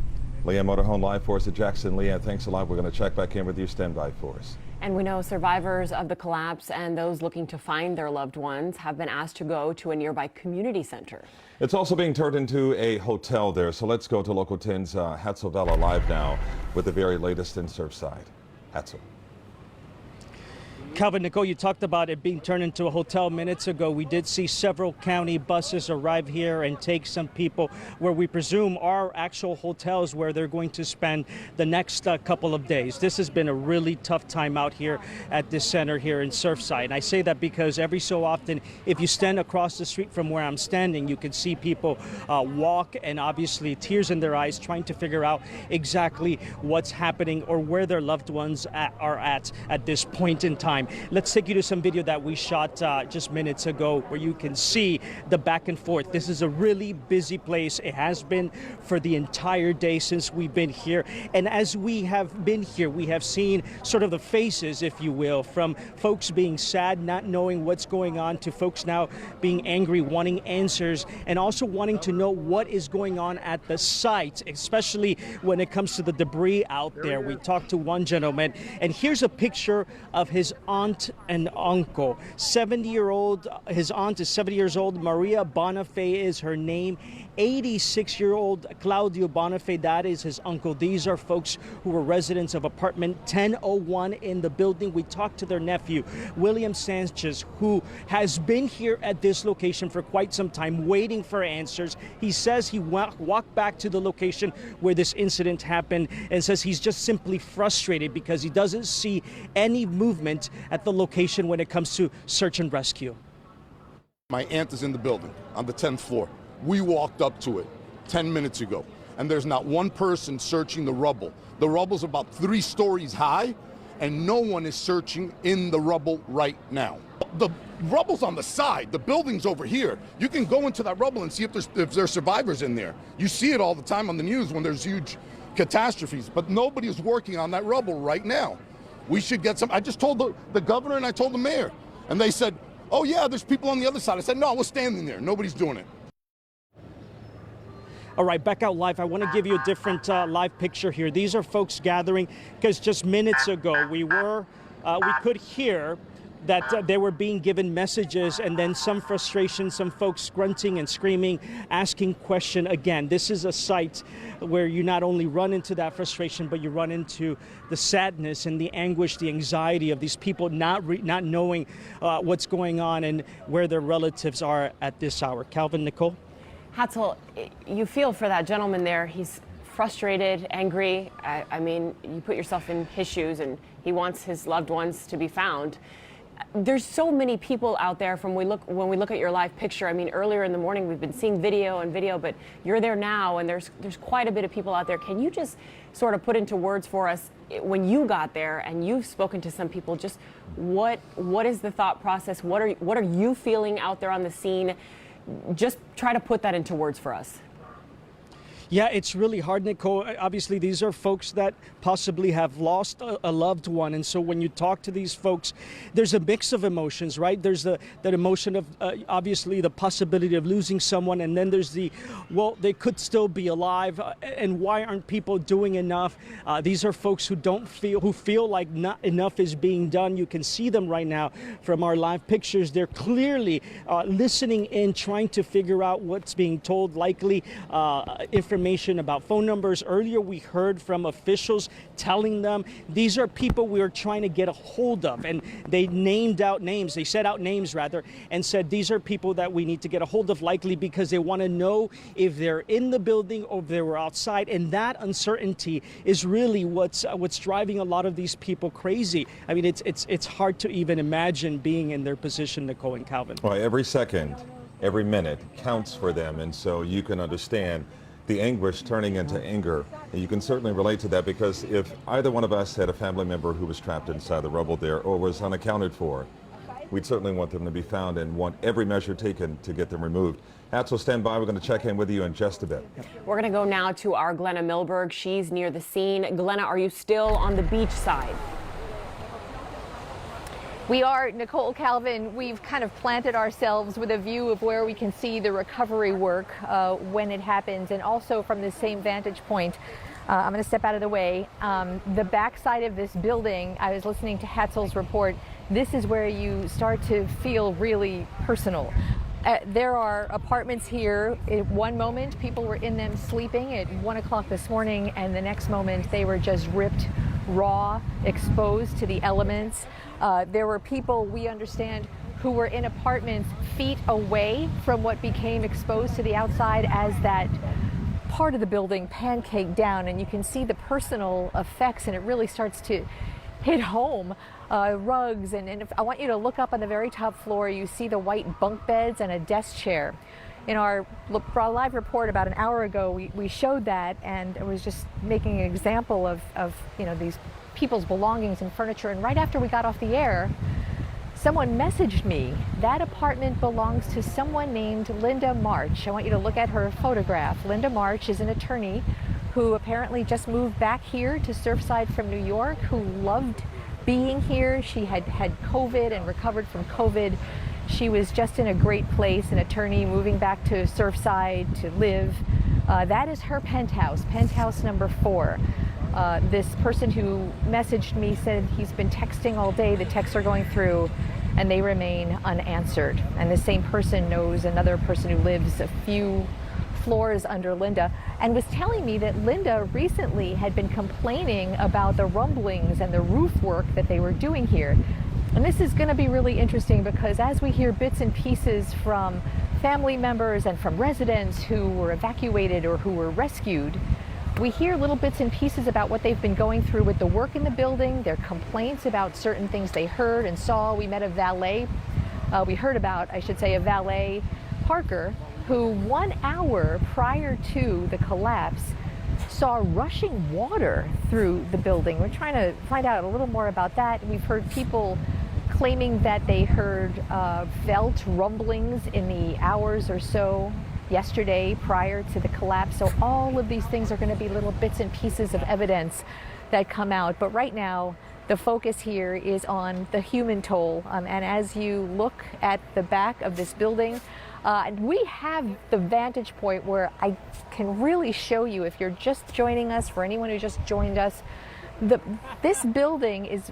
Leanne Motorhome live for us at Jackson. Leanne, thanks a lot. We're going to check back in with you. Stand by for us. And we know survivors of the collapse and those looking to find their loved ones have been asked to go to a nearby community center. It's also being turned into a hotel there. So let's go to Local 10's Hatzel Vela live now with the very latest in Surfside. Hatzel. Calvin, Nicole, you talked about it being turned into a hotel minutes ago. We did see several county buses arrive here and take some people where we presume are actual hotels where they're going to spend the next couple of days. This has been a really tough time out here at this center here in Surfside. And I say that because every so often, if you stand across the street from where I'm standing, you can see people walk and obviously tears in their eyes trying to figure out exactly what's happening or where their loved ones are at this point in time. Let's take you to some video that we shot just minutes ago where you can see the back and forth. This is a really busy place. It has been for the entire day since we've been here. And as we have been here, we have seen sort of the faces, if you will, from folks being sad, not knowing what's going on, to folks now being angry, wanting answers, and also wanting to know what is going on at the site, especially when it comes to the debris out there. We talked to one gentleman, and here's a picture of his aunt and uncle. 70-year-old, his aunt is 70 years old. Maria Bonifay is her name. 86-year-old Claudio Bonifay, that is his uncle. These are folks who were residents of apartment 1001 in the building. We talked to their nephew, William Sanchez, who has been here at this location for quite some time, waiting for answers. He says he walked back to the location where this incident happened and says he's just simply frustrated because he doesn't see any movement at the location when it comes to search and rescue. My aunt is in the building on the 10th floor. We walked up to it 10 minutes ago, and there's not one person searching the rubble. The rubble's about 3 stories high, and no one is searching in the rubble right now. The rubble's on the side. The building's over here. You can go into that rubble and see if there's survivors in there. You see it all the time on the news when there's huge catastrophes, but nobody is working on that rubble right now. We should get some. I just told the governor and I told the mayor, and they said, oh yeah, there's people on the other side. I said, no, we're standing there. Nobody's doing it. All right, back out live. I want to give you a different live picture here. These are folks gathering because just minutes ago we could hear that they were being given messages, and then some frustration, some folks grunting and screaming, asking question again. This is a site where you not only run into that frustration, but you run into the sadness and the anguish, the anxiety of these people not knowing what's going on and where their relatives are at this hour. Calvin, Nicole? Hatzel, you feel for that gentleman there. He's frustrated, angry. I mean, you put yourself in his shoes, and he wants his loved ones to be found. There's so many people out there when we look at your live picture. I mean, earlier in the morning we've been seeing video, but you're there now, and there's quite a bit of people out there. Can you just sort of put into words for us, when you got there and you've spoken to some people, just what is the thought process? What are you feeling out there on the scene? Just try to put that into words for us. Yeah, it's really hard, Nicole. Obviously, these are folks that possibly have lost a loved one. And so when you talk to these folks, there's a mix of emotions, right? There's that emotion of obviously the possibility of losing someone. And then there's well, they could still be alive. And why aren't people doing enough? These are folks who feel like not enough is being done. You can see them right now from our live pictures. They're clearly listening in, trying to figure out what's being told, likely information about phone numbers. Earlier we heard from officials telling them these are people we are trying to get a hold of, and they said out names rather, and said these are people that we need to get a hold of, likely because they want to know if they're in the building or if they were outside. And that uncertainty is really what's driving a lot of these people crazy. I mean, it's hard to even imagine being in their position, Nicole and Calvin. Well, every second, every minute counts for them, and so you can understand the anguish turning into anger. And you can certainly relate to that, because if either one of us had a family member who was trapped inside the rubble there or was unaccounted for, we'd certainly want them to be found and want every measure taken to get them removed. Hatzel, stand by. We're going to check in with you in just a bit. We're going to go now to our Glenna Milberg. She's near the scene. Glenna, are you still on the beach side? We are, Nicole, Calvin. We've kind of planted ourselves with a view of where we can see the recovery work when it happens, and also from the same vantage point. I'm going to step out of the way. The backside of this building, I was listening to Hatzel's report. This is where you start to feel really personal. There are apartments here. At one moment, people were in them sleeping at 1 o'clock this morning, and the next moment they were just ripped raw, exposed to the elements. There were people, we understand, who were in apartments feet away from what became exposed to the outside as that part of the building pancaked down, and you can see the personal effects, and it really starts to hit home. Rugs, and I want you to look up on the very top floor. You see the white bunk beds and a desk chair. In our live report about an hour ago, we showed that, and it was just making an example of these people's belongings and furniture. And right after we got off the air, someone messaged me, that apartment belongs to someone named Linda March. I want you to look at her photograph. Linda March is an attorney who apparently just moved back here to Surfside from New York, who loved being here. She had COVID and recovered from COVID. She was just in a great place, an attorney moving back to Surfside to live. That is her penthouse number 4. This person who messaged me said he's been texting all day. The texts are going through and they remain unanswered. And the same person knows another person who lives a few floors under Linda and was telling me that Linda recently had been complaining about the rumblings and the roof work that they were doing here. And this is going to be really interesting because as we hear bits and pieces from family members and from residents who were evacuated or who were rescued, we hear little bits and pieces about what they've been going through with the work in the building, their complaints about certain things they heard and saw. We met a valet, we heard about, I should say, a valet, Parker, who 1 hour prior to the collapse saw rushing water through the building. We're trying to find out a little more about that. We've heard people claiming that they heard felt rumblings in the hours or so yesterday prior to the collapse. So all of these things are going to be little bits and pieces of evidence that come out. But right now, the focus here is on the human toll. And as you look at the back of this building, we have the vantage point where I can really show you, if you're just joining us, for anyone who just joined us, this building is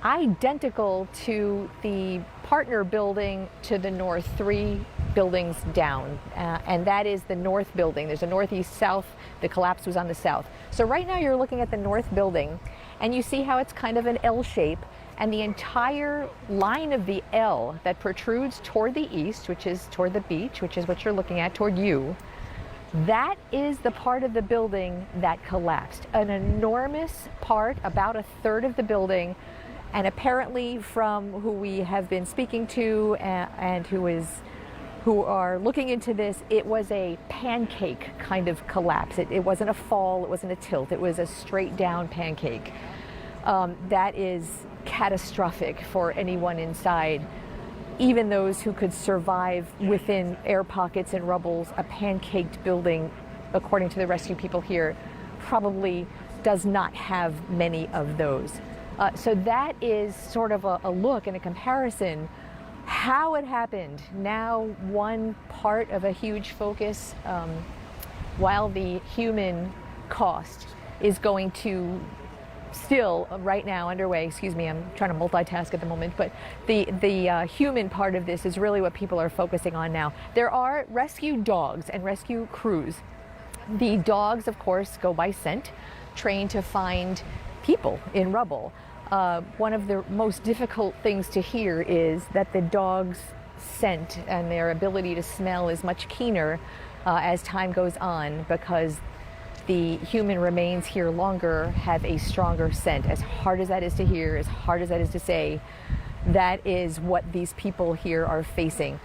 identical to the partner building to the north, 3 buildings down, and that is the north building. There's a northeast south. The collapse was on the south. So right now you're looking at the north building and you see how it's kind of an L shape, and the entire line of the L that protrudes toward the east, which is toward the beach, which is what you're looking at toward you, that is the part of the building that collapsed. An enormous part, about a third of the building. And apparently, from who we have been speaking to and who are looking into this, it was a pancake kind of collapse. It wasn't a fall, it wasn't a tilt, it was a straight down pancake. That is catastrophic for anyone inside. Even those who could survive within air pockets and rubbles, a pancaked building, according to the rescue people here, probably does not have many of those. So that is sort of a look and a comparison how it happened. Now one part of a huge focus, while the human cost is going to still right now underway. Excuse me, I'm trying to multitask at the moment, but the human part of this is really what people are focusing on now. There are rescue dogs and rescue crews. The dogs, of course, go by scent, trained to find people in rubble. One of the most difficult things to hear is that the dog's scent and their ability to smell is much keener as time goes on, because the human remains here longer have a stronger scent. As hard as that is to hear, as hard as that is to say, that is what these people here are facing.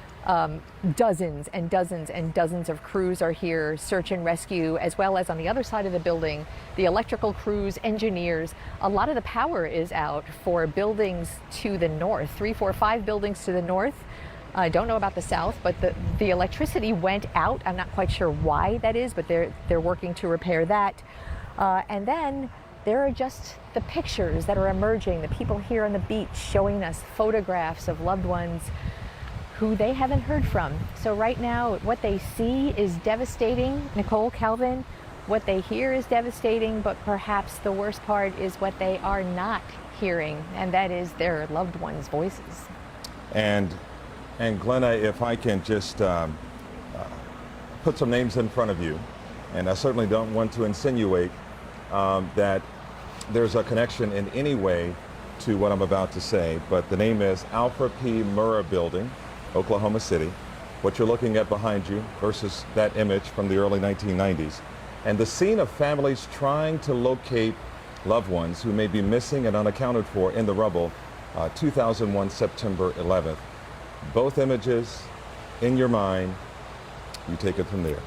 Dozens and dozens and dozens of crews are here, search and rescue, as well as on the other side of the building, the electrical crews, engineers. A lot of the power is out for buildings to the north, 3, 4, 5 buildings to the north. I don't know about the south, but the electricity went out. I'm not quite sure why that is, but they're working to repair that. And then there are just the pictures that are emerging, the people here on the beach showing us photographs of loved ones who they haven't heard from. So right now, what they see is devastating, Nicole, Calvin. What they hear is devastating, but perhaps the worst part is what they are not hearing, and that is their loved ones' voices. And Glenna, if I can just put some names in front of you, and I certainly don't want to insinuate that there's a connection in any way to what I'm about to say, but the name is Alfred P. Murrah Building, Oklahoma City. What you're looking at behind you versus that image from the early 1990s. And the scene of families trying to locate loved ones who may be missing and unaccounted for in the rubble, 2001 September 11th. Both images in your mind, you take it from there.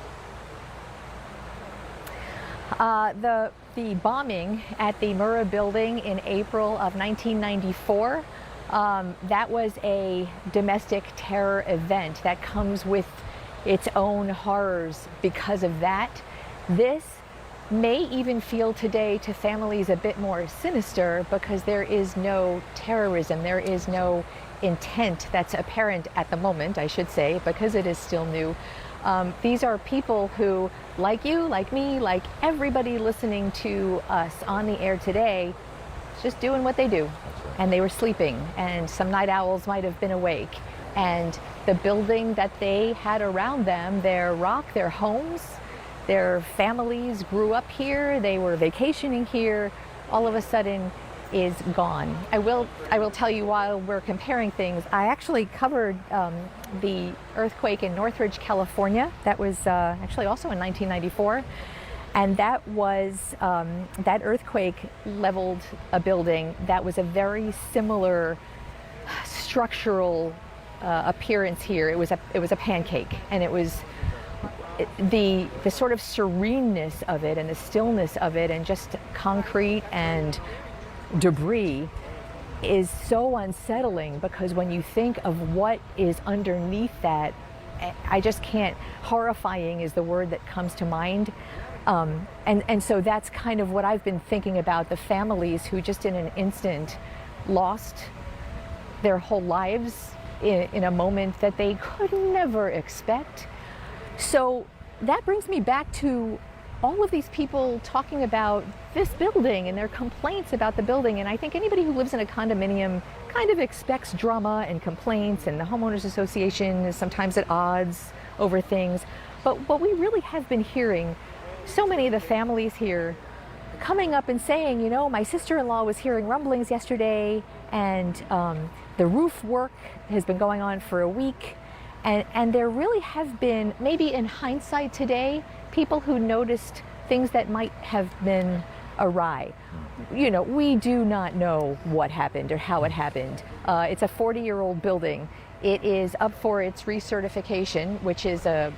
The bombing at the Murrah Building in April of 1994, that was a domestic terror event that comes with its own horrors because of that. This may even feel today to families a bit more sinister because there is no terrorism, there is no intent that's apparent at the moment, I should say, because it is still new. These are people who, like you, like me, like everybody listening to us on the air today, just doing what they do. And they were sleeping, and some night owls might have been awake. And the building that they had around them, their rock, their homes, their families grew up here, they were vacationing here, all of a sudden is gone. I will tell you, while we're comparing things, I actually covered the earthquake in Northridge, California. That was actually also in 1994. And that was, that earthquake leveled a building that was a very similar structural appearance here. It was a pancake, and it was the sort of sereneness of it and the stillness of it and just concrete and debris is so unsettling, because when you think of what is underneath that, I just can't, horrifying is the word that comes to mind. And so that's kind of what I've been thinking about, the families who just in an instant lost their whole lives in a moment that they could never expect. So that brings me back to all of these people talking about this building and their complaints about the building. And I think anybody who lives in a condominium kind of expects drama and complaints, and the homeowners association is sometimes at odds over things. But what we really have been hearing, so many of the families here coming up and saying, you know, my sister-in-law was hearing rumblings yesterday, and the roof work has been going on for a week. And there really have been, maybe in hindsight today, people who noticed things that might have been awry. You know, we do not know what happened or how it happened. It's a 40-year-old building. It is up for its recertification, which is a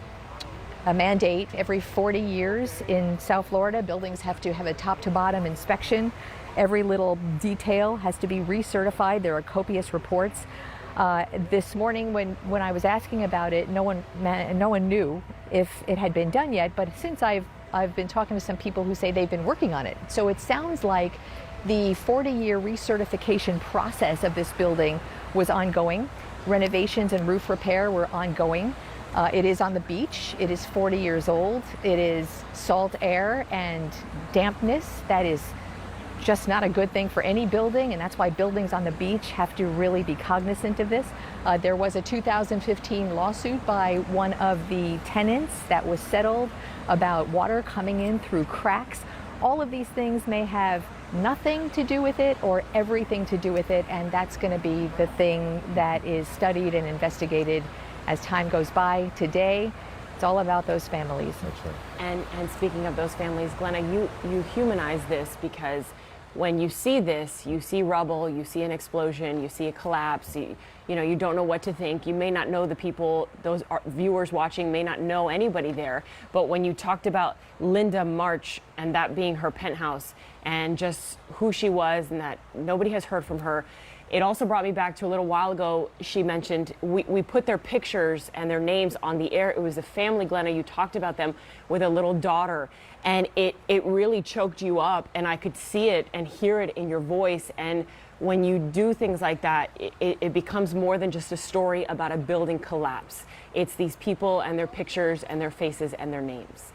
mandate. Every 40 years in South Florida, buildings have to have a top-to-bottom inspection. Every little detail has to be recertified. There are copious reports. This morning when I was asking about it, no one knew if it had been done yet, but since I've been talking to some people who say they've been working on it. So it sounds like the 40-year recertification process of this building was ongoing. Renovations and roof repair were ongoing. It is on the beach. It is 40 years old. It is salt air and dampness. That is just not a good thing for any building, and that's why buildings on the beach have to really be cognizant of this. There was a 2015 lawsuit by one of the tenants that was settled about water coming in through cracks. All of these things may have nothing to do with it or everything to do with it, and that's going to be the thing that is studied and investigated as time goes by. Today, it's all about those families. That's right. And speaking of those families, Glenna, you humanize this, because when you see this, you see rubble, you see an explosion, you see a collapse, you know, you don't know what to think. You may not know the people, those viewers watching may not know anybody there. But when you talked about Linda March and that being her penthouse and just who she was and that nobody has heard from her, it also brought me back to a little while ago. She mentioned we put their pictures and their names on the air. It was a family, Glenna, you talked about them with a little daughter, and it really choked you up, and I could see it and hear it in your voice. And when you do things like that, it becomes more than just a story about a building collapse. It's these people and their pictures and their faces and their names.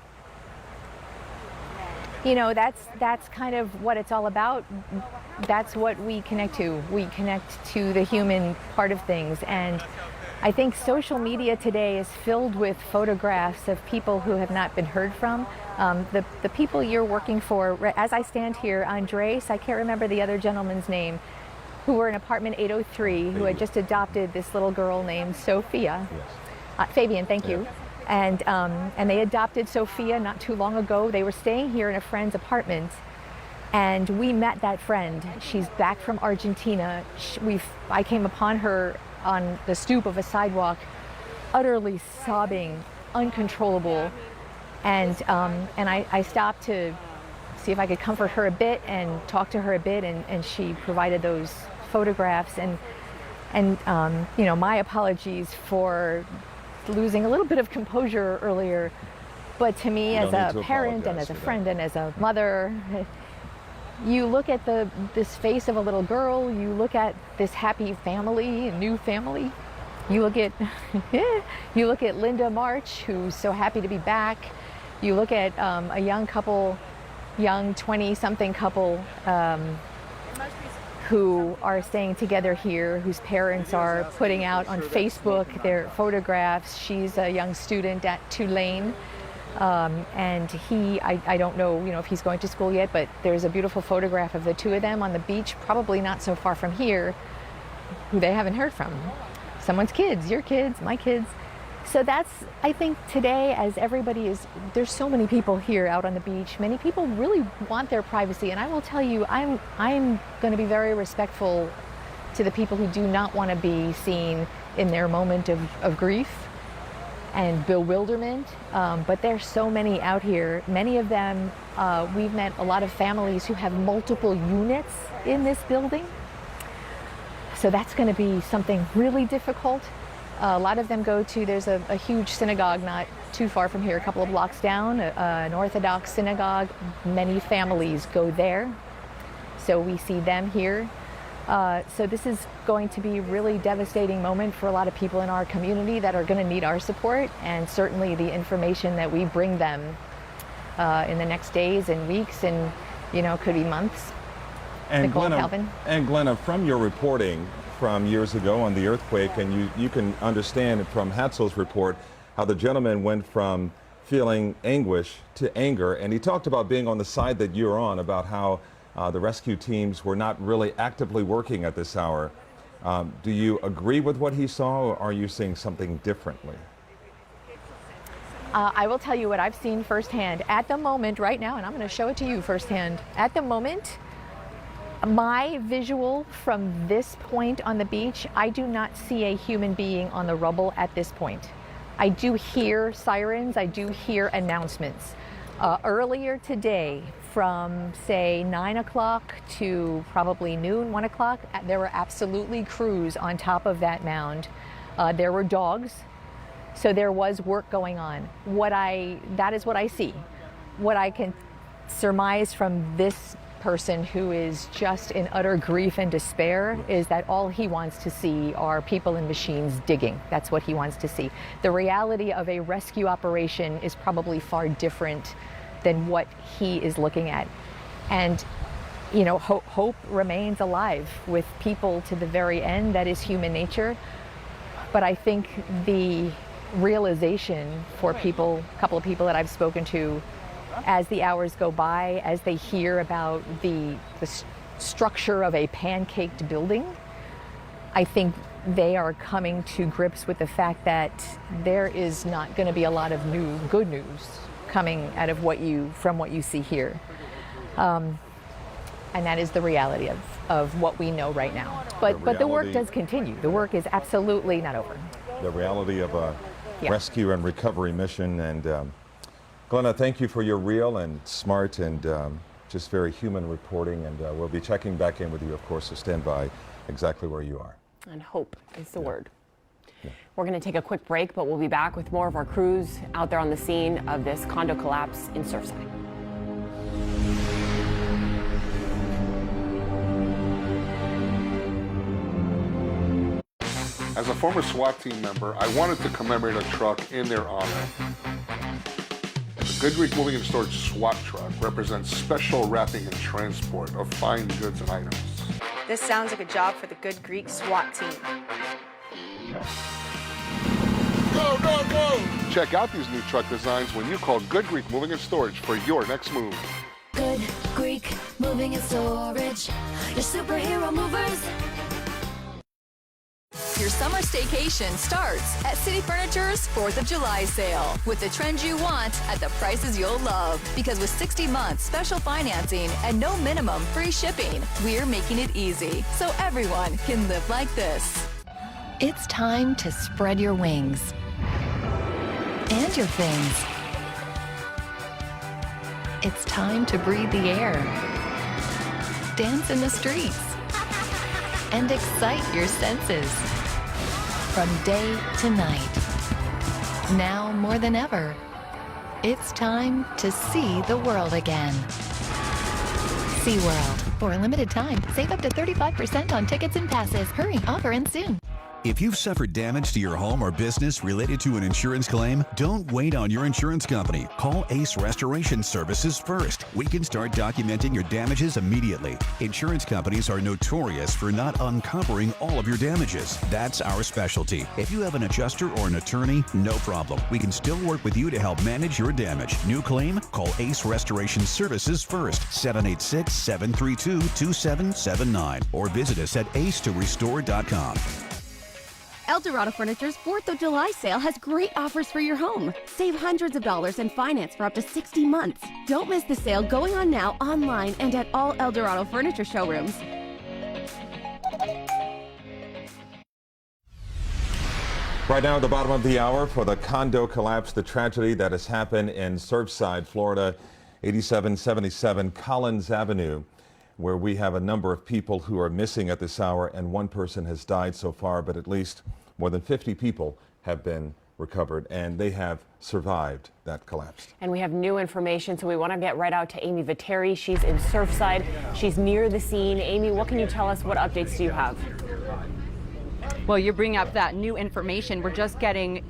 You know, that's kind of what it's all about. That's what we connect to. We connect to the human part of things. And I think social media today is filled with photographs of people who have not been heard from. The people you're working for, as I stand here, Andres, I can't remember the other gentleman's name, who were in apartment 803, who had just adopted this little girl named Sophia. Yes. Fabian, thank you. And they adopted Sophia not too long ago. They were staying here in a friend's apartment, and we met that friend. She's back from Argentina. I came upon her on the stoop of a sidewalk, utterly sobbing, uncontrollable. And I stopped to see if I could comfort her a bit and talk to her a bit, and she provided those photographs. And you know, my apologies for losing a little bit of composure earlier, but to me, as a parent and as a friend and as a mother, you look at this face of a little girl, you look at this happy family, new family, You look at you look at Linda March, who's so happy to be back. You look at a young couple, young 20-something couple who are staying together here, whose parents are putting out on Facebook their photographs. She's a young student at Tulane. And I don't know, if he's going to school yet, but there's a beautiful photograph of the two of them on the beach, probably not so far from here, who they haven't heard from. Someone's kids, your kids, my kids. So that's, I think today, as everybody is, there's so many people here out on the beach. Many people really want their privacy. And I will tell you, I'm going to be very respectful to the people who do not want to be seen in their moment of grief and bewilderment, but there's so many out here. Many of them, we've met a lot of families who have multiple units in this building. So that's going to be something really difficult. A lot of them go to, there's a huge synagogue not too far from here, a couple of blocks down, an Orthodox synagogue. Many families go there. So we see them here. So this is going to be a really devastating moment for a lot of people in our community that are going to need our support, and certainly the information that we bring them in the next days and weeks and, could be months. And Nicole, Glenna, Calvin. and Glenna, from your reporting from years ago on the earthquake, and you can understand from Hatzel's report how the gentleman went from feeling anguish to anger, and he talked about being on the side that you're on, about how the rescue teams were not really actively working at this hour. Do you agree with what he saw, or are you seeing something differently? I will tell you what I've seen firsthand at the moment right now, and I'm going to show it to you firsthand. At the moment, my visual from this point on the beach, I do not see a human being on the rubble at this point. I do hear sirens, I do hear announcements. Earlier today, from say 9 o'clock to probably noon, 1 o'clock, there were absolutely crews on top of that mound. There were dogs, so there was work going on. That is what I see. What I can surmise from this person who is just in utter grief and despair is that all he wants to see are people and machines digging. That's what he wants to see. The reality of a rescue operation is probably far different than what he is looking at. And, hope remains alive with people to the very end. That is human nature. But I think the realization for people, a couple of people that I've spoken to, as the hours go by, as they hear about the structure of a pancaked building, I think they are coming to grips with the fact that there is not going to be a lot of good news coming out of from what you see here. And that is the reality of what we know right now. But the work does continue. The work is absolutely not over. The reality of a rescue and recovery mission. And Glenna, thank you for your real and smart and just very human reporting. And we'll be checking back in with you, of course, so stand by exactly where you are. And hope is the word. We're going to take a quick break, but we'll be back with more of our crews out there on the scene of this condo collapse in Surfside. As a former SWAT team member, I wanted to commemorate a truck in their honor. The Good Greek Moving and Storage SWAT truck represents special wrapping and transport of fine goods and items. This sounds like a job for the Good Greek SWAT team. Go, go, go! Check out these new truck designs when you call Good Greek Moving and Storage for your next move. Good Greek Moving and Storage, your superhero movers. Your summer staycation starts at City Furniture's 4th of July sale with the trends you want at the prices you'll love. Because with 60 months special financing and no minimum free shipping, we're making it easy so everyone can live like this. It's time to spread your wings and your things. It's time to breathe the air, dance in the streets, and excite your senses. From day to night. Now more than ever, it's time to see the world again. SeaWorld. For a limited time, save up to 35% on tickets and passes. Hurry, offer ends soon. If you've suffered damage to your home or business related to an insurance claim, don't wait on your insurance company. Call Ace Restoration Services first. We can start documenting your damages immediately. Insurance companies are notorious for not uncovering all of your damages. That's our specialty. If you have an adjuster or an attorney, no problem. We can still work with you to help manage your damage. New claim? Call Ace Restoration Services first. 786-732-2779 or visit us at acetorestore.com. El Dorado Furniture's 4th of July sale has great offers for your home. Save hundreds of dollars and finance for up to 60 months. Don't miss the sale going on now online and at all El Dorado Furniture showrooms. Right now at the bottom of the hour for the condo collapse, the tragedy that has happened in Surfside, Florida, 8777 Collins Avenue, where we have a number of people who are missing at this hour, and one person has died so far, but at least more than 50 people have been recovered, and they have survived that collapse. And we have new information, so we want to get right out to Amy Viteri. She's in Surfside. She's near the scene. Amy, what can you tell us? What updates do you have? Well, you bring up that new information. We're just getting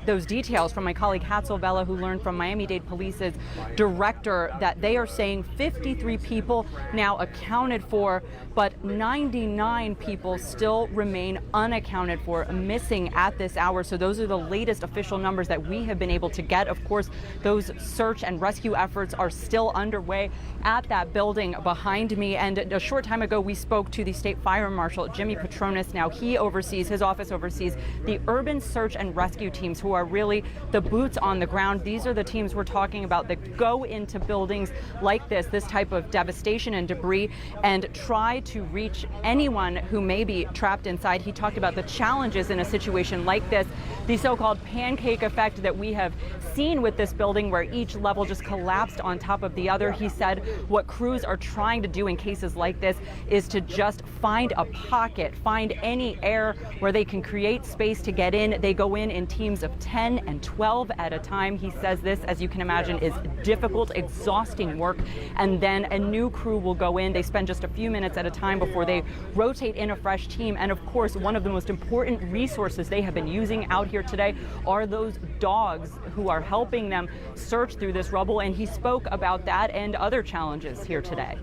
those details from my colleague Hatzel Vela, who learned from Miami-Dade Police's director that they are saying 53 people now accounted for, but 99 people still remain unaccounted for, missing at this hour. So those are the latest official numbers that we have been able to get. Of course, those search and rescue efforts are still underway at that building behind me. And a short time ago, we spoke to the State Fire Marshal, Jimmy Petronas. Now his office oversees the urban search and rescue teams, who are really the boots on the ground. These are the teams we're talking about that go into buildings like this type of devastation and debris, and try to reach anyone who may be trapped inside. He talked about the challenges in a situation like this, the so-called pancake effect that we have seen with this building, where each level just collapsed on top of the other. He said what crews are trying to do in cases like this is to just find a pocket, find any air where they can create space to get in. They go in teams of 10 and 12 at a time. He says this, as you can imagine, is difficult, exhausting work. And then a new crew will go in. They spend just a few minutes at a time before they rotate in a fresh team. And of course, one of the most important resources they have been using out here today are those dogs who are helping them search through this rubble. And he spoke about that and other challenges here today.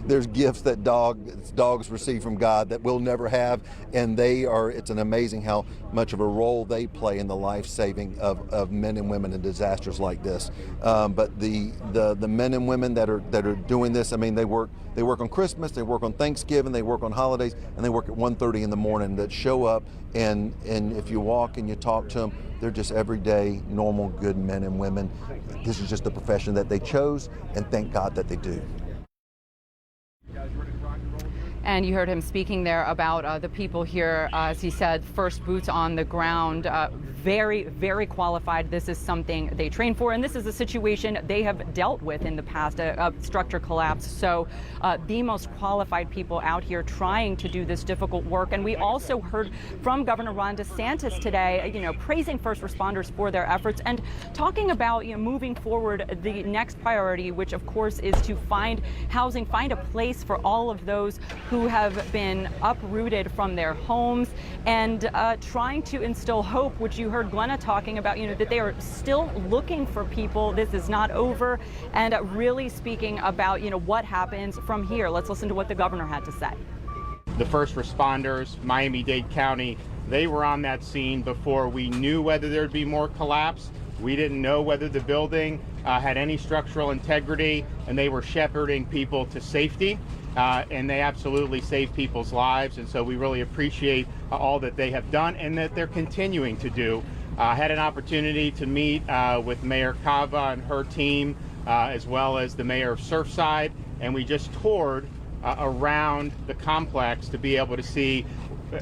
There's gifts that dogs receive from God that we'll never have, and it's an amazing how much of a role they play in the life saving of men and women in disasters like this. But the men and women that are doing this, I mean, they work on Christmas, they work on Thanksgiving, they work on holidays, and they work at 1:30 in the morning, that show up, and if you walk and you talk to them, they're just everyday, normal, good men and women. This is just the profession that they chose, and thank God that they do. And you heard him speaking there about the people here, as he said, first boots on the ground, very, very qualified. This is something they train for, and this is a situation they have dealt with in the past, a structure collapse. So the most qualified people out here trying to do this difficult work. And we also heard from Governor Ron DeSantis today, praising first responders for their efforts and talking about, moving forward, the next priority, which of course is to find housing, find a place for all of those who have been uprooted from their homes, and trying to instill hope, which you heard Glenna talking about, that they are still looking for people. This is not over, and really speaking about, what happens from here. Let's listen to what the governor had to say. The first responders, Miami-Dade County, they were on that scene before we knew whether there'd be more collapse. We didn't know whether the building had any structural integrity, and they were shepherding people to safety. And they absolutely saved people's lives, and so we really appreciate all that they have done and that they're continuing to do. I had an opportunity to meet with Mayor Cava and her team, as well as the mayor of Surfside, and we just toured around the complex to be able to see,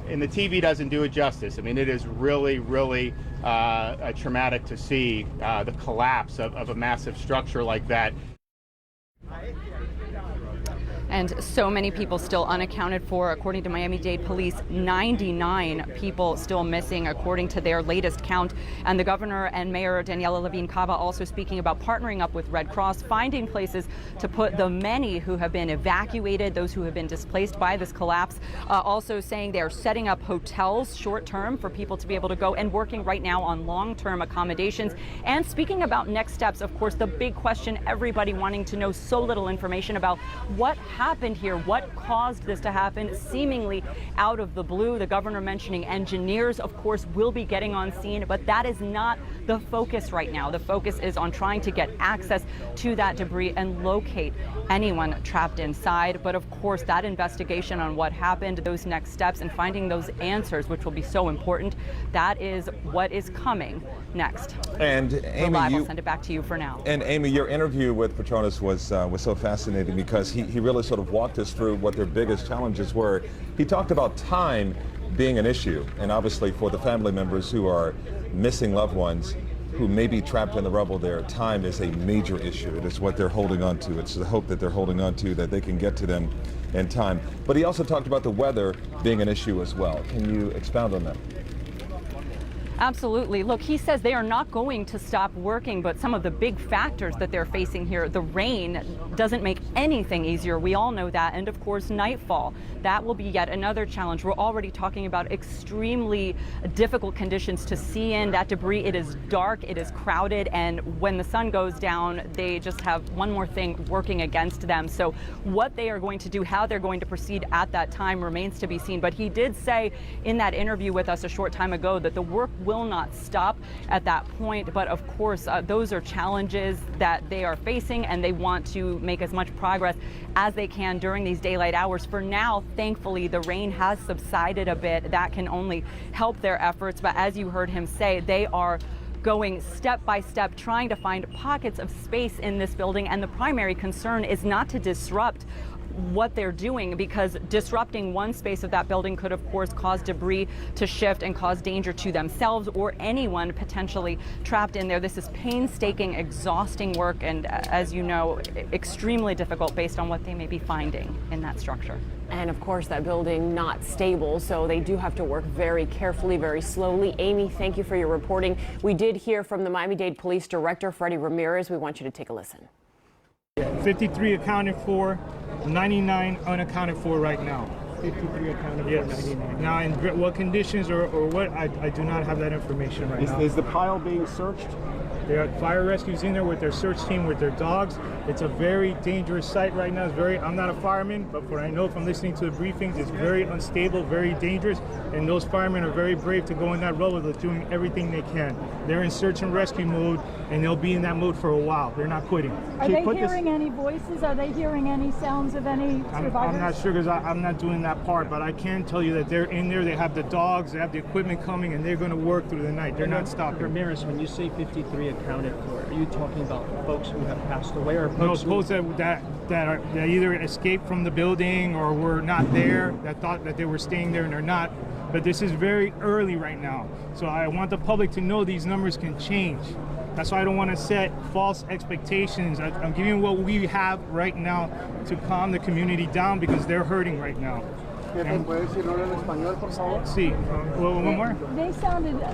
and the TV doesn't do it justice. I mean, it is really, really traumatic to see the collapse of a massive structure like that. And so many people still unaccounted for. According to Miami-Dade police, 99 people still missing according to their latest count. And the governor and Mayor Daniela Levine Cava also speaking about partnering up with Red Cross, finding places to put the many who have been evacuated, those who have been displaced by this collapse. Also saying they are setting up hotels short-term for people to be able to go, and working right now on long-term accommodations. And speaking about next steps, of course, the big question, everybody wanting to know, so little information about what happened here, what caused this to happen, seemingly out of the blue. The governor mentioning engineers, of course, will be getting on scene, but that is not the focus right now. The focus is on trying to get access to that debris and locate anyone trapped inside. But of course, that investigation on what happened, those next steps, and finding those answers, which will be so important, that is what is coming next. And Amy, I'll send it back to you for now. And Amy, your interview with Petronas was so fascinating because he really sort of walked us through what their biggest challenges were. He talked about time being an issue, and obviously for the family members who are missing loved ones who may be trapped in the rubble there, time is a major issue. It is what they're holding on to. It's the hope that they're holding on to, that they can get to them in time. But he also talked about the weather being an issue as well. Can you expound on that? Absolutely. Look, he says they are not going to stop working, but some of the big factors that they're facing here, the rain doesn't make anything easier. We all know that. And of course, nightfall. That will be yet another challenge. We're already talking about extremely difficult conditions to see in that debris. It is dark, it is crowded, and when the sun goes down, they just have one more thing working against them. So what they are going to do, how they're going to proceed at that time remains to be seen. But he did say in that interview with us a short time ago that the work will not stop at that point. But of course, those are challenges that they are facing, and they want to make as much progress as they can during these daylight hours. For now, thankfully, the rain has subsided a bit. That can only help their efforts. But as you heard him say, they are going step by step, trying to find pockets of space in this building. And the primary concern is not to disrupt what they're doing, because disrupting one space of that building could of course cause debris to shift and cause danger to themselves or anyone potentially trapped in there. This is painstaking, exhausting work, and as you know, extremely difficult based on what they may be finding in that structure. And of course, that building not stable, so they do have to work very carefully, very slowly. Amy, thank you for your reporting. We did hear from the Miami-Dade Police Director, Freddie Ramirez. We want you to take a listen. 53 accounted for, 99 unaccounted for right now. 53 accounted for, yes. 99. Now, in what conditions or what, I do not have that information right now. Is the pile being searched? There are fire rescues in there with their search team, with their dogs. It's a very dangerous site right now. I'm not a fireman, but what I know from listening to the briefings, it's very unstable, very dangerous, and those firemen are very brave to go in that rubble. They're doing everything they can. They're in search and rescue mode, and they'll be in that mode for a while. They're not quitting. Are they hearing any voices? Are they hearing any sounds of any survivors? I'm not sure, because I'm not doing that part, but I can tell you that they're in there. They have the dogs, they have the equipment coming, and they're going to work through the night. They're not stopping. Ramirez, when you say 53 accounted for, are you talking about folks who have passed away, or folks that either escaped from the building or were not there, that thought that they were staying there and they're not? But this is very early right now, so I want the public to know these numbers can change. That's why I don't want to set false expectations. I'm giving you what we have right now to calm the community down, because they're hurting right now. See, one more?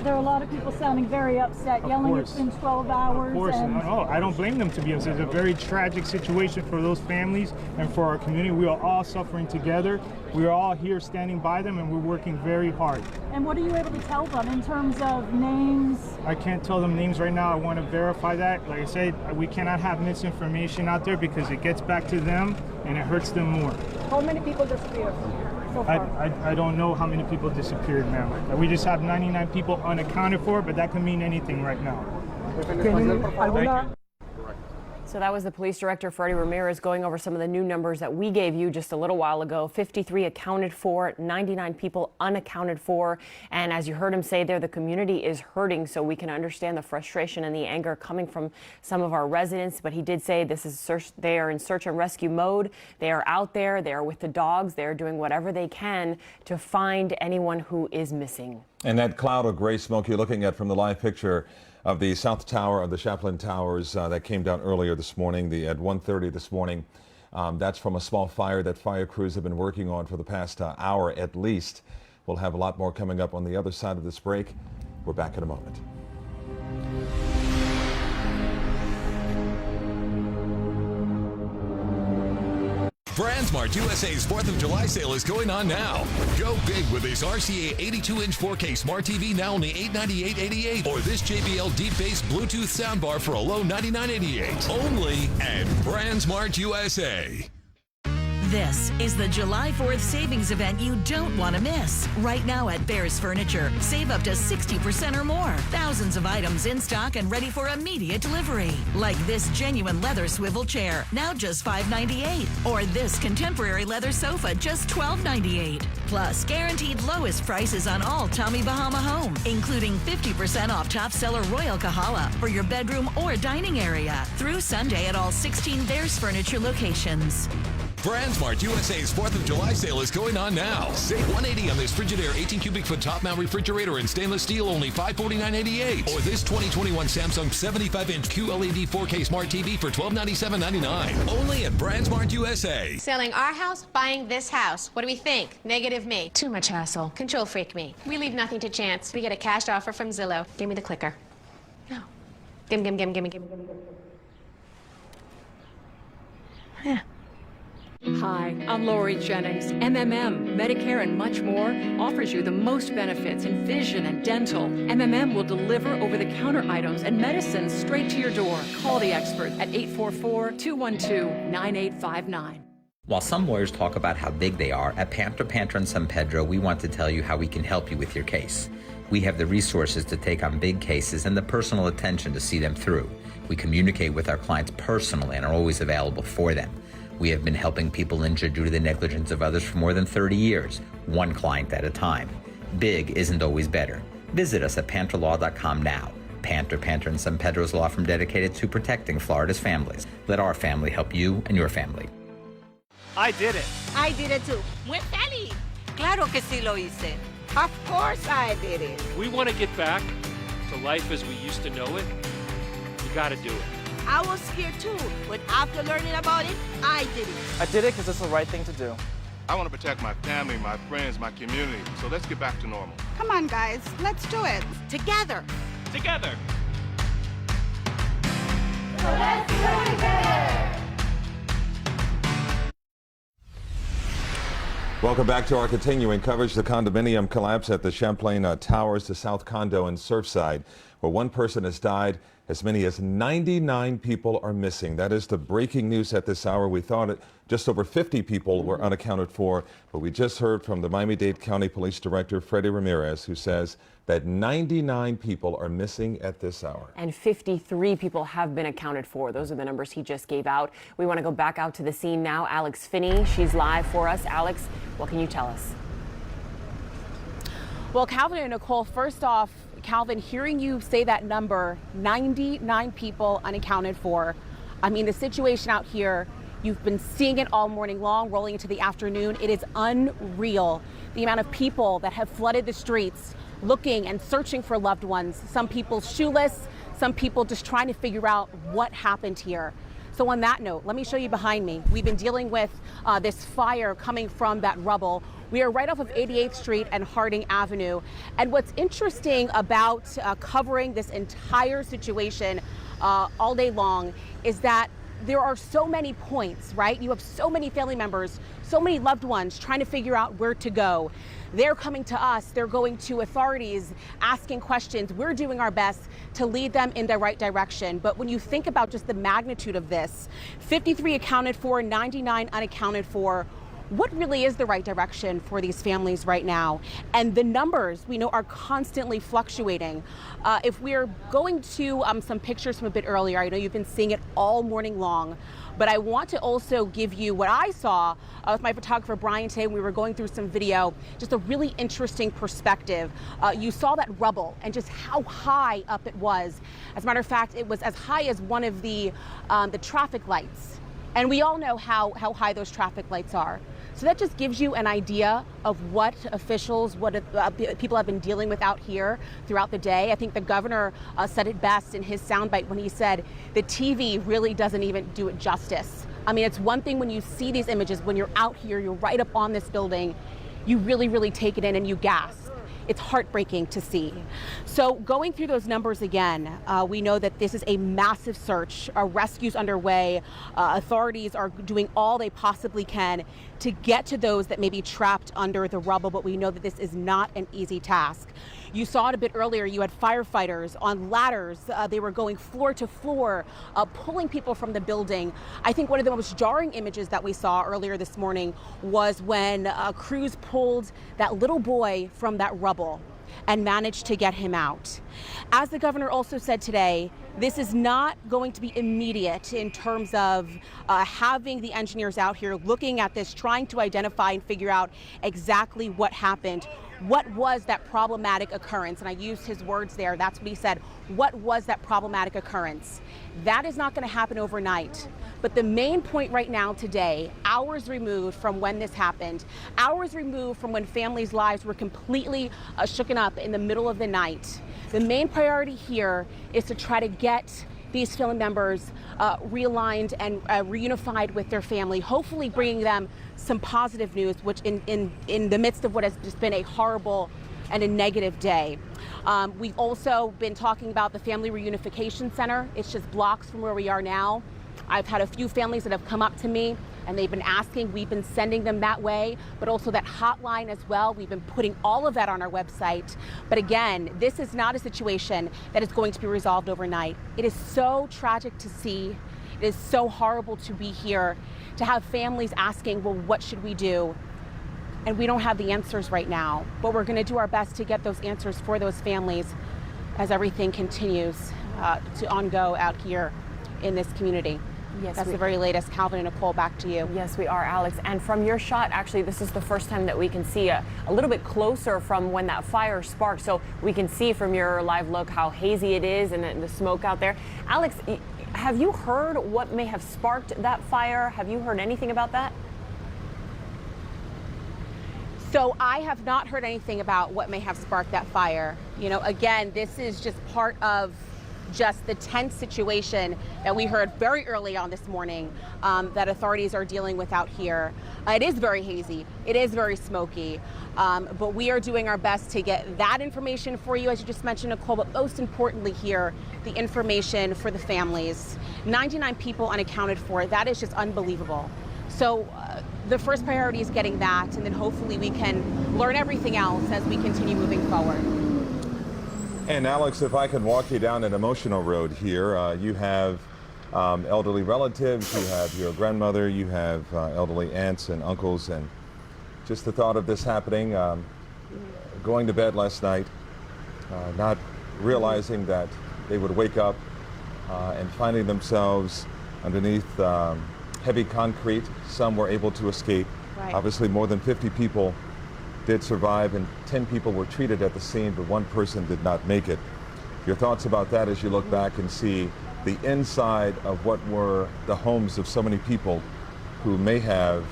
There are a lot of people sounding very upset, yelling it's been 12 hours. Of course, no, I don't blame them to be upset. It's a very tragic situation for those families and for our community. We are all suffering together. We are all here standing by them, and we're working very hard. And what are you able to tell them in terms of names? I can't tell them names right now. I want to verify that. Like I said, we cannot have misinformation out there, because it gets back to them and it hurts them more. How many people disappeared so far? I don't know how many people disappeared, ma'am. We just have 99 people unaccounted for, but that can mean anything right now. So that was the police director, Freddie Ramirez, going over some of the new numbers that we gave you just a little while ago. 53 accounted for, 99 people unaccounted for. And as you heard him say there, the community is hurting, so we can understand the frustration and the anger coming from some of our residents. But he did say they are in search and rescue mode. They are out there. They are with the dogs. They are doing whatever they can to find anyone who is missing. And that cloud of gray smoke you're looking at from the live picture of the South Tower of the Champlain Towers that came down earlier this morning, at 1:30 this morning. That's from a small fire that fire crews have been working on for the past hour at least. We'll have a lot more coming up on the other side of this break. We're back in a moment. BrandsMart USA's 4th of July sale is going on now. Go big with this RCA 82-inch 4K Smart TV, now only $898.88, or this JBL Deep Bass Bluetooth soundbar for a low $99.88. Only at BrandsMart USA. This is the July 4th savings event you don't want to miss. Right now at Bears Furniture, save up to 60% or more. Thousands of items in stock and ready for immediate delivery. Like this genuine leather swivel chair, now just $598. Or this contemporary leather sofa, just $1298. Plus, guaranteed lowest prices on all Tommy Bahama Home, including 50% off top seller Royal Kahala for your bedroom or dining area. Through Sunday at all 16 Bears Furniture locations. BrandsMart USA's 4th of July sale is going on now. Save $180 on this Frigidaire 18 cubic foot top mount refrigerator in stainless steel, only $549.88. Or this 2021 Samsung 75-inch QLED 4K Smart TV for $1297.99. Only at BrandsMart USA. Selling our house, buying this house. What do we think? Negative me. Too much hassle. Control freak me. We leave nothing to chance. We get a cash offer from Zillow. Give me the clicker. No. Gimme. Yeah. Hi, I'm Lori Jennings. MMM, Medicare and much more offers you the most benefits in vision and dental. MMM will deliver over-the-counter items and medicines straight to your door. Call the expert at 844-212-9859. While some lawyers talk about how big they are, at Panther and San Pedro, we want to tell you how we can help you with your case. We have the resources to take on big cases and the personal attention to see them through. We communicate with our clients personally and are always available for them. We have been helping people injured due to the negligence of others for more than 30 years, one client at a time. Big isn't always better. Visit us at PantherLaw.com now. Panther and San Pedro's law firm dedicated to protecting Florida's families. Let our family help you and your family. I did it. I did it too. Muy feliz. Claro que sí lo hice. Of course I did it. We want to get back to life as we used to know it. You got to do it. I was scared too, but after learning about it, I did it. I did it because it's the right thing to do. I want to protect my family, my friends, my community. So let's get back to normal. Come on, guys. Let's do it. Together. Together. So let's do it together. Welcome back to our continuing coverage. The condominium collapse at the Champlain Towers, the South Condo in Surfside, where one person has died. As many as 99 people are missing. That is the breaking news at this hour. We thought just over 50 people were unaccounted for, but we just heard from the Miami-Dade County Police Director, Freddie Ramirez, who says that 99 people are missing at this hour. And 53 people have been accounted for. Those are the numbers he just gave out. We want to go back out to the scene now. Alex Finney, she's live for us. Alex, what can you tell us? Well, Calvin and Nicole, first off, Calvin, hearing you say that number, 99 people unaccounted for. I mean, the situation out here, you've been seeing it all morning long, rolling into the afternoon. It is unreal, the amount of people that have flooded the streets looking and searching for loved ones. Some people shoeless, some people just trying to figure out what happened here. So on that note, let me show you behind me. We've been dealing with this fire coming from that rubble. We are right off of 88th Street and Harding Avenue. And what's interesting about covering this entire situation all day long is that there are so many points, right? You have so many family members, so many loved ones trying to figure out where to go. They're coming to us, they're going to authorities, asking questions. We're doing our best to lead them in the right direction. But when you think about just the magnitude of this, 53 accounted for, 99 unaccounted for, what really is the right direction for these families right now? And the numbers we know are constantly fluctuating. If we're going to some pictures from a bit earlier, I know you've been seeing it all morning long, but I want to also give you what I saw with my photographer Brian today when we were going through some video, just a really interesting perspective. You saw that rubble and just how high up it was. As a matter of fact, it was as high as one of the traffic lights. And we all know how high those traffic lights are. So that just gives you an idea of what officials, what people have been dealing with out here throughout the day. I think the governor said it best in his soundbite when he said the TV really doesn't even do it justice I mean, it's one thing when you see these images, when you're out here, you're right up on this building, you really, really take it in and you gasp. It's heartbreaking to see. So going through those numbers again, we know that this is a massive search. Rescue's underway. Authorities are doing all they possibly can to get to those that may be trapped under the rubble, but we know that this is not an easy task. You saw it a bit earlier. You had firefighters on ladders. They were going floor to floor, pulling people from the building. I think one of the most jarring images that we saw earlier this morning was when crews pulled that little boy from that rubble and managed to get him out. As the governor also said today, this is not going to be immediate in terms of having the engineers out here looking at this, trying to identify and figure out exactly what happened. What was that problematic occurrence? And I used his words there. That's what he said. What was that problematic occurrence? That is not going to happen overnight. But the main point right now today, hours removed from when this happened, hours removed from when families' lives were completely shooken up in the middle of the night, the main priority here is to try to get these family members realigned and reunified with their family, hopefully bringing them some positive news, which in the midst of what has just been a horrible and a negative day. We've also been talking about the Family Reunification Center. It's just blocks from where we are now. I've had a few families that have come up to me and they've been asking. We've been sending them that way, but also that hotline as well. We've been putting all of that on our website. But again, this is not a situation that is going to be resolved overnight. It is so tragic to see. It is so horrible to be here, to have families asking, well, what should we do? And we don't have the answers right now, but we're going to do our best to get those answers for those families as everything continues to ongo out here in this community. Yes, that's the very latest. Calvin and Nicole, back to you. Yes, we are, Alex. And from your shot, actually, this is the first time that we can see a little bit closer from when that fire sparked. So we can see from your live look how hazy it is and the smoke out there. Alex, have you heard what may have sparked that fire? Have you heard anything about that? So I have not heard anything about what may have sparked that fire. You know, again, this is just part of just the tense situation that we heard very early on this morning that authorities are dealing with out here. It is very hazy. It is very smoky. But we are doing our best to get that information for you, as you just mentioned, Nicole, but most importantly here, the information for the families. 99 people unaccounted for. That is just unbelievable. So the first priority is getting that, and then hopefully we can learn everything else as we continue moving forward. And Alex, if I can walk you down an emotional road here, you have elderly relatives, you have your grandmother, you have elderly aunts and uncles, and just the thought of this happening, going to bed last night, not realizing that they would wake up and finding themselves underneath heavy concrete. Some were able to escape. Right. Obviously, more than 50 people did survive, and 10 people were treated at the scene, but one person did not make it. Your thoughts about that as you look back and see the inside of what were the homes of so many people who may have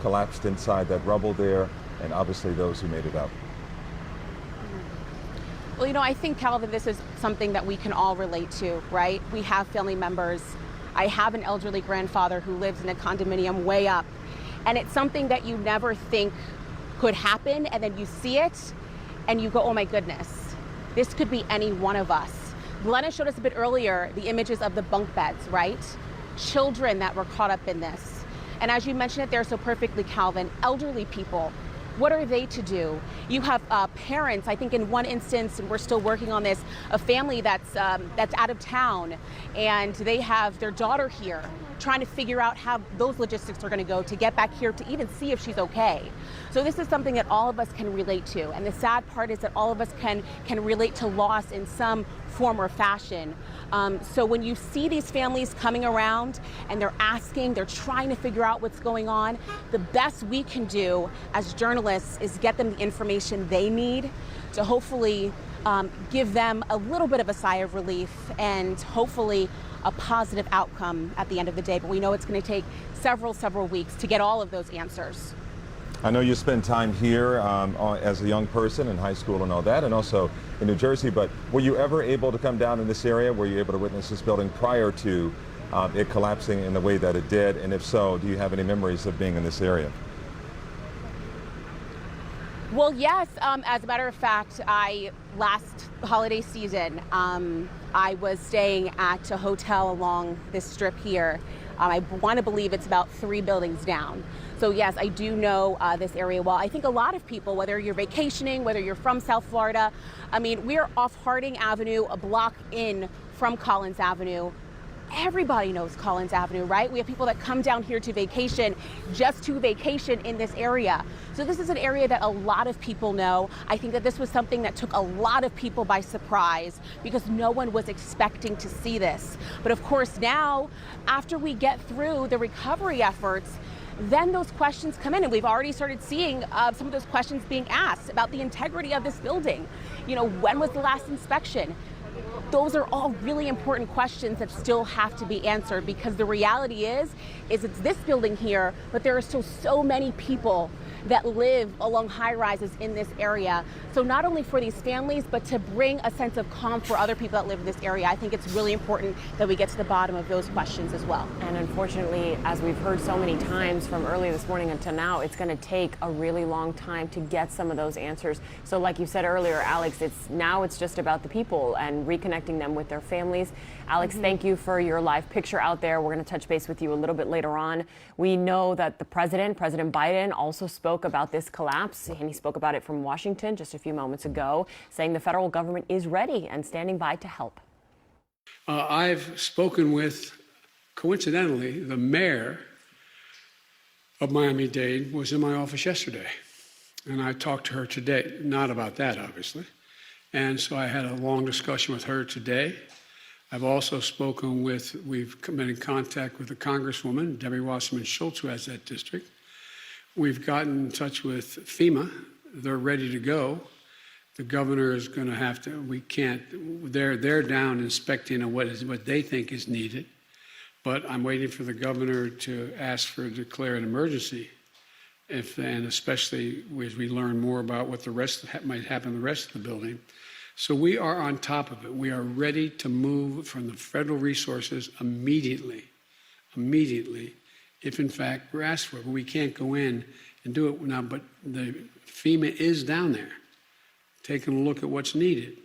collapsed inside that rubble there, and obviously those who made it out. Well, you know, I think, Calvin, this is something that we can all relate to, right? We have family members. I have an elderly grandfather who lives in a condominium way up, and it's something that you never think could happen, and then you see it and you go, oh my goodness, this could be any one of us. Glenna showed us a bit earlier the images of the bunk beds, right? Children that were caught up in this. And as you mentioned it there so perfectly, Calvin, elderly people. What are they to do? You have parents, I think in one instance, and we're still working on this, a family that's out of town, and they have their daughter here, trying to figure out how those logistics are going to go to get back here to even see if she's okay. So this is something that all of us can relate to, and the sad part is that all of us can relate to loss in some form or fashion. So when you see these families coming around and they're asking, they're trying to figure out what's going on, the best we can do as journalists is get them the information they need to hopefully give them a little bit of a sigh of relief and hopefully a positive outcome at the end of the day. But we know it's going to take several weeks to get all of those answers. I know you spent time here as a young person in high school and all that, and also in New Jersey, but were you ever able to come down in this area? Were you able to witness this building prior to it collapsing in the way that it did? And if so, do you have any memories of being in this area? Well, yes. As a matter of fact, last holiday season, I was staying at a hotel along this strip here. I want to believe it's about 3 buildings down. So yes, I do know this area well. I think a lot of people, whether you're vacationing, whether you're from South Florida, I mean, we're off Harding Avenue, a block in from Collins Avenue. Everybody knows Collins Avenue, right? We have people that come down here to vacation, just to vacation in this area. So this is an area that a lot of people know. I think that this was something that took a lot of people by surprise because no one was expecting to see this. But of course now, after we get through the recovery efforts, then those questions come in, and we've already started seeing some of those questions being asked about the integrity of this building. You know, when was the last inspection? Those are all really important questions that still have to be answered, because the reality is it's this building here, but there are still so many people that live along high rises in this area. So not only for these families, but to bring a sense of calm for other people that live in this area, I think it's really important that we get to the bottom of those questions as well. And unfortunately, as we've heard so many times from early this morning until now, it's going to take a really long time to get some of those answers. So like you said earlier, Alex, it's just about the people and reconnecting them with their families. Alex, thank you for your live picture out there. We're going to touch base with you a little bit later on. We know that the President Biden, also spoke about this collapse, and he spoke about it from Washington just a few moments ago, saying the federal government is ready and standing by to help. I've spoken with, coincidentally, the mayor of Miami-Dade was in my office yesterday, and I talked to her today, not about that, obviously. And so I had a long discussion with her today. I've also spoken with, we've been in contact with the Congresswoman, Debbie Wasserman Schultz, who has that district. We've gotten in touch with FEMA. They're ready to go. The governor is going to have to, we can't, they're down inspecting on what they think is needed. But I'm waiting for the governor to ask for declare an emergency. And especially as we learn more about what the rest might happen in the rest of the building. So we are on top of it. We are ready to move from the federal resources immediately, if in fact we're asked for it. But we can't go in and do it now, but the FEMA is down there, taking a look at what's needed,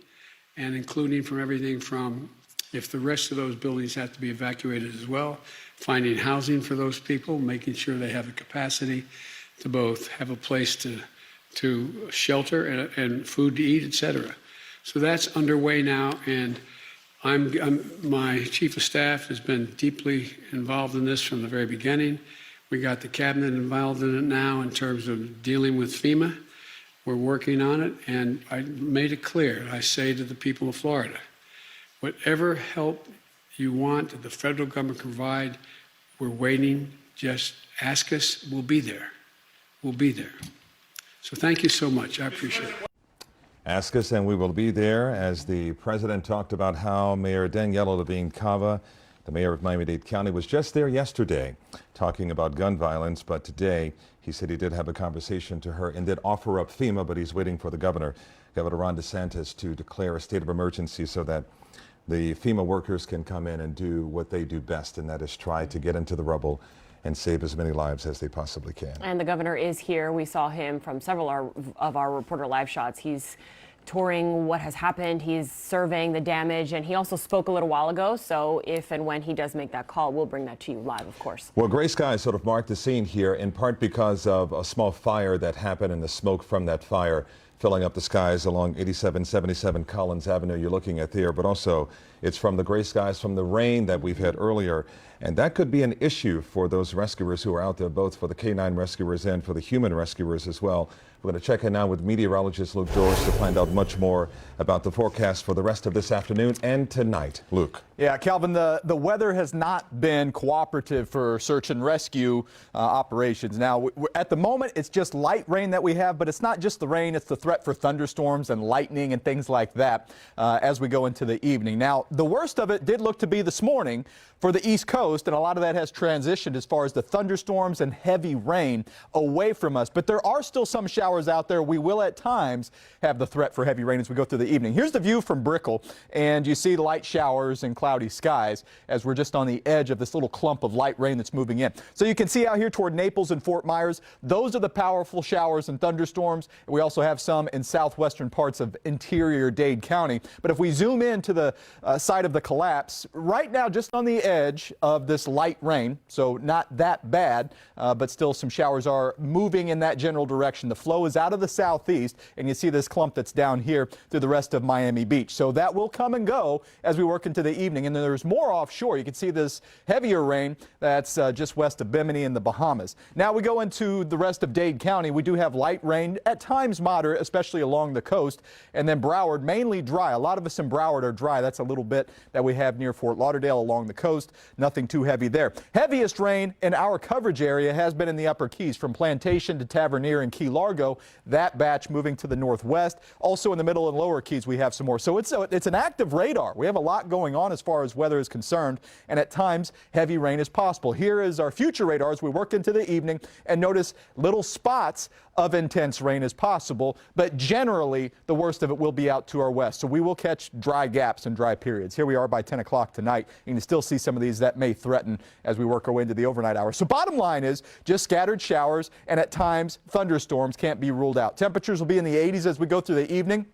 and including from everything from if the rest of those buildings have to be evacuated as well, finding housing for those people, making sure they have the capacity to both have a place to shelter and food to eat, et cetera. So that's underway now, and my chief of staff has been deeply involved in this from the very beginning. We got the cabinet involved in it now in terms of dealing with FEMA. We're working on it, and I made it clear. I say to the people of Florida, whatever help you want that the federal government can provide, we're waiting. Just ask us. We'll be there. We'll be there. So thank you so much. I appreciate it. Ask us and we will be there, as the president talked about how Mayor Daniela Levine Cava, the mayor of Miami-Dade County, was just there yesterday talking about gun violence. But today he said he did have a conversation to her and did offer up FEMA, but he's waiting for the Governor Ron DeSantis, to declare a state of emergency so that the FEMA workers can come in and do what they do best, and that is try to get into the rubble and save as many lives as they possibly can. And the governor is here. We saw him from several of our reporter live shots. He's touring what has happened. He's surveying the damage, and he also spoke a little while ago. So if and when he does make that call, we'll bring that to you live, of course. Well, gray skies sort of marked the scene here, in part because of a small fire that happened and the smoke from that fire filling up the skies along 8777 Collins Avenue you're looking at there, but also it's from the gray skies from the rain that we've had earlier. And that could be an issue for those rescuers who are out there, both for the K9 rescuers and for the human rescuers as well. We're going to check in now with meteorologist Luke George to find out much more about the forecast for the rest of this afternoon and tonight. Luke. Yeah, Calvin, the weather has not been cooperative for search and rescue operations. Now, at the moment, it's just light rain that we have, but it's not just the rain, it's the threat for thunderstorms and lightning and things like that as we go into the evening. Now, the worst of it did look to be this morning for the East Coast, and a lot of that has transitioned as far as the thunderstorms and heavy rain away from us. But there are still some showers out there. We will at times have the threat for heavy rain as we go through the evening. Here's the view from Brickell, and you see light showers and cloudy skies as we're just on the edge of this little clump of light rain that's moving in. So you can see out here toward Naples and Fort Myers, those are the powerful showers and thunderstorms. We also have some in southwestern parts of interior Dade County. But if we zoom in to the side of the collapse, right now just on the edge of this light rain, so not that bad, but still some showers are moving in that general direction. The flow is out of the southeast, and you see this clump that's down here through the rest of Miami Beach. So that will come and go as we work into the evening. And then there's more offshore. You can see this heavier rain that's just west of Bimini in the Bahamas. Now we go into the rest of Dade County. We do have light rain, at times moderate, especially along the coast. And then Broward, mainly dry. A lot of us in Broward are dry. That's a little bit that we have near Fort Lauderdale along the coast. Nothing too heavy there. Heaviest rain in our coverage area has been in the Upper Keys from Plantation to Tavernier and Key Largo. That batch moving to the northwest. Also in the middle and lower Keys we have some more. So it's an active radar. We have a lot going on as far as weather is concerned, and at times heavy rain is possible. Here is our future radar as we work into the evening, and notice little spots of intense rain is possible, but generally the worst of it will be out to our west. So we will catch dry gaps and dry periods. Here we are by 10 o'clock tonight. You can still see some of these that may threaten as we work our way into the overnight hours. So bottom line is just scattered showers, and at times thunderstorms can't be ruled out. Temperatures will be in the 80s as we go through the evening.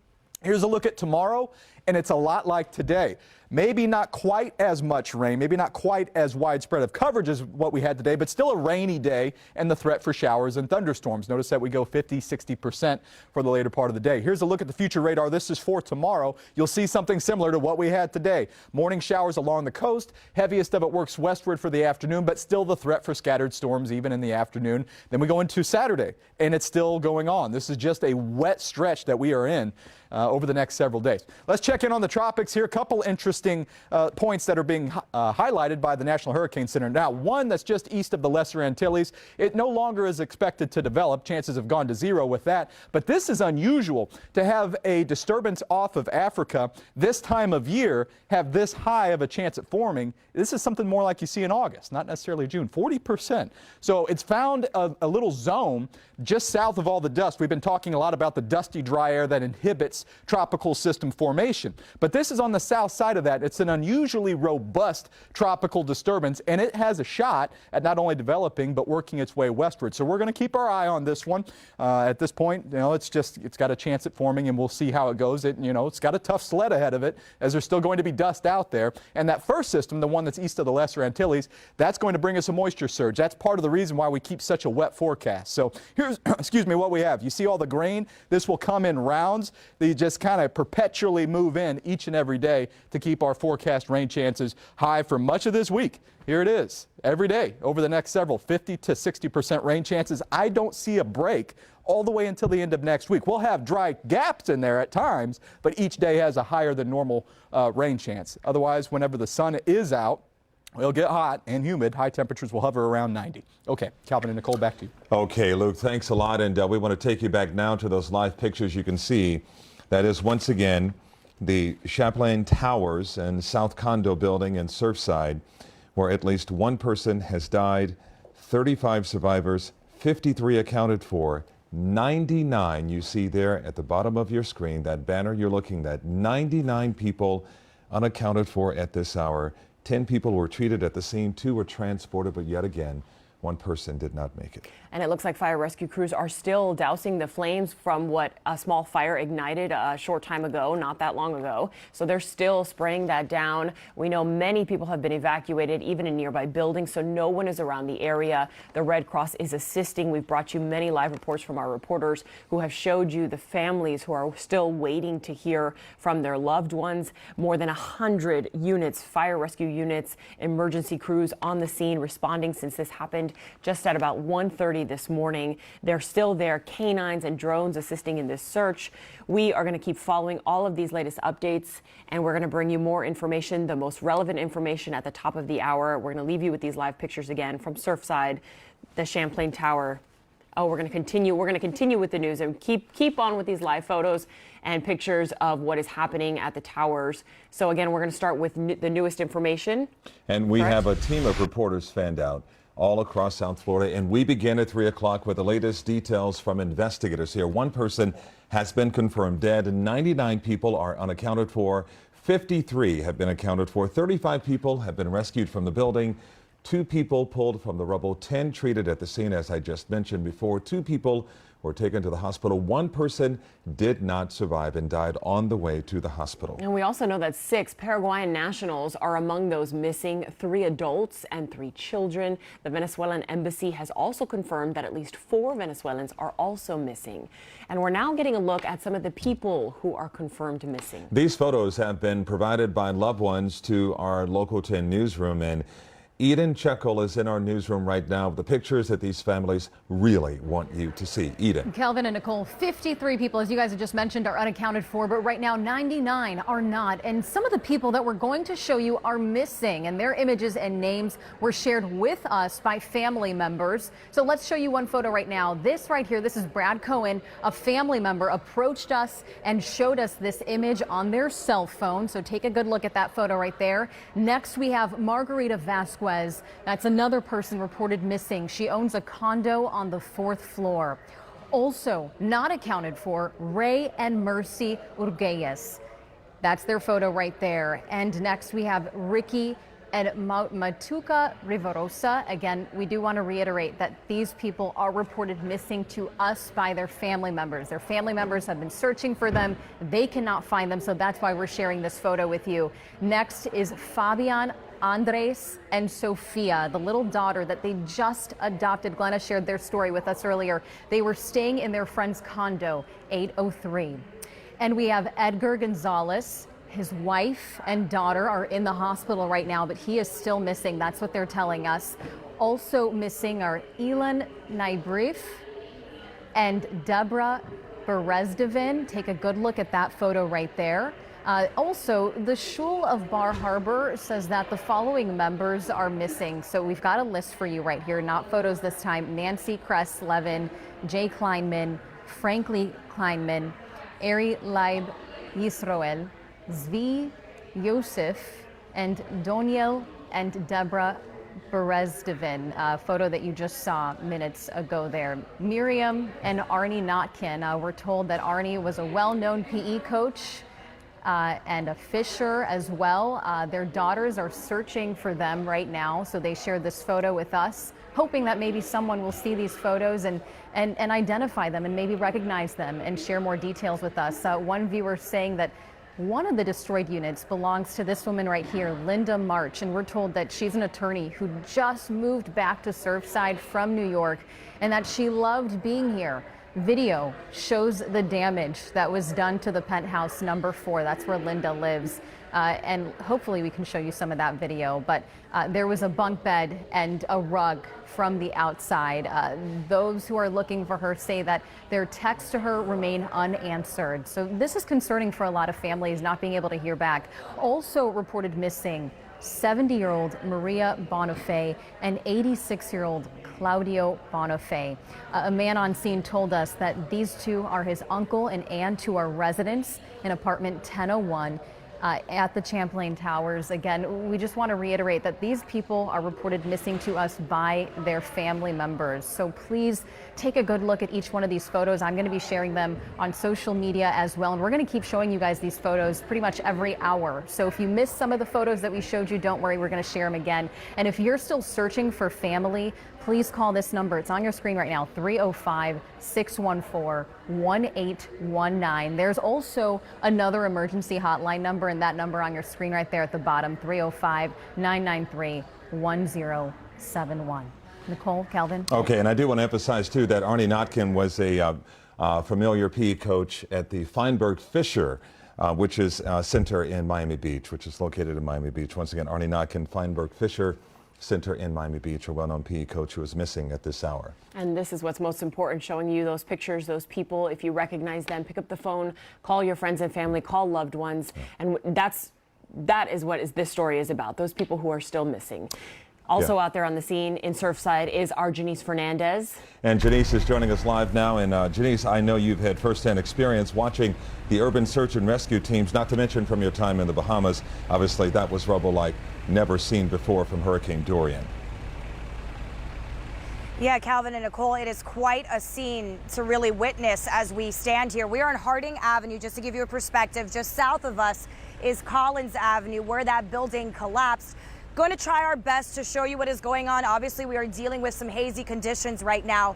Here's a look at tomorrow, and it's a lot like today. Maybe not quite as much rain, maybe not quite as widespread of coverage as what we had today, but still a rainy day and the threat for showers and thunderstorms. Notice that we go 50-60% for the later part of the day. Here's a look at the future radar. This is for tomorrow. You'll see something similar to what we had today. Morning showers along the coast. Heaviest of it works westward for the afternoon, but still the threat for scattered storms even in the afternoon. Then we go into Saturday, and it's still going on. This is just a wet stretch that we are in over the next several days. Let's check in on the tropics here. A couple interesting points that are being highlighted by the National Hurricane Center. Now, one that's just east of the Lesser Antilles. It no longer is expected to develop. Chances have gone to zero with that. But this is unusual to have a disturbance off of Africa this time of year have this high of a chance at forming. This is something more like you see in August, not necessarily June, 40%. So it's found a little zone just south of all the dust. We've been talking a lot about the dusty dry air that inhibits tropical system formation. But this is on the south side of that. It's an unusually robust tropical disturbance, and it has a shot at not only developing but working its way westward. So we're going to keep our eye on this one. At this point, it's got a chance at forming, and we'll see how it goes. It's got a tough sled ahead of it as there's still going to be dust out there. And that first system, the one that's east of the Lesser Antilles, that's going to bring us a moisture surge. That's part of the reason why we keep such a wet forecast. So here's, excuse me, what we have. You see all the grain? This will come in rounds. They just kind of perpetually move in each and every day to keep our forecast rain chances high for much of this week. Here it is, every day over the next several, 50 to 60% rain chances. I don't see a break all the way until the end of next week. We'll have dry gaps in there at times, but each day has a higher than normal rain chance. Otherwise, whenever the sun is out, it'll get hot and humid. High temperatures will hover around 90. Okay, Calvin and Nicole, back to you. Okay, Luke, thanks a lot. And we want to take you back now to those live pictures you can see. That is, once again, the Champlain Towers and South Condo building in Surfside, where at least one person has died, 35 survivors, 53 accounted for, 99 you see there at the bottom of your screen, that banner you're looking at, 99 people unaccounted for at this hour. 10 people were treated at the scene, 2 were transported, but yet again, one person did not make it. And it looks like fire rescue crews are still dousing the flames from what a small fire ignited a short time ago, not that long ago. So they're still spraying that down. We know many people have been evacuated, even in nearby buildings, so no one is around the area. The Red Cross is assisting. We've brought you many live reports from our reporters who have showed you the families who are still waiting to hear from their loved ones. More than 100 units, fire rescue units, emergency crews on the scene responding since this happened just at about 1:30 this morning. They're still there, canines and drones assisting in this search. We are going to keep following all of these latest updates, and we're going to bring you more information, the most relevant information at the top of the hour. We're going to leave you with these live pictures again from Surfside, the Champlain Tower Oh, we're going to continue. We're going to continue with the news and keep on with these live photos and pictures of what is happening at the towers. So again, we're going to start with the newest information. And we Correct? have a team of reporters fanned out all across South Florida, and we begin at 3 o'clock with the latest details from investigators here. One person has been confirmed dead, and 99 people are unaccounted for. 53 have been accounted for. 35 people have been rescued from the building. 2 people pulled from the rubble, 10 treated at the scene, as I just mentioned before. 2 people were taken to the hospital. 1 person did not survive and died on the way to the hospital. And we also know that 6 Paraguayan nationals are among those missing, 3 adults and 3 children. The Venezuelan embassy has also confirmed that at least 4 Venezuelans are also missing. And we're now getting a look at some of the people who are confirmed missing. These photos have been provided by loved ones to our Local 10 newsroom, and Eden Chekel is in our newsroom right now. The pictures that these families really want you to see. Eden. Calvin and Nicole, 53 people, as you guys have just mentioned, are unaccounted for, but right now 99 are not. And some of the people that we're going to show you are missing, and their images and names were shared with us by family members. So let's show you one photo right now. This right here, this is Brad Cohen. A family member approached us and showed us this image on their cell phone. So take a good look at that photo right there. Next, we have Margarita Vasquez. That's another person reported missing. She owns a condo on the 4th floor. Also not accounted for, Ray and Mercy Urguelles. That's their photo right there. And next we have Ricky and Matuca Rivarosa. Again, we do want to reiterate that these people are reported missing to us by their family members. Their family members have been searching for them. They cannot find them, so that's why we're sharing this photo with you. Next is Fabian, Andres, and Sofia, the little daughter that they just adopted. Glenna shared their story with us earlier. They were staying in their friend's condo, 803. And we have Edgar Gonzalez. His wife and daughter are in the hospital right now, but he is still missing. That's what they're telling us. Also missing are Elan Naibrif and Deborah Berezdevin. Take a good look at that photo right there. Also, the Shul of Bar Harbor says that the following members are missing. So we've got a list for you right here, not photos this time. Nancy Kress-Levin, Jay Kleinman, Frankly Kleinman, Ari Leib Yisroel, Zvi Yosef, and Doniel and Deborah Berezdevin, photo that you just saw minutes ago there. Miriam and Arnie Notkin. We're told that Arnie was a well-known PE coach and a fisher as well. Their daughters are searching for them right now, so they shared this photo with us, hoping that maybe someone will see these photos and identify them and maybe recognize them and share more details with us. One viewer saying that one of the destroyed units belongs to this woman right here, Linda March, and we're told that she's an attorney who just moved back to Surfside from New York and that she loved being here. Video shows the damage that was done to the penthouse number 4. That's where Linda lives. And hopefully we can show you some of that video. But there was a bunk bed and a rug from the outside. Those who are looking for her say that their texts to her remain unanswered. So this is concerning for a lot of families, not being able to hear back. Also reported missing, 70-year-old Maria Bonifay and 86-year-old Claudio Bonifay. A man on scene told us that these two are his uncle and aunt who are residents in apartment 1001 at the Champlain Towers. Again, we just want to reiterate that these people are reported missing to us by their family members. So please take a good look at each one of these photos. I'm going to be sharing them on social media as well. And we're going to keep showing you guys these photos pretty much every hour. So if you missed some of the photos that we showed you, don't worry, we're going to share them again. And if you're still searching for family, please call this number. It's on your screen right now, 305-614-1819. There's also another emergency hotline number, and that number on your screen right there at the bottom, 305-993-1071. Nicole, Calvin. Okay, and I do want to emphasize, too, that Arnie Notkin was a familiar PE coach at the Feinberg Fisher, which is a center in Miami Beach, which is located in Miami Beach. Once again, Arnie Notkin, Feinberg Fisher Center in Miami Beach, a well-known PE coach who is missing at this hour. And this is what's most important, showing you those pictures, those people. If you recognize them, pick up the phone, call your friends and family, call loved ones. And that is what this story is about, those people who are still missing. Also out there on the scene in Surfside is our Janice Fernandez. And Janice is joining us live now. And Janice, I know you've had firsthand experience watching the urban search and rescue teams, not to mention from your time in the Bahamas. Obviously, that was rubble like never seen before from Hurricane Dorian. Yeah, Calvin and Nicole, it is quite a scene to really witness as we stand here. We are on Harding Avenue, just to give you a perspective. Just south of us is Collins Avenue, where that building collapsed. Going to try our best to show you what is going on. Obviously, we are dealing with some hazy conditions right now,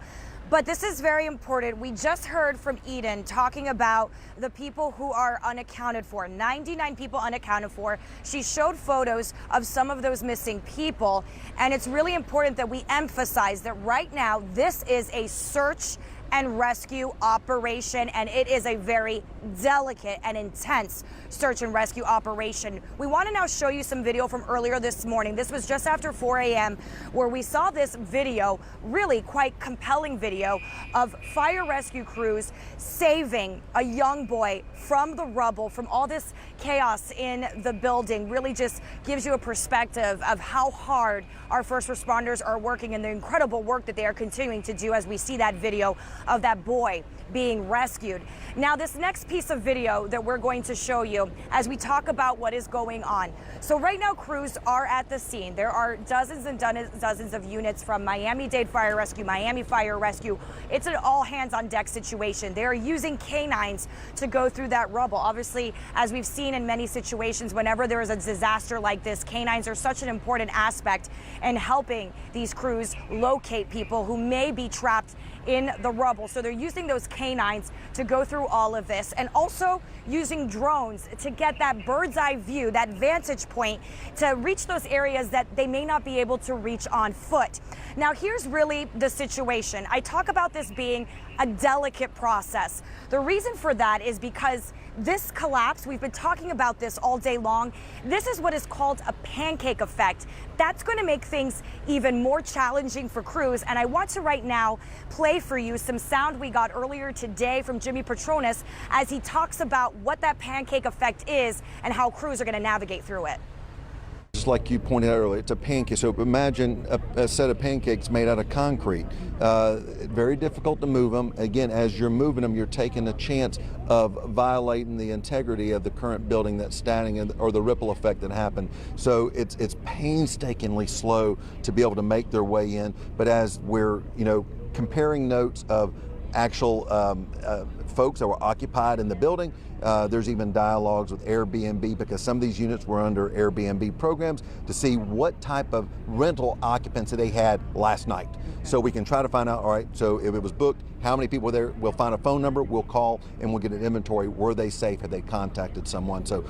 but this is very important. We just heard from Eden talking about the people who are unaccounted for, 99 people unaccounted for. She showed photos of some of those missing people, and it's really important that we emphasize that right now this is a search and rescue operation, and it is a very delicate and intense search and rescue operation. We want to now show you some video from earlier this morning. This was just after 4 a.m. where we saw this video, really quite compelling video of fire rescue crews saving a young boy from the rubble, from all this chaos in the building. Really just gives you a perspective of how hard our first responders are working and the incredible work that they are continuing to do as we see that video of that boy being rescued. Now, this next piece of video that we're going to show you as we talk about what is going on. So right now, crews are at the scene. There are dozens and dozens of units from Miami-Dade Fire Rescue, Miami Fire Rescue. It's an all hands on deck situation. They're using canines to go through that rubble. Obviously, as we've seen in many situations, whenever there is a disaster like this, canines are such an important aspect in helping these crews locate people who may be trapped in the rubble. So they're using those canines to go through all of this, and also using drones to get that bird's eye view, that vantage point, to reach those areas that they may not be able to reach on foot. Now, here's really the situation. I talk about this being a delicate process. The reason for that is because this collapse, we've been talking about this all day long. This is what is called a pancake effect. That's going to make things even more challenging for crews. And I want to right now play for you some sound we got earlier today from Jimmy Petronas as he talks about what that pancake effect is and how crews are going to navigate through it. Just like you pointed out earlier, it's a pancake. So imagine a set of pancakes made out of concrete. Very difficult to move them. Again, as you're moving them, you're taking a chance of violating the integrity of the current building that's standing, or the ripple effect that happened. So it's painstakingly slow to be able to make their way in. But as we're comparing notes of actual folks that were occupied in the building, there's even dialogues with Airbnb, because some of these units were under Airbnb programs, to see what type of rental occupancy they had last night. So we can try to find out, all right, so if it was booked, how many people were there? We'll find a phone number, we'll call, and we'll get an inventory. Were they safe? Had they contacted someone? So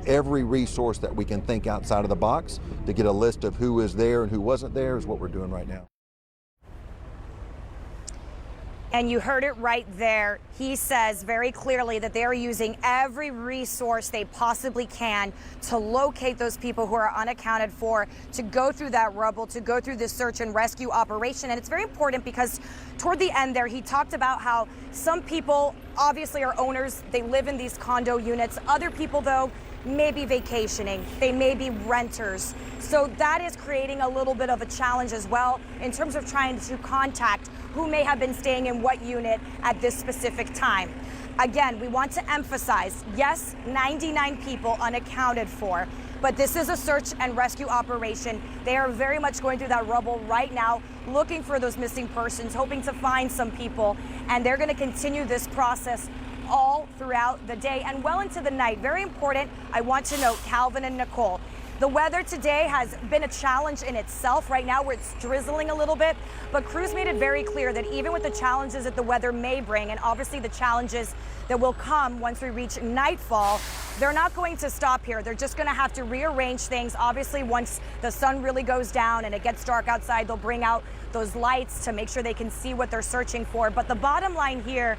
every resource that we can think outside of the box to get a list of who is there and who wasn't there is what we're doing right now. And you heard it right there. He says very clearly that they're using every resource they possibly can to locate those people who are unaccounted for, to go through that rubble, to go through this search and rescue operation. And it's very important because toward the end there, he talked about how some people obviously are owners. They live in these condo units. Other people, though, may be vacationing. They may be renters. So that is creating a little bit of a challenge as well in terms of trying to contact who may have been staying in what unit at this specific time. Again, we want to emphasize, yes, 99 people unaccounted for, but this is a search and rescue operation. They are very much going through that rubble right now, looking for those missing persons, hoping to find some people, and they're going to continue this process all throughout the day and well into the night. Very important, I want to note, Calvin and Nicole, the weather today has been a challenge in itself right now, where it's drizzling a little bit, but crews made it very clear that even with the challenges that the weather may bring, and obviously the challenges that will come once we reach nightfall, they're not going to stop here. They're just going to have to rearrange things. Obviously, once the sun really goes down and it gets dark outside, they'll bring out those lights to make sure they can see what they're searching for. But the bottom line here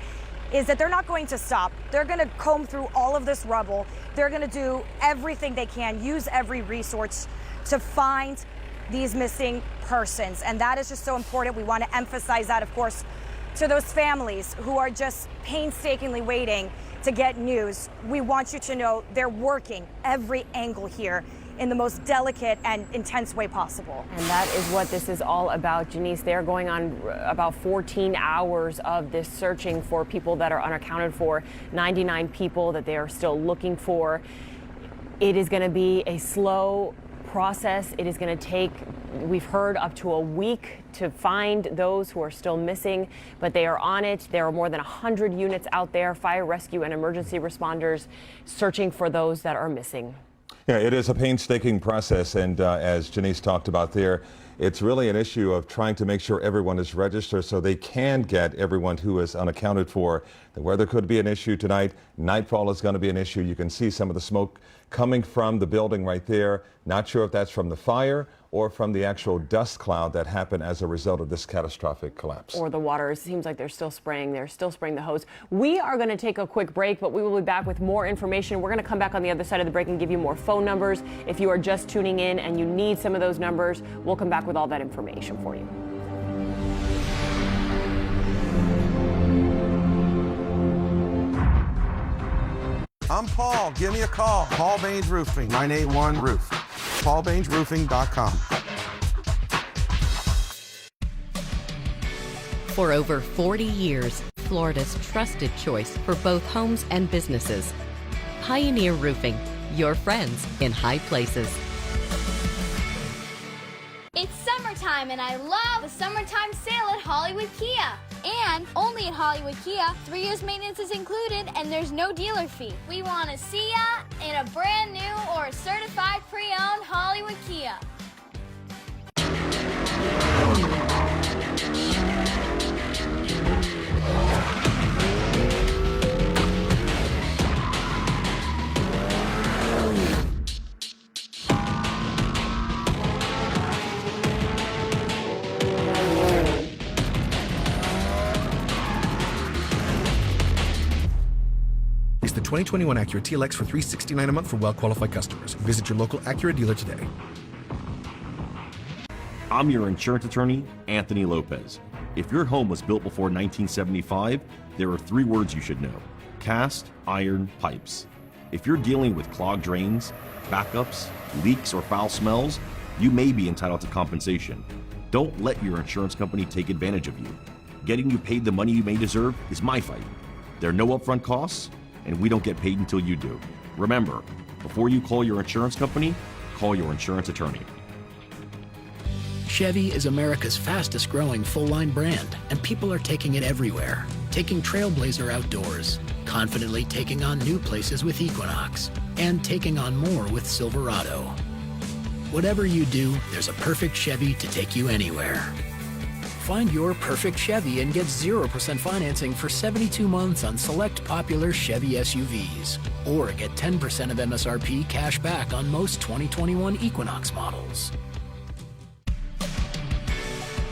is that they're not going to stop. They're going to comb through all of this rubble. They're going to do everything they can, use every resource to find these missing persons. And that is just so important. We want to emphasize that, of course, to those families who are just painstakingly waiting to get news. We want you to know they're working every angle here. in the most delicate and intense way possible. And that is what this is all about, Janice. They're going on about 14 hours of this searching for people that are unaccounted for, 99 people that they are still looking for. It is going to be a slow process. It is going to take, we've heard, up to a week to find those who are still missing, but they are on it. There are more than 100 units out there, fire rescue and emergency responders searching for those that are missing. Yeah, it is a painstaking process, and as Janice talked about there, it's really an issue of trying to make sure everyone is registered so they can get everyone who is unaccounted for. The weather could be an issue tonight. Nightfall is going to be an issue. You can see some of the smoke coming from the building right there. Not sure if that's from the fire or from the actual dust cloud that happened as a result of this catastrophic collapse. Or the water. It seems like they're still spraying the hose. We are going to take a quick break, but we will be back with more information. We're going to come back on the other side of the break and give you more phone numbers. If you are just tuning in and you need some of those numbers, we'll come back with all that information for you. I'm Paul. Give me a call. Paul Baines Roofing, 981-ROOF. PaulBainesRoofing.com. For over 40 years, Florida's trusted choice for both homes and businesses. Pioneer Roofing, your friends in high places. It's summertime and I love the summertime sale at Hollywood Kia. And only at Hollywood Kia, 3 years maintenance is included and there's no dealer fee. We want to see ya in a brand new or certified pre-owned Hollywood Kia. The 2021 Acura TLX for $369 a month for well-qualified customers. Visit your local Acura dealer today. I'm your insurance attorney, Anthony Lopez. If your home was built before 1975, there are 3 words you should know: cast iron pipes. If you're dealing with clogged drains, backups, leaks, or foul smells, you may be entitled to compensation. Don't let your insurance company take advantage of you. Getting you paid the money you may deserve is my fight. There are no upfront costs, and we don't get paid until you do. Remember, before you call your insurance company, call your insurance attorney. Chevy is America's fastest growing full-line brand, and people are taking it everywhere. Taking Trailblazer outdoors, confidently taking on new places with Equinox, and taking on more with Silverado. Whatever you do, there's a perfect Chevy to take you anywhere. Find your perfect Chevy and get 0% financing for 72 months on select popular Chevy SUVs. Or get 10% of MSRP cash back on most 2021 Equinox models.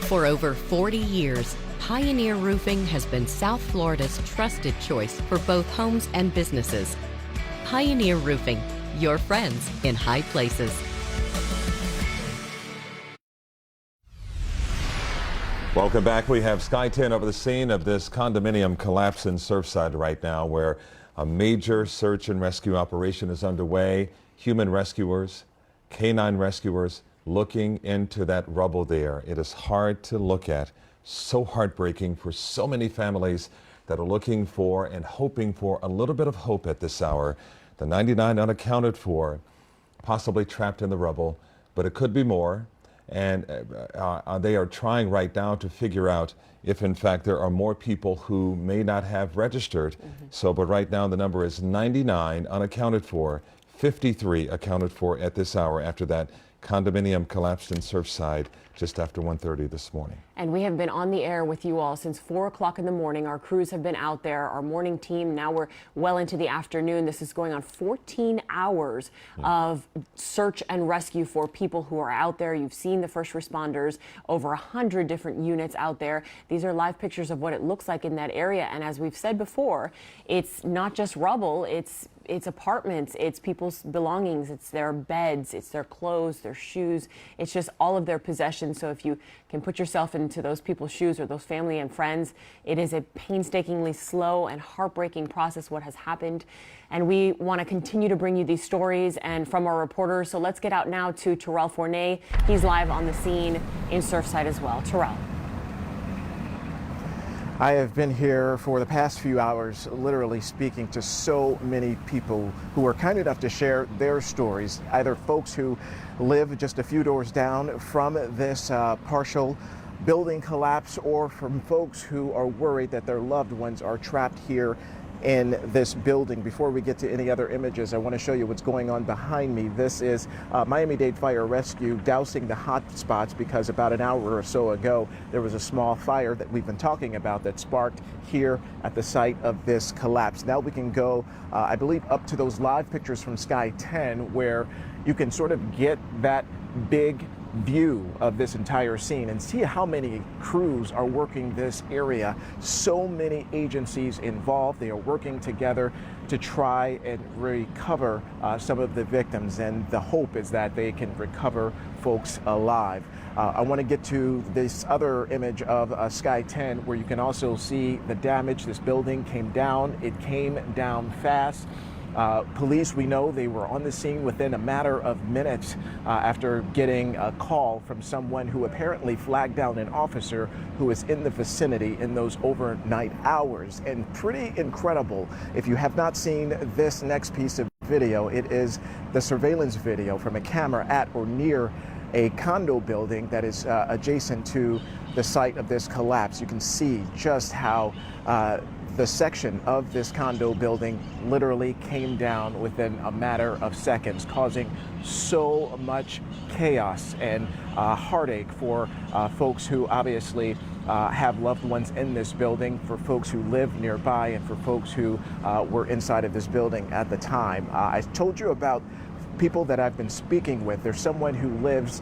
For over 40 years, Pioneer Roofing has been South Florida's trusted choice for both homes and businesses. Pioneer Roofing, your friends in high places. Welcome back. We have Sky 10 over the scene of this condominium collapse in Surfside right now, where a major search and rescue operation is underway. Human rescuers, canine rescuers, looking into that rubble there. It is hard to look at, so heartbreaking for so many families that are looking for and hoping for a little bit of hope at this hour. The 99 unaccounted for, possibly trapped in the rubble, but it could be more. And they are trying right now to figure out if in fact there are more people who may not have registered. But right now the number is 99 unaccounted for, 53 accounted for at this hour after that condominium collapsed in Surfside just after 1:30 this morning. And we have been on the air with you all since 4 o'clock in the morning. Our crews have been out there, our morning team. Now we're well into the afternoon. This is going on 14 hours of search and rescue for people who are out there. You've seen the first responders, over 100 different units out there. These are live pictures of what it looks like in that area. And as we've said before, it's not just rubble, it's apartments, it's people's belongings, it's their beds, it's their clothes, their shoes, it's just all of their possessions. So if you can put yourself into those people's shoes or those family and friends. It is a painstakingly slow and heartbreaking process what has happened. And we want to continue to bring you these stories and from our reporters. So let's get out now to Terrell Fournay. He's live on the scene in Surfside as well. Terrell. I have been here for the past few hours, literally speaking to so many people who are kind enough to share their stories, either folks who live just a few doors down from this partial building collapse, or from folks who are worried that their loved ones are trapped here in this building. Before we get to any other images, I want to show you what's going on behind me. This is Miami-Dade Fire Rescue dousing the hot spots because about an hour or so ago there was a small fire that we've been talking about that sparked here at the site of this collapse. Now we can go, I believe, up to those live pictures from Sky 10 where you can sort of get that big view of this entire scene and see how many crews are working this area. So many agencies involved. They are working together to try and recover some of the victims, and the hope is that they can recover folks alive. I want to get to this other image of Sky 10 where you can also see the damage. This building came down. It came down fast. Police, we know, they were on the scene within a matter of minutes after getting a call from someone who apparently flagged down an officer who was in the vicinity in those overnight hours. And pretty incredible. If you have not seen this next piece of video, it is the surveillance video from a camera at or near a condo building that is adjacent to the site of this collapse. You can see just how the section of this condo building literally came down within a matter of seconds, causing so much chaos and heartache for folks who obviously have loved ones in this building, for folks who live nearby, and for folks who were inside of this building at the time. I told you about people that I've been speaking with. There's someone who lives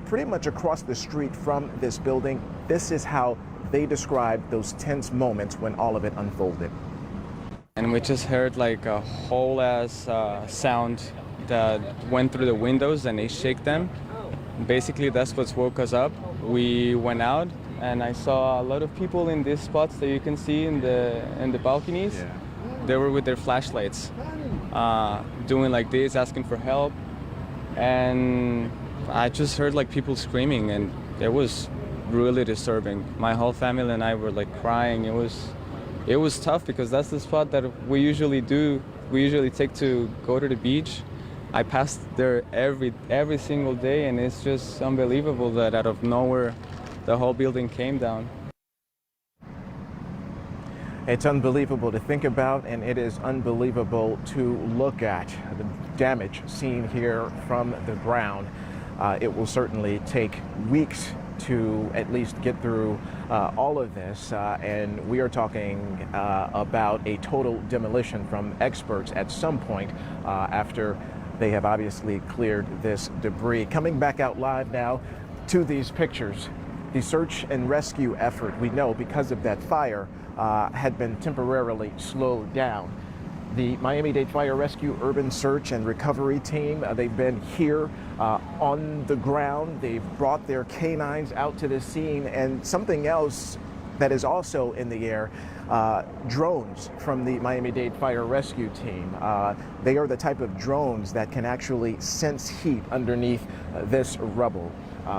pretty much across the street from this building. This is how they described those tense moments when all of it unfolded. And we just heard like a whole ass sound that went through the windows and it shook them. Basically, that's what woke us up. We went out and I saw a lot of people in these spots that you can see in the balconies. Yeah. They were with their flashlights, doing like this, asking for help. And I just heard like people screaming, and it was really disturbing. My whole family and I were like crying. It was tough because that's the spot that we usually take to go to the beach. I passed there every single day, and it's just unbelievable that out of nowhere the whole building came down. It's unbelievable to think about, and it is unbelievable to look at. The damage seen here from the ground. It will certainly take weeks to at least get through all of this, and we are talking about a total demolition from experts at some point after they have obviously cleared this debris. Coming back out live now to these pictures. The search and rescue effort, we know because of that fire, had been temporarily slowed down. The Miami-Dade Fire Rescue Urban Search and Recovery Team, they've been here on the ground. They've brought their canines out to the scene, and something else that is also in the air, drones from the Miami-Dade Fire Rescue Team. They are the type of drones that can actually sense heat underneath this rubble.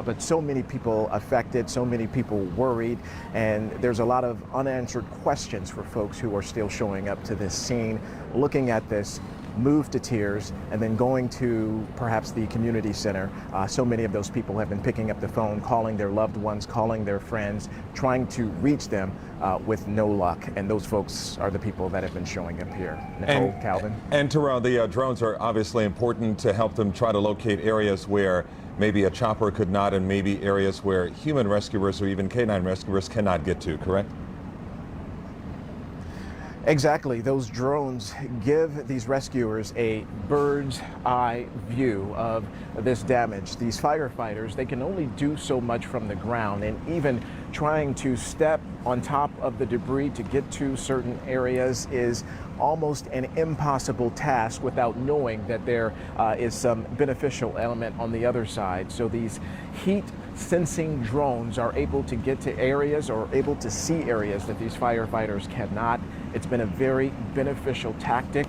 But so many people affected, so many people worried, and there's a lot of unanswered questions for folks who are still showing up to this scene, looking at this, moved to tears, and then going to perhaps the community center. So many of those people have been picking up the phone, calling their loved ones, calling their friends, trying to reach them with no luck. And those folks are the people that have been showing up here. Nicole, Calvin. And Terrell, the drones are obviously important to help them try to locate areas where maybe a chopper could not, and maybe areas where human rescuers or even canine rescuers cannot get to, correct? Exactly. Those drones give these rescuers a bird's eye view of this damage. These firefighters, they can only do so much from the ground, and even trying to step on top of the debris to get to certain areas is almost an impossible task without knowing that there is some beneficial element on the other side. So these heat sensing drones are able to get to areas or able to see areas that these firefighters cannot. It's been a very beneficial tactic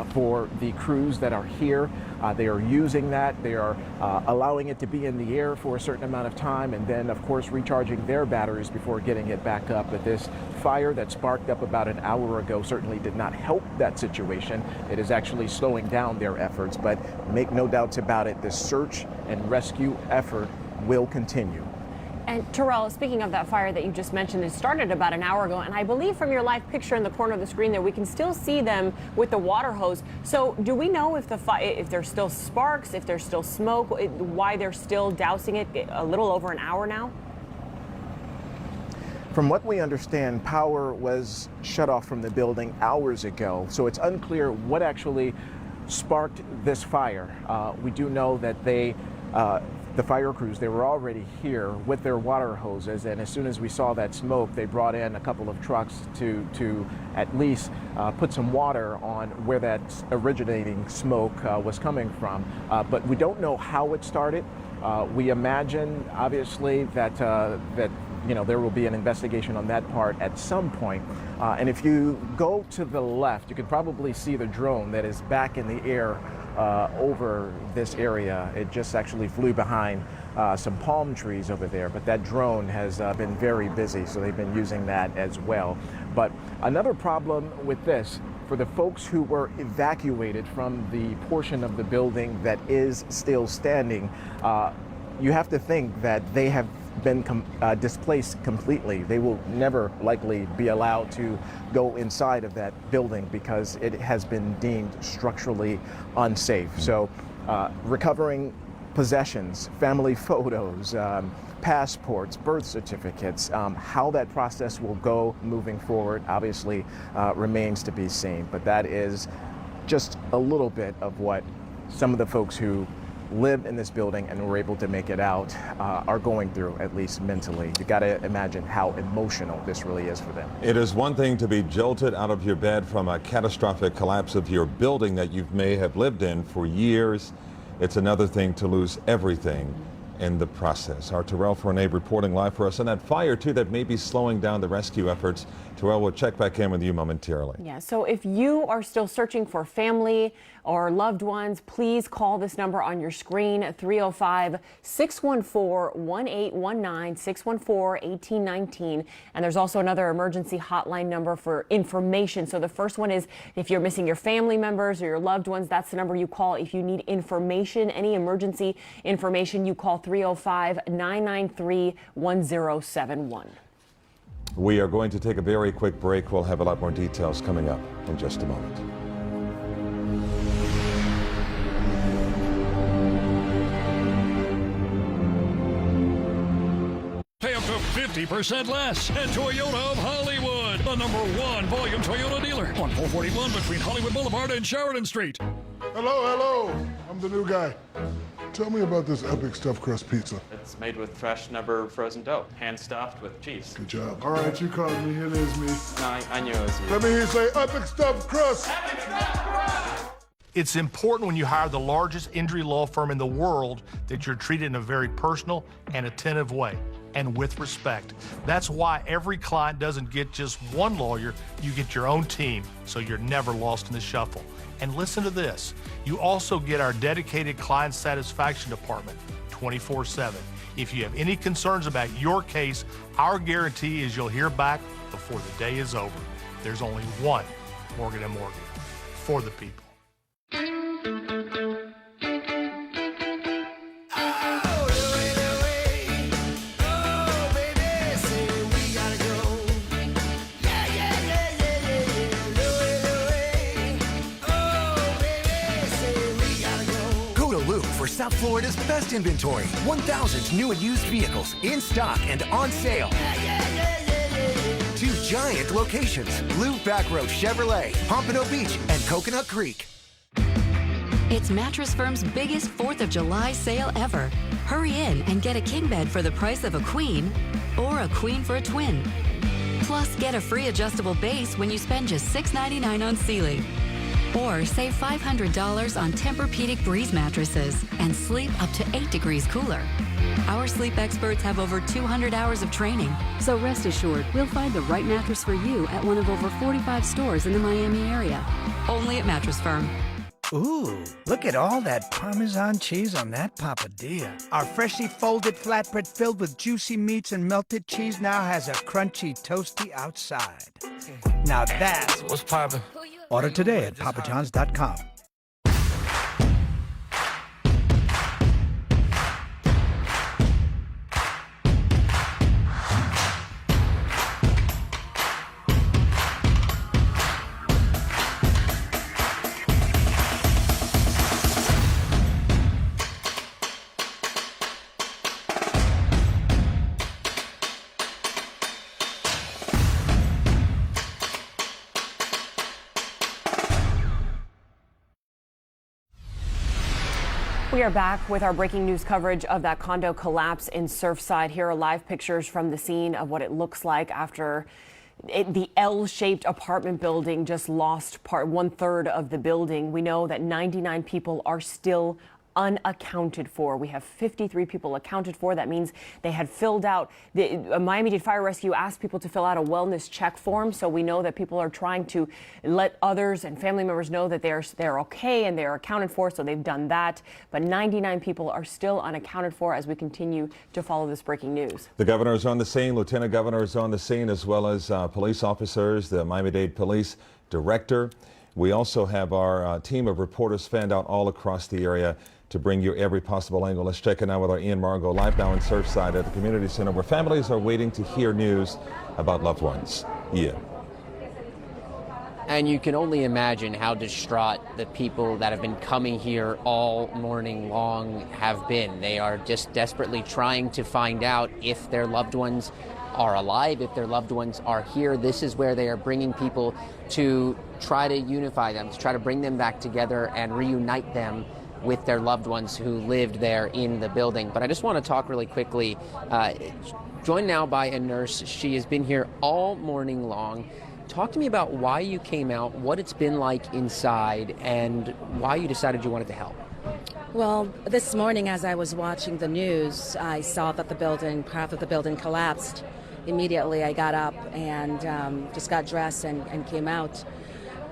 for the crews that are here. They are using that. They are allowing it to be in the air for a certain amount of time and then, of course, recharging their batteries before getting it back up. But this fire that sparked up about an hour ago certainly did not help that situation. It is actually slowing down their efforts. But make no doubts about it, the search and rescue effort will continue. And Terrell, speaking of that fire that you just mentioned, it started about an hour ago, and I believe from your live picture in the corner of the screen there, we can still see them with the water hose. So do we know if if there's still sparks, if there's still smoke, why they're still dousing it a little over an hour now? From what we understand, power was shut off from the building hours ago, so it's unclear what actually sparked this fire. We do know that the fire crews, they were already here with their water hoses, and as soon as we saw that smoke, they brought in a couple of trucks to at least put some water on where that originating smoke was coming from. But we don't know how it started. We imagine, obviously, that there will be an investigation on that part at some point. And if you go to the left, you can probably see the drone that is back in the air over this area. It just actually flew behind some palm trees over there, but that drone has been very busy, so they've been using that as well. But another problem with this, for the folks who were evacuated from the portion of the building that is still standing, you have to think that they have been displaced completely. They will never likely be allowed to go inside of that building because it has been deemed structurally unsafe. So recovering possessions, family photos, passports, birth certificates, how that process will go moving forward obviously remains to be seen. But that is just a little bit of what some of the folks who live in this building and were able to make it out are going through, at least mentally. You got to imagine how emotional this really is for them. It is one thing to be jolted out of your bed from a catastrophic collapse of your building that you may have lived in for years. It's another thing to lose everything in the process. Our Terrell Fournier reporting live for us on that fire, too, that may be slowing down the rescue efforts. Terrell, we'll check back in with you momentarily. Yeah, so if you are still searching for family or loved ones, please call this number on your screen, 305-614-1819, 614-1819. And there's also another emergency hotline number for information. So the first one is if you're missing your family members or your loved ones, that's the number you call. If you need information, any emergency information, you call 305-993-1071. We are going to take a very quick break. We'll have a lot more details coming up in just a moment. Pay up to 50% less at Toyota of Hollywood, the #1 volume Toyota dealer on 441 between Hollywood Boulevard and Sheridan Street. Hello, I'm the new guy. Tell me about this epic stuffed crust pizza. It's made with fresh, never frozen dough, hand stuffed with cheese. Good job. All right, you called me. It is me. No, I knew it was you. Let me hear you say epic stuffed crust. Epic stuffed crust. It's important when you hire the largest injury law firm in the world that you're treated in a very personal and attentive way and with respect. That's why every client doesn't get just one lawyer, you get your own team, so you're never lost in the shuffle. And listen to this, you also get our dedicated client satisfaction department 24/7. If you have any concerns about your case, our guarantee is you'll hear back before the day is over. There's only one Morgan & Morgan, for the people. South Florida's best inventory. 1,000 new and used vehicles in stock and on sale. 2 giant locations, Blue Back Road Chevrolet, Pompano Beach, and Coconut Creek. It's Mattress Firm's biggest 4th of July sale ever. Hurry in and get a king bed for the price of a queen or a queen for a twin. Plus, get a free adjustable base when you spend just $6.99 on Sealy. Or save $500 on Tempur-Pedic Breeze mattresses and sleep up to 8 degrees cooler. Our sleep experts have over 200 hours of training, so rest assured we'll find the right mattress for you at one of over 45 stores in the Miami area. Only at Mattress Firm. Ooh, look at all that Parmesan cheese on that papadilla. Our freshly folded flatbread filled with juicy meats and melted cheese now has a crunchy, toasty outside. Now that's what's poppin'. Order today at papajohns.com. We are back with our breaking news coverage of that condo collapse in Surfside. Here are live pictures from the scene of what it looks like after the L-shaped apartment building just lost 1/3 of the building. We know that 99 people are still unaccounted for. We have 53 people accounted for. That means they had filled out, Miami-Dade Fire Rescue asked people to fill out a wellness check form, so we know that people are trying to let others and family members know that they're okay and they're accounted for, so they've done that. But 99 people are still unaccounted for as we continue to follow this breaking news. The governor is on the scene, lieutenant governor is on the scene, as well as police officers, the Miami-Dade police director. We also have our team of reporters fanned out all across the area to bring you every possible angle. Let's check it out with our Ian Margot, live now in Surfside at the community center, where families are waiting to hear news about loved ones. Ian. And you can only imagine how distraught the people that have been coming here all morning long have been. They are just desperately trying to find out if their loved ones are alive, if their loved ones are here. This is where they are bringing people to try to unify them, to try to bring them back together and reunite them with their loved ones who lived there in the building. But I just want to talk really quickly. Joined now by a nurse. She has been here all morning long. Talk to me about why you came out, what it's been like inside, and why you decided you wanted to help. Well, this morning as I was watching the news, I saw that part of the building collapsed. Immediately I got up and just got dressed and came out.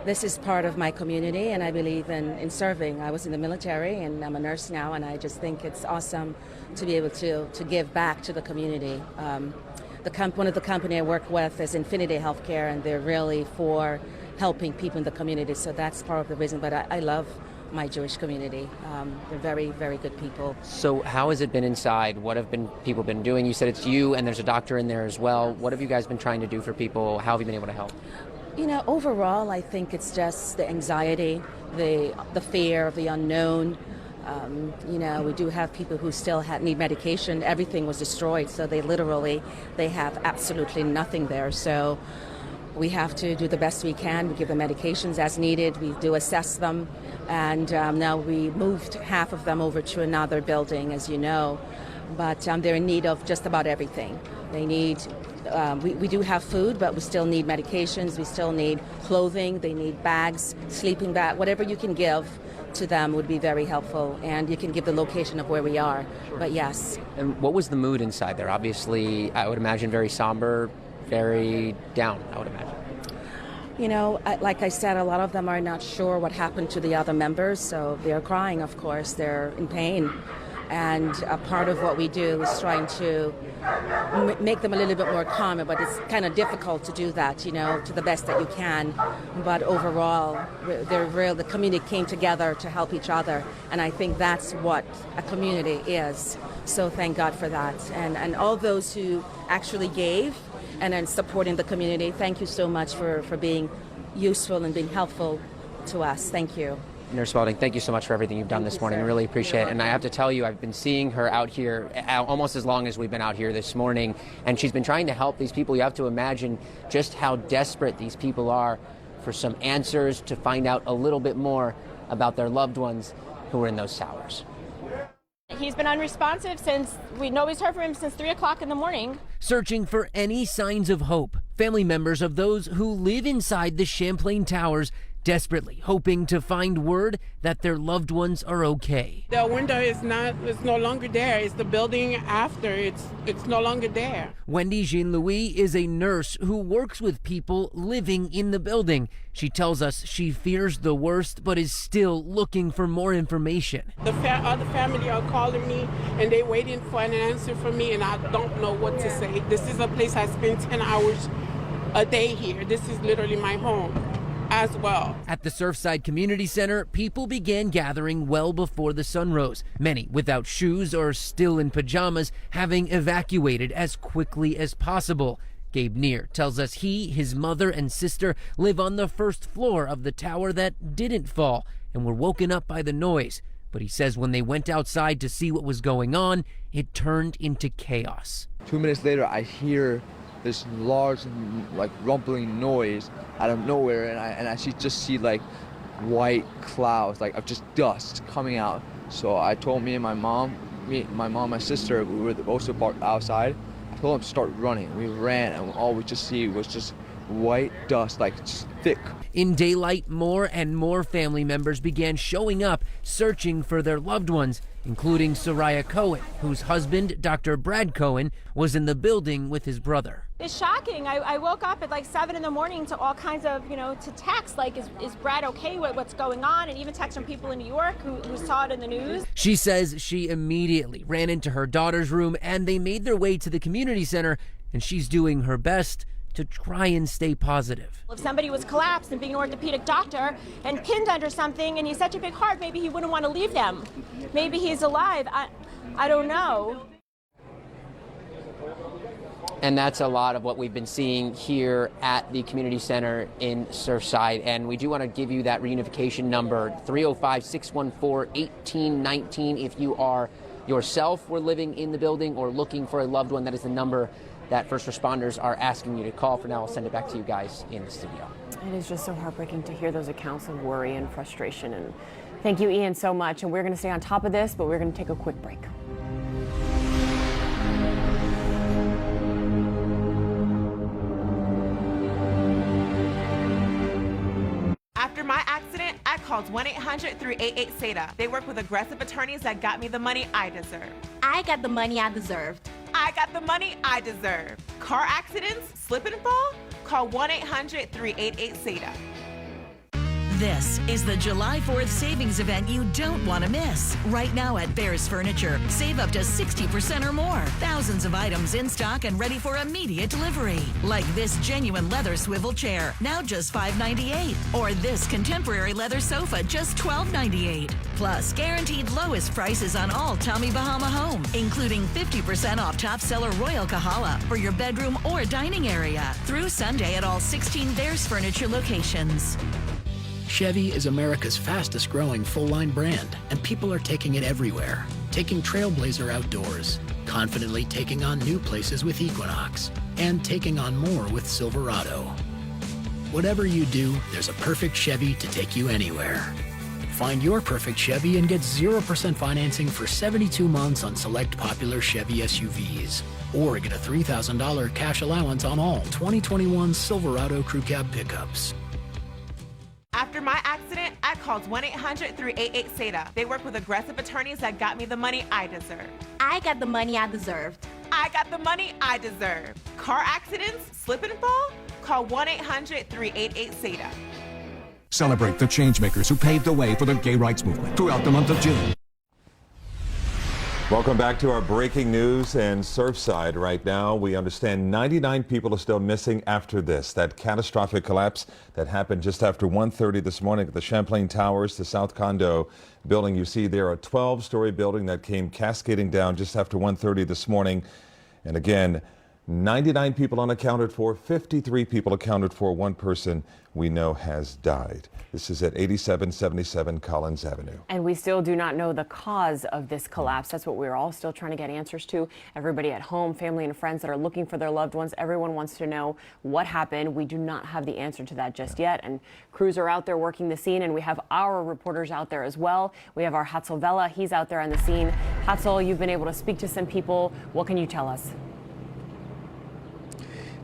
This is part of my community, and I believe in serving. I was in the military, and I'm a nurse now, and I just think it's awesome to be able to give back to the community. One of the company I work with is Infinity Healthcare, and they're really for helping people in the community, so that's part of the reason. But I love my Jewish community. They're very, very good people. So how has it been inside? What have people been doing? You said it's you, and there's a doctor in there as well. What have you guys been trying to do for people? How have you been able to help? You know, overall, I think it's just the anxiety, the fear of the unknown. We do have people who still need medication. Everything was destroyed, so they have absolutely nothing there. So we have to do the best we can. We give them medications as needed. We do assess them. And now we moved half of them over to another building, as you know. But they're in need of just about everything. They need we do have food, but we still need medications. We still need clothing. They need bags, sleeping bag, whatever you can give to them would be very helpful. And you can give the location of where we are. Sure. But yes. And what was the mood inside there? Obviously, I would imagine very somber, very down, I would imagine. You know, like I said, a lot of them are not sure what happened to the other members, so they're crying, of course. They're in pain. And a part of what we do is trying to make them a little bit more calmer, but it's kind of difficult to do that, to the best that you can. But overall, the community came together to help each other, and I think that's what a community is. So thank God for that. And all those who actually gave and then supporting the community, thank you so much for being useful and being helpful to us. Thank you. Nurse Spalding, thank you so much for everything you've done this morning. I really appreciate it. And I have to tell you, I've been seeing her out here almost as long as we've been out here this morning, and she's been trying to help these people. You have to imagine just how desperate these people are for some answers, to find out a little bit more about their loved ones who are in those towers. He's been unresponsive since nobody's heard from him since 3 o'clock in the morning. Searching for any signs of hope, family members of those who live inside the Champlain Towers desperately hoping to find word that their loved ones are okay. The window is no longer there. It's the building after. It's no longer there. Wendy Jean-Louis is a nurse who works with people living in the building. She tells us she fears the worst, but is still looking for more information. The other family are calling me, and they're waiting for an answer from me, and I don't know what to say. This is a place I spend 10 hours a day here. This is literally my home as well. At the Surfside Community Center, people began gathering well before the sun rose. Many without shoes or still in pajamas, having evacuated as quickly as possible. Gabe Neer tells us he, his mother, and sister live on the first floor of the tower that didn't fall and were woken up by the noise. But he says when they went outside to see what was going on, it turned into chaos. 2 minutes later, I hear this large, rumbling noise out of nowhere, and I just see white clouds, of just dust coming out. So I told my mom, my sister, we were also parked outside. I told them to start running. We ran, and all we just see was just white dust, just thick. In daylight, more and more family members began showing up, searching for their loved ones, including Soraya Cohen, whose husband, Dr. Brad Cohen, was in the building with his brother. It's shocking. I woke up at 7 in the morning to all kinds of, to text, is Brad okay with what's going on? And even text from people in New York who saw it in the news. She says she immediately ran into her daughter's room and they made their way to the community center, and she's doing her best to try and stay positive. If somebody was collapsed and being an orthopedic doctor and pinned under something and he's such a big heart, maybe he wouldn't want to leave them. Maybe he's alive. I don't know. And that's a lot of what we've been seeing here at the community center in Surfside. And we do want to give you that reunification number, 305-614-1819. If you are yourself were living in the building or looking for a loved one, that is the number that first responders are asking you to call. For now, I'll send it back to you guys in the studio. It is just so heartbreaking to hear those accounts of worry and frustration. And thank you, Ian, so much. And we're going to stay on top of this, but we're going to take a quick break. After my accident, I called 1-800-388-SATA. They work with aggressive attorneys that got me the money I deserve. I got the money I deserved. I got the money I deserve. Car accidents, slip and fall? Call 1-800-388-SATA. This is the July 4th savings event you don't want to miss. Right now at Bears Furniture, save up to 60% or more. Thousands of items in stock and ready for immediate delivery. Like this genuine leather swivel chair, now just $5.98. Or this contemporary leather sofa, just $12.98. Plus, guaranteed lowest prices on all Tommy Bahama Home, including 50% off top seller Royal Kahala for your bedroom or dining area. Through Sunday at all 16 Bears Furniture locations. Chevy is America's fastest growing full-line brand, and people are taking it everywhere. Taking Trailblazer outdoors, confidently taking on new places with Equinox, and taking on more with Silverado. Whatever you do, there's a perfect Chevy to take you anywhere. Find your perfect Chevy and get 0% financing for 72 months on select popular Chevy SUVs. Or get a $3,000 cash allowance on all 2021 Silverado Crew Cab pickups. After my accident, I called 1-800-388-SATA. They work with aggressive attorneys that got me the money I deserve. I got the money I deserved. I got the money I deserve. Car accidents, slip and fall? Call 1-800-388-SATA. Celebrate the changemakers who paved the way for the gay rights movement throughout the month of June. Welcome back to our breaking news in Surfside. Right now, we understand 99 people are still missing after that catastrophic collapse that happened just after 1:30 this morning at the Champlain Towers, the South Condo building. You see there, a 12-story building that came cascading down just after 1:30 this morning. And again, 99 people unaccounted for, 53 people accounted for, one person we know has died. This is at 8777 Collins Avenue. And we still do not know the cause of this collapse. That's what we're all still trying to get answers to. Everybody at home, family and friends that are looking for their loved ones, everyone wants to know what happened. We do not have the answer to that just yet. And crews are out there working the scene, and we have our reporters out there as well. We have our Hatzel Vela. He's out there on the scene. Hatzel, you've been able to speak to some people. What can you tell us?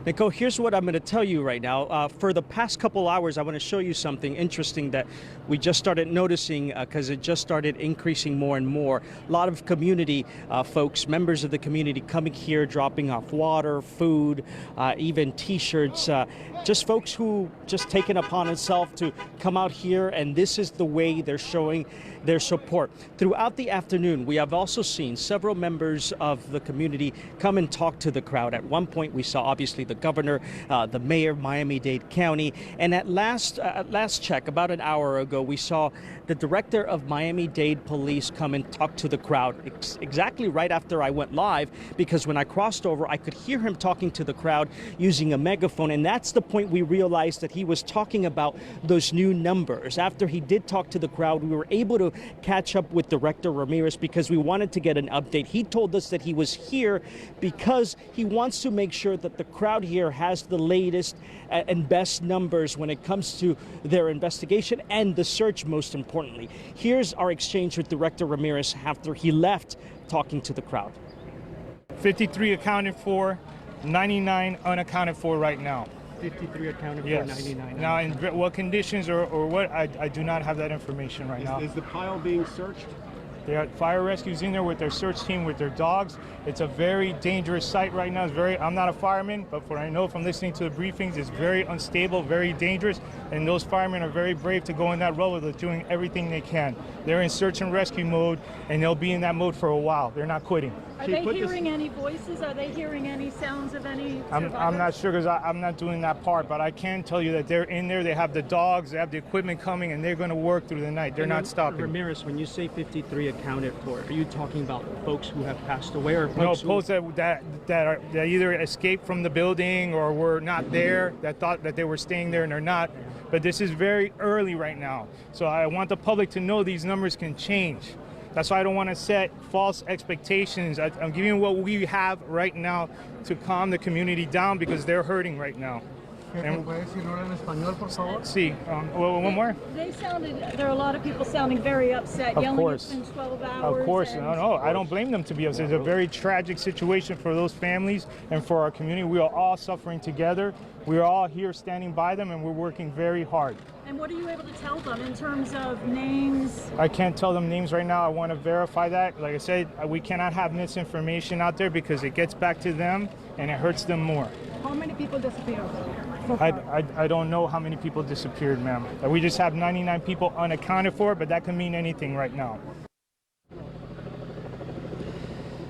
Nicole, here's what I'm going to tell you right now. For the past couple hours, I want to show you something interesting that we just started noticing because it just started increasing more and more. A lot of community folks, members of the community coming here, dropping off water, food, even T-shirts. Just folks who just taken upon itself to come out here, and this is the way they're showing their support. Throughout the afternoon, we have also seen several members of the community come and talk to the crowd. At one point, we saw obviously the governor, the mayor of Miami-Dade County, and at last check, about an hour ago, we saw the director of Miami-Dade Police come and talk to the crowd exactly right after I went live, because when I crossed over, I could hear him talking to the crowd using a megaphone, and that's the point we realized that he was talking about those new numbers. After he did talk to the crowd, we were able to catch up with Director Ramirez because we wanted to get an update. He told us that he was here because he wants to make sure that the crowd here has the latest and best numbers when it comes to their investigation and the search, most importantly. Here's our exchange with Director Ramirez after he left talking to the crowd. 53 accounted for, 99 unaccounted for right now. 53 accounted for, yes. 99. Now, in what conditions or what, I do not have that information right now. Is the pile being searched? There are fire rescues in there with their search team, with their dogs. It's a very dangerous site right now. I'm not a fireman, but what I know from listening to the briefings, it's very unstable, very dangerous, and those firemen are very brave to go in that role. They're doing everything they can. They're in search and rescue mode, and they'll be in that mode for a while. They're not quitting. Are they hearing any voices? Are they hearing any sounds of any survivors? I'm not sure because I'm not doing that part, but I can tell you that they're in there. They have the dogs, they have the equipment coming, and they're going to work through the night. They're not stopping. Ramirez, when you say 53 accounted for, are you talking about folks who have passed away or folks folks that either escaped from the building or were not there, that thought that they were staying there and they're not. But this is very early right now. So I want the public to know these numbers can change. That's why I don't want to set false expectations. I'm giving you what we have right now to calm the community down because they're hurting right now. Sí, one more. There are a lot of people sounding very upset, yelling it's been 12 hours. Of course, no, I don't blame them to be upset. It's a very tragic situation for those families and for our community. We are all suffering together. We are all here standing by them, and we're working very hard. And what are you able to tell them in terms of names? I can't tell them names right now. I want to verify that. Like I said, we cannot have misinformation out there because it gets back to them and it hurts them more. How many people disappeared? I don't know how many people disappeared, ma'am. We just have 99 people unaccounted for, but that can mean anything right now.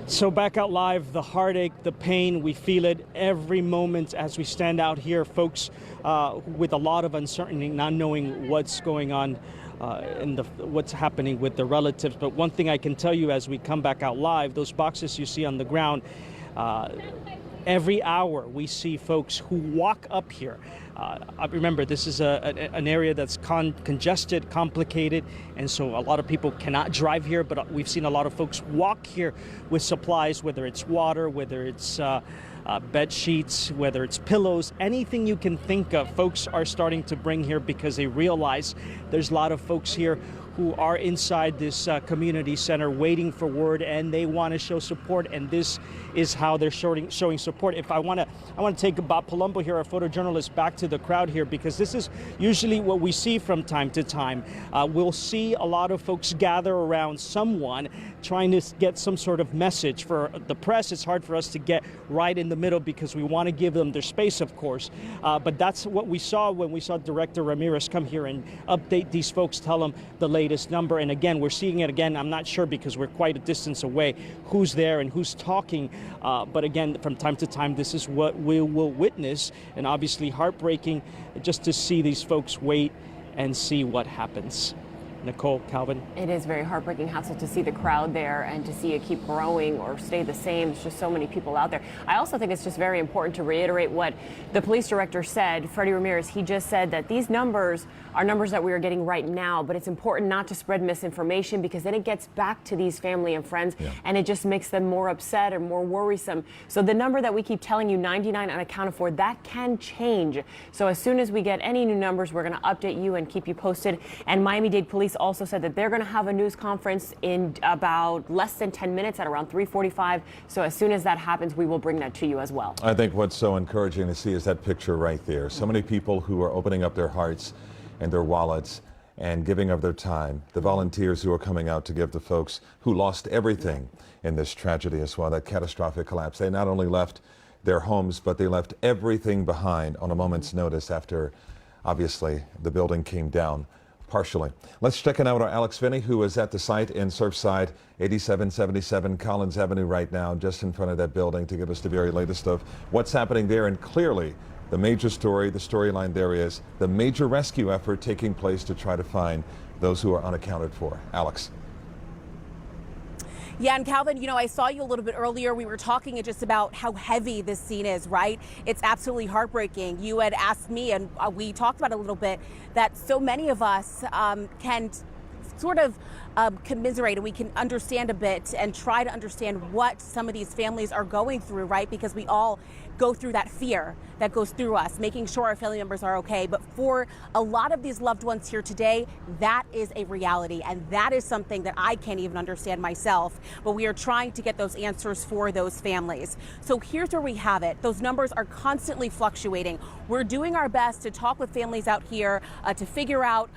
So back out live, the heartache, the pain, we feel it every moment as we stand out here, folks with a lot of uncertainty, not knowing what's going on and what's happening with the relatives. But one thing I can tell you as we come back out live, those boxes you see on the ground, every hour we see folks who walk up here. Remember, this is an area that's congested, complicated, and so a lot of people cannot drive here, but we've seen a lot of folks walk here with supplies, whether it's water, whether it's bed sheets, whether it's pillows, anything you can think of, folks are starting to bring here because they realize there's a lot of folks here who are inside this community center waiting for word, and they want to show support, and this is how they're showing support. If I want to take Bob Palumbo here, our photojournalist, back to the crowd here, because this is usually what we see from time to time. We'll see a lot of folks gather around someone trying to get some sort of message. For the press, it's hard for us to get right in the middle because we want to give them their space, of course. But that's what we saw when we saw Director Ramirez come here and update these folks, tell them the latest number. And again, we're seeing it again. I'm not sure because we're quite a distance away who's there and who's talking. But again, from time to time, this is what we will witness. And obviously heartbreaking just to see these folks wait and see what happens. Nicole, Calvin. It is very heartbreaking, Hassel, to see the crowd there and to see it keep growing or stay the same. It's just so many people out there. I also think it's just very important to reiterate what the police director said, Freddie Ramirez. He just said that these numbers are numbers that we are getting right now, but it's important not to spread misinformation because then it gets back to these family and friends and it just makes them more upset or more worrisome. So the number that we keep telling you, 99 unaccounted for, that can change. So as soon as we get any new numbers, we're going to update you and keep you posted. And Miami-Dade police also said that they're going to have a news conference in about less than 10 minutes at around 3:45. So as soon as that happens, we will bring that to you as well. I think what's so encouraging to see is that picture right there. So many people who are opening up their hearts and their wallets and giving of their time. The volunteers who are coming out to give to folks who lost everything in this tragedy as well, that catastrophic collapse. They not only left their homes, but they left everything behind on a moment's notice after, obviously, the building came down partially. Let's check in out with our Alex Finney, who is at the site in Surfside, 8777 Collins Avenue right now, just in front of that building, to give us the very latest of what's happening there. And clearly, the major story, the storyline there is the major rescue effort taking place to try to find those who are unaccounted for. Alex. Yeah, and Calvin, you know, I saw you a little bit earlier. We were talking just about how heavy this scene is, right? It's absolutely heartbreaking. You had asked me, and we talked about it a little bit, that so many of us can sort of commiserate, and we can understand a bit and try to understand what some of these families are going through, right? Because we all go through that fear that goes through us, making sure our family members are okay. But for a lot of these loved ones here today, that is a reality, and that is something that I can't even understand myself. But we are trying to get those answers for those families. So here's where we have it. Those numbers are constantly fluctuating. We're doing our best to talk with families out here to figure out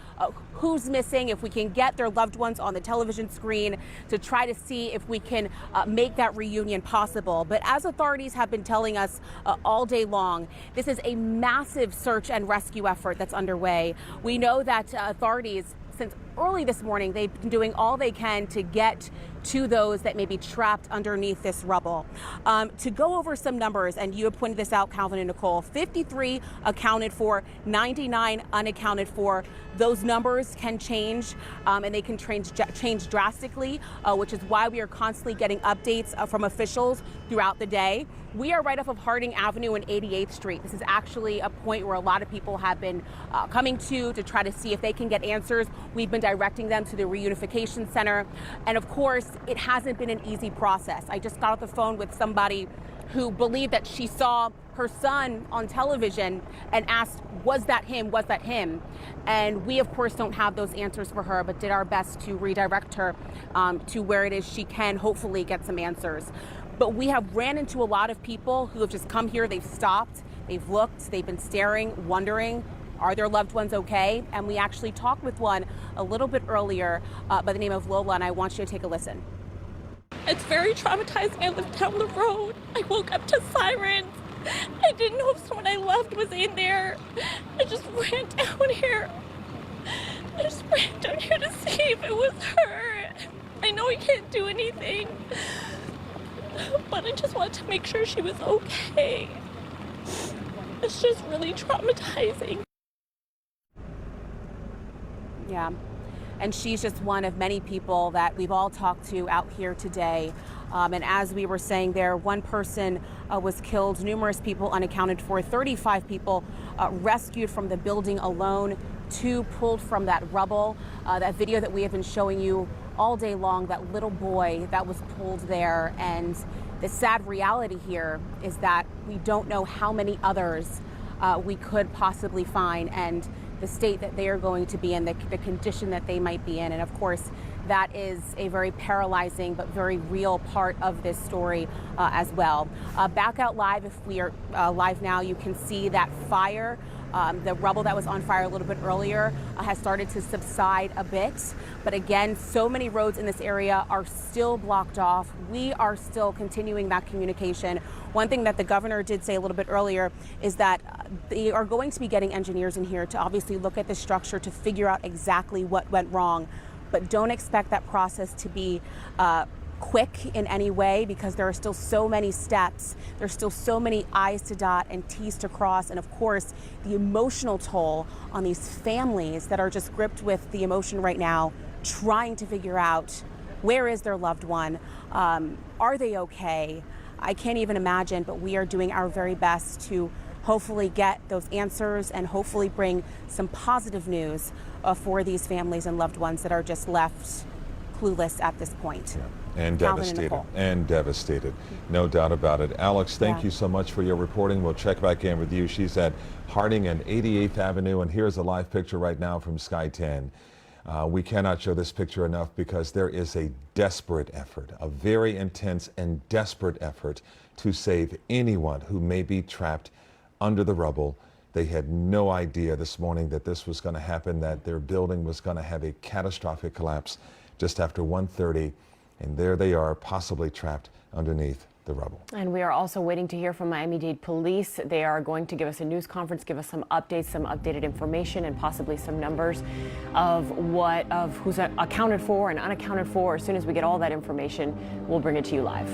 who's missing, if we can get their loved ones on the television screen, to try to see if we can make that reunion possible. But as authorities have been telling us all day long, this is a massive search and rescue effort that's underway. We know that authorities, since early this morning, they've been doing all they can to get to those that may be trapped underneath this rubble. To go over some numbers, and you have pointed this out, Calvin and Nicole, 53 accounted for, 99 unaccounted for. Those numbers can change, and they can change drastically, which is why we are constantly getting updates from officials throughout the day. We are right off of Harding Avenue and 88th Street. This is actually a point where a lot of people have been coming to try to see if they can get answers. We've been directing them to the reunification center. And of course, it hasn't been an easy process. I just got off the phone with somebody who believed that she saw her son on television and asked, was that him? Was that him? And we, of course, don't have those answers for her, but did our best to redirect her to where it is she can hopefully get some answers. But we have ran into a lot of people who have just come here, they've stopped, they've looked, they've been staring, wondering, are their loved ones okay? And we actually talked with one a little bit earlier by the name of Lola, and I want you to take a listen. It's very traumatizing. I lived down the road. I woke up to sirens. I didn't know if someone I loved was in there. I just ran down here. I just ran down here to see if it was her. I know I can't do anything, but I just wanted to make sure she was okay. It's just really traumatizing. Yeah, and she's just one of many people that we've all talked to out here today. And as we were saying there, one person was killed, numerous people unaccounted for, 35 people rescued from the building alone, 2 pulled from that rubble. That video that we have been showing you all day long, that little boy that was pulled there. And the sad reality here is that we don't know how many others we could possibly find, and the state that they are going to be in, the condition that they might be in. And of course, that is a very paralyzing but very real part of this story as well. Back out live, if we are live now, you can see that fire. The rubble that was on fire a little bit earlier has started to subside a bit. But again, so many roads in this area are still blocked off. We are still continuing that communication. One thing that the governor did say a little bit earlier is that they are going to be getting engineers in here to obviously look at the structure to figure out exactly what went wrong. But don't expect that process to be quick in any way because there are still so many steps. There's still so many I's to dot and T's to cross. And of course, the emotional toll on these families that are just gripped with the emotion right now, trying to figure out where is their loved one? Are they okay? I can't even imagine, but we are doing our very best to hopefully get those answers and hopefully bring some positive news for these families and loved ones that are just left clueless at this point. And Calvin devastated. and And devastated. No doubt about it. Alex, thank you so much for your reporting. We'll check back in with you. She's at Harding and 88th Avenue, and here's a live picture right now from Sky 10. We cannot show this picture enough because there is a desperate effort, a very intense and desperate effort to save anyone who may be trapped under the rubble. They had no idea this morning that this was going to happen, that their building was going to have a catastrophic collapse just after 1:30, and there they are, possibly trapped underneath the rubble. And we are also waiting to hear from Miami-Dade Police. They are going to give us a news conference, give us some updates, some updated information, and possibly some numbers of who's accounted for and unaccounted for. As soon as we get all that information, we'll bring it to you live.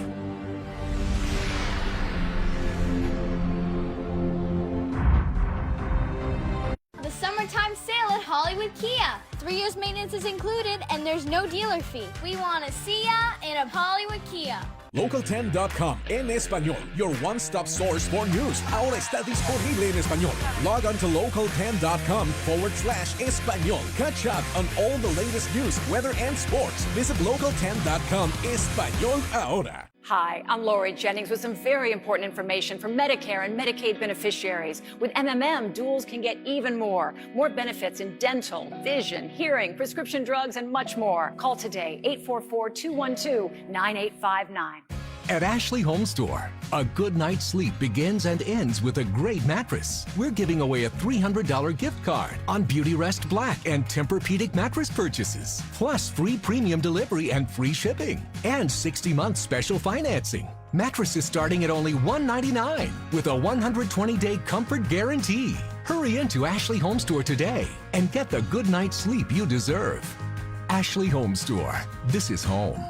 The summertime sale at Hollywood Kia. 3 years maintenance is included and there's no dealer fee. We want to see ya in a Hollywood Kia. Local10.com en español, your one-stop source for news. Ahora está disponible en español. Log on to local10.com/español. Catch up on all the latest news, weather, and sports. Visit local10.com español ahora. Hi, I'm Lori Jennings with some very important information for Medicare and Medicaid beneficiaries. With MMM, duals can get even more. More benefits in dental, vision, hearing, prescription drugs, and much more. Call today, 844-212-9859. At Ashley Home Store, a good night's sleep begins and ends with a great mattress. We're giving away a $300 gift card on Beauty Rest Black and Tempur-Pedic mattress purchases, plus free premium delivery and free shipping, and 60-month special financing. Mattresses starting at only $199 with a 120-day comfort guarantee. Hurry into Ashley Home Store today and get the good night's sleep you deserve. Ashley Home Store. This is home.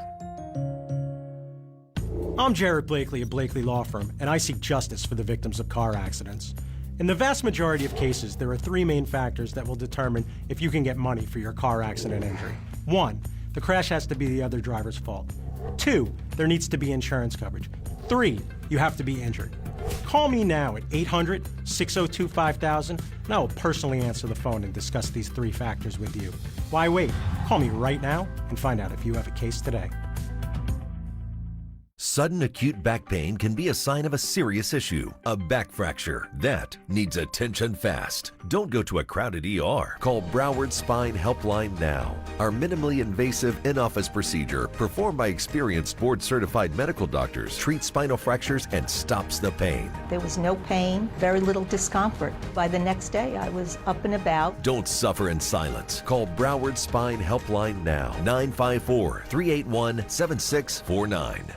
I'm Jared Blakely of Blakely Law Firm, and I seek justice for the victims of car accidents. In the vast majority of cases, there are three main factors that will determine if you can get money for your car accident injury. 1, the crash has to be the other driver's fault. 2, there needs to be insurance coverage. 3, you have to be injured. Call me now at 800-602-5000, and I will personally answer the phone and discuss these three factors with you. Why wait? Call me right now and find out if you have a case today. Sudden acute back pain can be a sign of a serious issue, a back fracture. That needs attention fast. Don't go to a crowded ER. Call Broward Spine Helpline now. Our minimally invasive in-office procedure, performed by experienced board-certified medical doctors, treats spinal fractures and stops the pain. There was no pain, very little discomfort. By the next day, I was up and about. Don't suffer in silence. Call Broward Spine Helpline now. 954-381-7649.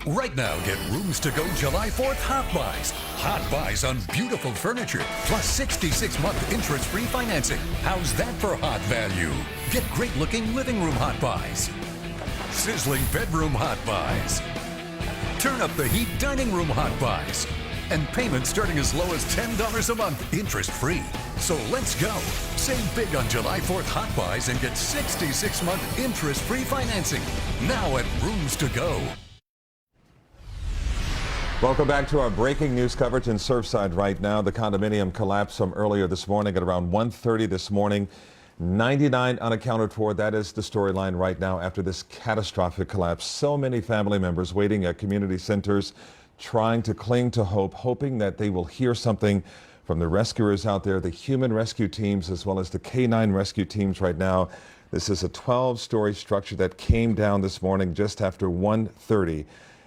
Right now, get Rooms to Go July 4th Hot Buys. Hot buys on beautiful furniture, plus 66-month interest-free financing. How's that for hot value? Get great-looking living room Hot Buys. Sizzling bedroom Hot Buys. Turn up the heat dining room Hot Buys. And payments starting as low as $10 a month, interest-free. So let's go. Save big on July 4th Hot Buys and get 66-month interest-free financing. Now at Rooms to Go. Welcome back to our breaking news coverage in Surfside right now. The condominium collapsed from earlier this morning at around 1:30 this morning. 99 unaccounted for. That is the storyline right now after this catastrophic collapse. So many family members waiting at community centers, trying to cling to hope, hoping that they will hear something from the rescuers out there, the human rescue teams, as well as the K9 rescue teams right now. This is a 12-story structure that came down this morning just after 1:30.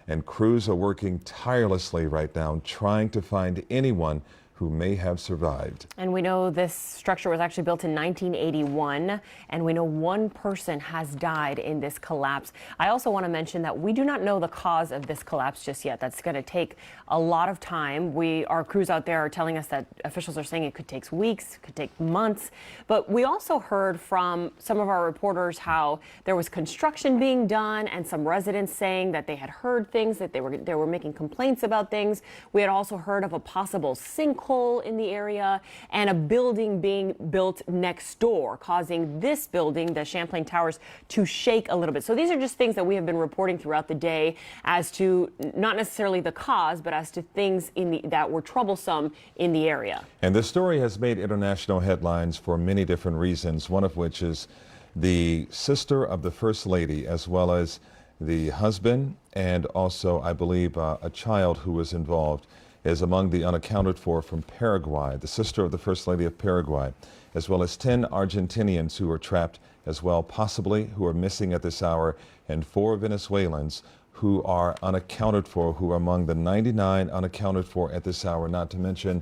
And crews are working tirelessly right now, trying to find anyone who may have survived. And we know this structure was actually built in 1981, and we know one person has died in this collapse. I also want to mention that we do not know the cause of this collapse just yet. That's going to take a lot of time. Our crews out there are telling us that officials are saying it could take weeks, could take months. But we also heard from some of our reporters how there was construction being done and some residents saying that they had heard things, that they were making complaints about things. We had also heard of a possible sinkhole in the area and a building being built next door, causing this building, the Champlain Towers, to shake a little bit. So these are just things that we have been reporting throughout the day as to not necessarily the cause, but as to things that were troublesome in the area. And this story has made international headlines for many different reasons, one of which is the sister of the First Lady, as well as the husband and also, I believe, a child who was involved, is among the unaccounted for from Paraguay, the sister of the First Lady of Paraguay, as well as 10 Argentinians who are trapped as well, possibly, who are missing at this hour, and 4 Venezuelans who are unaccounted for, who are among the 99 unaccounted for at this hour, not to mention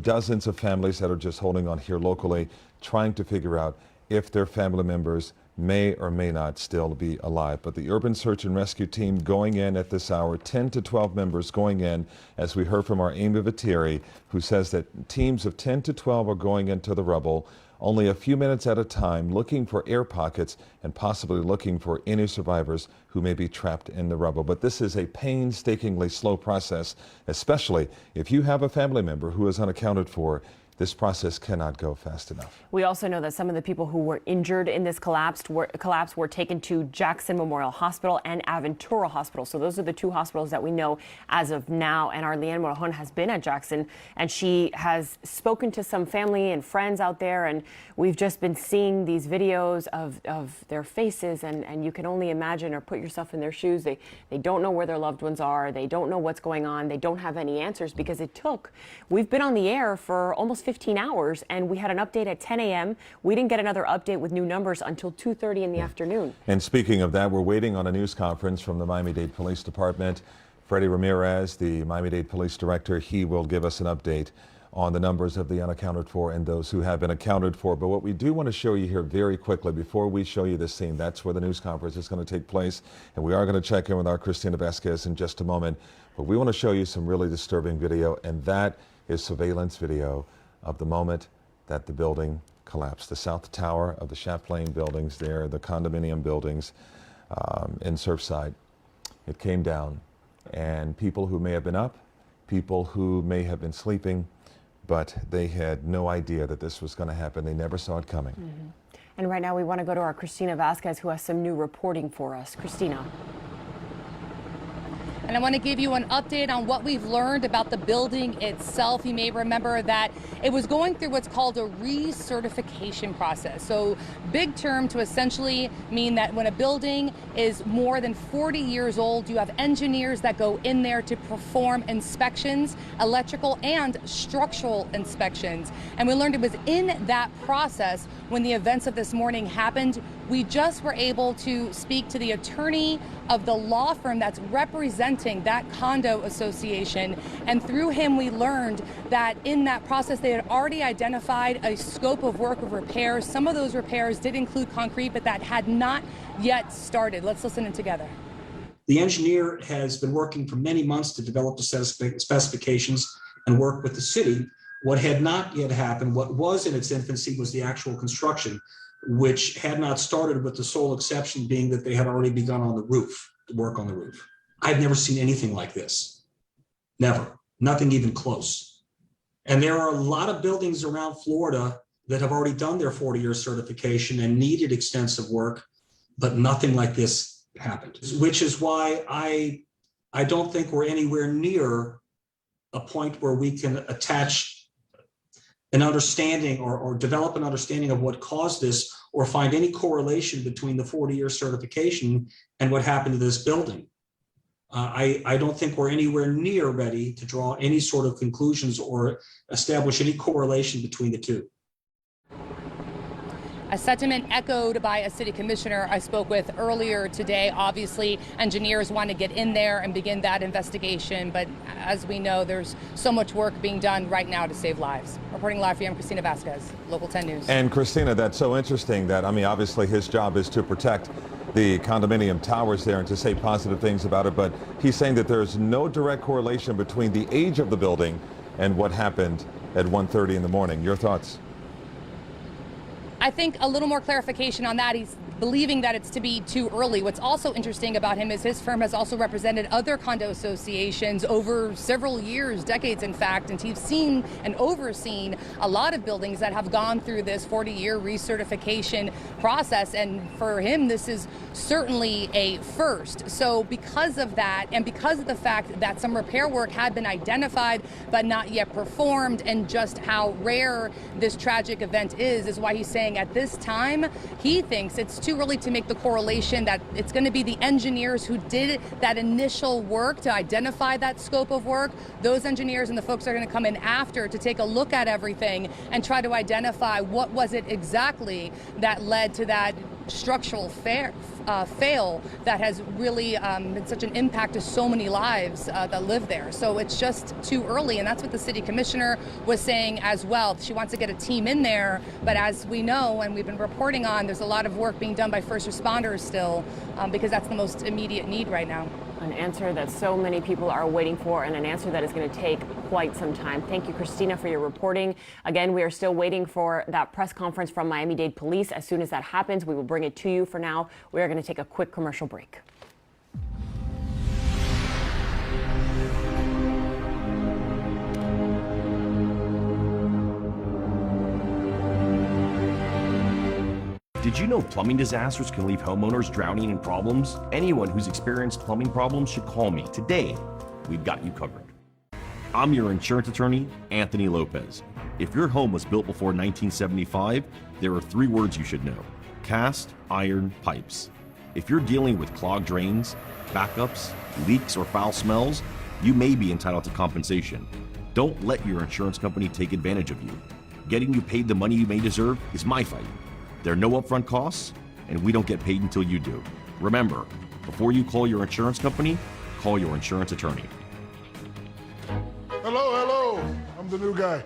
dozens of families that are just holding on here locally, trying to figure out if their family members may or may not still be alive. But the urban search and rescue team going in at this hour, 10 to 12 members going in, as we heard from our Amy Viteri, who says that teams of 10 to 12 are going into the rubble, only a few minutes at a time, looking for air pockets and possibly looking for any survivors who may be trapped in the rubble. But this is a painstakingly slow process, especially if you have a family member who is unaccounted for. This process cannot go fast enough. We also know that some of the people who were injured in this collapse were taken to Jackson Memorial Hospital and Aventura Hospital. So those are the 2 hospitals that we know as of now. And our Leanne Morajon has been at Jackson, and she has spoken to some family and friends out there. And we've just been seeing these videos of their faces, and you can only imagine or put yourself in their shoes. They don't know where their loved ones are. They don't know what's going on. They don't have any answers because we've been on the air for almost 15 hours, and we had an update at 10 a.m. We didn't get another update with new numbers until 2:30 in the afternoon. And speaking of that, we're waiting on a news conference from the Miami-Dade Police Department. Freddie Ramirez, the Miami-Dade Police Director, he will give us an update on the numbers of the unaccounted for and those who have been accounted for. But what we do want to show you here very quickly before we show you this scene, that's where the news conference is going to take place. And we are going to check in with our Christina Vasquez in just a moment. But we want to show you some really disturbing video, and that is surveillance video of the moment that the building collapsed. The south tower of the Champlain buildings there, the condominium buildings in Surfside. It came down, and people who may have been up, people who may have been sleeping, but they had no idea that this was going to happen. They never saw it coming. Mm-hmm. And right now we want to go to our Christina Vasquez, who has some new reporting for us. Christina. And I want to give you an update on what we've learned about the building itself. You may remember that it was going through what's called a recertification process. So big term to essentially mean that when a building is more than 40 years old, you have engineers that go in there to perform inspections, electrical and structural inspections. And we learned it was in that process when the events of this morning happened. We just were able to speak to the attorney of the law firm that's representing that condo association. And through him, we learned that in that process, they had already identified a scope of work of repairs. Some of those repairs did include concrete, but that had not yet started. Let's listen in together. The engineer has been working for many months to develop the set of specifications and work with the city. What had not yet happened, what was in its infancy, was the actual construction, which had not started, with the sole exception being that they had already begun on the roof, work on the roof. I've never seen anything like this. Never. Nothing even close. And there are a lot of buildings around Florida that have already done their 40-year certification and needed extensive work, but nothing like this happened, which is why I don't think we're anywhere near a point where we can attach an understanding or develop an understanding of what caused this, or find any correlation between the 40-year certification and what happened to this building. I don't think we're anywhere near ready to draw any sort of conclusions or establish any correlation between the two. A sentiment echoed by a city commissioner I spoke with earlier today. Obviously, engineers want to get in there and begin that investigation, but as we know, there's so much work being done right now to save lives. Reporting live for you, I'm Christina Vasquez, Local 10 News. And Christina, that's so interesting that, I mean, obviously his job is to protect the condominium towers there and to say positive things about it, but he's saying that there's no direct correlation between the age of the building and what happened at 1:30 in the morning. Your thoughts? I think a little more clarification on that. He's believing that it's to be too early. What's also interesting about him is his firm has also represented other condo associations over several years, decades in fact, and he's seen and overseen a lot of buildings that have gone through this 40-year recertification process, and for him this is certainly a first. So because of that, and because of the fact that some repair work had been identified but not yet performed, and just how rare this tragic event is why he's saying at this time he thinks it's too early to make the correlation that it's going to be the engineers who did that initial work to identify that scope of work. Those engineers and the folks are going to come in after to take a look at everything and try to identify what was it exactly that led to that structural fail that has really been such an impact to so many lives that live there. So it's just too early, and that's what the city commissioner was saying as well. She wants to get a team in there, but as we know and we've been reporting on, there's a lot of work being done by first responders still, because that's the most immediate need right now. An answer that so many people are waiting for, and an answer that is going to take quite some time. Thank you, Christina, for your reporting. Again, we are still waiting for that press conference from Miami-Dade Police. As soon as that happens, we will bring it to you. For now, we are going to take a quick commercial break. Did you know plumbing disasters can leave homeowners drowning in problems? Anyone who's experienced plumbing problems should call me. Today, we've got you covered. I'm your insurance attorney, Anthony Lopez. If your home was built before 1975, there are 3 words you should know: cast iron pipes. If you're dealing with clogged drains, backups, leaks, or foul smells, you may be entitled to compensation. Don't let your insurance company take advantage of you. Getting you paid the money you may deserve is my fight. There are no upfront costs, and we don't get paid until you do. Remember, before you call your insurance company, call your insurance attorney. Hello, I'm the new guy.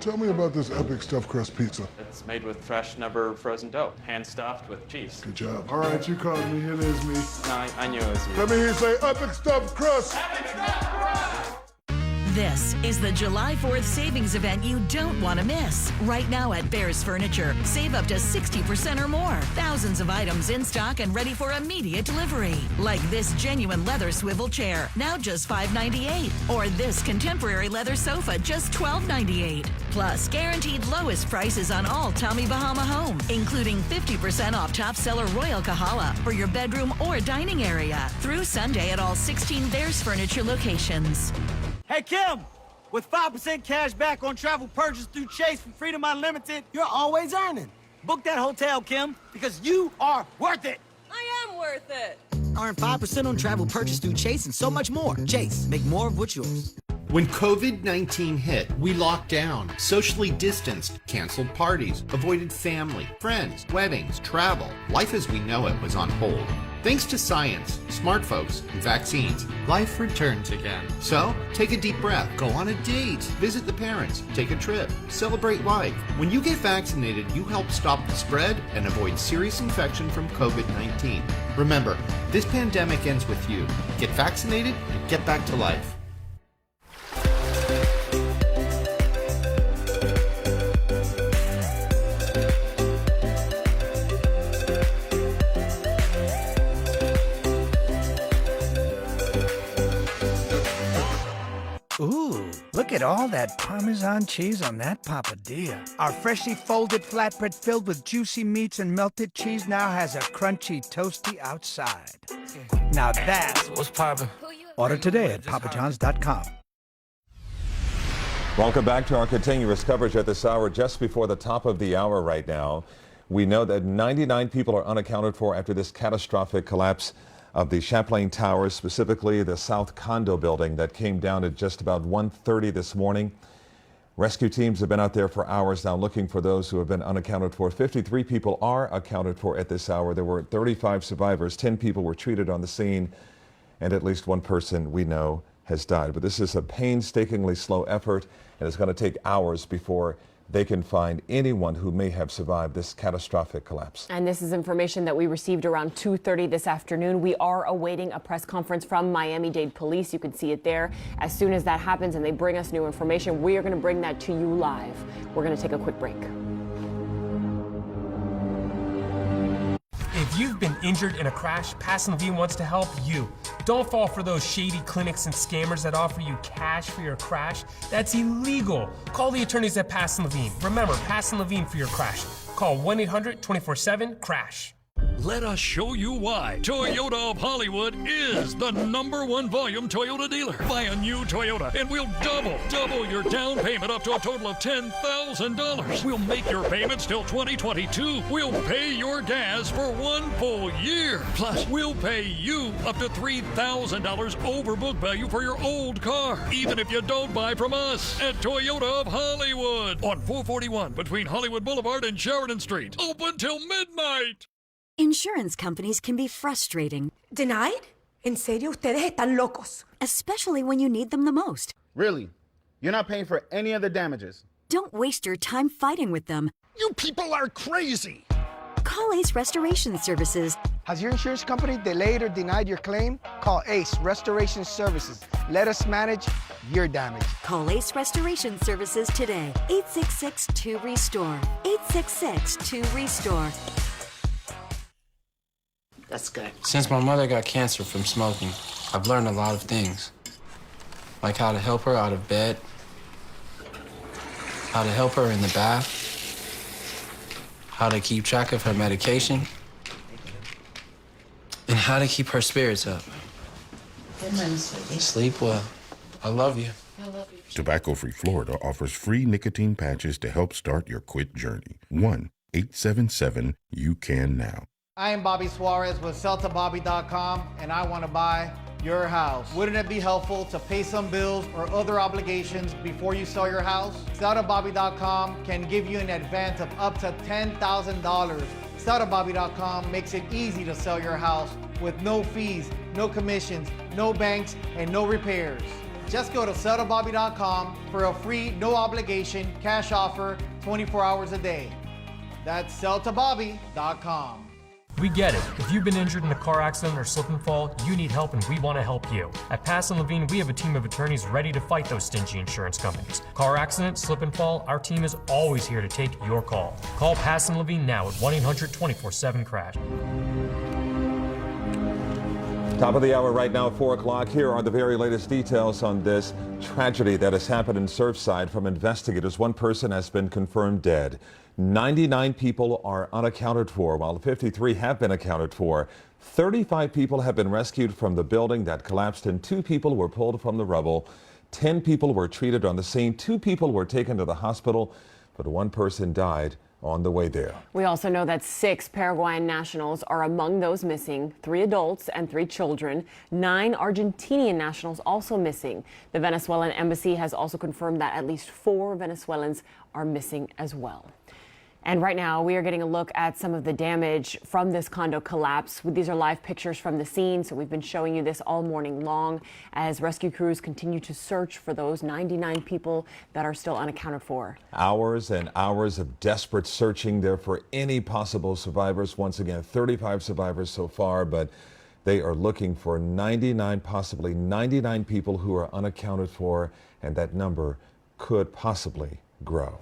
Tell me about this epic stuffed crust pizza. It's made with fresh, never frozen dough, hand stuffed with cheese. Good job. All right, you called me, it is me. No, I knew it was you. Let me hear you say epic stuffed crust. Epic stuffed crust! This is the July 4th savings event you don't want to miss. Right now at Bears Furniture, save up to 60% or more. Thousands of items in stock and ready for immediate delivery. Like this genuine leather swivel chair, now just $5.98. Or this contemporary leather sofa, just $12.98. Plus, guaranteed lowest prices on all Tommy Bahama Home, including 50% off top seller Royal Kahala for your bedroom or dining area. Through Sunday at all 16 Bears Furniture locations. Hey, Kim, with 5% cash back on travel purchase through Chase from Freedom Unlimited, you're always earning. Book that hotel, Kim, because you are worth it. I am worth it. Earn 5% on travel purchase through Chase and so much more. Chase, make more of what's yours. When COVID-19 hit, we locked down, socially distanced, canceled parties, avoided family, friends, weddings, travel. Life as we know it was on hold. Thanks to science, smart folks, and vaccines, life returns again. So, take a deep breath, go on a date, visit the parents, take a trip, celebrate life. When you get vaccinated, you help stop the spread and avoid serious infection from COVID-19. Remember, this pandemic ends with you. Get vaccinated and get back to life. Ooh, look at all that Parmesan cheese on that papadilla. Our freshly folded flatbread filled with juicy meats and melted cheese now has a crunchy, toasty outside. Now that's what's poppin'. Order today at papajohns.com. Welcome back to our continuous coverage at this hour. Just before the top of the hour right now, we know that 99 people are unaccounted for after this catastrophic collapse of the Champlain Towers, specifically the South Condo building that came down at just about 1:30 this morning. Rescue teams have been out there for hours now looking for those who have been unaccounted for. 53 people are accounted for at this hour. There were 35 survivors. 10 people were treated on the scene, and at least one person we know has died. But this is a painstakingly slow effort, and it's going to take hours before they can find anyone who may have survived this catastrophic collapse. And this is information that we received around 2:30 this afternoon. We are awaiting a press conference from Miami-Dade Police. You can see it there. As soon as that happens and they bring us new information, we are going to bring that to you live. We're going to take a quick break. If you've been injured in a crash, Passon Levine wants to help you. Don't fall for those shady clinics and scammers that offer you cash for your crash. That's illegal. Call the attorneys at Passon Levine. Remember, Passon Levine for your crash. Call 1-800-24-7-CRASH. Let us show you why Toyota of Hollywood is the #1 volume Toyota dealer. Buy a new Toyota and we'll double your down payment up to a total of $10,000. We'll make your payments till 2022. We'll pay your gas for 1 full year. Plus, we'll pay you up to $3,000 over book value for your old car, even if you don't buy from us at Toyota of Hollywood on 441 between Hollywood Boulevard and Sheridan Street. Open till midnight. Insurance companies can be frustrating. Denied? En serio, ustedes están locos. Especially when you need them the most. Really? You're not paying for any of the damages? Don't waste your time fighting with them. You people are crazy! Call Ace Restoration Services. Has your insurance company delayed or denied your claim? Call Ace Restoration Services. Let us manage your damage. Call Ace Restoration Services today. 866-2RESTORE. 866-2RESTORE. That's good. Since my mother got cancer from smoking, I've learned a lot of things. Like how to help her out of bed, how to help her in the bath, how to keep track of her medication, and how to keep her spirits up. Good night, sweetie. Sleep well. I love you. I love you. Tobacco-Free Florida offers free nicotine patches to help start your quit journey. 1-877-YOU-CAN-NOW. I am Bobby Suarez with SellToBobby.com, and I want to buy your house. Wouldn't it be helpful to pay some bills or other obligations before you sell your house? SellToBobby.com can give you an advance of up to $10,000. SellToBobby.com makes it easy to sell your house with no fees, no commissions, no banks, and no repairs. Just go to SellToBobby.com for a free, no obligation cash offer 24 hours a day. That's SellToBobby.com. We get it. If you've been injured in a car accident or slip and fall, you need help and we want to help you. At Passon Levine, we have a team of attorneys ready to fight those stingy insurance companies. Car accident, slip and fall, our team is always here to take your call. Call Passon Levine now at 1-800-24-7-CRASH. Top of the hour right now, 4 o'clock. Here are the very latest details on this tragedy that has happened in Surfside from investigators. One person has been confirmed dead. 99 people are unaccounted for, while 53 have been accounted for. 35 people have been rescued from the building that collapsed, and 2 people were pulled from the rubble. 10 people were treated on the scene. 2 people were taken to the hospital, but 1 person died on the way there. We also know that 6 Paraguayan nationals are among those missing, 3 adults and 3 children. 9 Argentinian nationals also missing. The Venezuelan embassy has also confirmed that at least 4 Venezuelans are missing as well. And right now, we are getting a look at some of the damage from this condo collapse. These are live pictures from the scene, so we've been showing you this all morning long as rescue crews continue to search for those 99 people that are still unaccounted for. Hours and hours of desperate searching there for any possible survivors. Once again, 35 survivors so far, but they are looking for 99, possibly 99 people who are unaccounted for, and that number could possibly grow.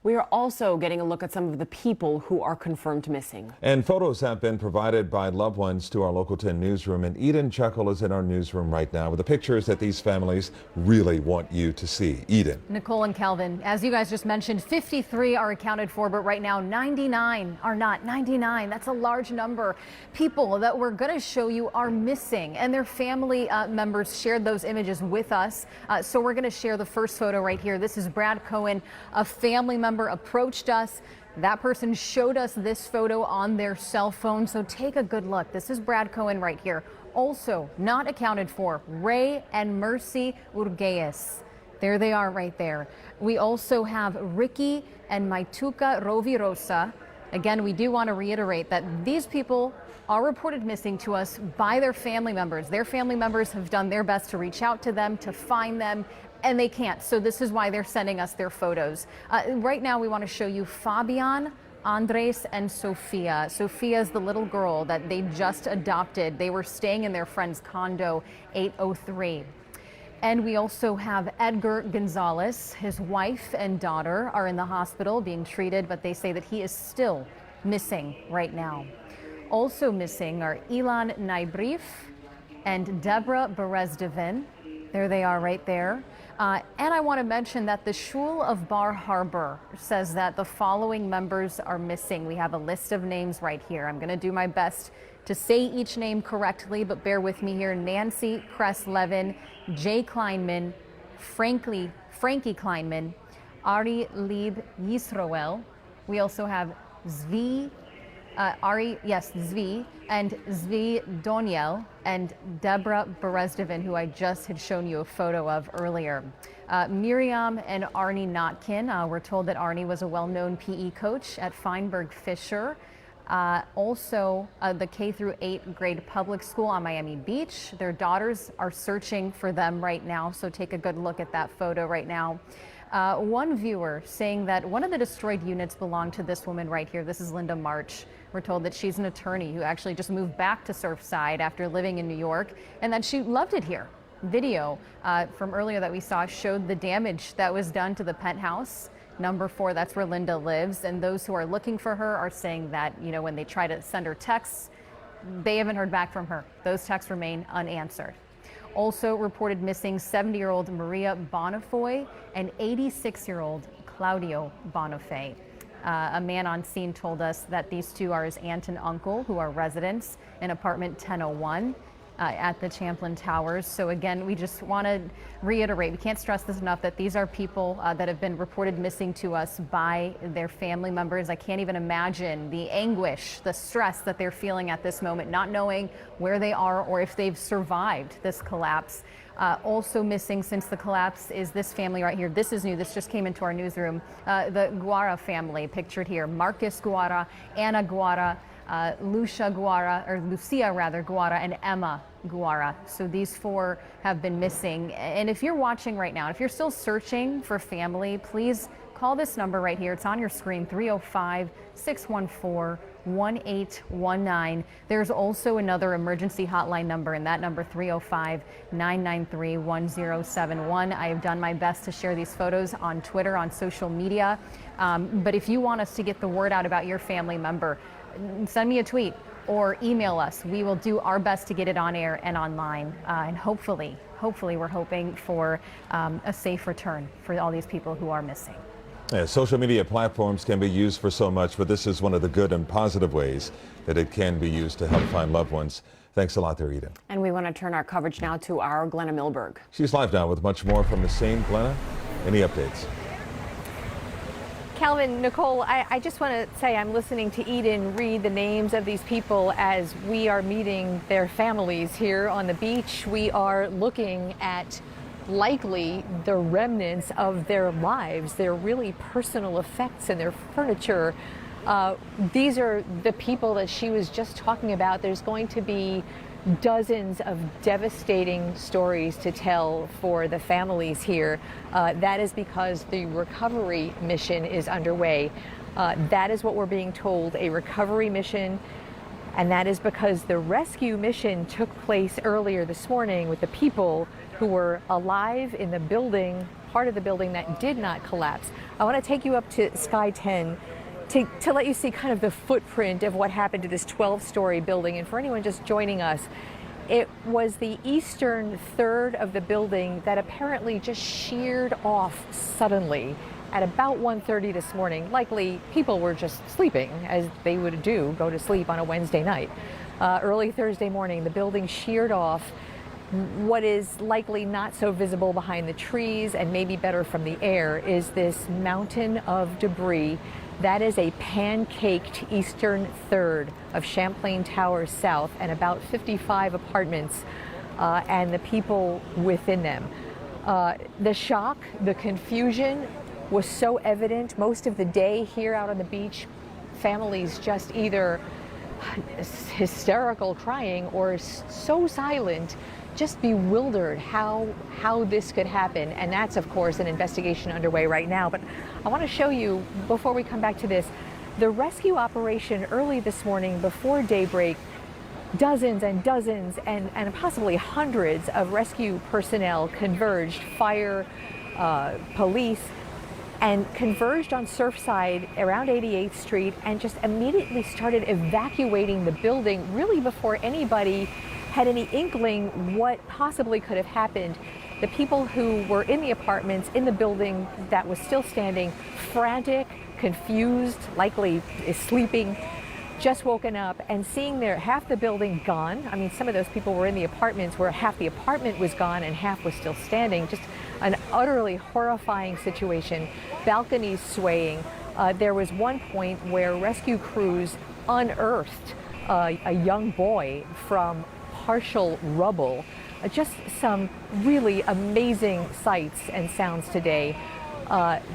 We are also getting a look at some of the people who are confirmed missing. And photos have been provided by loved ones to our Local 10 newsroom. And Eden Chuckle is in our newsroom right now with the pictures that these families really want you to see. Eden. Nicole and Calvin, as you guys just mentioned, 53 are accounted for, but right now 99 are not. 99, that's a large number. People that we're going to show you are missing, and their family members shared those images with us. So we're going to share the first photo right here. This is Brad Cohen, a family member approached us. That person showed us this photo on their cell phone, so take a good look. This is Brad Cohen right here. Also not accounted for, Ray and Mercy Urguez. There they are right there. We also have Ricky and Maituka Rovirosa. Again, we do want to reiterate that these people are reported missing to us by their family members. Their family members have done their best to reach out to them, to find them, and they can't. So this is why they're sending us their photos. Right now, we want to show you Fabian, Andres, and Sofia. Sofia is the little girl that they just adopted. They were staying in their friend's condo, 803. And we also have Edgar Gonzalez. His wife and daughter are in the hospital being treated, but they say that he is still missing right now. Also missing are Ilan Naibrif and Deborah Berezdevin. There they are right there. And I want to mention that the Shul of Bar Harbor says that the following members are missing. We have a list of names right here. I'm going to do my best to say each name correctly, but bear with me here. Nancy Kress-Levin, Jay Kleinman, Frankie Kleinman, Ari Lieb Yisroel. We also have Zvi, Zvi, and Zvi Doniel, and Deborah Berezdevin, who I just had shown you a photo of earlier. Miriam and Arnie Notkin. We're told that Arnie was a well-known PE coach at Feinberg Fisher. Also, the K through 8th grade public school on Miami Beach. Their daughters are searching for them right now, so take a good look at that photo right now. One viewer saying that one of the destroyed units belonged to this woman right here. This is Linda March. We're told that she's an attorney who actually just moved back to Surfside after living in New York, and that she loved it here. Video from earlier that we saw showed the damage that was done to the penthouse. Number 4, that's where Linda lives, and those who are looking for her are saying that, you know, when they try to send her texts, they haven't heard back from her. Those texts remain unanswered. Also reported missing 70-year-old Maria Bonafoy and 86-year-old Claudio Bonafé. A man on scene told us that these two are his aunt and uncle, who are residents in apartment 1001. At the Champlain Towers. So again, we just want to reiterate, we can't stress this enough, that these are people that have been reported missing to us by their family members. I can't even imagine the anguish, the stress that they're feeling at this moment, not knowing where they are or if they've survived this collapse. Also missing since the collapse is this family right here. This is new. This just came into our newsroom. The Guara family pictured here. Marcus Guara, Anna Guara, Lucia Guara, and Emma Guara. So these 4 have been missing. And if you're watching right now, if you're still searching for family, please call this number right here. It's on your screen, 305-614-1819. There's also another emergency hotline number, and that number 305-993-1071. I have done my best to share these photos on Twitter, on social media. But if you want us to get the word out about your family member, send me a tweet or email us. We will do our best to get it on air and online. And hopefully we're hoping for a safe return for all these people who are missing. Yeah, social media platforms can be used for so much, but this is one of the good and positive ways that it can be used to help find loved ones. Thanks a lot there, Eden. And we want to turn our coverage now to our Glenna Milberg. She's live now with much more from the scene. Glenna, any updates? Calvin, Nicole, I just want to say I'm listening to Eden read the names of these people as we are meeting their families here on the beach. We are looking at likely the remnants of their lives, their really personal effects and their furniture. These are the people that she was just talking about. There's going to be dozens of devastating stories to tell for the families here. That is because the recovery mission is underway. That is what we're being told, a recovery mission. And that is because the rescue mission took place earlier this morning with the people who were alive in the building, part of the building that did not collapse. I want to take you up to Sky 10 to let you see kind of the footprint of what happened to this 12-story building. And for anyone just joining us, it was the eastern third of the building that apparently just sheared off suddenly at about 1:30 this morning. Likely people were just sleeping, as they would do, go to sleep on a Wednesday night. Early Thursday morning, the building sheared off. What is likely not so visible behind the trees and maybe better from the air is this mountain of debris. That is a pancaked eastern third of Champlain Towers South and about 55 apartments and the people within them. The shock, the confusion was so evident most of the day here out on the beach. Families just either hysterical crying or so silent, just bewildered how this could happen. And that's, of course, an investigation underway right now. But I want to show you, before we come back to this, the rescue operation early this morning before daybreak. Dozens and dozens and possibly hundreds of rescue personnel converged, fire, police, and converged on Surfside around 88th Street and just immediately started evacuating the building, really before anybody had any inkling what possibly could have happened. The people who were in the apartments in the building that was still standing, frantic, confused, likely sleeping, just woken up and seeing half the building gone. I mean, some of those people were in the apartments where half the apartment was gone and half was still standing. Just an utterly horrifying situation. Balconies swaying. There was one point where rescue crews unearthed a young boy from partial rubble. Just some really amazing sights and sounds today.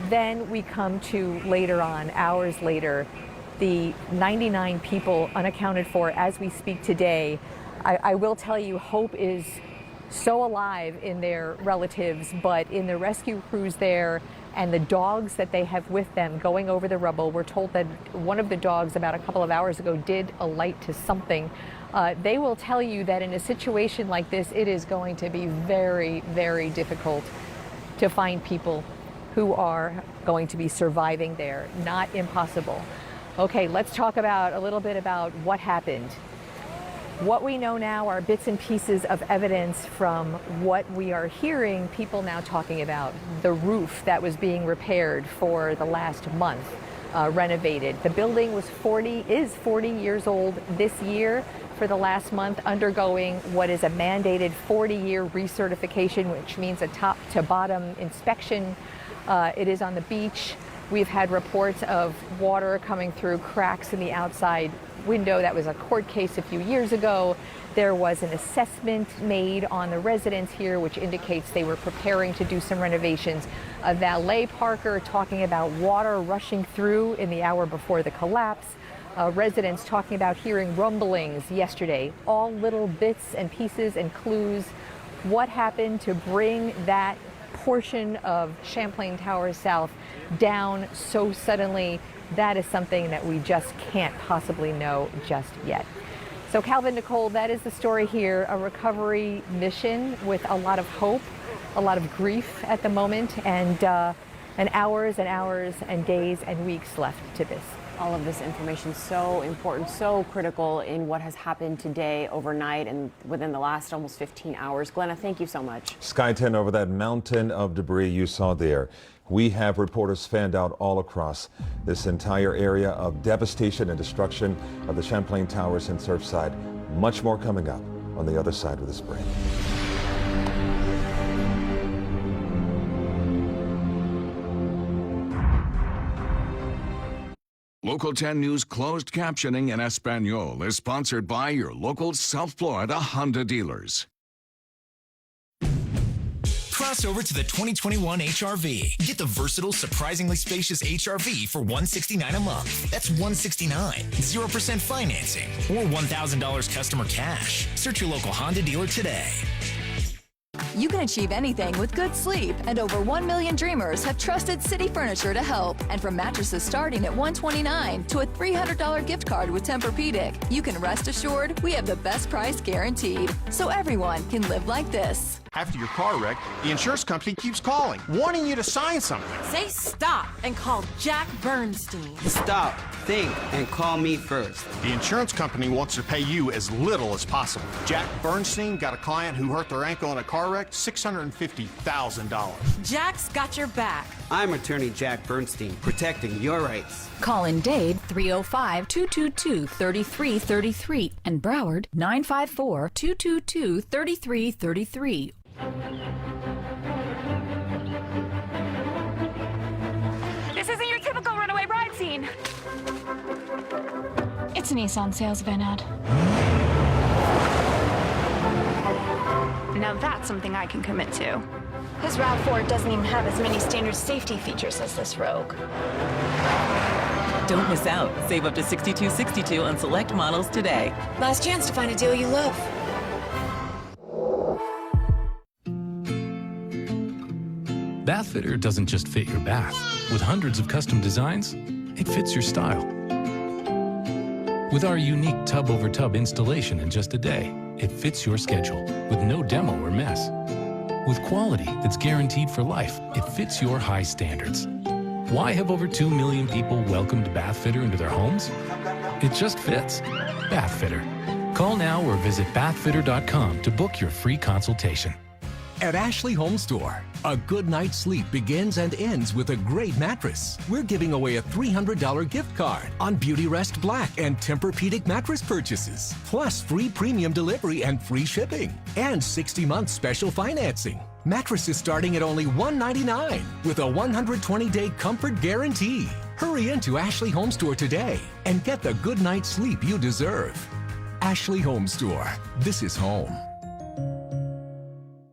Then we come to later on, hours later, the 99 people unaccounted for as we speak today. I will tell you, hope is so alive in their relatives, but in the rescue crews there and the dogs that they have with them going over the rubble. We're told that one of the dogs about a couple of hours ago did alight to something. They will tell you that in a situation like this, it is going to be very, very difficult to find people who are going to be surviving there. Not impossible. Okay, let's talk about a little bit about what happened. What we know now are bits and pieces of evidence from what we are hearing people now talking about. The roof that was being repaired for the last month, renovated. The building is 40 years old this year. For the last month, undergoing what is a mandated 40-year recertification, which means a top-to-bottom inspection. It is on the beach. We've had reports of water coming through cracks in the outside window. That was a court case a few years ago. There was an assessment made on the residents here, which indicates they were preparing to do some renovations. A valet parker talking about water rushing through in the hour before the collapse. Residents talking about hearing rumblings yesterday. All little bits and pieces and clues. What happened to bring that portion of Champlain Towers South down so suddenly? That is something that we just can't possibly know just yet. So Calvin, Nicole, that is the story here. A recovery mission with a lot of hope, a lot of grief at the moment, and hours and hours and days and weeks left to this. All of this information so important, so critical in what has happened today, overnight, and within the last almost 15 hours. Glenna, thank you so much. Sky 10 over that mountain of debris you saw there. We have reporters fanned out all across this entire area of devastation and destruction of the Champlain Towers in Surfside. Much more coming up on the other side of this break. Local 10 News closed captioning in Espanol is sponsored by your local South Florida Honda dealers. Cross over to the 2021 HR-V. Get the versatile, surprisingly spacious HR-V for $169 a month. That's $169, 0% financing, or $1,000 customer cash. Search your local Honda dealer today. You can achieve anything with good sleep, and over 1 million dreamers have trusted City Furniture to help. And from mattresses starting at $129 to a $300 gift card with Tempur-Pedic, you can rest assured we have the best price guaranteed, so everyone can live like this. After your car wreck, the insurance company keeps calling, wanting you to sign something. Say stop and call Jack Bernstein. Stop, think, and call me first. The insurance company wants to pay you as little as possible. Jack Bernstein got a client who hurt their ankle in a car wreck, $650,000. Jack's got your back. I'm attorney Jack Bernstein, protecting your rights. Call in Dade 305-222-3333 and Broward 954-222-3333. This isn't your typical runaway bride scene. It's a Nissan sales event ad. Now that's something I can commit to. His RAV4 doesn't even have as many standard safety features as this Rogue. Don't miss out. Save up to $62.62 on select models today. Last chance to find a deal you love. Bathfitter doesn't just fit your bath. With hundreds of custom designs, it fits your style. With our unique tub-over-tub installation in just a day, it fits your schedule with no demo or mess. With quality that's guaranteed for life, it fits your high standards. Why have over 2 million people welcomed Bathfitter into their homes? It just fits. Bathfitter. Call now or visit bathfitter.com to book your free consultation. At Ashley Home Store, a good night's sleep begins and ends with a great mattress. We're giving away a $300 gift card on Beauty Rest Black and Tempur-Pedic mattress purchases, plus free premium delivery and free shipping, and 60-month special financing. Mattresses starting at only $199 with a 120-day comfort guarantee. Hurry into Ashley Home Store today and get the good night's sleep you deserve. Ashley Home Store. This is home.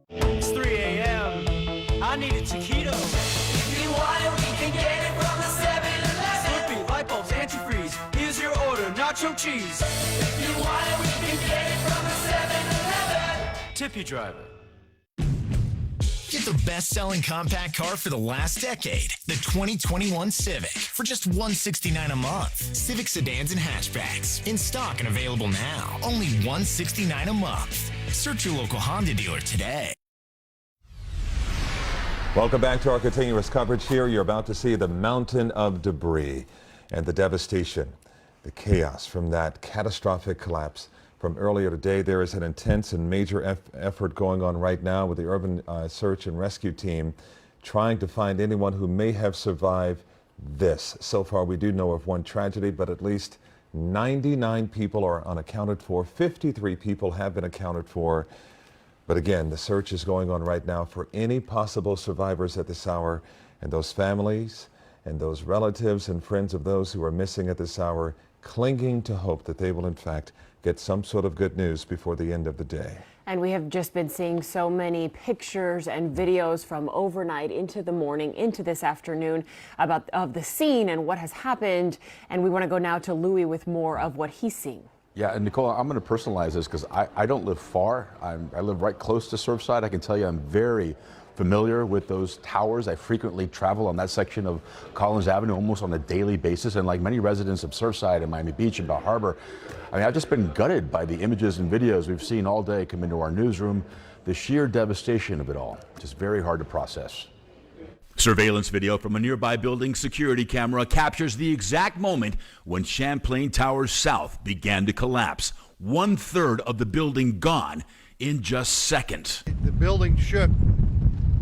It's 3 a.m. I need a taquito. If you want it, we can get it from the 7-Eleven. Slurpee, light bulbs, antifreeze. Here's your order, nacho cheese. If you want it, we can get it from the 7-Eleven. Tip your driver. Get the best-selling compact car for the last decade, the 2021 Civic, for just $169 a month. Civic sedans and hatchbacks, in stock and available now. Only $169 a month. Search your local Honda dealer today. Welcome back to our continuous coverage here. You're about to see the mountain of debris and the devastation, the chaos from that catastrophic collapse from earlier today. There is an intense and major effort going on right now with the Urban Search and Rescue Team trying to find anyone who may have survived this. So far, we do know of one tragedy, but at least 99 people are unaccounted for. 53 people have been accounted for. But again, the search is going on right now for any possible survivors at this hour, and those families and those relatives and friends of those who are missing at this hour clinging to hope that they will in fact get some sort of good news before the end of the day. And we have just been seeing so many pictures and videos from overnight into the morning, into this afternoon of the scene and what has happened. And we want to go now to Louis with more of what he's seeing. Yeah, and Nicole, I'm going to personalize this because I don't live far. I live right close to Surfside. I can tell you I'm very familiar with those towers. I frequently travel on that section of Collins Avenue almost on a daily basis. And like many residents of Surfside and Miami Beach and Bal Harbor, I mean, I've just been gutted by the images and videos we've seen all day come into our newsroom. The sheer devastation of it all, just very hard to process. Surveillance video from a nearby building's security camera captures the exact moment when Champlain Towers South began to collapse. 1/3 of the building gone in just seconds. The building shook,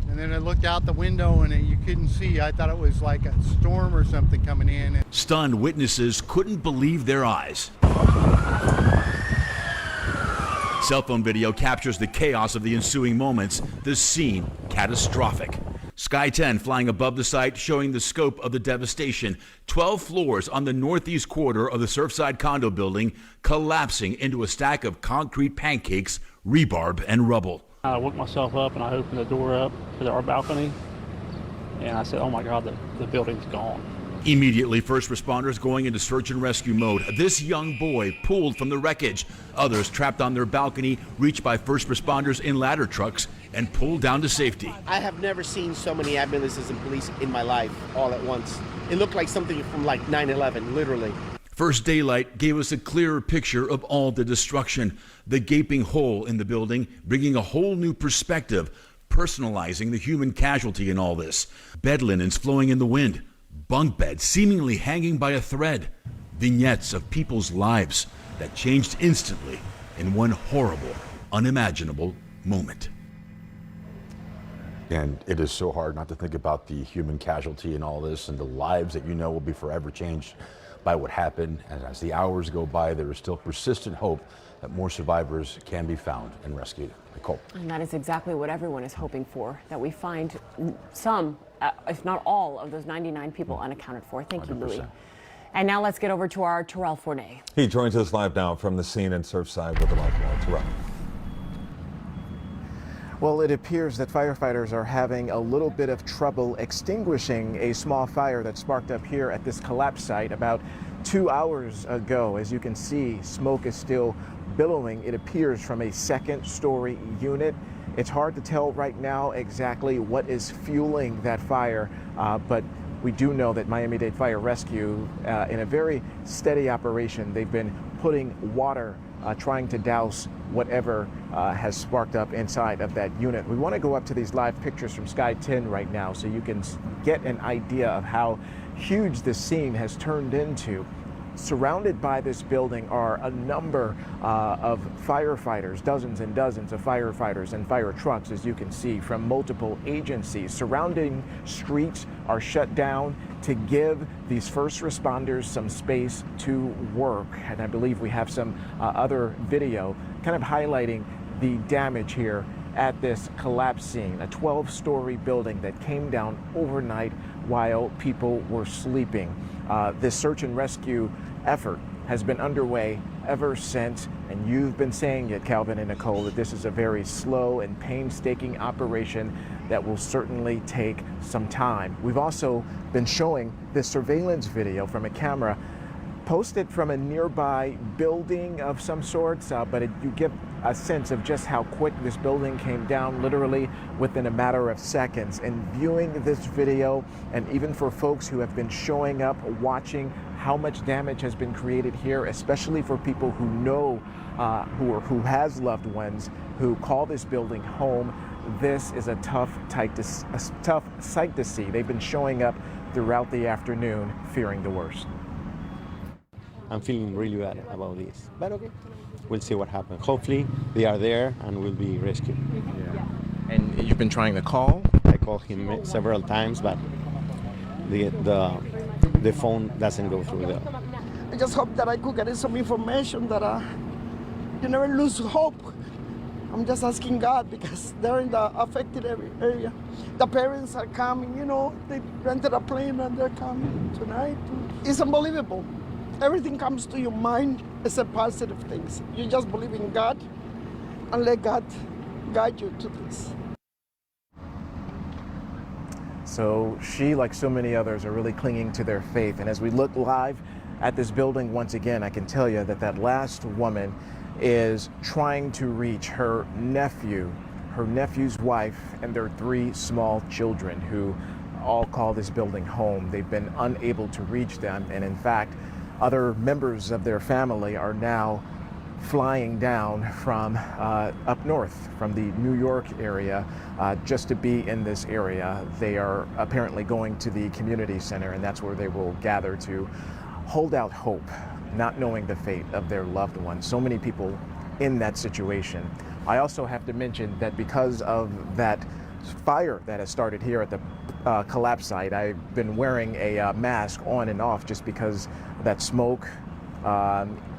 and then I looked out the window and you couldn't see. I thought it was like a storm or something coming in. Stunned witnesses couldn't believe their eyes. Cell phone video captures the chaos of the ensuing moments. The scene catastrophic. Sky 10 flying above the site, showing the scope of the devastation. 12 floors on the northeast quarter of the Surfside condo building collapsing into a stack of concrete pancakes, rebarb, and rubble. I woke myself up and I opened the door up to our balcony, and I said, oh my God, the building's gone. Immediately, first responders going into search and rescue mode. This young boy pulled from the wreckage. Others trapped on their balcony, reached by first responders in ladder trucks, and pulled down to safety. I have never seen so many ambulances and police in my life all at once. It looked like something from like 9/11, literally. First daylight gave us a clearer picture of all the destruction. The gaping hole in the building, bringing a whole new perspective, personalizing the human casualty in all this. Bed linens flowing in the wind. Bunk beds seemingly hanging by a thread. Vignettes of people's lives that changed instantly in one horrible, unimaginable moment. And it is so hard not to think about the human casualty in all this and the lives that you know will be forever changed by what happened. And as the hours go by, there is still persistent hope that more survivors can be found and rescued. Nicole. And that is exactly what everyone is hoping for, that we find some, if not all, of those 99 people unaccounted for. Thank you, Louis. And now let's get over to our Terrell Fournay. He joins us live now from the scene in Surfside with a lot more. Terrell. Well, it appears that firefighters are having a little bit of trouble extinguishing a small fire that sparked up here at this collapse site about 2 hours ago. As you can see, smoke is still billowing. It appears from a second-story unit. It's hard to tell right now exactly what is fueling that fire, but we do know that Miami-Dade Fire Rescue, in a very steady operation, they've been putting water, trying to douse whatever has sparked up inside of that unit. We want to go up to these live pictures from Sky 10 right now so you can get an idea of how huge this scene has turned into. Surrounded by this building are a number of firefighters, dozens and dozens of firefighters and fire trucks, as you can see, from multiple agencies. Surrounding streets are shut down to give these first responders some space to work. And I believe we have some other video kind of highlighting the damage here at this collapse scene, a 12-story building that came down overnight while people were sleeping. This search and rescue effort has been underway ever since, and you've been saying it, Calvin and Nicole, that this is a very slow and painstaking operation that will certainly take some time. We've also been showing this surveillance video from a camera posted from a nearby building of some sorts, but you get a sense of just how quick this building came down, literally within a matter of seconds. And viewing this video, and even for folks who have been showing up, watching how much damage has been created here, especially for people who know, who has loved ones who call this building home, this is a tough sight to see. They've been showing up throughout the afternoon, fearing the worst. I'm feeling really bad about this, but okay, we'll see what happens. Hopefully they are there and will be rescued. Yeah. And you've been trying to call? I called him several times, but the phone doesn't go through there. I just hope that I could get some information that you never lose hope. I'm just asking God because they're in the affected area. The parents are coming, you know, they rented a plane and they're coming tonight. It's unbelievable. Everything comes to your mind except positive things. You just believe in God and let God guide you to this. So she, like so many others, are really clinging to their faith. And as we look live at this building once again, I can tell you that that last woman is trying to reach her nephew, her nephew's wife, and their 3 small children who all call this building home. They've been unable to reach them, and in fact, other members of their family are now flying down from up north, from the New York area, just to be in this area. They are apparently going to the community center, and that's where they will gather to hold out hope, not knowing the fate of their loved ones. So many people in that situation. I also have to mention that because of that fire that has started here at the collapse site, I've been wearing a mask on and off just because that smoke,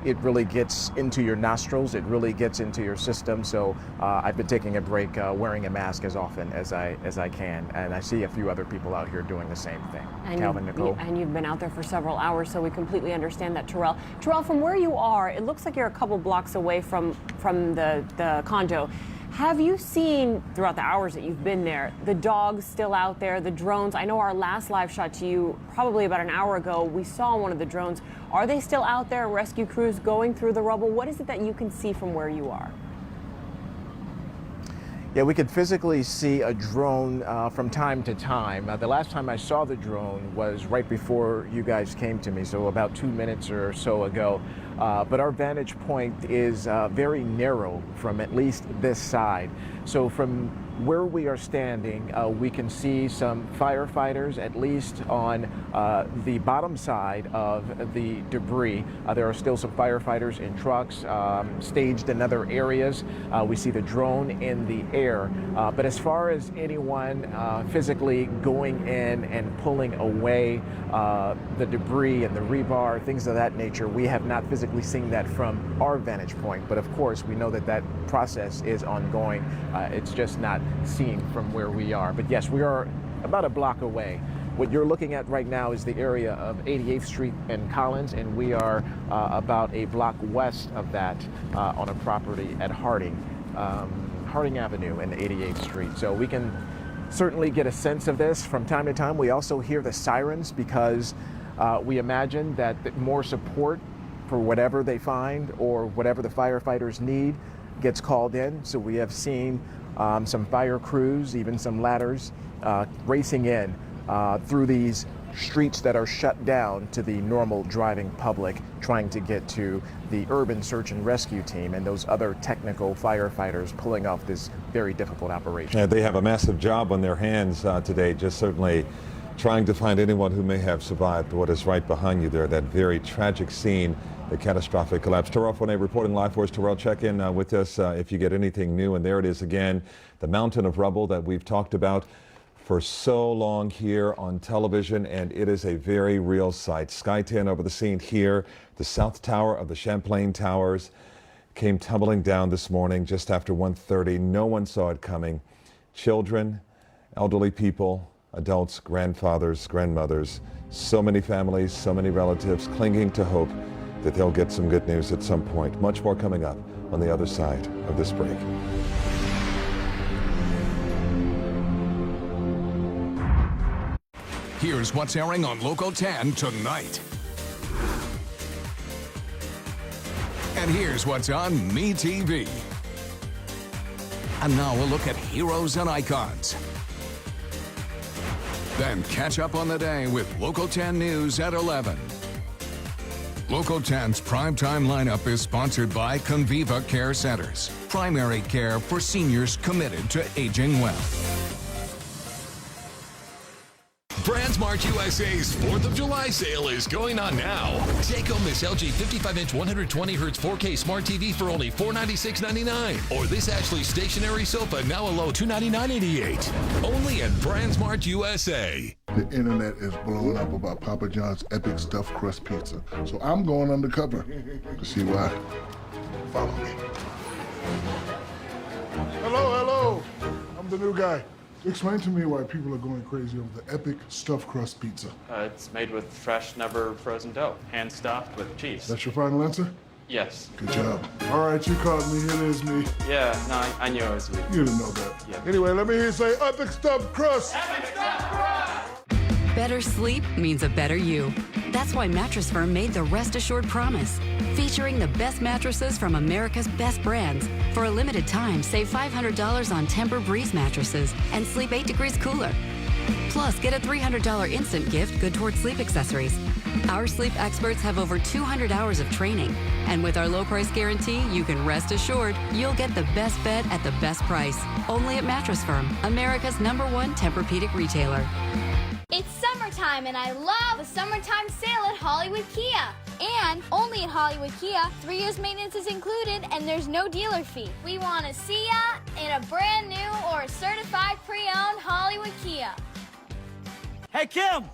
it really gets into your nostrils, it really gets into your system. So I've been taking a break, wearing a mask as often as I can, and I see a few other people out here doing the same thing. And Calvin, Nicole. And you've been out there for several hours, so we completely understand that, Terrell. Terrell, from where you are, it looks like you're a couple blocks away from the condo. Have you seen, throughout the hours that you've been there, the dogs still out there, the drones? I know our last live shot to you, probably about an hour ago, we saw one of the drones. Are they still out there, rescue crews going through the rubble? What is it that you can see from where you are? Yeah, we could physically see a drone from time to time. The last time I saw the drone was right before you guys came to me, so about 2 minutes or so ago. But our vantage point is very narrow from at least this side. So from where we are standing, we can see some firefighters, at least on the bottom side of the debris. There are still some firefighters in trucks staged in other areas. We see the drone in the air. But as far as anyone physically going in and pulling away the debris and the rebar, things of that nature, we have not physically seen that from our vantage point. But of course, we know that that process is ongoing. It's just not seen from where we are. But yes, we are about a block away. What you're looking at right now is the area of 88th Street and Collins, and we are about a block west of that on a property at Harding Harding Avenue and 88th Street. So we can certainly get a sense of this from time to time. We also hear the sirens because we imagine that more support for whatever they find or whatever the firefighters need gets called in. So we have seen some fire crews, even some ladders, racing in through these streets that are shut down to the normal driving public, trying to get to the urban search and rescue team and those other technical firefighters pulling off this very difficult operation. Yeah, they have a massive job on their hands today, just certainly trying to find anyone who may have survived what is right behind you there, that very tragic scene, the catastrophic collapse. Terrell Fournier reporting live for us. Terrell, check in with us if you get anything new. And there it is again, the mountain of rubble that we've talked about for so long here on television, and it is a very real sight. Sky 10 over the scene here. The south tower of the Champlain Towers came tumbling down this morning just after 1:30. No one saw it coming. Children, elderly people, adults, grandfathers, grandmothers, so many families, so many relatives clinging to hope that they'll get some good news at some point. Much more coming up on the other side of this break. Here's what's airing on Local 10 tonight. And here's what's on MeTV. And now a look at heroes and icons. Then catch up on the day with Local 10 News at 11. Local 10's primetime lineup is sponsored by Conviva Care Centers. Primary care for seniors committed to aging well. BrandsMart USA's 4th of July sale is going on now. Take home this LG 55-inch 120Hz 4K Smart TV for only $496.99. Or this Ashley stationary sofa, now a low $299.88. Only at BrandsMart USA. The internet is blowing up about Papa John's epic stuffed crust pizza. So I'm going undercover to see why. Follow me. Hello. I'm the new guy. Explain to me why people are going crazy over the epic stuffed crust pizza. It's made with fresh, never frozen dough, hand stuffed with cheese. That's your final answer? Yes. Good job. All right, you caught me. It is me. Yeah, no, I knew it was you. You didn't know that. Yeah. Anyway, let me hear you say epic stuffed crust. Epic stuffed crust! Better sleep means a better you. That's why Mattress Firm made the Rest Assured Promise, featuring the best mattresses from America's best brands. For a limited time, save $500 on Tempur-Breeze mattresses and sleep 8 degrees cooler. Plus, get a $300 instant gift good towards sleep accessories. Our sleep experts have over 200 hours of training. And with our low price guarantee, you can rest assured you'll get the best bed at the best price. Only at Mattress Firm, America's #1 Tempur-Pedic retailer. It's summertime and I love the summertime sale at Hollywood Kia. And only at Hollywood Kia, 3 years maintenance is included and there's no dealer fee. We want to see ya in a brand new or a certified pre-owned Hollywood Kia. Hey, Kim!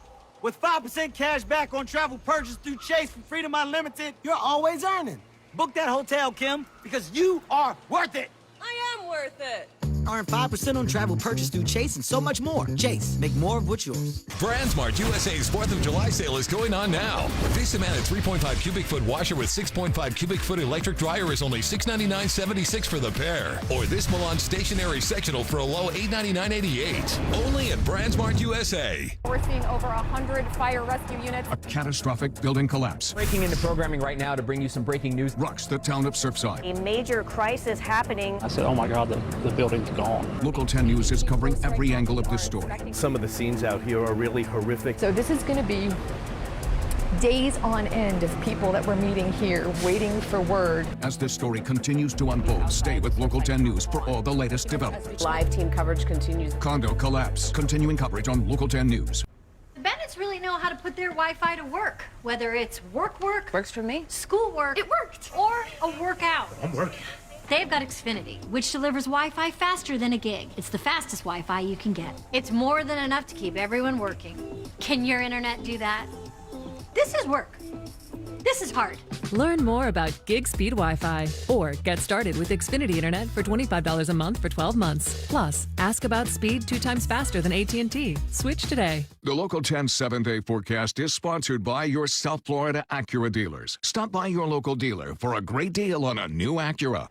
With 5% cash back on travel purchase through Chase from Freedom Unlimited, you're always earning. Book that hotel, Kim, because you are worth it. I am worth it. Earn 5% on travel purchase through Chase and so much more. Chase, make more of what's yours. BrandsMart USA's 4th of July sale is going on now. This Amana 3.5 cubic foot washer with 6.5 cubic foot electric dryer is only $699.76 for the pair. Or this Milan stationary sectional for a low $899.88. Only at BrandsMart USA. We're seeing over 100 fire rescue units. A catastrophic building collapse. Breaking into programming right now to bring you some breaking news. Rocks the town of Surfside. A major crisis happening. I said, oh my God, the building's gone. Local 10 News is covering every angle of this story. Some of the scenes out here are really horrific. So this is going to be days on end of people that we're meeting here, waiting for word. As this story continues to unfold, stay with Local 10 News for all the latest developments. Live team coverage continues. Condo collapse. Continuing coverage on Local 10 News. The Bennetts really know how to put their Wi-Fi to work. Whether it's work. Works for me. Schoolwork. It worked. Or a workout. I'm working. They've got Xfinity, which delivers Wi-Fi faster than a gig. It's the fastest Wi-Fi you can get. It's more than enough to keep everyone working. Can your internet do that? This is work. This is hard. Learn more about gig speed Wi-Fi or get started with Xfinity Internet for $25 a month for 12 months. Plus, ask about speed 2 times faster than AT&T. Switch today. The Local 10 7-day forecast is sponsored by your South Florida Acura dealers. Stop by your local dealer for a great deal on a new Acura.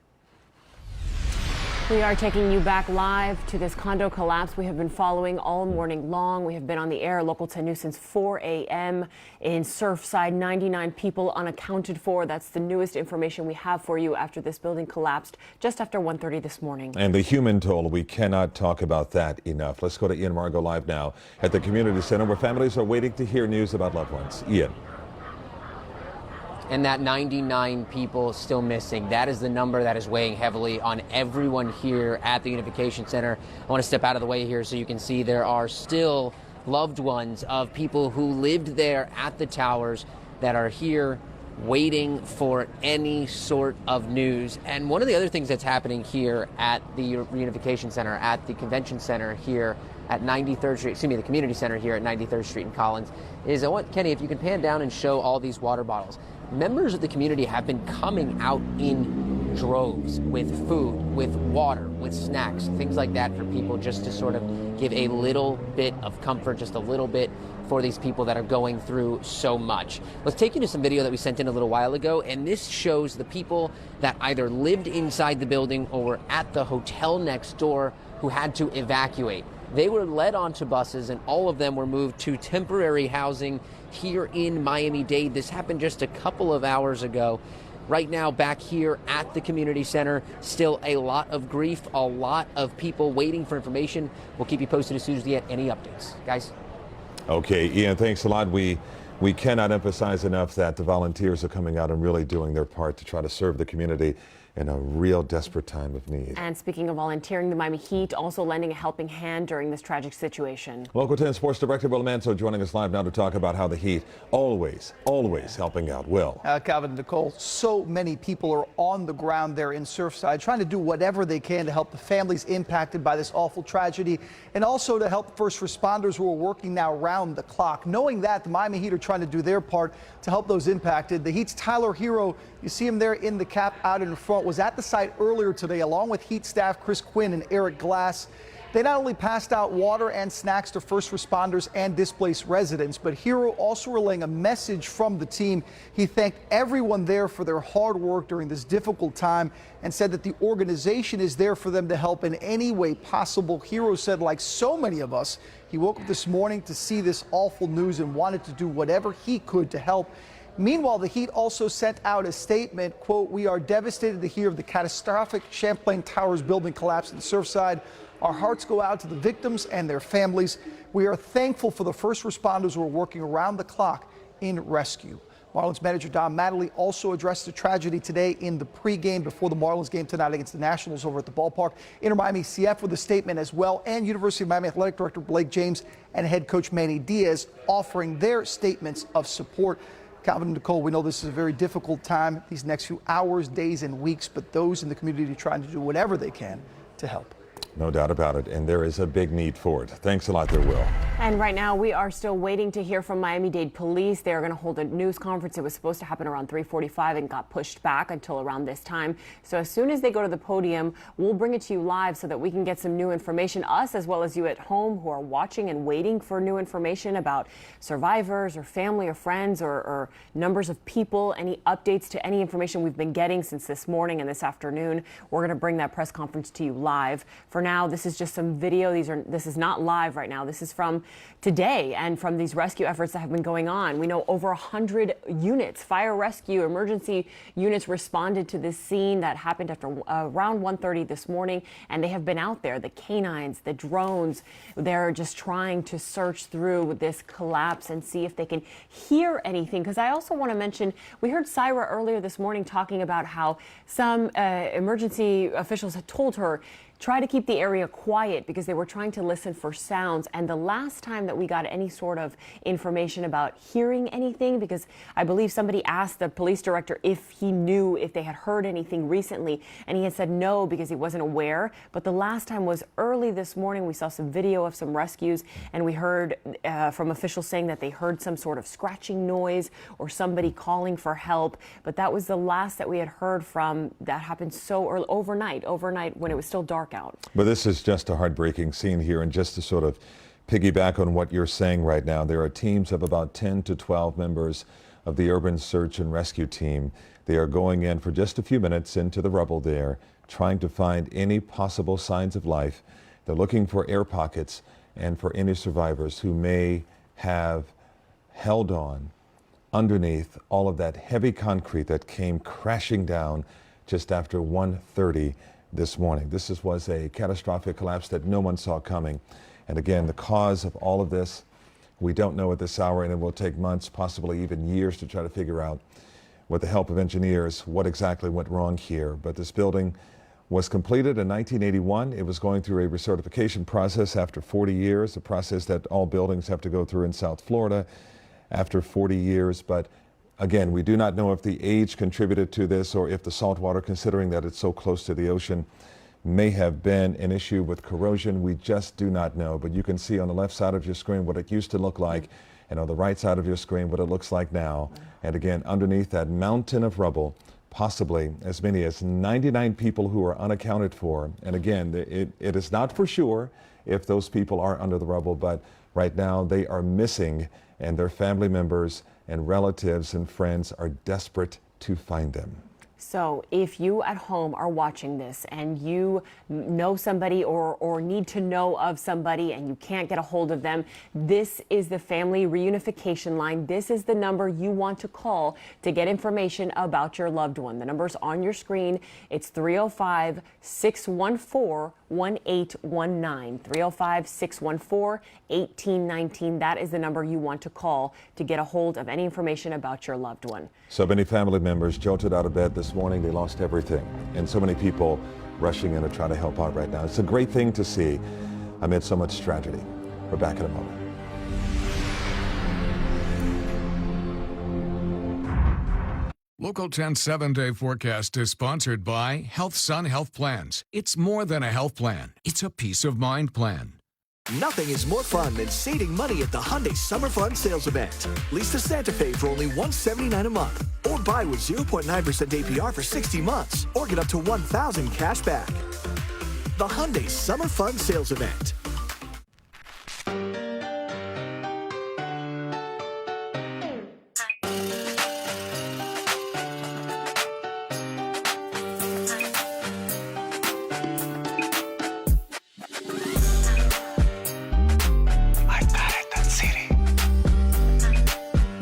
We are taking you back live to this condo collapse we have been following all morning long. We have been on the air, Local 10 News, since 4 a.m. in Surfside. 99 people unaccounted for. That's the newest information we have for you after this building collapsed just after 1:30 this morning. And the human toll, we cannot talk about that enough. Let's go to Ian Margot live now at the community center where families are waiting to hear news about loved ones. Ian. And that 99 people still missing. That is the number that is weighing heavily on everyone here at the Unification Center. I want to step out of the way here so you can see there are still loved ones of people who lived there at the towers that are here waiting for any sort of news. And one of the other things that's happening here at the Unification Center, at the Convention Center here at 93rd Street, excuse me, the Community Center here at 93rd Street in Collins, is I want, Kenny, if you can pan down and show all these water bottles. Members of the community have been coming out in droves with food, with water, with snacks, things like that for people, just to sort of give a little bit of comfort, just a little bit for these people that are going through so much. Let's take you to some video that we sent in a little while ago, and this shows the people that either lived inside the building or were at the hotel next door who had to evacuate. They were led onto buses, and all of them were moved to temporary housing here in Miami-Dade. This happened just a couple of hours ago. Right now, back here at the community center, still a lot of grief, a lot of people waiting for information. We'll keep you posted as soon as we get any updates. Guys. Okay, Ian, thanks a lot. We cannot emphasize enough that the volunteers are coming out and really doing their part to try to serve the community in a real desperate time of need. And speaking of volunteering, the Miami Heat also lending a helping hand during this tragic situation. Local 10 Sports Director Will Manso joining us live now to talk about how the Heat always helping out. Will. Calvin and Nicole, so many people are on the ground there in Surfside trying to do whatever they can to help the families impacted by this awful tragedy, and also to help first responders who are working now round the clock. Knowing that, the Miami Heat are trying to do their part to help those impacted. The Heat's Tyler Hero, you see him there in the cap out in front, was at the site earlier today along with Heat staff Chris Quinn and Eric Glass. They not only passed out water and snacks to first responders and displaced residents, but Hero also relaying a message from the team. He thanked everyone there for their hard work during this difficult time and said that the organization is there for them to help in any way possible. Hero said, like so many of us, he woke up this morning to see this awful news and wanted to do whatever he could to help. Meanwhile, the Heat also sent out a statement, quote, "We are devastated to hear of the catastrophic Champlain Towers building collapse in Surfside. Our hearts go out to the victims and their families. We are thankful for the first responders who are working around the clock in rescue." Marlins manager Don Mattingly also addressed the tragedy today in the pregame before the Marlins game tonight against the Nationals over at the ballpark. Inter Miami CF with a statement as well, and University of Miami Athletic Director Blake James and head coach Manny Diaz offering their statements of support. Calvin and Nicole, we know this is a very difficult time, these next few hours, days, and weeks, but those in the community trying to do whatever they can to help. No doubt about it, and there is a big need for it. Thanks a lot there, Will. And right now we are still waiting to hear from Miami-Dade Police. They are going to hold a news conference. It was supposed to happen around 3:45 and got pushed back until around this time. So as soon as they go to the podium, we'll bring it to you live so that we can get some new information, us as well as you at home who are watching and waiting for new information about survivors or family or friends or numbers of people, any updates to any information we've been getting since this morning and this afternoon. We're going to bring that press conference to you live. For now, this is just some video. This is not live right now. This is from today and from these rescue efforts that have been going on. We know over 100 units, fire rescue, emergency units responded to this scene that happened after around 1:30 this morning, and they have been out there. The canines, the drones, they're just trying to search through this collapse and see if they can hear anything. Because I also want to mention, we heard Syra earlier this morning talking about how some emergency officials had told her, try to keep the area quiet because they were trying to listen for sounds. And the last time that we got any sort of information about hearing anything, because I believe somebody asked the police director if he knew if they had heard anything recently, and he had said no because he wasn't aware. But the last time was early this morning. We saw some video of some rescues, and we heard from officials saying that they heard some sort of scratching noise or somebody calling for help. But that was the last that we had heard from. That happened so early, overnight when it was still dark out. But this is just a heartbreaking scene here, and just to sort of piggyback on what you're saying right now, there are teams of about 10 to 12 members of the Urban Search and Rescue Team. They are going in for just a few minutes into the rubble there, trying to find any possible signs of life. They're looking for air pockets and for any survivors who may have held on underneath all of that heavy concrete that came crashing down just after 1:30 this morning. This was a catastrophic collapse that no one saw coming. And again, the cause of all of this, we don't know at this hour, and it will take months, possibly even years, to try to figure out, with the help of engineers, what exactly went wrong here. But this building was completed in 1981. It was going through a recertification process after 40 years, a process that all buildings have to go through in South Florida after 40 years. But again, we do not know if the age contributed to this or if the salt water, considering that it's so close to the ocean, may have been an issue with corrosion. We just do not know. But you can see on the left side of your screen what it used to look like, and on the right side of your screen what it looks like now. And again, underneath that mountain of rubble, possibly as many as 99 people who are unaccounted for. And again, it is not for sure if those people are under the rubble, but right now they are missing, and their family members and relatives and friends are desperate to find them. So if you at home are watching this and you know somebody or need to know of somebody and you can't get a hold of them, this is the family reunification line. This is the number you want to call to get information about your loved one. The number's on your screen. It's 305-614-1819. 305-614-1819. That is the number you want to call to get a hold of any information about your loved one. So many family members jolted out of bed this morning. They lost everything. And so many people rushing in to try to help out right now. It's a great thing to see amid so much tragedy. We're back in a moment. Local 10's 7-day forecast is sponsored by HealthSun Health Plans. It's more than a health plan. It's a peace of mind plan. Nothing is more fun than saving money at the Hyundai Summer Fun Sales Event. Lease the Santa Fe for only $179 a month, or buy with 0.9% APR for 60 months, or get up to $1,000 cash back. The Hyundai Summer Fun Sales Event.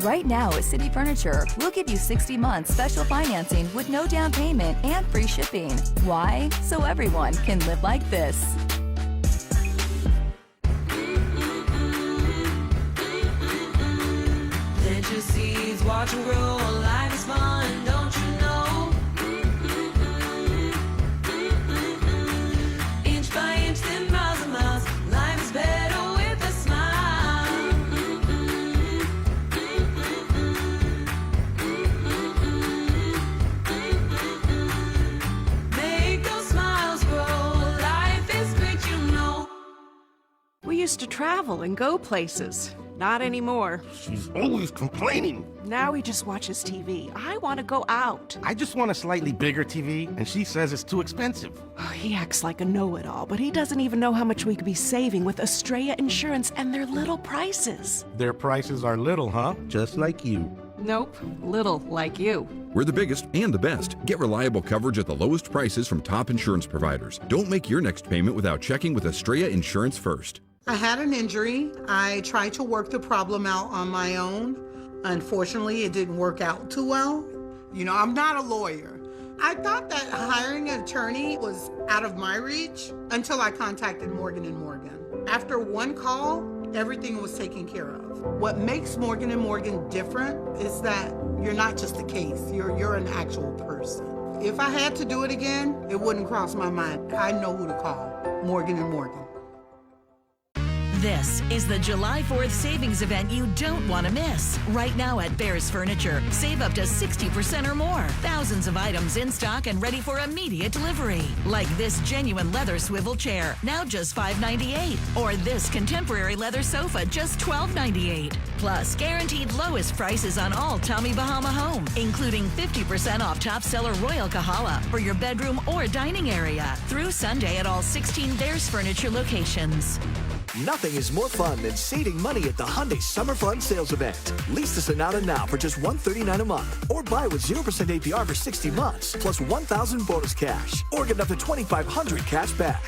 Right now at City Furniture, we'll give you 60 months special financing with no down payment and free shipping. Why? So everyone can live like this. Plant your seeds, watch them grow. Life is fun, don't you know? Inch by inch, then miles and miles. Life is better with a smile. We used to travel and go places. Not anymore. She's always complaining. Now he just watches TV. I want to go out. I just want a slightly bigger TV, and she says it's too expensive. Oh, he acts like a know-it-all, but he doesn't even know how much we could be saving with Estrella Insurance and their little prices. Their prices are little, huh? Just like you. Nope, little like you. We're the biggest and the best. Get reliable coverage at the lowest prices from top insurance providers. Don't make your next payment without checking with Estrella Insurance first. I had an injury. I tried to work the problem out on my own. Unfortunately, it didn't work out too well. You know, I'm not a lawyer. I thought that hiring an attorney was out of my reach until I contacted Morgan & Morgan. After one call, everything was taken care of. What makes Morgan & Morgan different is that you're not just a case, you're an actual person. If I had to do it again, it wouldn't cross my mind. I know who to call, Morgan & Morgan. This is the July 4th savings event you don't want to miss. Right now at Bears Furniture, save up to 60% or more. Thousands of items in stock and ready for immediate delivery. Like this genuine leather swivel chair, now just $5.98. Or this contemporary leather sofa, just $12.98. Plus, guaranteed lowest prices on all Tommy Bahama Home, including 50% off top seller Royal Kahala for your bedroom or dining area. Through Sunday at all 16 Bears Furniture locations. Nothing is more fun than saving money at the Hyundai Summer Fun Sales Event. Lease the Sonata now for just $139 a month, or buy with 0% APR for 60 months, plus $1,000 bonus cash, or get up to $2,500 cash back.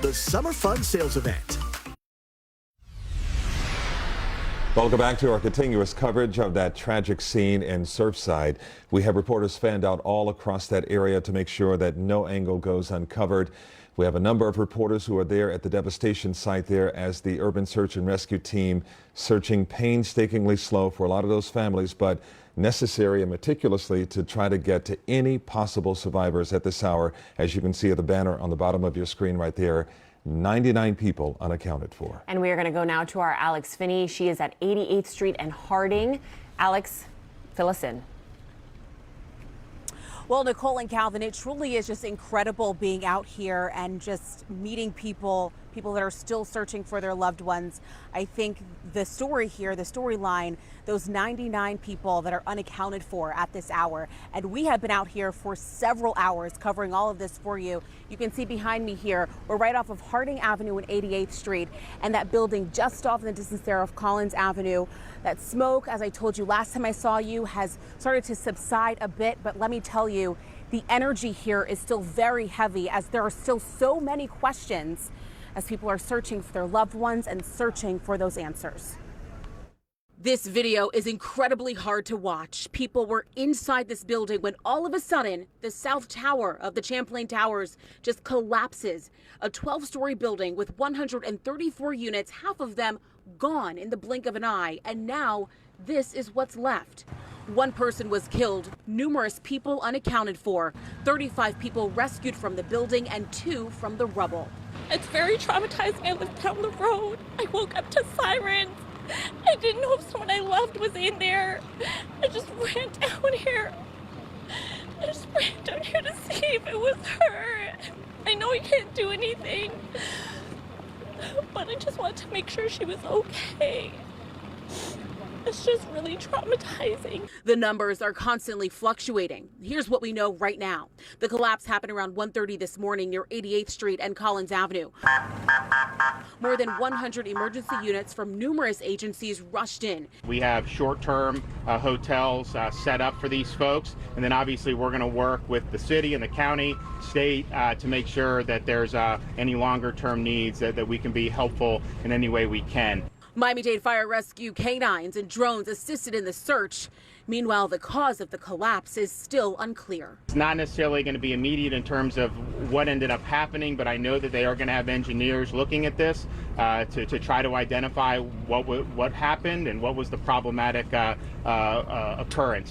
The Summer Fun Sales Event. Welcome back to our continuous coverage of that tragic scene in Surfside. We have reporters fanned out all across that area to make sure that no angle goes uncovered. We have a number of reporters who are there at the devastation site there as the urban search and rescue team searching painstakingly slow for a lot of those families, but necessary and meticulously to try to get to any possible survivors at this hour. As you can see at the banner on the bottom of your screen right there, 99 people unaccounted for. And we are going to go now to our Alex Finney. She is at 88th Street and Harding. Alex, fill us in. Well, Nicole and Calvin, it truly is just incredible being out here and just meeting people that are still searching for their loved ones. I think the story here, the storyline, those 99 people that are unaccounted for at this hour. And we have been out here for several hours covering all of this for you. You can see behind me here, we're right off of Harding Avenue and 88th Street, and that building just off in the distance there of Collins Avenue. That smoke, as I told you last time I saw you, has started to subside a bit, but let me tell you, the energy here is still very heavy as there are still so many questions as people are searching for their loved ones and searching for those answers. This video is incredibly hard to watch. People were inside this building when all of a sudden the south tower of the Champlain Towers just collapses. A 12-story building with 134 units, half of them gone in the blink of an eye. And now this is what's left. One person was killed, numerous people unaccounted for, 35 people rescued from the building and 2 from the rubble. It's very traumatizing. I lived down the road. I woke up to sirens. I didn't know if someone I loved was in there. I just ran down here. to see if it was her. I know I can't do anything, but I just wanted to make sure she was okay. It's just really traumatizing. The numbers are constantly fluctuating. Here's what we know right now. The collapse happened around 1:30 this morning near 88th Street and Collins Avenue. More than 100 emergency units from numerous agencies rushed in. We have short-term hotels set up for these folks, and then obviously we're going to work with the city and the county, state to make sure that there's any longer-term needs that we can be helpful in any way we can. Miami-Dade Fire Rescue canines and drones assisted in the search. Meanwhile, the cause of the collapse is still unclear. It's not necessarily going to be immediate in terms of what ended up happening, but I know that they are going to have engineers looking at this to try to identify what happened and what was the problematic occurrence.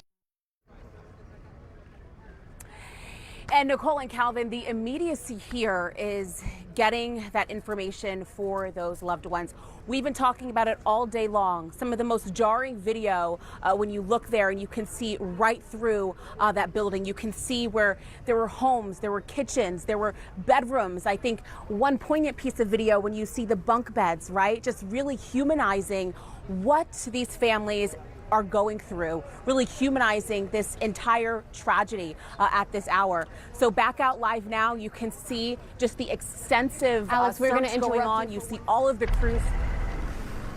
And Nicole and Calvin, the immediacy here is getting that information for those loved ones. We've been talking about it all day long. Some of the most jarring video when you look there and you can see right through that building. You can see where there were homes, there were kitchens, there were bedrooms. I think one poignant piece of video when you see the bunk beds, right? Just really humanizing what these families are going through, really humanizing this entire tragedy at this hour. So back out live now, you can see just the extensive Alex, we're going to going on. You see all of the crews.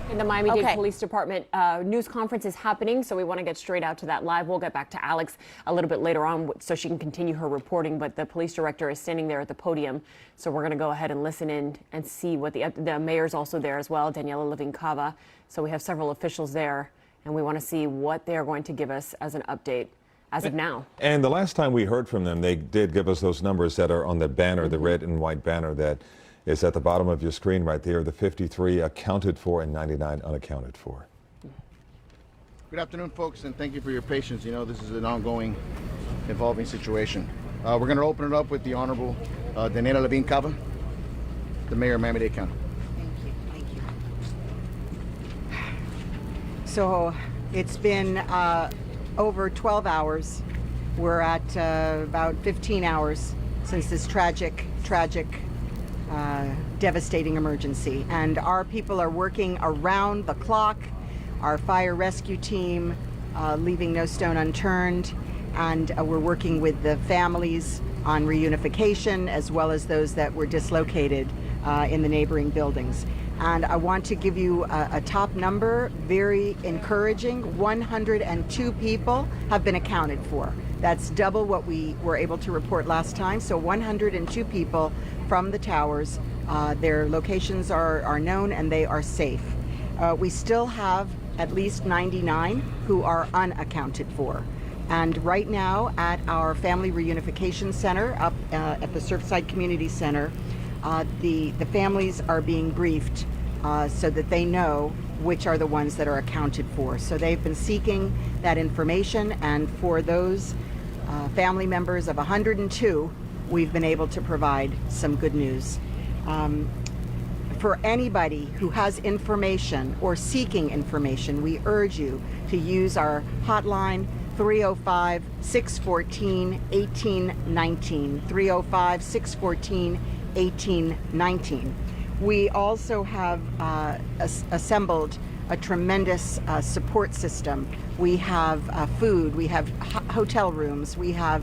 In the Miami-Dade Police Department news conference is happening, so we want to get straight out to that live. We'll get back to Alex a little bit later on so she can continue her reporting, but the police director is standing there at the podium, so we're going to go ahead and listen in and see what the mayor's also there as well, Daniela Levine Cava. So we have several officials there, and we want to see what they're going to give us as an update as of now. And the last time we heard from them, they did give us those numbers that are on the banner, the red and white banner that is at the bottom of your screen right there, the 53 accounted for and 99 unaccounted for. Good afternoon, folks, and thank you for your patience. You know, this is an ongoing, evolving situation. We're going to open it up with the Honorable Daniela Levine Cava, the Mayor of Miami-Dade County. Thank you. So it's been over 12 hours. We're at about 15 hours since this tragic, devastating emergency. And our people are working around the clock. Our fire rescue team leaving no stone unturned. And we're working with the families on reunification as well as those that were dislocated in the neighboring buildings. And I want to give you a top number, very encouraging. 102 people have been accounted for. That's double what we were able to report last time. So 102 people from the towers. Their locations are known and they are safe. We still have at least 99 who are unaccounted for. And right now at our Family Reunification Center up at the Surfside Community Center, the families are being briefed so that they know which are the ones that are accounted for. So they've been seeking that information, and for those family members of 102, we've been able to provide some good news. For anybody who has information or seeking information, we urge you to use our hotline 305-614-1819, 305-614-1819. We also have assembled a tremendous support system. We have food, we have hotel rooms, we have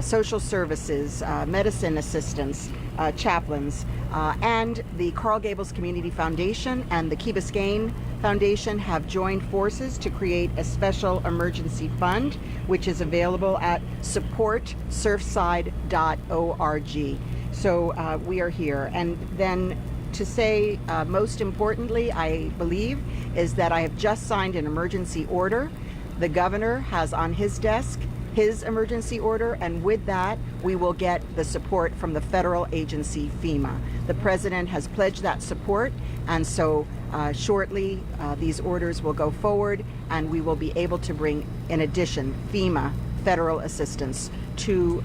social services, medicine assistants, chaplains, and the Coral Gables Community Foundation and the Key Biscayne Foundation have joined forces to create a special emergency fund, which is available at supportsurfside.org. So we are here. And then to say, most importantly, I believe, is that I have just signed an emergency order. The governor has on his desk his emergency order, and with that, we will get the support from the federal agency FEMA. The president has pledged that support, and so shortly these orders will go forward, and we will be able to bring, in addition, FEMA federal assistance to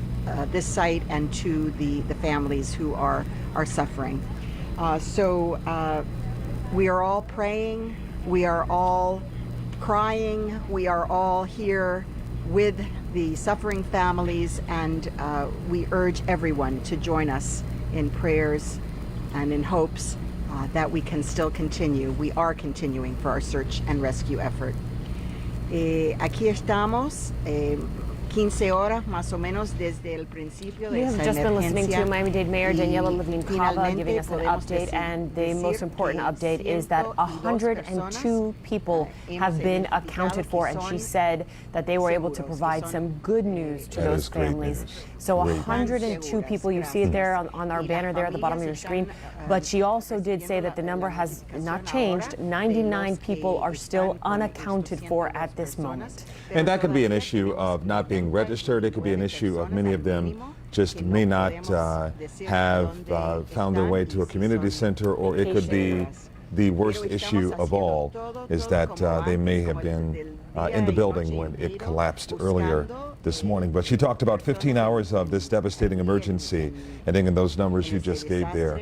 this site and to the families who are suffering. So we are all praying, we are all crying, we are all here with the suffering families, and we urge everyone to join us in prayers and in hopes that we can still continue. We are continuing for our search and rescue effort. Aquí estamos. 15 horas más o menos desde el principio de esta emergencia. We have just been listening to Miami-Dade Mayor Daniela Livnin-Cava giving us an update, and the most important update is that 102 people have been accounted for, and she said that they were able to provide some good news to those families. So 102 people, you see it there on our banner there at the bottom of your screen, but she also did say that the number has not changed. 99 people are still unaccounted for at this moment. And that could be an issue of not being registered. It could be an issue of many of them just may not have found their way to a community center, or it could be the worst issue of all is that they may have been in the building when it collapsed earlier this morning. But she talked about 15 hours of this devastating emergency, and in those numbers you just gave there.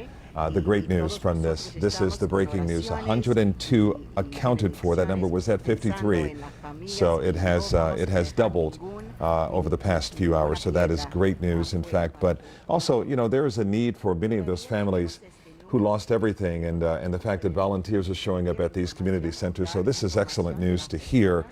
The great news from this is the breaking news. 102 accounted for. That number was at 53. So it has doubled over the past few hours. So that is great news, in fact. But also, you know, there is a need for many of those families who lost everything, and the fact that volunteers are showing up at these community centers. So this is excellent news to hear.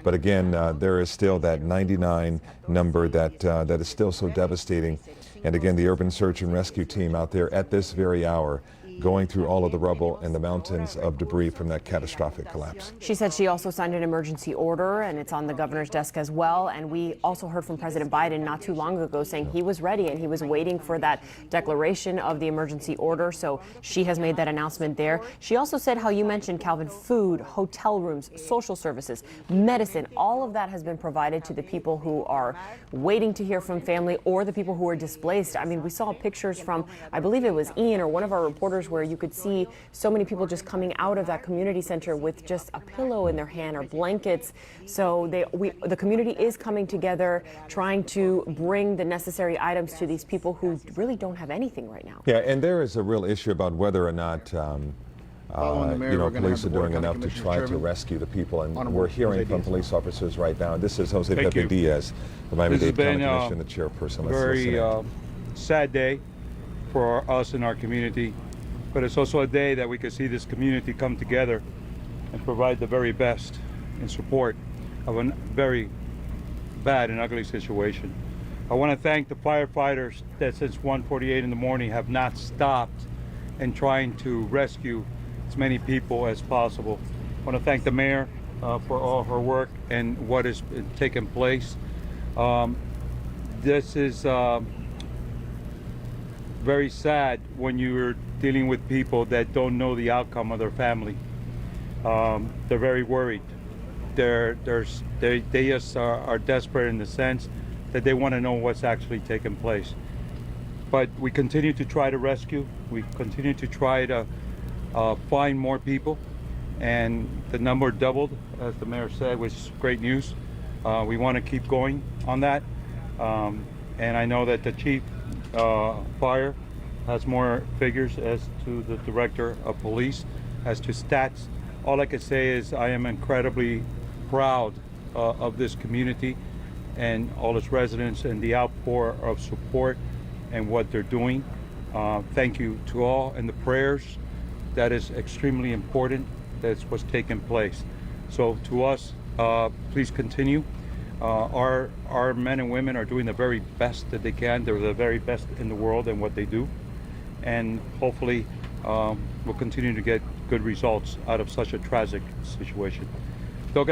But again, there is still that 99 number that is still so devastating. And again, the Urban Search and Rescue Team out there at this very hour, going through all of the rubble and the mountains of debris from that catastrophic collapse. She said she also signed an emergency order, and it's on the governor's desk as well. And we also heard from President Biden not too long ago saying he was ready and he was waiting for that declaration of the emergency order. So she has made that announcement there. She also said how you mentioned, Calvin, food, hotel rooms, social services, medicine, all of that has been provided to the people who are waiting to hear from family or the people who are displaced. I mean, we saw pictures from, I believe it was Ian or one of our reporters, where you could see so many people just coming out of that community center with just a pillow in their hand or blankets. So the community is coming together, trying to bring the necessary items to these people who really don't have anything right now. Yeah, and there is a real issue about whether or not police are doing enough to try to rescue the people, and we're hearing from police officers right now. This is Jose Pepe Diaz, the Miami-Dade County Commission, the chairperson. Very sad day for us in our community, but it's also a day that we can see this community come together and provide the very best in support of a very bad and ugly situation. I want to thank the firefighters that since 1:48 in the morning have not stopped in trying to rescue as many people as possible. I want to thank the mayor for all her work and what has taken place. This is very sad when you're dealing with people that don't know the outcome of their family. They're very worried. They just are desperate in the sense that they want to know what's actually taking place. But we continue to try to rescue. We continue to try to find more people, and the number doubled, as the mayor said, which is great news. We want to keep going on that, and I know that the chief fire has more figures as to the director of police as to stats. All I can say is I am incredibly proud of this community and all its residents and the outpour of support and what they're doing. Thank you to all, and the prayers. That is extremely important. That's what's taking place. So to us, please continue. Our men and women are doing the very best that they can. They're the very best in the world in what they do, and hopefully we'll continue to get good results out of such a tragic situation. Jose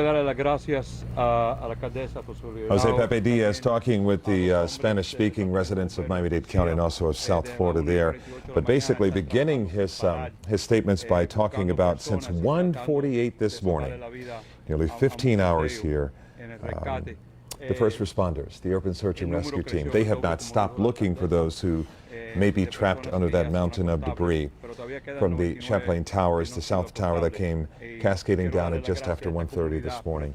Pepe Diaz talking with the Spanish-speaking residents of Miami-Dade County and also of South Florida there, but basically beginning his statements by talking about since 1:48 this morning, nearly 15 hours here, the first responders, the open search and rescue team, they have not stopped looking for those who may be trapped under that mountain of debris from the Champlain Towers, the south tower that came cascading down at just after 1:30 this morning.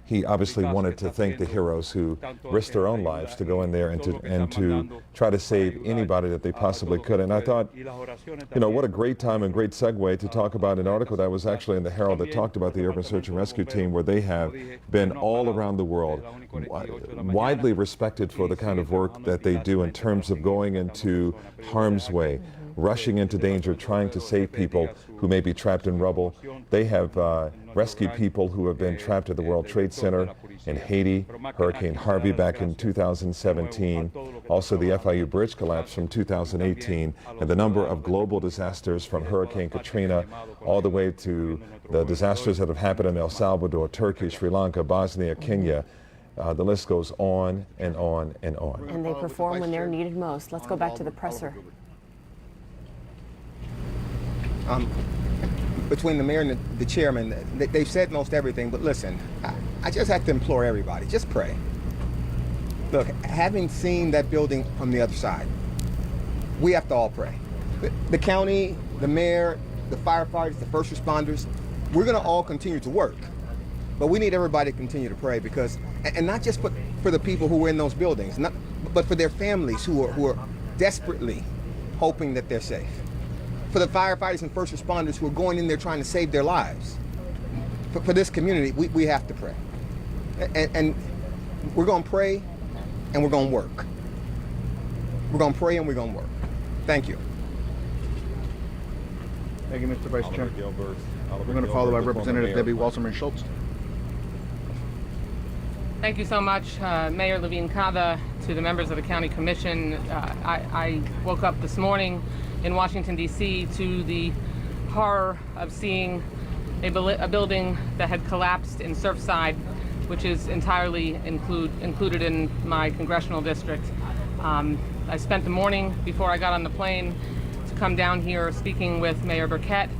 He obviously wanted to thank the heroes who risked their own lives to go in there and to try to save anybody that they possibly could. And I thought, you know, what a great time and great segue to talk about an article that was actually in the Herald that talked about the Urban Search and Rescue Team, where they have been all around the world, widely respected for the kind of work that they do in terms of going into harm's way, rushing into danger, trying to save people who may be trapped in rubble. They have rescued people who have been trapped at the World Trade Center in Haiti, Hurricane Harvey back in 2017, also the FIU bridge collapse from 2018, and the number of global disasters from Hurricane Katrina all the way to the disasters that have happened in El Salvador, Turkey, Sri Lanka, Bosnia, Kenya. The list goes on and on and on. And they perform when they're needed most. Let's go back to the presser. Between the mayor and the chairman, they've said most everything, but listen, I just have to implore everybody, just pray. Look, having seen that building from the other side, we have to all pray. The county, the mayor, the firefighters, the first responders, we're gonna all continue to work, but we need everybody to continue to pray, because, and not just for the people who were in those buildings, but for their families who are desperately hoping that they're safe. For the firefighters and first responders who are going in there trying to save their lives. For this community, we have to pray. And we're going to pray and we're going to work. We're going to pray and we're going to work. Thank you. Thank you, Mr. Vice Chair. We're going to follow by Representative Debbie Wasserman-Schultz. Thank you so much, Mayor Levine Cava, to the members of the County Commission. I woke up this morning in Washington, D.C. to the horror of seeing a building that had collapsed in Surfside, which is entirely included in my congressional district. I spent the morning before I got on the plane to come down here speaking with Mayor Burkett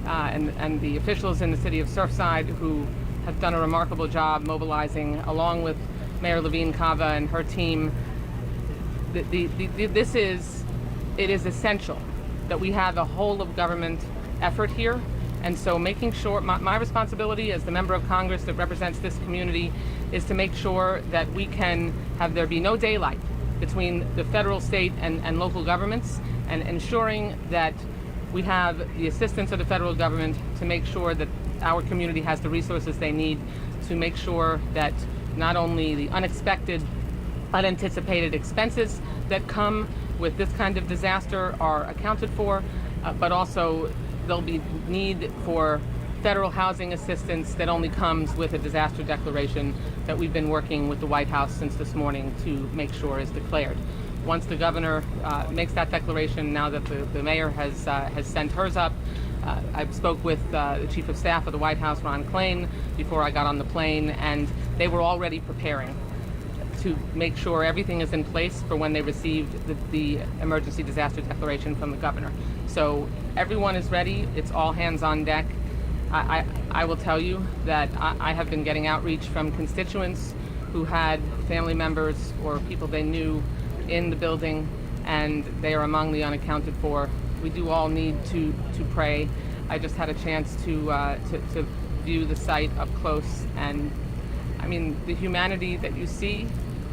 and the officials in the city of Surfside, who have done a remarkable job mobilizing, along with Mayor Levine Cava and her team. It is essential that we have a whole of government effort here. And so making sure, my responsibility as the member of Congress that represents this community is to make sure that we can have there be no daylight between the federal, state, and local governments, and ensuring that we have the assistance of the federal government to make sure that our community has the resources they need to make sure that not only the unexpected, unanticipated expenses that come with this kind of disaster are accounted for, but also there'll be need for federal housing assistance that only comes with a disaster declaration that we've been working with the White House since this morning to make sure is declared. Once the governor makes that declaration, now that the mayor has sent hers up, I spoke with the Chief of Staff of the White House, Ron Klain, before I got on the plane, and they were already preparing to make sure everything is in place for when they received the emergency disaster declaration from the governor. So everyone is ready. It's all hands on deck. I will tell you that I have been getting outreach from constituents who had family members or people they knew in the building, and they are among the unaccounted for. We do all need to pray. I just had a chance to view the site up close, and I mean, the humanity that you see,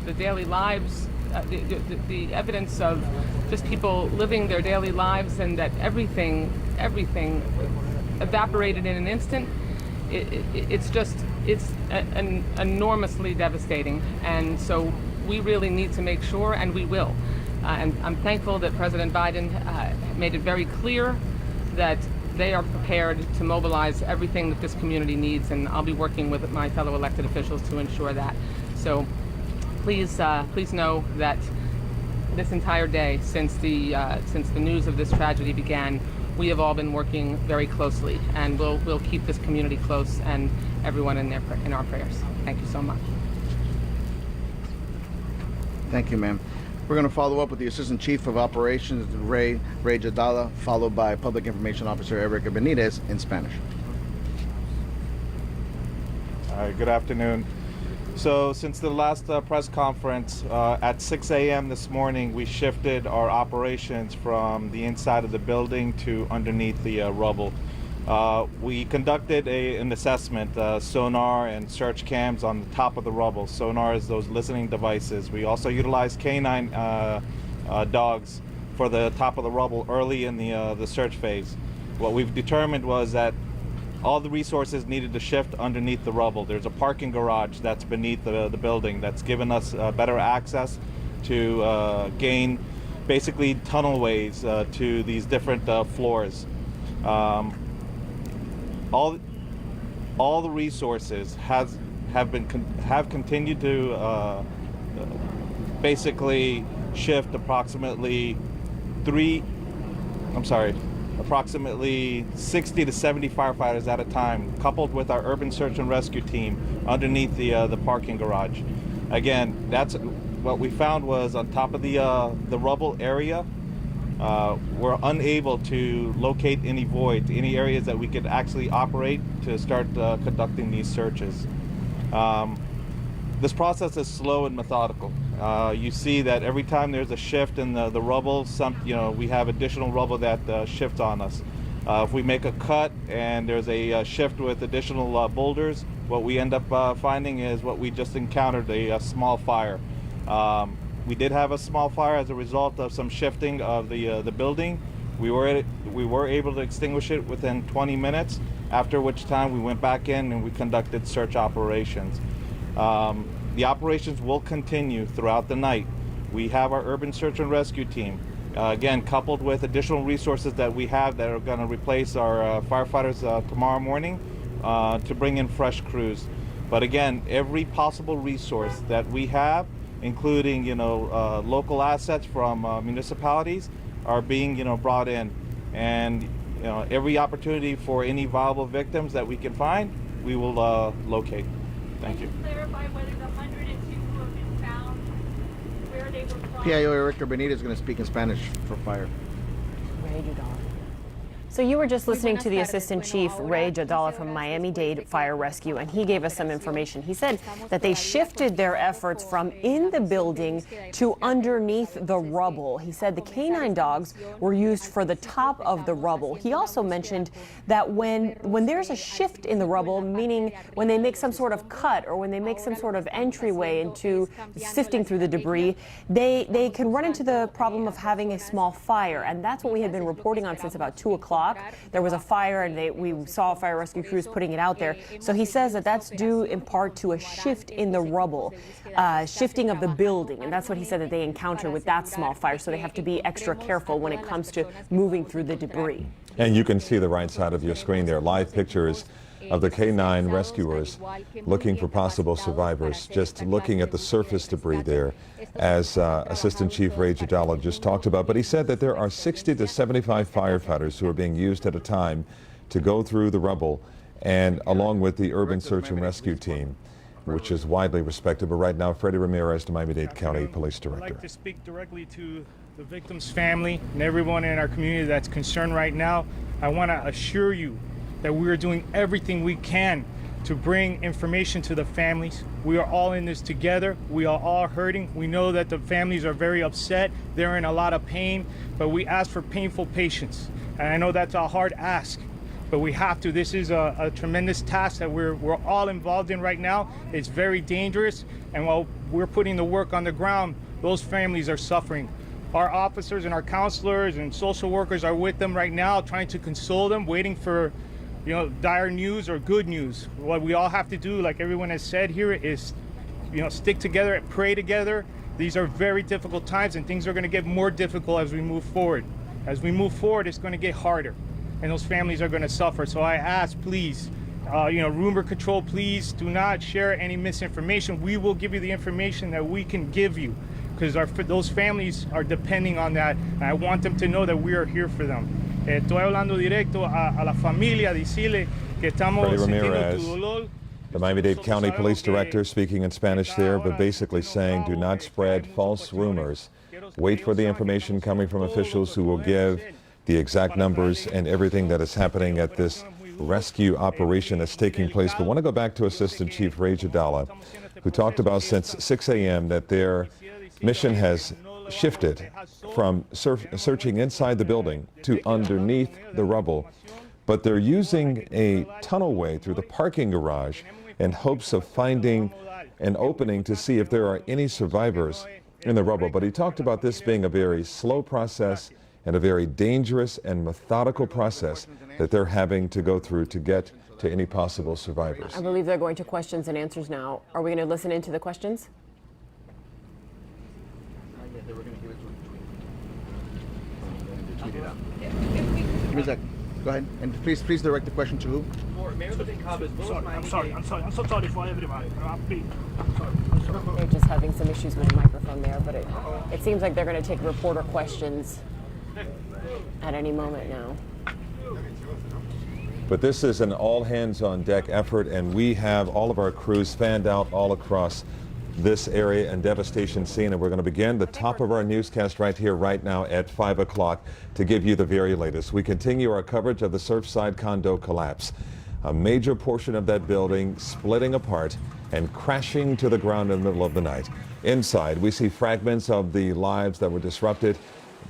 the daily lives, the evidence of just people living their daily lives, and that everything evaporated in an instant. It's enormously devastating, and so we really need to make sure, and we will. And I'm thankful that President Biden made it very clear that they are prepared to mobilize everything that this community needs, and I'll be working with my fellow elected officials to ensure that. So please know that this entire day, since the news of this tragedy began, we have all been working very closely, and we'll keep this community close and everyone in our prayers. Thank you so much. Thank you, ma'am. We're going to follow up with the Assistant Chief of Operations, Ray Jadala, followed by Public Information Officer Erica Benitez in Spanish. Good afternoon. So since the last press conference at 6 a.m. this morning, we shifted our operations from the inside of the building to underneath the rubble. We conducted an assessment, sonar and search cams on the top of the rubble. Sonar is those listening devices. We also utilized canine dogs for the top of the rubble early in the search phase. What we've determined was that all the resources needed to shift underneath the rubble. There's a parking garage that's beneath the building that's given us better access to gain basically tunnelways to these different floors. All the resources have continued to basically shift approximately 60 to 70 firefighters at a time, coupled with our urban search and rescue team underneath the parking garage. Again, that's what we found was on top of the rubble area. We're unable to locate any voids, any areas that we could actually operate to start conducting these searches. This process is slow and methodical. You see that every time there's a shift in the rubble, we have additional rubble that shifts on us. If we make a cut and there's a shift with additional boulders, what we end up finding is what we just encountered, a small fire. We did have a small fire as a result of some shifting of the building. We were able to extinguish it within 20 minutes, after which time we went back in and we conducted search operations. The operations will continue throughout the night. We have our urban search and rescue team, again, coupled with additional resources that we have that are going to replace our firefighters tomorrow morning to bring in fresh crews. But again, every possible resource that we have, including local assets from municipalities, are being brought in, and every opportunity for any viable victims that we can find, we will locate. Thank you. Clarify whether the 102 who have been found, where they were from. PIO Erica Benitez is going to speak in Spanish for fire. So you were just listening to the Assistant Chief, Ray Jadala from Miami-Dade Fire Rescue, and he gave us some information. He said that they shifted their efforts from in the building to underneath the rubble. He said the canine dogs were used for the top of the rubble. He also mentioned that when there's a shift in the rubble, meaning when they make some sort of cut or when they make some sort of entryway into sifting through the debris, they can run into the problem of having a small fire, and that's what we had been reporting on since about 2 o'clock. There was a fire, and we saw fire rescue crews putting it out there. So he says that that's due in part to a shift in the rubble, shifting of the building, and that's what he said that they encountered with that small fire. So they have to be extra careful when it comes to moving through the debris. And you can see the right side of your screen there, live pictures of the K-9 rescuers looking for possible survivors, just looking at the surface debris there, as Assistant Chief Ray Jadala just talked about. But he said that there are 60 to 75 firefighters who are being used at a time to go through the rubble, and along with the Urban Search and Rescue Team, which is widely respected. But right now, Freddie Ramirez, the Miami-Dade County Police Director. I'd like to speak directly to the victim's family and everyone in our community that's concerned right now. I want to assure you that we are doing everything we can to bring information to the families. We are all in this together. We are all hurting. We know that the families are very upset. They're in a lot of pain, but we ask for painful patience. And I know that's a hard ask, but we have to. This is a tremendous task that we're all involved in right now. It's very dangerous, and while we're putting the work on the ground, those families are suffering. Our officers and our counselors and social workers are with them right now, trying to console them, waiting for, dire news or good news. What we all have to do, like everyone has said here, is, stick together and pray together. These are very difficult times, and things are going to get more difficult as we move forward. As we move forward, it's going to get harder, and those families are going to suffer. So I ask, please, rumor control, please do not share any misinformation. We will give you the information that we can give you, because those families are depending on that, and I want them to know that we are here for them. Estoy hablando directo a la familia, decirle que estamos sintiendo tu dolor. The Miami-Dade County Police Director speaking in Spanish there, but basically saying do not spread false rumors. Wait for the information coming from officials who will give the exact numbers and everything that is happening at this rescue operation that's taking place. But I want to go back to Assistant Chief Ray Jadala, who talked about since 6 a.m. that their mission has shifted from searching inside the building to underneath the rubble. But they're using a tunnelway through the parking garage in hopes of finding an opening to see if there are any survivors in the rubble. But he talked about this being a very slow process and a very dangerous and methodical process that they're having to go through to get to any possible survivors. I believe they're going to questions and answers now. Are we going to listen into the questions? Go ahead, and please direct the question to who? I'm sorry for everybody. They're just having some issues with the microphone there, but it seems like they're going to take reporter questions at any moment now. But this is an all-hands-on-deck effort, and we have all of our crews fanned out all across this area and devastation scene, and we're going to begin the top of our newscast right here, right now at 5 o'clock to give you the very latest. We continue our coverage of the Surfside condo collapse. A major portion of that building splitting apart and crashing to the ground in the middle of the night. Inside, we see fragments of the lives that were disrupted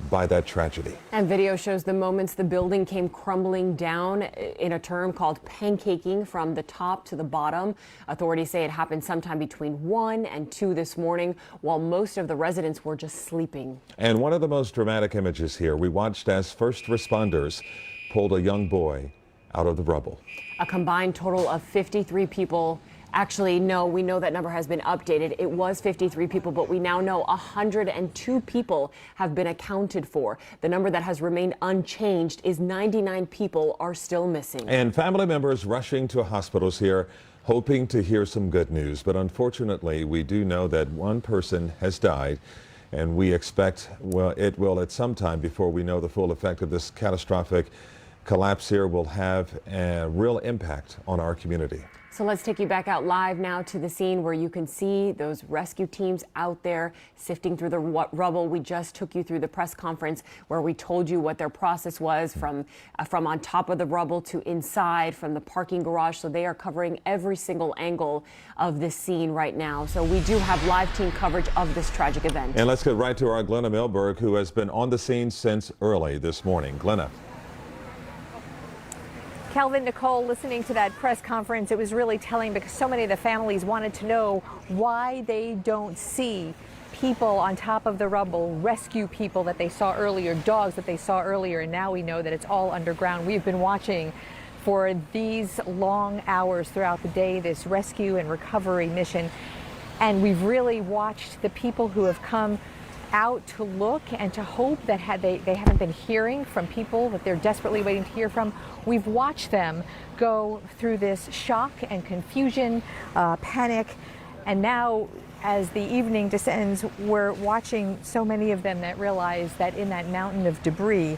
by that tragedy. And video shows the moments the building came crumbling down, in a term called pancaking from the top to the bottom. Authorities say it happened sometime between 1 and 2 this morning, while most of the residents were just sleeping. And one of the most dramatic images here, we watched as first responders pulled a young boy out of the rubble. A combined total of 53 people. Actually, no, we know that number has been updated. It was 53 people, but we now know 102 people have been accounted for. The number that has remained unchanged is 99 people are still missing. And family members rushing to hospitals here, hoping to hear some good news. But unfortunately, we do know that one person has died, and we expect, well, it will at some time before we know the full effect of this catastrophic collapse here will have a real impact on our community. So let's take you back out live now to the scene where you can see those rescue teams out there sifting through the rubble. We just took you through the press conference where we told you what their process was from on top of the rubble to inside, from the parking garage. So they are covering every single angle of this scene right now. So we do have live team coverage of this tragic event. And let's get right to our Glenna Milberg, who has been on the scene since early this morning. Glenna. Calvin, Nicole, listening to that press conference, it was really telling because so many of the families wanted to know why they don't see people on top of the rubble, rescue people that they saw earlier, dogs that they saw earlier, and now we know that it's all underground. We've been watching for these long hours throughout the day, this rescue and recovery mission, and we've really watched the people who have come out to look and to hope that they haven't been hearing from people that they're desperately waiting to hear from. We've watched them go through this shock and confusion, panic, and now as the evening descends, we're watching so many of them that realize that in that mountain of debris,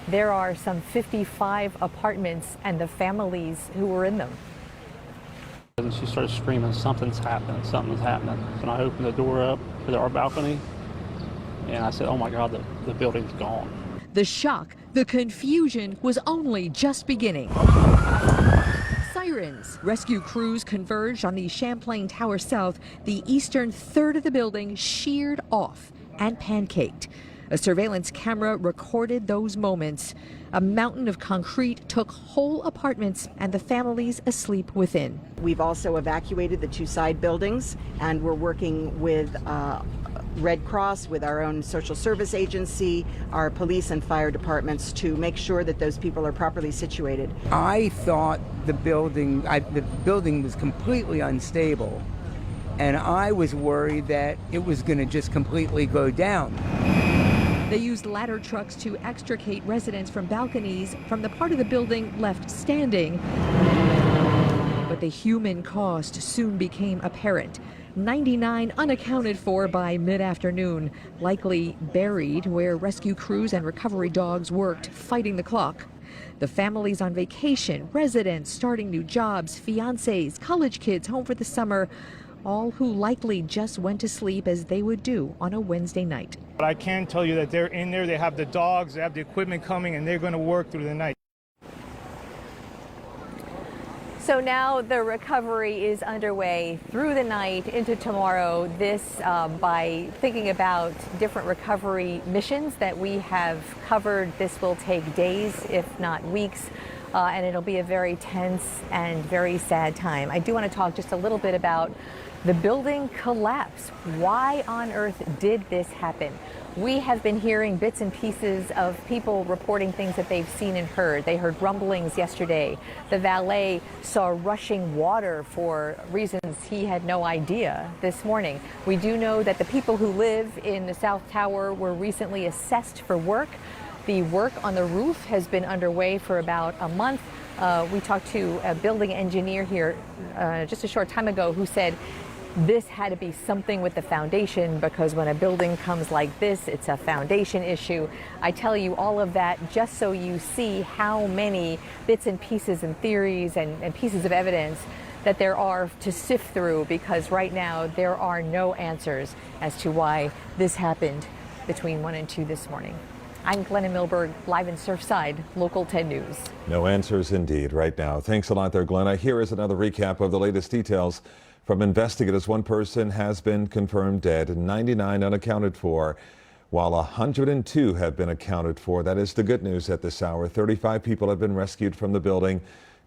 there are some 55 apartments and the families who were in them. And she started screaming, something's happening, something's happening. And I opened the door up to our balcony, and I said, oh my God, the building's gone. The shock, the confusion was only just beginning. Sirens. Rescue crews converged on the Champlain Tower South, the eastern third of the building sheared off and pancaked. A surveillance camera recorded those moments. A mountain of concrete took whole apartments and the families asleep within. We've also evacuated the 2 side buildings, and we're working with Red Cross, with our own social service agency, our police and fire departments to make sure that those people are properly situated. I thought the building was completely unstable, and I was worried that it was going to just completely go down. They used ladder trucks to extricate residents from balconies from the part of the building left standing. But the human cost soon became apparent. 99 unaccounted for by mid-afternoon, likely buried where rescue crews and recovery dogs worked, fighting the clock. The families on vacation, residents starting new jobs, fiancés, college kids home for the summer, all who likely just went to sleep as they would do on a Wednesday night. But I can tell you that they're in there, they have the dogs, they have the equipment coming, and they're going to work through the night. So now the recovery is underway through the night into tomorrow. This by thinking about different recovery missions that we have covered. This will take days, if not weeks. And it'll be a very tense and very sad time. I do want to talk just a little bit about the building collapse. Why on earth did this happen? We have been hearing bits and pieces of people reporting things that they've seen and heard. They heard rumblings yesterday. The valet saw rushing water for reasons he had no idea this morning. We do know that the people who live in the South Tower were recently assessed for work. The work on the roof has been underway for about a month. We talked to a building engineer here just a short time ago who said this had to be something with the foundation, because when a building comes like this, it's a foundation issue. I tell you all of that just so you see how many bits and pieces and theories and pieces of evidence that there are to sift through, because right now there are no answers as to why this happened between 1 and 2 this morning. I'm Glenna Milberg, live in Surfside, Local 10 News. No answers indeed right now. Thanks a lot there, Glenna. Here is another recap of the latest details from investigators. 1 person has been confirmed dead and 99 unaccounted for, while 102 have been accounted for. That is the good news at this hour. 35 people have been rescued from the building.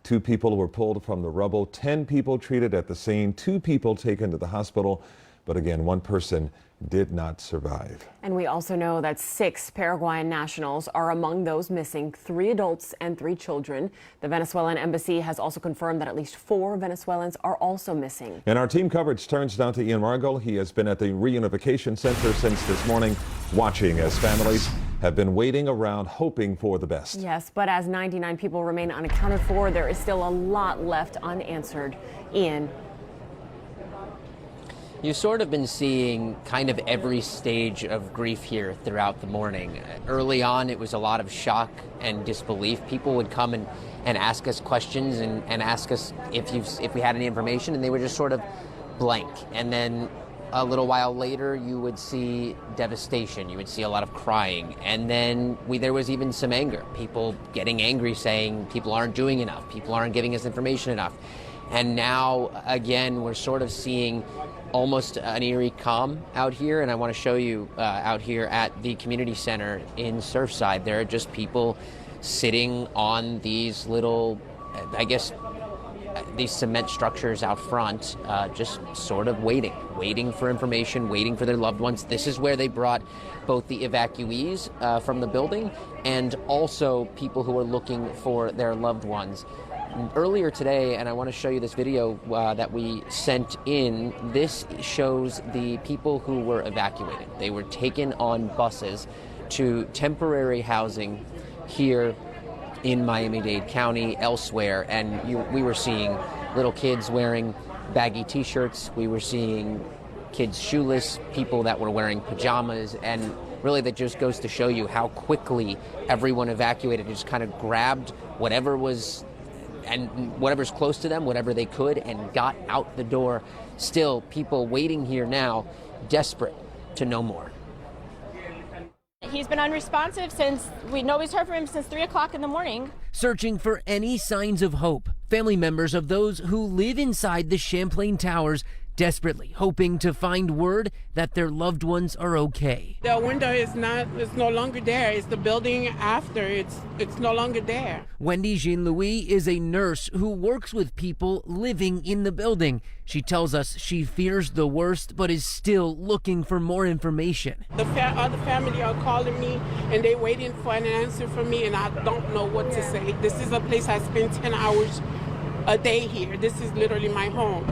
2 people were pulled from the rubble. 10 people treated at the scene. 2 people taken to the hospital. But again, 1 person did not survive. And we also know that 6 Paraguayan nationals are among those missing, 3 adults and 3 children. The Venezuelan embassy has also confirmed that at least 4 Venezuelans are also missing. And our team coverage turns now to Ian Margol. He has been at the reunification center since this morning, watching as families have been waiting around, hoping for the best. Yes, but as 99 people remain unaccounted for, there is still a lot left unanswered. Ian. You've sort of been seeing kind of every stage of grief here throughout the morning. Early on, it was a lot of shock and disbelief. People would come and ask us questions and ask us if we had any information, and they were just sort of blank. And then a little while later, you would see devastation. You would see a lot of crying. And then there was even some anger. People getting angry, saying people aren't doing enough. People aren't giving us information enough. And now, again, we're sort of seeing almost an eerie calm out here, and I want to show you out here at the community center in Surfside. There are just people sitting on these little, I guess, these cement structures out front, just sort of waiting for information, waiting for their loved ones. This is where they brought both the evacuees from the building and also people who are looking for their loved ones. Earlier today, and I want to show you this video that we sent in, this shows the people who were evacuated. They were taken on buses to temporary housing here in Miami-Dade County, elsewhere, and we were seeing little kids wearing baggy t-shirts, we were seeing kids shoeless, people that were wearing pajamas, and really that just goes to show you how quickly everyone evacuated, just kind of grabbed whatever was and whatever's close to them, whatever they could, and got out the door. Still, people waiting here now, desperate to know more. He's been unresponsive nobody's heard from him since 3 o'clock in the morning. Searching for any signs of hope, family members of those who live inside the Champlain Towers desperately hoping to find word that their loved ones are okay. The window is no longer there. It's the building after. It's no longer there. Wendy Jean-Louis is a nurse who works with people living in the building. She tells us she fears the worst, but is still looking for more information. The other family are calling me, and they're waiting for an answer from me, and I don't know what to say. This is a place I spend 10 hours a day here. This is literally my home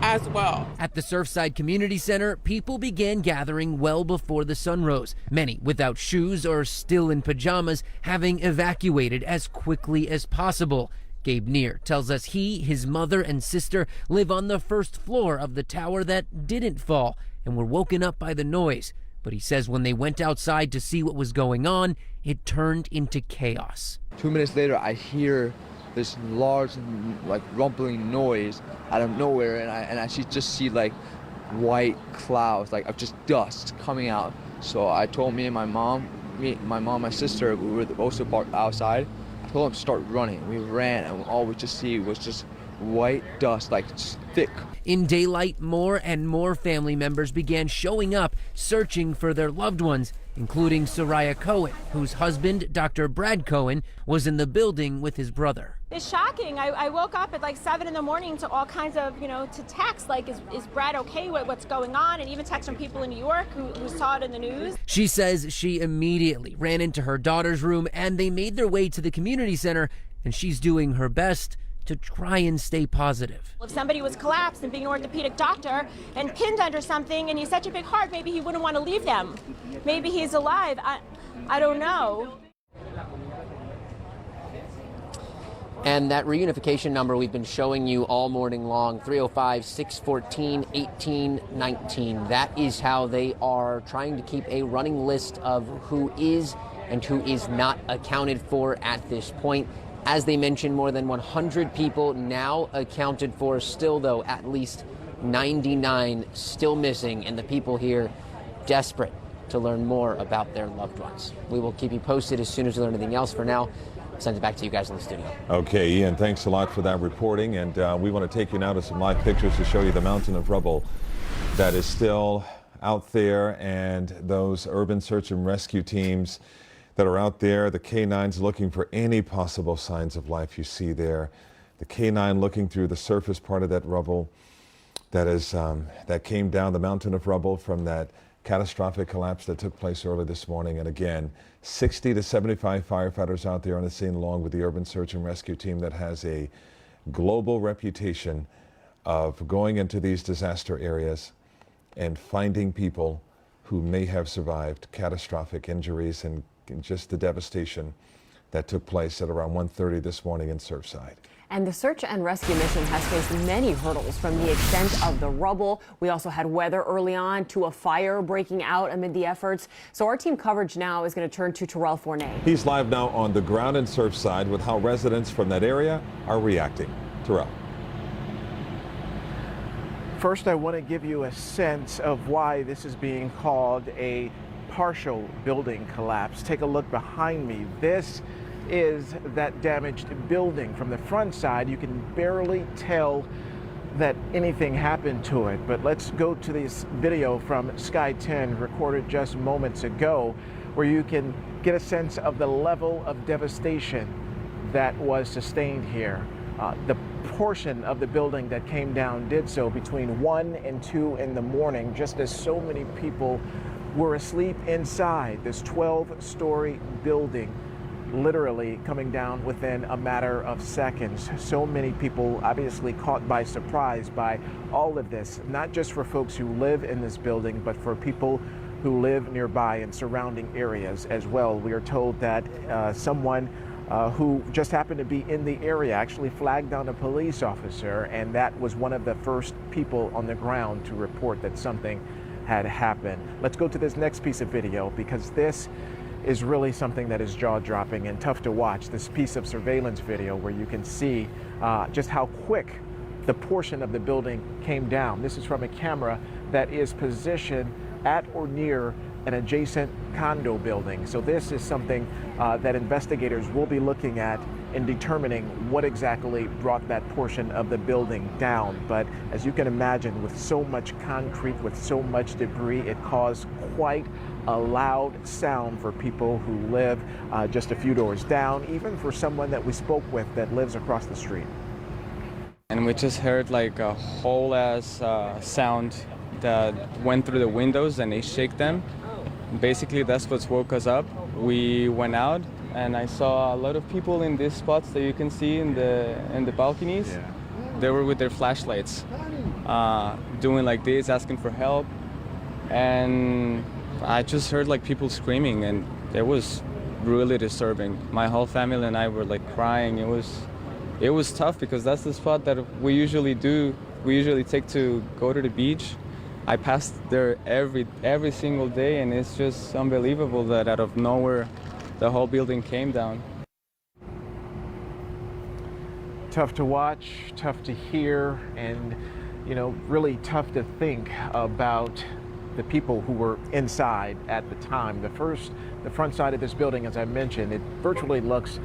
as well. At the Surfside Community Center, people began gathering well before the sun rose, many without shoes or still in pajamas, having evacuated as quickly as possible. Gabe Neer tells us he, his mother, and sister live on the first floor of the tower that didn't fall and were woken up by the noise. But he says when they went outside to see what was going on, it turned into chaos. 2 minutes later, I hear this large, rumbling noise out of nowhere, and I just see white clouds, of just dust coming out. So I told my mom, my sister, we were also parked outside. I told them to start running. We ran, and all we just see was just white dust, just thick. In daylight, more and more family members began showing up, searching for their loved ones, including Soraya Cohen, whose husband, Dr. Brad Cohen, was in the building with his brother. It's shocking. I woke up at 7 in the morning to all kinds of, to text, is Brad okay with what's going on? And even text from people in New York who saw it in the news. She says she immediately ran into her daughter's room and they made their way to the community center, and she's doing her best to try and stay positive. If somebody was collapsed and being an orthopedic doctor and pinned under something and he's such a big heart, maybe he wouldn't want to leave them. Maybe he's alive. I don't know. And that reunification number we've been showing you all morning long, 305-614-1819. That is how they are trying to keep a running list of who is and who is not accounted for at this point. As they mentioned, more than 100 people now accounted for. Still, though, at least 99 still missing, and the people here desperate to learn more about their loved ones. We will keep you posted as soon as we learn anything else. For now, I'll send it back to you guys in the studio. Okay, Ian, thanks a lot for that reporting. And we want to take you now to some live pictures to show you the mountain of rubble that is still out there, and those urban search and rescue teams that are out there, the K9s looking for any possible signs of life you see there. The K9 looking through the surface part of that rubble that came down the mountain of rubble from that catastrophic collapse that took place early this morning. And again, 60 to 75 firefighters out there on the scene, along with the urban search and rescue team that has a global reputation of going into these disaster areas and finding people who may have survived catastrophic injuries and just the devastation that took place at around 1:30 this morning in Surfside. And the search and rescue mission has faced many hurdles, from the extent of the rubble. We also had weather early on to a fire breaking out amid the efforts. So our team coverage now is going to turn to Terrell Fournay. He's live now on the ground in Surfside with how residents from that area are reacting. Terrell. First, I want to give you a sense of why this is being called a partial building collapse. Take a look behind me. This is that damaged building. From the front side, you can barely tell that anything happened to it. But let's go to this video from Sky 10 recorded just moments ago, where you can get a sense of the level of devastation that was sustained here. The portion of the building that came down did so between 1 and 2 in the morning, just as so many people were asleep inside this 12-story building literally coming down within a matter of seconds. So many people obviously caught by surprise by all of this, not just for folks who live in this building, but for people who live nearby and surrounding areas as well. We are told that someone who just happened to be in the area actually flagged down a police officer, and that was one of the first people on the ground to report that something had happened. Let's go to this next piece of video, because this is really something that is jaw-dropping and tough to watch. This piece of surveillance video where you can see just how quick the portion of the building came down. This is from a camera that is positioned at or near an adjacent condo building. So this is something that investigators will be looking at in determining what exactly brought that portion of the building down. But as you can imagine, with so much concrete, with so much debris, it caused quite a loud sound for people who live just a few doors down, even for someone that we spoke with that lives across the street. And we just heard like a whole ass sound that went through the windows and it shook them. Basically, that's what woke us up. We went out and I saw a lot of people in these spots that you can see in the balconies. Yeah. They were with their flashlights, doing like this, asking for help. And I just heard like people screaming, and it was really disturbing. My whole family and I were like crying. It was tough because that's the spot that we usually do. We usually take to go to the beach. I passed there every single day, and it's just unbelievable that out of nowhere the whole building came down. Tough to watch, tough to hear, and really tough to think about the people who were inside at the time. The front side of this building, as I mentioned, it virtually looks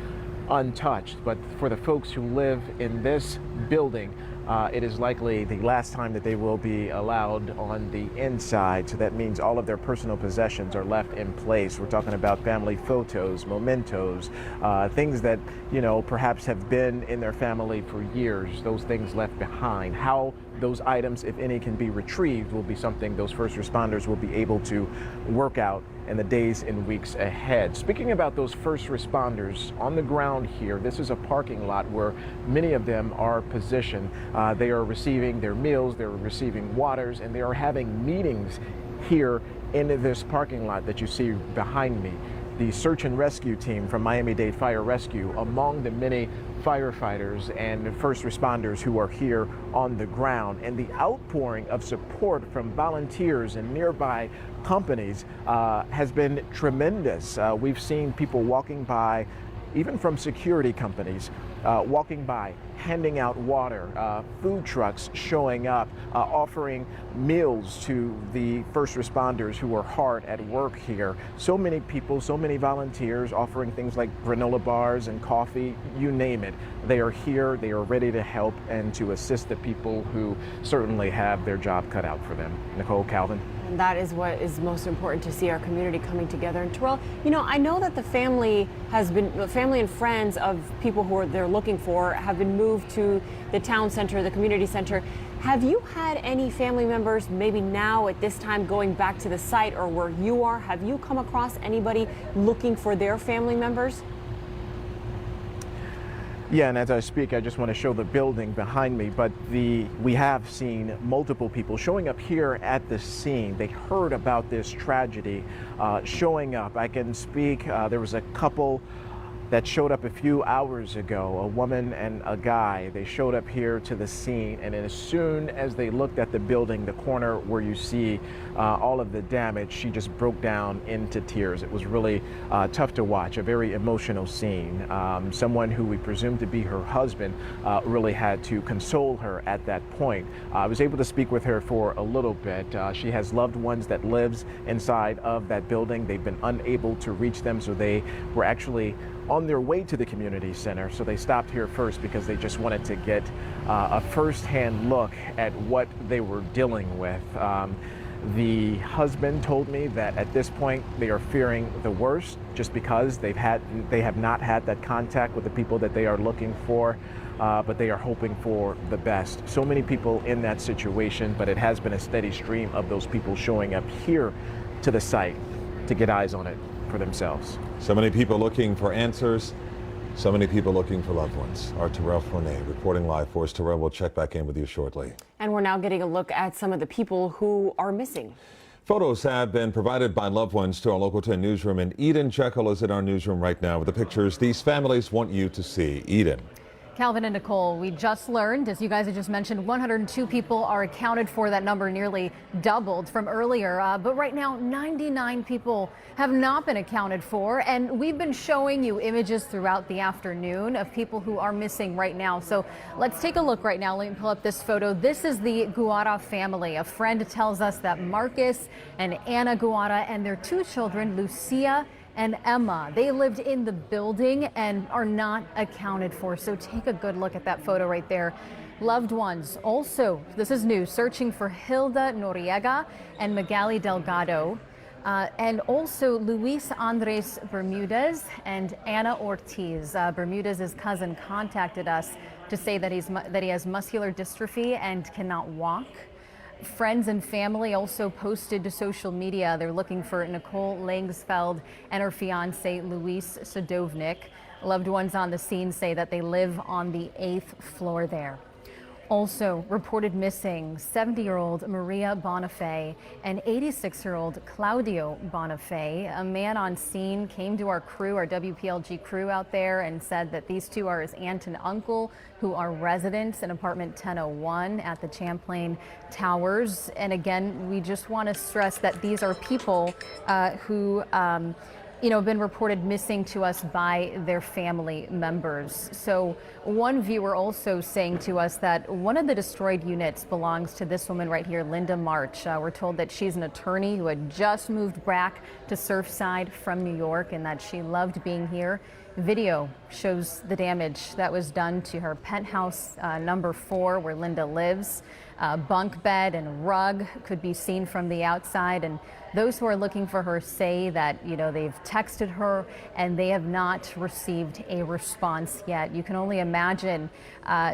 untouched, but for the folks who live in this building, it is likely the last time that they will be allowed on the inside. So that means all of their personal possessions are left in place. We're talking about family photos, mementos, things that, perhaps have been in their family for years, those things left behind. How those items, if any, can be retrieved will be something those first responders will be able to work out in the days and weeks ahead. Speaking about those first responders on the ground here, this is a parking lot where many of them are positioned. They are receiving their meals, they're receiving waters, and they are having meetings here in this parking lot that you see behind me. The search and rescue team from Miami-Dade Fire Rescue, among the many firefighters and first responders who are here on the ground, and the outpouring of support from volunteers and nearby companies has been tremendous. We've seen people walking by, even from security companies, walking by, handing out water, food trucks showing up, offering meals to the first responders who are hard at work here. So many people, so many volunteers offering things like granola bars and coffee, you name it. They are here, they are ready to help and to assist the people who certainly have their job cut out for them. Nicole, Calvin. And that is what is most important, to see our community coming together. And Terrell, I know that the family and friends of people who they're looking for have been moved to the town center, the community center. Have you had any family members, maybe now at this time, going back to the site or where you are? Have you come across anybody looking for their family members? Yeah, and as I speak, I just want to show the building behind me, but we have seen multiple people showing up here at the scene. They heard about this tragedy showing up. I can speak, there was a couple that showed up a few hours ago, a woman and a guy. They showed up here to the scene, and as soon as they looked at the building, the corner where you see all of the damage, she just broke down into tears. It was really tough to watch, a very emotional scene. Someone who we presume to be her husband really had to console her at that point. I was able to speak with her for a little bit. She has loved ones that lives inside of that building. They've been unable to reach them, so they were actually on their way to the community center. So they stopped here first because they just wanted to get a first-hand look at what they were dealing with. The husband told me that at this point they are fearing the worst, just because they have not had that contact with the people that they are looking for, but they are hoping for the best. So many people in that situation, but it has been a steady stream of those people showing up here to the site to get eyes on it for themselves. So many people looking for answers. So many people looking for loved ones. Our Terrell Fournier reporting live for us. Terrell, we'll check back in with you shortly. And we're now getting a look at some of the people who are missing. Photos have been provided by loved ones to our Local 10 newsroom, and Eden Jekyll is in our newsroom right now with the pictures these families want you to see. Eden. Calvin and Nicole, we just learned, as you guys had just mentioned, 102 people are accounted for. That number nearly doubled from earlier. But right now, 99 people have not been accounted for. And we've been showing you images throughout the afternoon of people who are missing right now. So let's take a look right now. Let me pull up this photo. This is the Guara family. A friend tells us that Marcus and Anna Guara and their two children, Lucia and Emma, they lived in the building and are not accounted for. So take a good look at that photo right there. Loved ones also, this is new, searching for Hilda Noriega and Magali Delgado. And also Luis Andres Bermudez and Ana Ortiz. Bermudez's cousin contacted us to say that he has muscular dystrophy and cannot walk. Friends and family also posted to social media. They're looking for Nicole Langsfeld and her fiance, Luis Sadovnik. Loved ones on the scene say that they live on the 8th floor there. Also reported missing 70-year-old Maria Bonifay and 86-year-old Claudio Bonifay. A man on scene came to our crew, our WPLG crew out there, and said that these two are his aunt and uncle who are residents in apartment 1001 at the Champlain Towers. And again, we just want to stress that these are people who have been reported missing to us by their family members. So one viewer also saying to us that one of the destroyed units belongs to this woman right here, Linda March. We're told that she's an attorney who had just moved back to Surfside from New York and that she loved being here. Video shows the damage that was done to her penthouse number 4 where Linda lives. Bunk bed and rug could be seen from the outside, and those who are looking for her say that they've texted her and they have not received a response yet. You can only imagine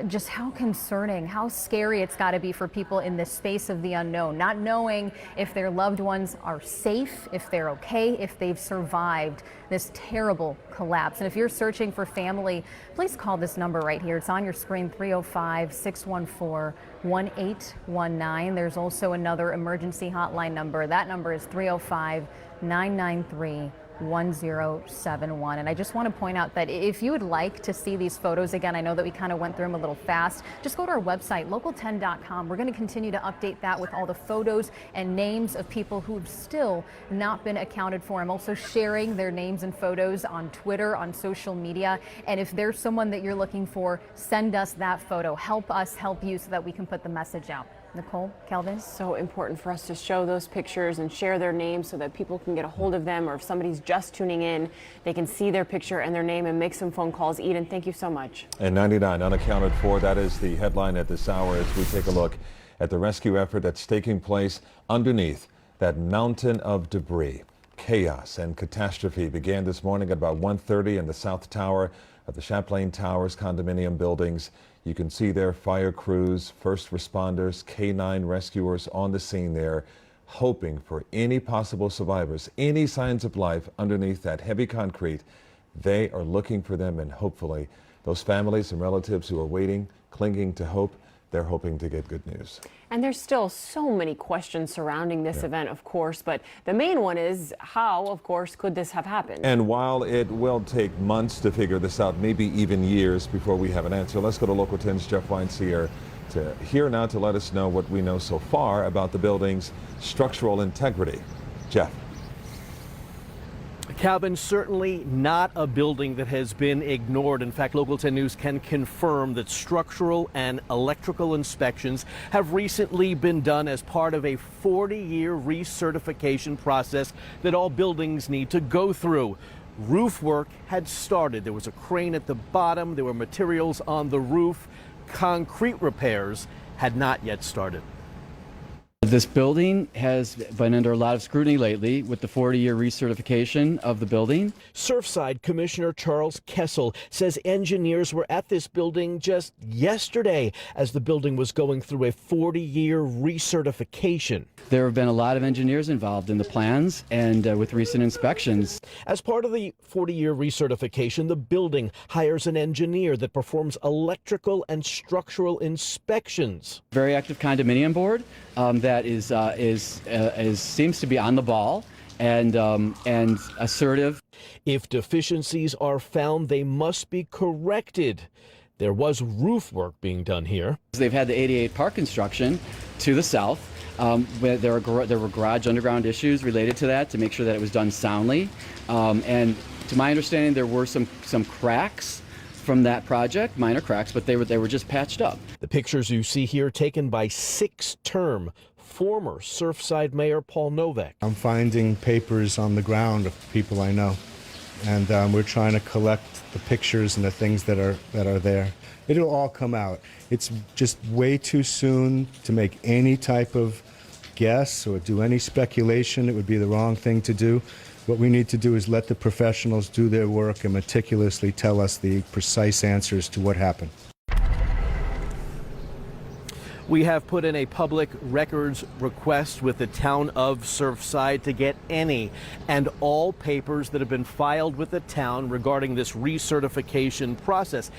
just how concerning, how scary it's got to be for people in this space of the unknown, not knowing if their loved ones are safe, if they're okay, if they've survived this terrible collapse. And if you're searching for family, please call this number right here. It's on your screen, 305-614-1819. There's also another emergency hotline number. That number is 305-993-1071. And I just want to point out that if you would like to see these photos again, I know that we kind of went through them a little fast, just go to our website, local10.com. We're going to continue to update that with all the photos and names of people who have still not been accounted for. I'm also sharing their names and photos on Twitter, on social media. And if there's someone that you're looking for, send us that photo. Help us help you so that we can put the message out. Nicole, Calvin? So important for us to show those pictures and share their names so that people can get a hold of them, or if somebody's just tuning in, they can see their picture and their name and make some phone calls. Eden, thank you so much. And 99 unaccounted for. That is the headline at this hour as we take a look at the rescue effort that's taking place underneath that mountain of debris. Chaos and catastrophe began this morning at about 1:30 in the South Tower of the Champlain Towers condominium buildings. You can see there fire crews, first responders, K9 rescuers on the scene there, hoping for any possible survivors, any signs of life underneath that heavy concrete. They are looking for them, and hopefully those families and relatives who are waiting, clinging to hope, they're hoping to get good news. And there's still so many questions surrounding this event, of course, but the main one is how, of course, could this have happened? And while it will take months to figure this out, maybe even years before we have an answer, let's go to Local 10's Jeff Weinseer to let us know what we know so far about the building's structural integrity. Jeff. Calvin, certainly not a building that has been ignored. In fact, Local 10 News can confirm that structural and electrical inspections have recently been done as part of a 40-year recertification process that all buildings need to go through. Roof work had started. There was a crane at the bottom. There were materials on the roof. Concrete repairs had not yet started. This building has been under a lot of scrutiny lately with the 40-year recertification of the building. Surfside Commissioner Charles Kessel says engineers were at this building just yesterday as the building was going through a 40-year recertification. There have been a lot of engineers involved in the plans and with recent inspections. As part of the 40-year recertification, the building hires an engineer that performs electrical and structural inspections. Very active condominium board that seems to be on the ball and assertive. If deficiencies are found, they must be corrected. There was roof work being done here. They've had the 88 park construction to the south. There were garage underground issues related to that to make sure that it was done soundly. And to my understanding, there were some cracks from that project, minor cracks, but they were just patched up. The pictures you see here taken by 6-term former Surfside Mayor Paul Novak. I'm finding papers on the ground of people I know, and we're trying to collect the pictures and the things that are there. It'll all come out. It's just way too soon to make any type of guess or do any speculation. It would be the wrong thing to do. What we need to do is let the professionals do their work and meticulously tell us the precise answers to what happened. We have put in a public records request with the town of Surfside to get any and all papers that have been filed with the town regarding this recertification process.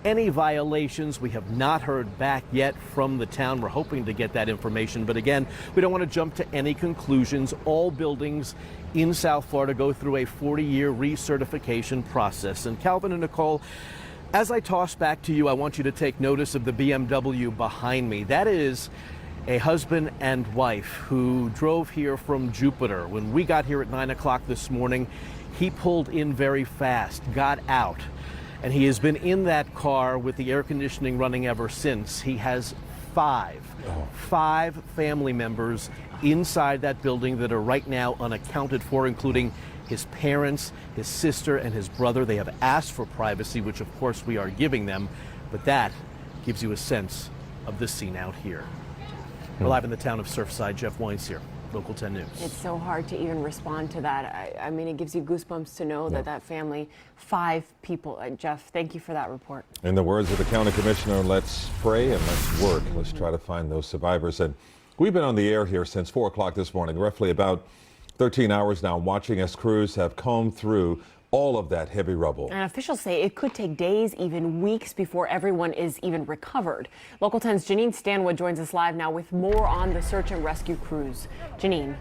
Any violations, we have not heard back yet from the town. We're hoping to get that information, but again, we don't want to jump to any conclusions. All buildings in South Florida go through a 40-year recertification process. And Calvin and Nicole, as I toss back to you, I want you to take notice of the BMW behind me. That is a husband and wife who drove here from Jupiter. When we got here at 9 o'clock this morning, he pulled in very fast, got out, and he has been in that car with the air conditioning running ever since. He has five family members inside that building that are right now unaccounted for, including his parents, his sister, and his brother. They have asked for privacy, which of course we are giving them, but that gives you a sense of the scene out here. We're live in the town of Surfside. Jeff Weins here, Local 10 News. It's so hard to even respond to that. I mean, it gives you goosebumps to know that family, 5 people. Jeff, thank you for that report. In the words of the county commissioner, let's pray and let's work. Let's try to find those survivors. And we've been on the air here since 4 o'clock this morning, roughly about 13 hours now, watching as crews have combed through all of that heavy rubble. And officials say it could take days, even weeks, before everyone is even recovered. Local 10's Janine Stanwood joins us live now with more on the search and rescue crews. Janine.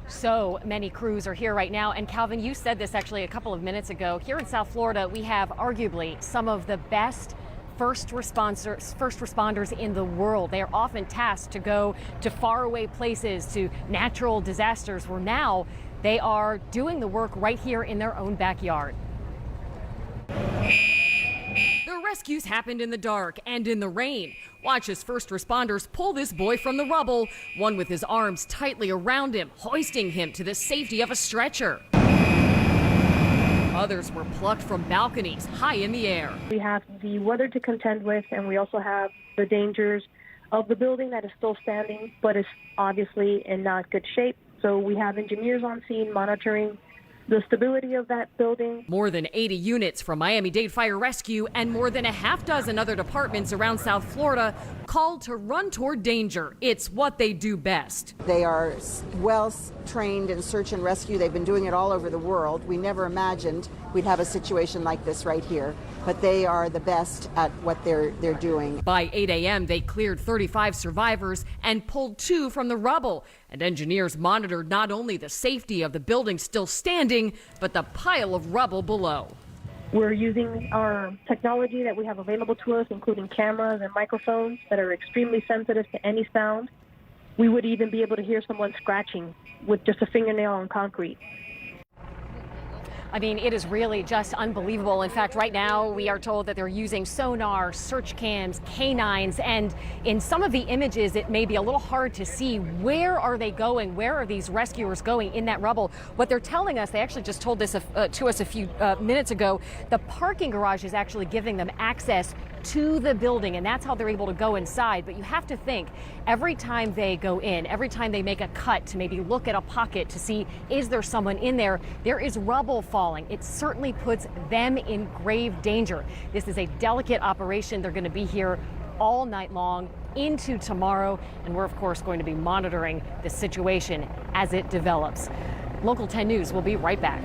So many crews are here right now. And Calvin, you said this actually a couple of minutes ago. Here in South Florida, we have arguably some of the best first responders in the world. They are often tasked to go to faraway places, to natural disasters, where now they are doing the work right here in their own backyard. The rescues happened in the dark and in the rain. Watch as first responders pull this boy from the rubble, one with his arms tightly around him, hoisting him to the safety of a stretcher. Others were plucked from balconies high in the air. We have the weather to contend with, and we also have the dangers of the building that is still standing, but is obviously in not good shape. So we have engineers on scene monitoring the stability of that building. More than 80 units from Miami-Dade Fire Rescue and more than a half dozen other departments around South Florida called to run toward danger. It's what they do best. They are well trained in search and rescue. They've been doing it all over the world. We never imagined we'd have a situation like this right here, but they are the best at what they're doing. By 8 a.m., they cleared 35 survivors and pulled 2 from the rubble. And engineers monitored not only the safety of the building still standing, but the pile of rubble below. We're using our technology that we have available to us, including cameras and microphones that are extremely sensitive to any sound. We would even be able to hear someone scratching with just a fingernail on concrete. I mean, it is really just unbelievable. In fact, right now we are told that they're using sonar, search cams, canines, and in some of the images it may be a little hard to see where are they going, where are these rescuers going in that rubble. What they're telling us, they actually just told this to us a few minutes ago, the parking garage is actually giving them access to the building, and that's how they're able to go inside. But you have to think, every time they go in, every time they make a cut to maybe look at a pocket to see, is there someone in there, there is rubble falling. It certainly puts them in grave danger. This is a delicate operation. They're going to be here all night long into tomorrow, and we're of course going to be monitoring the situation as it develops. Local 10 News will be right back.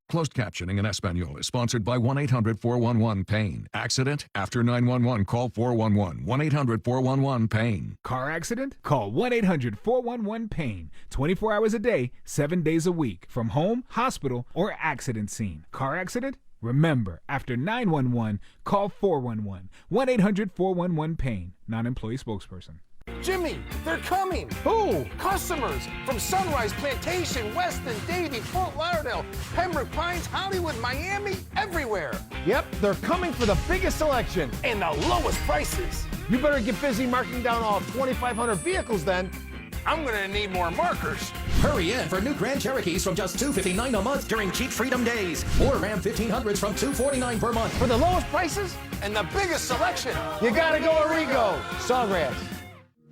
Closed captioning in Espanol is sponsored by 1-800-411-PAIN. Accident? After 911, call 411. 1-800-411-PAIN. Car accident? Call 1-800-411-PAIN. 24 hours a day, 7 days a week. From home, hospital, or accident scene. Car accident? Remember, after 911, call 411. 1-800-411-PAIN. Non-employee spokesperson. Jimmy, they're coming. Who? Customers from Sunrise, Plantation, Weston, Davie, Fort Lauderdale, Pembroke Pines, Hollywood, Miami, everywhere. Yep, they're coming for the biggest selection and the lowest prices. You better get busy marking down all 2,500 vehicles then. I'm gonna need more markers. Hurry in for new Grand Cherokees from just $259 a month during Cheap Freedom Days, or Ram 1500s from $249 per month. For the lowest prices and the biggest selection. You gotta go Arrigo. Sawgrass.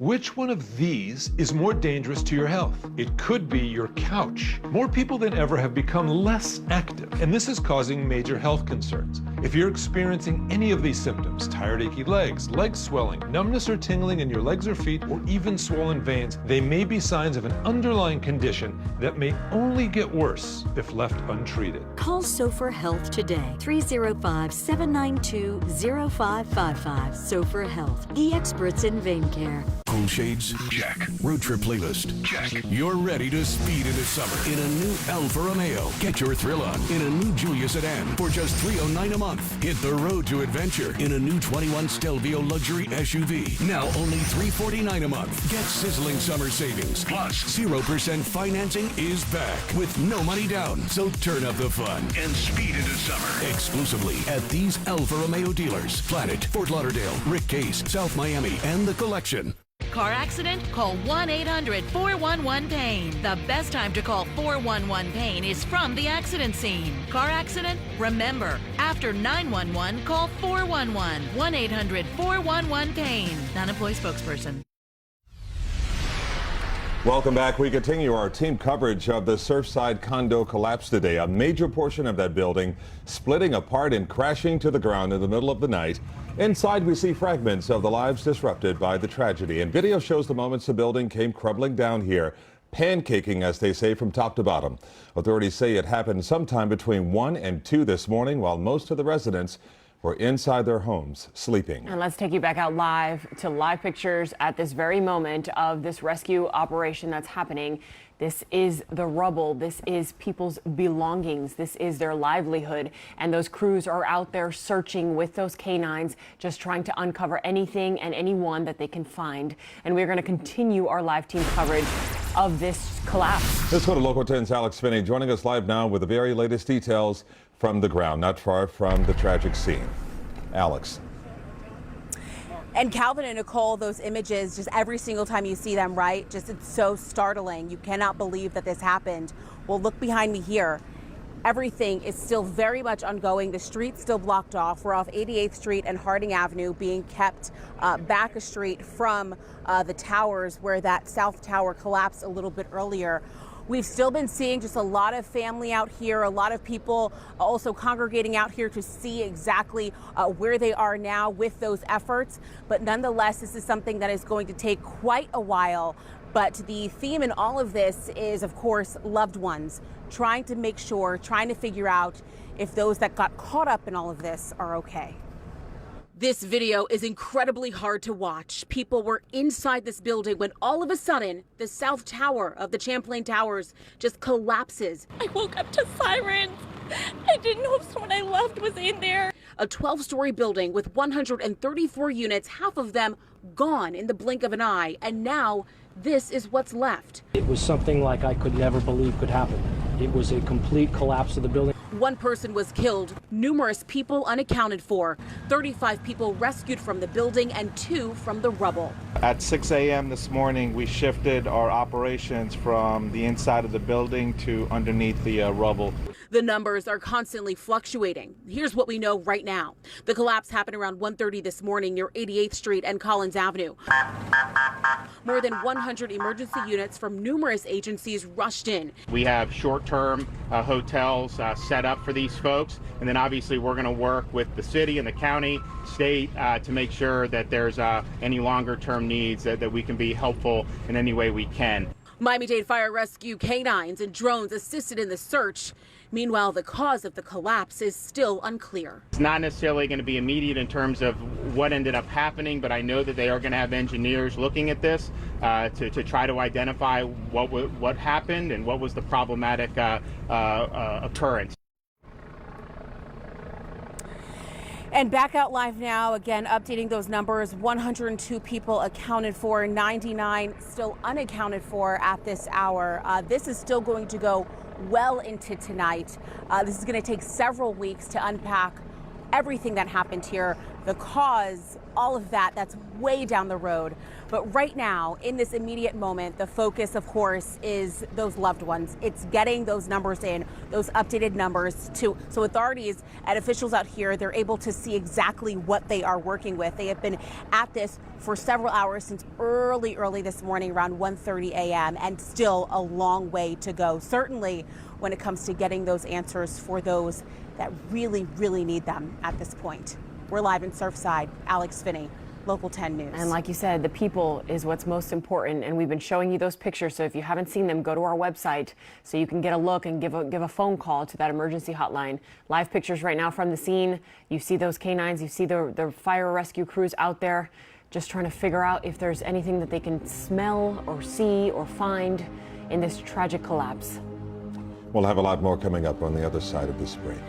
Which one of these is more dangerous to your health? It could be your couch. More people than ever have become less active, and this is causing major health concerns. If you're experiencing any of these symptoms, tired, achy legs, leg swelling, numbness or tingling in your legs or feet, or even swollen veins, they may be signs of an underlying condition that may only get worse if left untreated. Call Sofer Health today, 305-792-0555. Sofer Health, the experts in vein care. Cool shades? Check. Road trip playlist? Check. You're ready to speed into summer in a new Alfa Romeo. Get your thrill on in a new Giulia sedan for just $309 a month. Hit the road to adventure in a new 21 Stelvio luxury SUV. Now only $349 a month. Get sizzling summer savings. Plus, 0% financing is back with no money down. So turn up the fun and speed into summer. Exclusively at these Alfa Romeo dealers. Planet, Fort Lauderdale, Rick Case, South Miami, and The Collection. Car accident? Call 1-800-411-PAIN. The best time to call 411-PAIN is from the accident scene. Car accident? Remember, after 911, call 411. 1-800-411-PAIN. Non-employee spokesperson. Welcome back. We continue our team coverage of the Surfside condo collapse today. A major portion of that building splitting apart and crashing to the ground in the middle of the night. Inside, we see fragments of the lives disrupted by the tragedy. And video shows the moments the building came crumbling down here, pancaking, as they say, from top to bottom. Authorities say it happened sometime between 1 and 2 this morning, while most of the residents were inside their homes sleeping. And let's take you back out live to live pictures at this very moment of this rescue operation that's happening. This is the rubble. This is people's belongings. This is their livelihood. And those crews are out there searching with those canines, just trying to uncover anything and anyone that they can find. And we're going to continue our live team coverage of this collapse. Let's go to Local 10's Alex Finney joining us live now with the very latest details from the ground, not far from the tragic scene. Alex. And Calvin and Nicole, those images, just every single time you see them, right? Just it's so startling. You cannot believe that this happened. Well, look behind me here. Everything is still very much ongoing. The street's still blocked off. We're off 88th Street and Harding Avenue, being kept back a street from the towers where that South Tower collapsed a little bit earlier. We've still been seeing just a lot of family out here, a lot of people also congregating out here to see exactly where they are now with those efforts. But nonetheless, this is something that is going to take quite a while. But the theme in all of this is, of course, loved ones, trying to make sure, trying to figure out if those that got caught up in all of this are okay. This video is incredibly hard to watch. People were inside this building when all of a sudden the South Tower of the Champlain Towers just collapses. I woke up to sirens. I didn't know if someone I loved was in there. A 12-story building with 134 units, half of them gone in the blink of an eye. And now this is what's left. It was something like I could never believe could happen. It was a complete collapse of the building. One person was killed, numerous people unaccounted for, 35 people rescued from the building and 2 from the rubble. At 6 a.m. this morning, we shifted our operations from the inside of the building to underneath the rubble. The numbers are constantly fluctuating. Here's what we know right now. The collapse happened around 1:30 this morning near 88th Street and Collins Avenue. More than 100 emergency units from numerous agencies rushed in. We have short-term hotels set up for these folks, and then obviously we're going to work with the city and the county, state to make sure that there's any longer-term needs that we can be helpful in any way we can. Miami-Dade Fire Rescue canines and drones assisted in the search. Meanwhile, the cause of the collapse is still unclear. It's not necessarily going to be immediate in terms of what ended up happening, but I know that they are going to have engineers looking at this to try to identify what happened and what was the problematic occurrence. And back out live now, again, updating those numbers. 102 people accounted for, 99 still unaccounted for at this hour. This is still going to go well into tonight. This is going to take several weeks to unpack everything that happened here, the cause, all of that, that's way down the road. But right now, in this immediate moment, the focus, of course, is those loved ones. It's getting those numbers in, those updated numbers so authorities and officials out here, they're able to see exactly what they are working with. They have been at this for several hours since early this morning, around 1:30 a.m., and still a long way to go. Certainly when it comes to getting those answers for those that really, really need them at this point. We're live in Surfside. Alex Finney, Local 10 News. And like you said, the people is what's most important, and we've been showing you those pictures. So if you haven't seen them, go to our website so you can get a look and give a phone call to that emergency hotline. Live pictures right now from the scene. You see those canines, you see the fire rescue crews out there just trying to figure out if there's anything that they can smell or see or find in this tragic collapse. We'll have a lot more coming up on the other side of this break.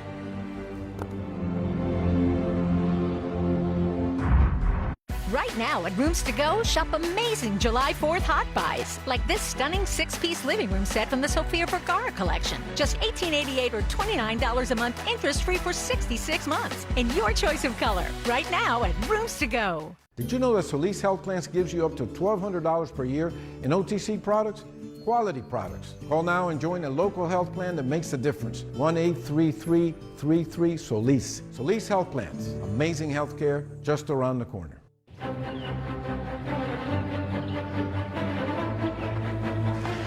Right now at Rooms To Go, shop amazing July 4th hot buys, like this stunning 6-piece living room set from the Sofia Vergara collection. Just $18.88 or $29 a month, interest-free for 66 months. And your choice of color, right now at Rooms To Go. Did you know that Solis Health Plans gives you up to $1,200 per year in OTC products? Quality products. Call now and join a local health plan that makes a difference. 1-833-33-SOLIS. Solis Health Plans. Amazing health care just around the corner.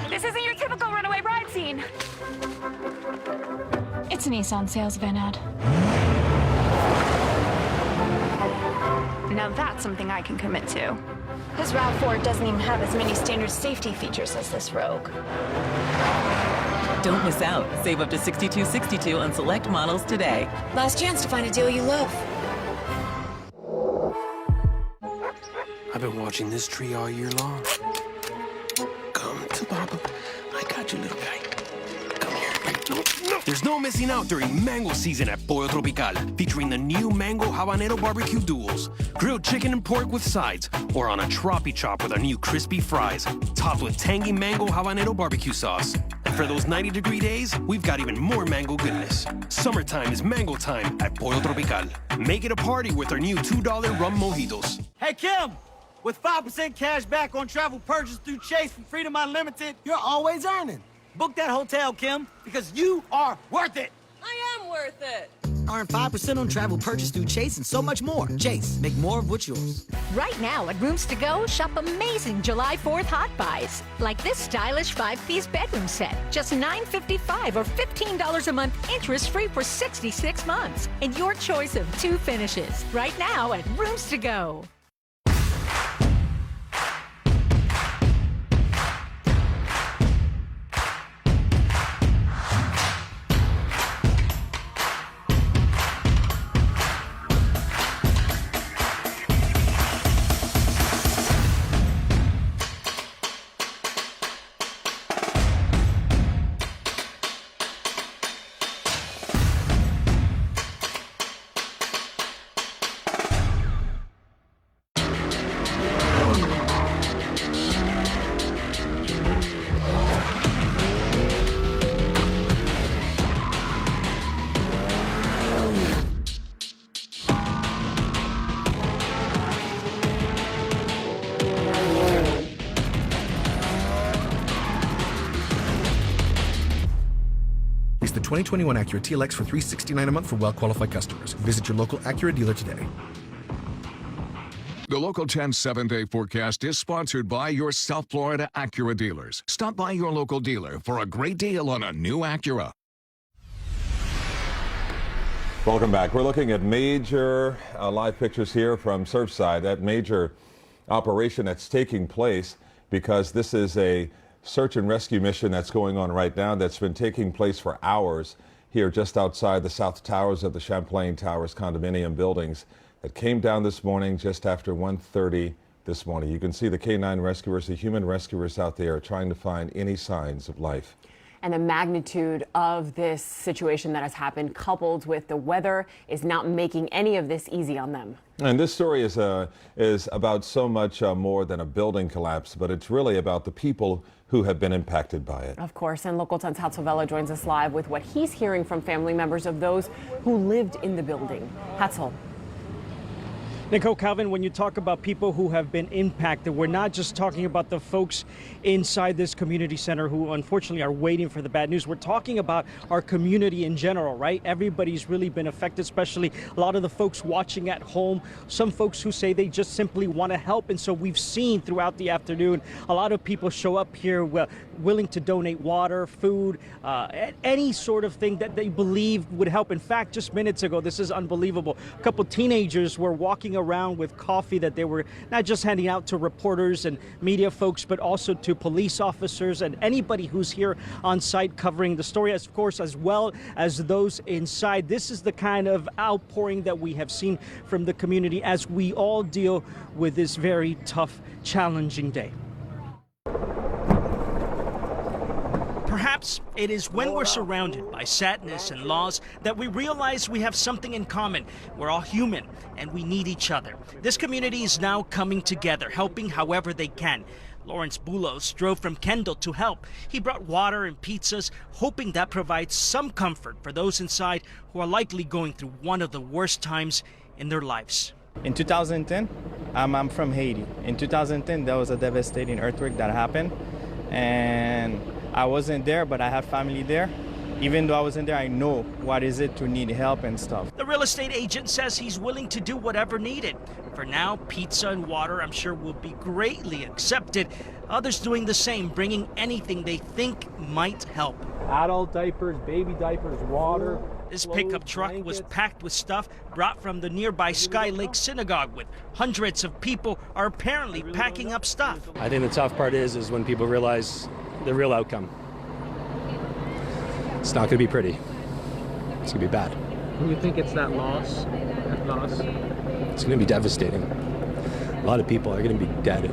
This isn't your typical runaway bride scene. It's a Nissan sales van ad. Now that's something I can commit to. This RAV4 doesn't even have as many standard safety features as this Rogue. Don't miss out. Save up to $62.62 on select models today. Last chance to find a deal you love. I've been watching this tree all year long. Come to Papa. I got you, little guy. Come here. No. There's no missing out during mango season at Pollo Tropical, featuring the new Mango Habanero Barbecue Duels. Grilled chicken and pork with sides, or on a Tropi Chop with our new crispy fries, topped with tangy Mango Habanero Barbecue sauce. And for those 90-degree days, we've got even more mango goodness. Summertime is mango time at Pollo Tropical. Make it a party with our new $2 rum mojitos. Hey, Kim! With 5% cash back on travel purchase through Chase from Freedom Unlimited, you're always earning. Book that hotel, Kim, because you are worth it. I am worth it. Earn 5% on travel purchase through Chase and so much more. Chase, make more of what's yours. Right now at Rooms To Go, shop amazing July 4th hot buys, like this stylish 5-piece bedroom set. Just $9.55 or $15 a month, interest-free for 66 months. And your choice of 2 finishes. Right now at Rooms To Go. the 2021 Acura TLX for $369 a month for well-qualified customers. Visit your local Acura dealer today. The Local 10 7-day forecast is sponsored by your South Florida Acura dealers. Stop by your local dealer for a great deal on a new Acura. Welcome back. We're looking at major live pictures here from Surfside, that major operation that's taking place, because this is a search and rescue mission that's going on right now that's been taking place for hours here just outside the south towers of the Champlain Towers condominium buildings. It came down this morning just after 1:30 this morning. You can see the K9 rescuers, the human rescuers out there trying to find any signs of life. And the magnitude of this situation that has happened, coupled with the weather, is not making any of this easy on them. And this story is about so much more than a building collapse, but it's really about the people who have been impacted by it. Of course, and Local 10's Hatzel Vela joins us live with what he's hearing from family members of those who lived in the building. Hatzel. Nicole, Calvin, when you talk about people who have been impacted, we're not just talking about the folks inside this community center who unfortunately are waiting for the bad news. We're talking about our community in general, right? Everybody's really been affected, especially a lot of the folks watching at home. Some folks who say they just simply want to help. And so we've seen throughout the afternoon a lot of people show up here willing to donate water, food, any sort of thing that they believe would help. In fact, just minutes ago, this is unbelievable, a couple teenagers were walking around with coffee that they were not just handing out to reporters and media folks, but also to police officers and anybody who's here on site covering the story, of course, as well as those inside. This is the kind of outpouring that we have seen from the community as we all deal with this very tough, challenging day. Perhaps it is when we're surrounded by sadness and loss that we realize we have something in common. We're all human and we need each other. This community is now coming together, helping however they can. Lawrence Bulos drove from Kendall to help. He brought water and pizzas, hoping that provides some comfort for those inside who are likely going through one of the worst times in their lives. In 2010, I'm from Haiti. In 2010, there was a devastating earthquake that happened, and I wasn't there, but I have family there. Even though I wasn't there, I know what is it to need help and stuff. The real estate agent says he's willing to do whatever needed. For now, pizza and water, I'm sure, will be greatly accepted. Others doing the same, bringing anything they think might help. Adult diapers, baby diapers, water. This pickup truck was packed with stuff brought from the nearby Sky Lake Synagogue, with hundreds of people are apparently packing up stuff. I think the tough part is when people realize the real outcome. It's not going to be pretty. It's going to be bad. You think it's that loss? It's going to be devastating. A lot of people are going to be dead.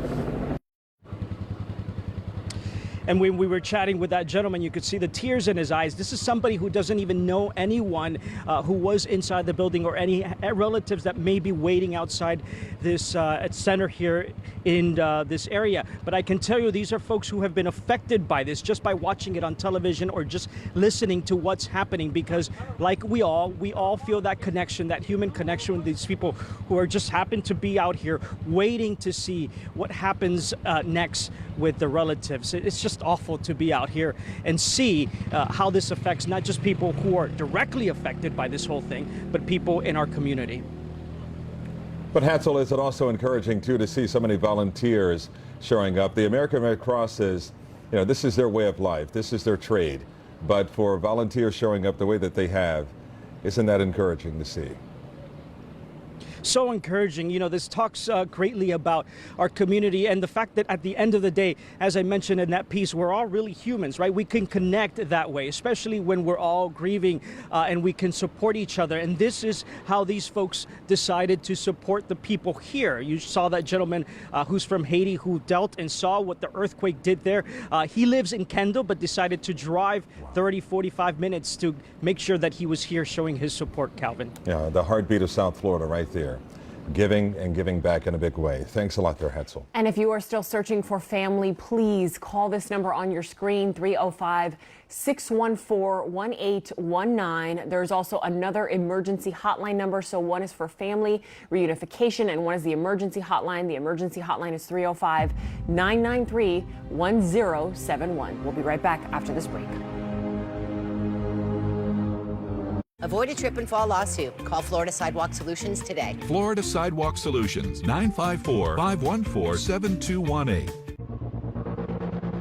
And when we were chatting with that gentleman, you could see the tears in his eyes. This is somebody who doesn't even know anyone who was inside the building or any relatives that may be waiting outside this center here in this area. But I can tell you, these are folks who have been affected by this just by watching it on television or just listening to what's happening, because like we all feel that connection, that human connection with these people who are just happen to be out here waiting to see what happens next with the relatives. It's just awful to be out here and see how this affects not just people who are directly affected by this whole thing, but people in our community. But Hatzel, is it also encouraging too to see so many volunteers showing up? The American Red Cross says, you know, this is their way of life, this is their trade. But for volunteers showing up the way that they have, isn't that encouraging to see? So encouraging. You know, this talks greatly about our community and the fact that at the end of the day, as I mentioned in that piece, we're all really humans, right? We can connect that way, especially when we're all grieving and we can support each other. And this is how these folks decided to support the people here. You saw that gentleman who's from Haiti who dealt and saw what the earthquake did there. He lives in Kendall, but decided to drive 30, 45 minutes to make sure that he was here showing his support, Calvin. Yeah, the heartbeat of South Florida right there. Giving and giving back in a big way. Thanks a lot there, Hatzel. And if you are still searching for family, please call this number on your screen, 305-614-1819. There's also another emergency hotline number. So one is for family reunification and one is the emergency hotline. The emergency hotline is 305-993-1071. We'll be right back after this break. Avoid a trip and fall lawsuit. Call Florida Sidewalk Solutions today. Florida Sidewalk Solutions, 954-514-7218.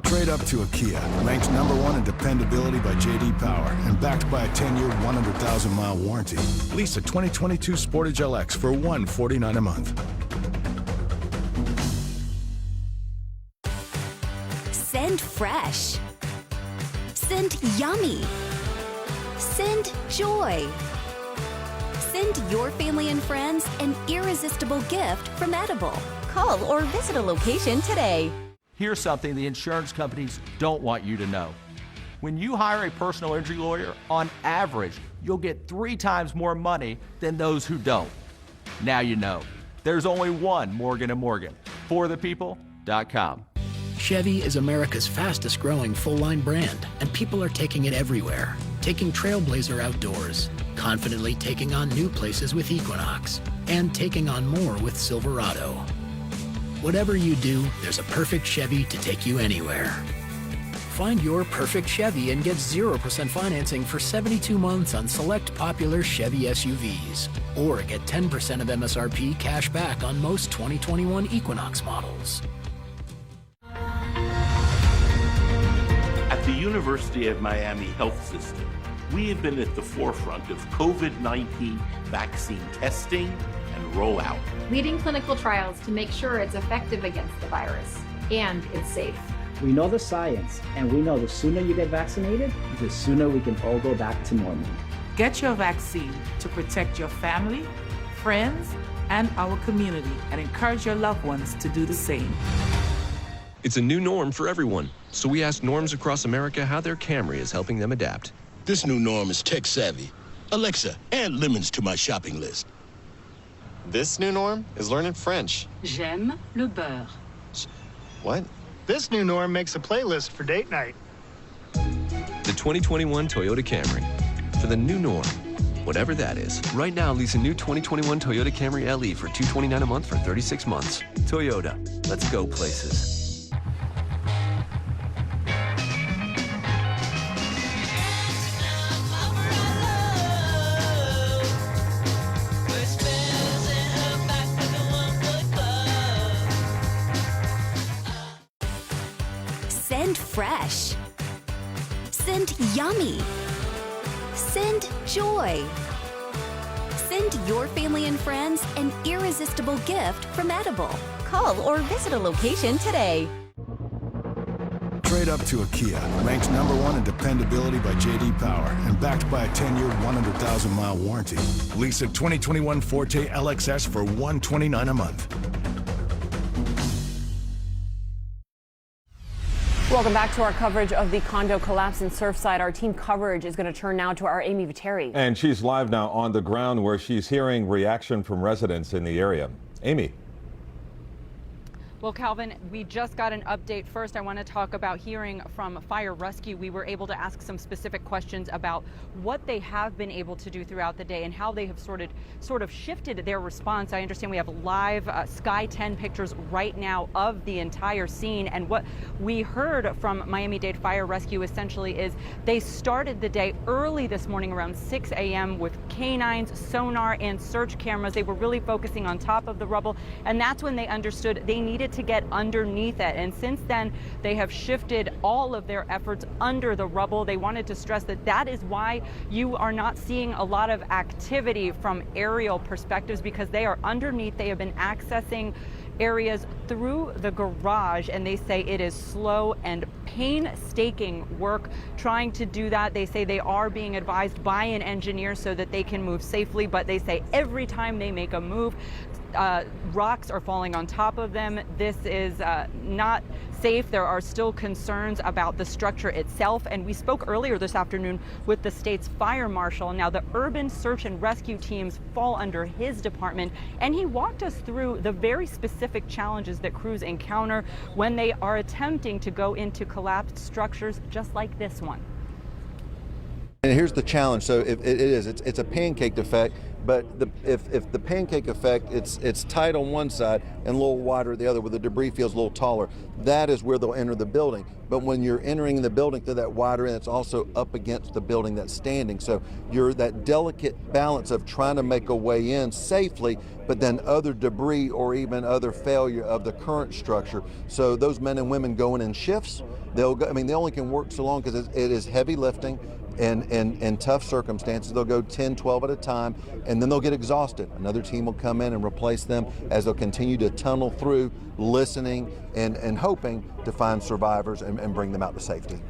Trade up to a Kia, ranked #1 in dependability by J.D. Power and backed by a 10-year, 100,000-mile warranty. Lease a 2022 Sportage LX for $149 a month. Send fresh. Send yummy. Send joy. Send your family and friends an irresistible gift from Edible. Call or visit a location today. Here's something the insurance companies don't want you to know. When you hire a personal injury lawyer, on average, you'll get 3 times more money than those who don't. Now you know. There's only one Morgan & Morgan. ForThePeople.com. Chevy is America's fastest growing full-line brand, and people are taking it everywhere. Taking Trailblazer outdoors, confidently taking on new places with Equinox, and taking on more with Silverado. Whatever you do, there's a perfect Chevy to take you anywhere. Find your perfect Chevy and get 0% financing for 72 months on select popular Chevy SUVs. Or get 10% of MSRP cash back on most 2021 Equinox models. At the University of Miami Health System, we have been at the forefront of COVID-19 vaccine testing and rollout, leading clinical trials to make sure it's effective against the virus and it's safe. We know the science, and we know the sooner you get vaccinated, the sooner we can all go back to normal. Get your vaccine to protect your family, friends, and our community, and encourage your loved ones to do the same. It's a new norm for everyone, so we asked norms across America how their Camry is helping them adapt. This new norm is tech savvy. Alexa, add lemons to my shopping list. This new norm is learning French. J'aime le beurre. What? This new norm makes a playlist for date night. The 2021 Toyota Camry. For the new norm, whatever that is. Right now, lease a new 2021 Toyota Camry LE for $229 a month for 36 months. Toyota, let's go places. Send fresh. Send yummy. Send joy. Send your family and friends an irresistible gift from Edible. Call or visit a location today. Trade up to a Kia, ranked #1 in dependability by J.D. Power and backed by a 10-year, 100,000-mile warranty. Lease a 2021 Forte LXS for $129 a month. Welcome back to our coverage of the condo collapse in Surfside. Our team coverage is going to turn now to our Amy Viteri. And she's live now on the ground where she's hearing reaction from residents in the area. Amy. Well, Calvin, we just got an update. First, I want to talk about hearing from fire rescue. We were able to ask some specific questions about what they have been able to do throughout the day and how they have sort of shifted their response. I understand we have live Sky 10 pictures right now of the entire scene. And what we heard from Miami-Dade Fire Rescue essentially is they started the day early this morning around 6 a.m. with canines, sonar, and search cameras. They were really focusing on top of the rubble. And that's when they understood they needed to get underneath it. And since then, they have shifted all of their efforts under the rubble. They wanted to stress that that is why you are not seeing a lot of activity from aerial perspectives, because they are underneath. They have been accessing areas through the garage, and they say it is slow and painstaking work trying to do that. They say they are being advised by an engineer so that they can move safely, but they say every time they make a move, rocks are falling on top of them. This is not safe. There are still concerns about the structure itself. And we spoke earlier this afternoon with the state's fire marshal. Now, the urban search and rescue teams fall under his department, and he walked us through the very specific challenges that crews encounter when they are attempting to go into collapsed structures just like this one. And here's the challenge. So it's a pancaked effect. But if the pancake effect, it's tight on one side and a little wider the other, where the debris feels a little taller, that is where they'll enter the building. But when you're entering the building through that wider end, it's also up against the building that's standing. So you're that delicate balance of trying to make a way in safely, but then other debris or even other failure of the current structure. So those men and women going in shifts, they'll go, I mean, they only can work so long because it is heavy lifting. And tough circumstances, they'll go 10, 12 at a time, and then they'll get exhausted. Another team will come in and replace them as they'll continue to tunnel through, listening and hoping to find survivors and bring them out to safety.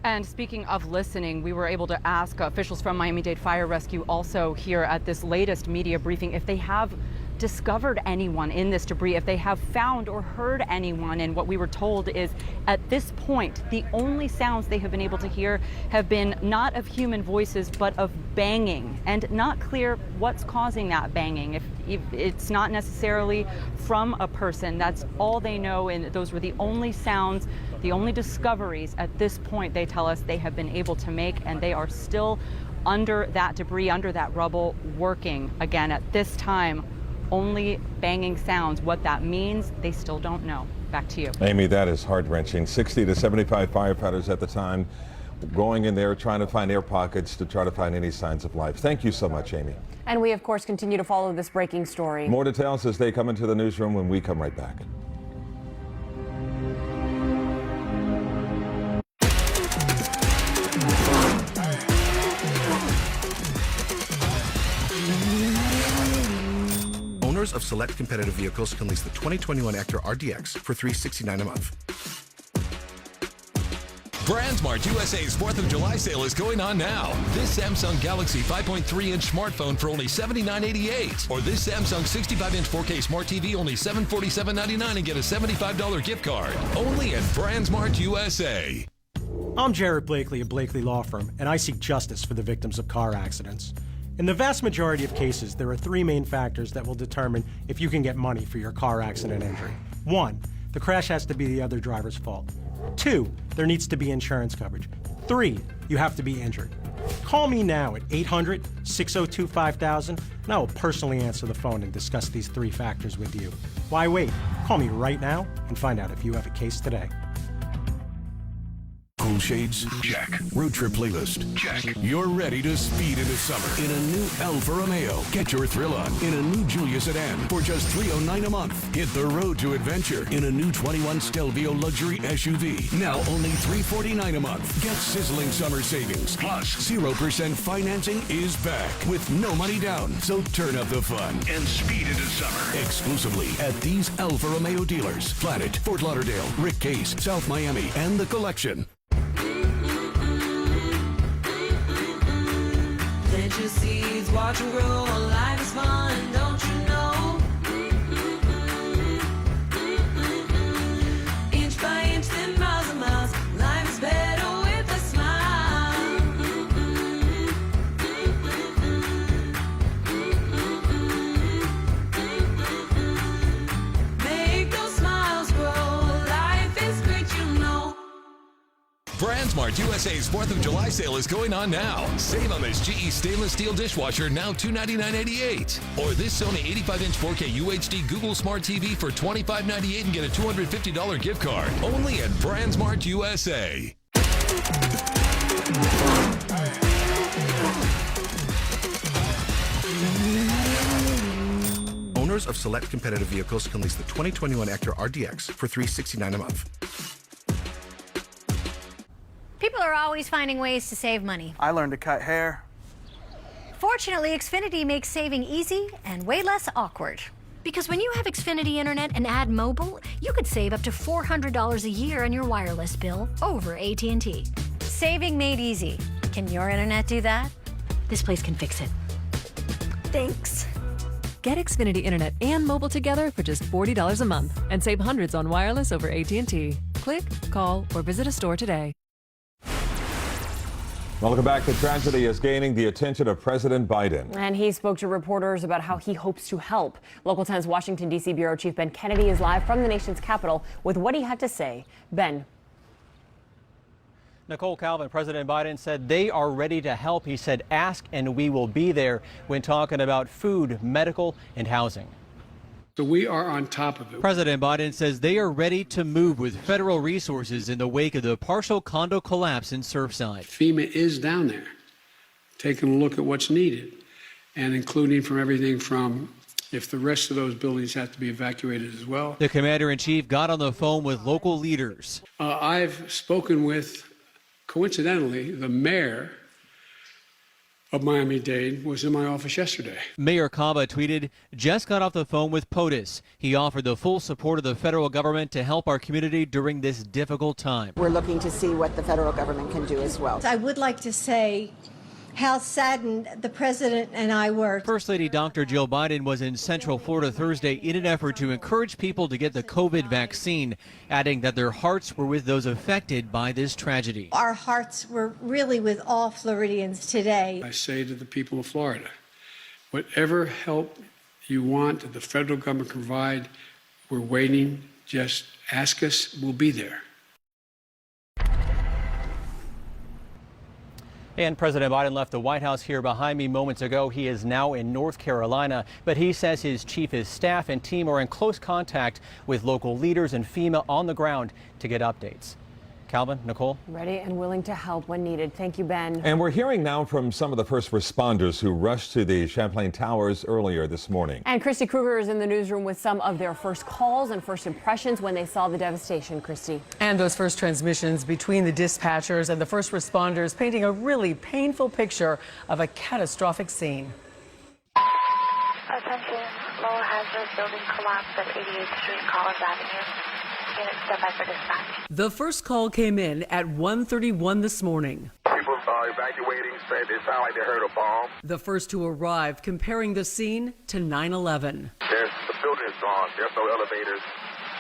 And speaking of listening, we were able to ask officials from Miami-Dade Fire Rescue also here at this latest media briefing if they have discovered anyone in this debris, if they have found or heard anyone. And what we were told is at this point, the only sounds they have been able to hear have been not of human voices, but of banging, and not clear what's causing that banging. If it's not necessarily from a person, that's all they know. And those were the only sounds, the only discoveries at this point, they tell us, they have been able to make, and they are still under that debris, under that rubble, working. Again, at this time, only banging sounds. What that means, they still don't know. Back to you. Amy, that is heart-wrenching. 60 to 75 firefighters at the time going in there trying to find air pockets to try to find any signs of life. Thank you so much, Amy. And we, of course, continue to follow this breaking story. More details as they come into the newsroom when we come right back. Owners of select competitive vehicles can lease the 2021 Acura RDX for $369 a month. BrandsMart USA's 4th of July sale is going on now. This Samsung Galaxy 5.3-inch smartphone for only $79.88. Or this Samsung 65-inch 4K Smart TV only $747.99 and get a $75 gift card. Only at BrandsMart USA. I'm Jared Blakely of Blakely Law Firm, and I seek justice for the victims of car accidents. In the vast majority of cases, there are three main factors that will determine if you can get money for your car accident injury. 1, the crash has to be the other driver's fault. 2, there needs to be insurance coverage. 3, you have to be injured. Call me now at 800-602-5000, and I will personally answer the phone and discuss these three factors with you. Why wait? Call me right now and find out if you have a case today. Cool shades? Check. Road trip playlist? Check. You're ready to speed into summer in a new Alfa Romeo. Get your thrill on in a new Giulia sedan for just $309 a month. Hit the road to adventure in a new 21 Stelvio luxury SUV. Now only $349 a month. Get sizzling summer savings. Plus, 0% financing is back with no money down. So turn up the fun and speed into summer. Exclusively at these Alfa Romeo dealers. Planet, Fort Lauderdale, Rick Case, South Miami, and The Collection. Plant your seeds, watch them grow. Life is fun, don't you know? Inch by inch, then miles and miles. Life is better with a smile. Make those smiles grow. Life is great, you know. BrandsMart USA's 4th of July sale is going on now. Save on this GE stainless steel dishwasher, now $299.88. Or this Sony 85-inch 4K UHD Google Smart TV for $25.98 and get a $250 gift card. Only at BrandsMart USA. Owners of select competitive vehicles can lease the 2021 Acura RDX for $369 a month. People are always finding ways to save money. I learned to cut hair. Fortunately, Xfinity makes saving easy and way less awkward. Because when you have Xfinity Internet and add mobile, you could save up to $400 a year on your wireless bill over AT&T. Saving made easy. Can your internet do that? This place can fix it. Thanks. Get Xfinity Internet and mobile together for just $40 a month and save hundreds on wireless over AT&T. Click, call, or visit a store today. Welcome back. The tragedy is gaining the attention of President Biden. And he spoke to reporters about how he hopes to help. Local 10's Washington, D.C. Bureau Chief Ben Kennedy is live from the nation's capital with what he had to say. Ben. Nicole, Calvin, President Biden said they are ready to help. He said, ask and we will be there when talking about food, medical, and housing. So we are on top of it. President Biden says they are ready to move with federal resources in the wake of the partial condo collapse in Surfside. FEMA is down there taking a look at what's needed, and including from everything from if the rest of those buildings have to be evacuated as well. The commander-in-chief got on the phone with local leaders. I've spoken with, coincidentally, the mayor of Miami-Dade was in my office yesterday. Mayor Cava tweeted, just got off the phone with POTUS. He offered the full support of the federal government to help our community during this difficult time. We're looking to see what the federal government can do as well. I would like to say how saddened the president and I were. First Lady Dr. Jill Biden was in Central Florida Thursday in an effort to encourage people to get the COVID vaccine, adding that their hearts were with those affected by this tragedy. Our hearts were really with all Floridians today. I say to the people of Florida, whatever help you want that the federal government can provide, we're waiting. Just ask us, we'll be there. And President Biden left the White House here behind me moments ago. He is now in North Carolina, but he says his chief of staff and team are in close contact with local leaders and FEMA on the ground to get updates. Calvin, Nicole? Ready and willing to help when needed. Thank you, Ben. And we're hearing now from some of the first responders who rushed to the Champlain Towers earlier this morning. And Christy Kruger is in the newsroom with some of their first calls and first impressions when they saw the devastation. Christy. And those first transmissions between the dispatchers and the first responders painting a really painful picture of a catastrophic scene. Attention, low hazard building collapse at 88th Street, Collins Avenue. Unit standby for dispatch. The first call came in at 1:31 this morning. People are evacuating, said it sounded like they heard a bomb. The first to arrive, comparing the scene to 9/11. The building is gone. There's no elevators.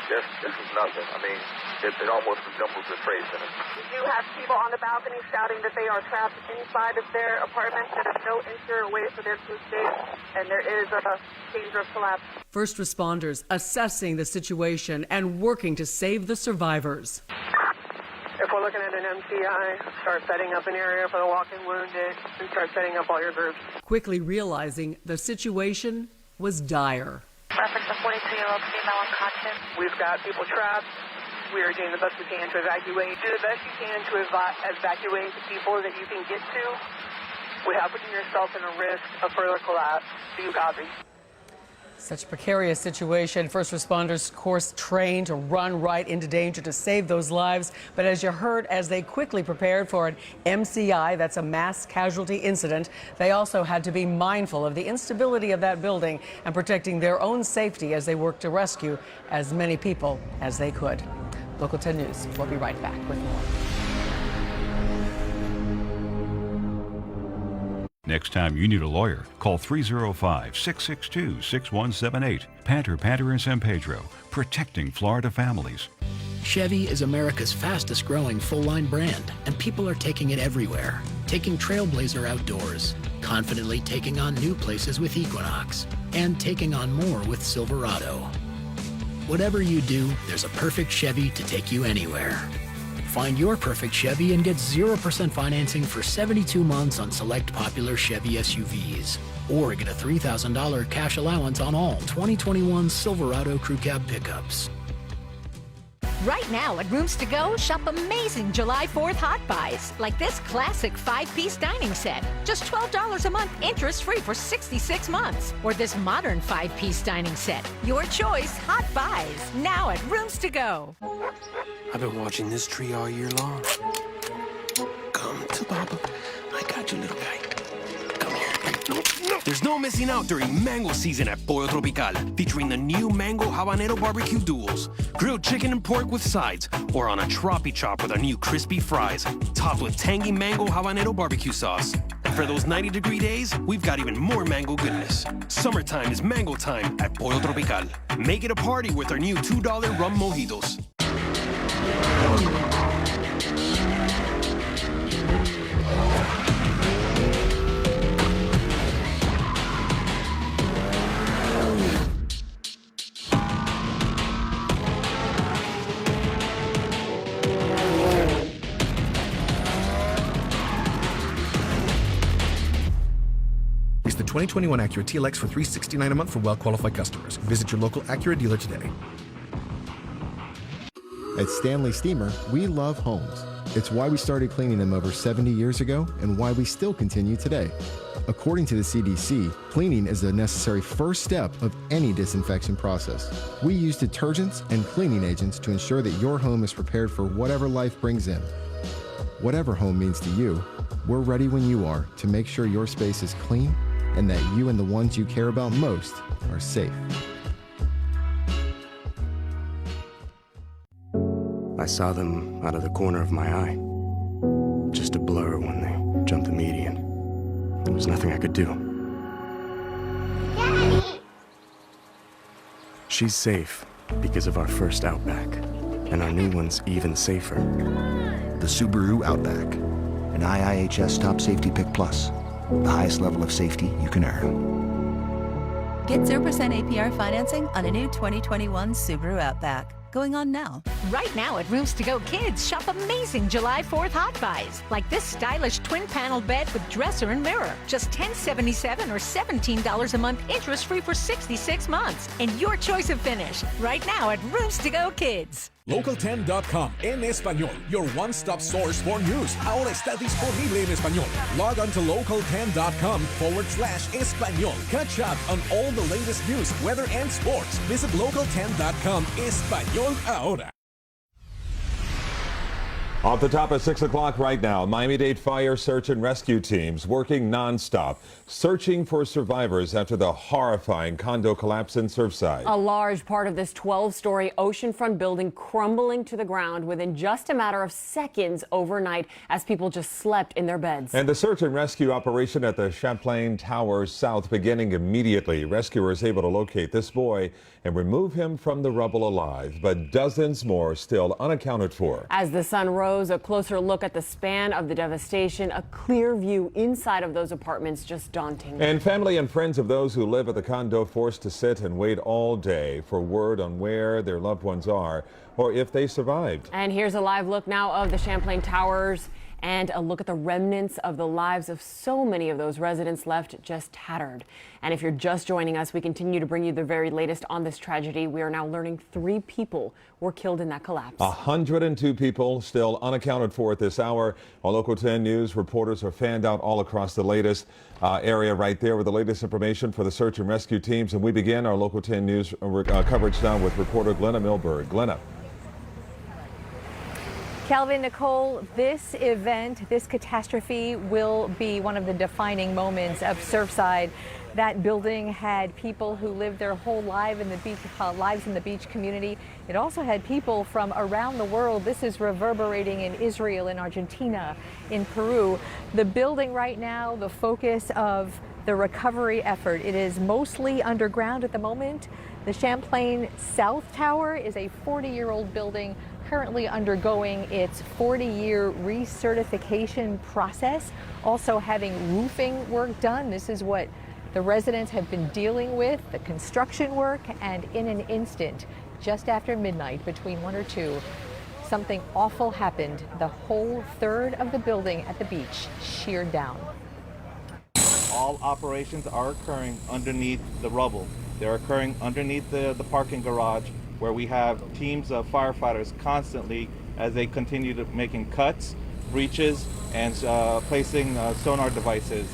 This is nothing. I mean, it almost resembles a trade center. You have people on the balcony shouting that they are trapped inside of their apartments. There is no interior way for them to escape, and there is a dangerous collapse. First responders assessing the situation and working to save the survivors. If we're looking at an MCI, start setting up an area for the walking wounded and start setting up all your groups. Quickly realizing the situation was dire. Reference a 42-year-old female unconscious. We've got people trapped. We are doing the best we can to evacuate. Do the best you can to evacuate the people that you can get to without putting yourself in a risk of further collapse. Do you copy? Such a precarious situation. First responders, of course, trained to run right into danger to save those lives. But as you heard, as they quickly prepared for an MCI, that's a mass casualty incident, they also had to be mindful of the instability of that building and protecting their own safety as they worked to rescue as many people as they could. Local 10 News will be right back with more. Next time you need a lawyer, call 305-662-6178. Panter in San Pedro, protecting Florida families. Chevy is America's fastest growing full-line brand, and people are taking it everywhere. Taking Trailblazer outdoors, confidently taking on new places with Equinox, and taking on more with Silverado. Whatever you do, there's a perfect Chevy to take you anywhere. Find your perfect Chevy and get 0% financing for 72 months on select popular Chevy SUVs. Or get a $3,000 cash allowance on all 2021 Silverado Crew Cab pickups. Right now at Rooms To Go, shop amazing July 4th hot buys, like this classic 5-piece dining set. Just $12 a month, interest-free for 66 months. Or this modern 5-piece dining set. Your choice, hot buys, now at Rooms To Go. I've been watching this tree all year long. Come to Papa. I got you, little guy. Come here. No. There's no missing out during mango season at Pollo Tropical, featuring the new Mango Habanero Barbecue Duels. Grilled chicken and pork with sides, or on a Tropi Chop with our new crispy fries, topped with tangy Mango Habanero Barbecue sauce. And for those 90-degree days, we've got even more mango goodness. Summertime is mango time at Pollo Tropical. Make it a party with our new $2 rum mojitos. 2021 Acura TLX for $369 a month for well-qualified customers. Visit your local Acura dealer today. At Stanley Steamer, we love homes. It's why we started cleaning them over 70 years ago and why we still continue today. According to the CDC, cleaning is a necessary first step of any disinfection process. We use detergents and cleaning agents to ensure that your home is prepared for whatever life brings in. Whatever home means to you, we're ready when you are to make sure your space is clean and that you and the ones you care about most are safe. I saw them out of the corner of my eye. Just a blur when they jumped the median. There was nothing I could do. Daddy! She's safe because of our first Outback, and our new one's even safer. The Subaru Outback, an IIHS Top Safety Pick Plus, the highest level of safety you can earn. Get 0% APR financing on a new 2021 Subaru Outback. Going on now. Right now at Rooms To Go Kids, shop amazing July 4th hot buys. Like this stylish twin panel bed with dresser and mirror. Just $10.77 or $17 a month, interest free for 66 months. And your choice of finish. Right now at Rooms To Go Kids. Local10.com en español, your one-stop source for news. Ahora está disponible en español. Log on to local10.com/español. Catch up on all the latest news, weather, and sports. Visit local10.com español ahora. Off the top of 6 o'clock right now, Miami-Dade fire search and rescue teams working nonstop, searching for survivors after the horrifying condo collapse in Surfside. A large part of this 12-story oceanfront building crumbling to the ground within just a matter of seconds overnight as people just slept in their beds. And the search and rescue operation at the Champlain Tower South beginning immediately. Rescuers able to locate this boy and remove him from the rubble alive, but dozens more still unaccounted for. As the sun rose, a closer look at the span of the devastation, a clear view inside of those apartments just daunting. And family and friends of those who live at the condo forced to sit and wait all day for word on where their loved ones are or if they survived. And here's a live look now of the Champlain Towers and a look at the remnants of the lives of so many of those residents left just tattered. And if you're just joining us, we continue to bring you the very latest on this tragedy. We are now learning 3 people were killed in that collapse. 102 people still unaccounted for at this hour. Our Local 10 News reporters are fanned out all across the latest area right there with the latest information for the search and rescue teams. And we begin our Local 10 News coverage now with reporter Glenna Milberg. Glenna. Calvin, Nicole, this event, this catastrophe will be one of the defining moments of Surfside. That building had people who lived their whole lives in the beach community. It also had people from around the world. This is reverberating in Israel, in Argentina, in Peru. The building right now, the focus of the recovery effort, it is mostly underground at the moment. The Champlain South Tower is a 40-year-old building currently undergoing its 40-year recertification process, also having roofing work done. This is what the residents have been dealing with, the construction work, and in an instant, just after midnight, between 1 or 2, something awful happened. The whole third of the building at the beach sheared down. All operations are occurring underneath the rubble. They're occurring underneath the parking garage, where we have teams of firefighters constantly as they continue to making cuts, breaches, and placing sonar devices,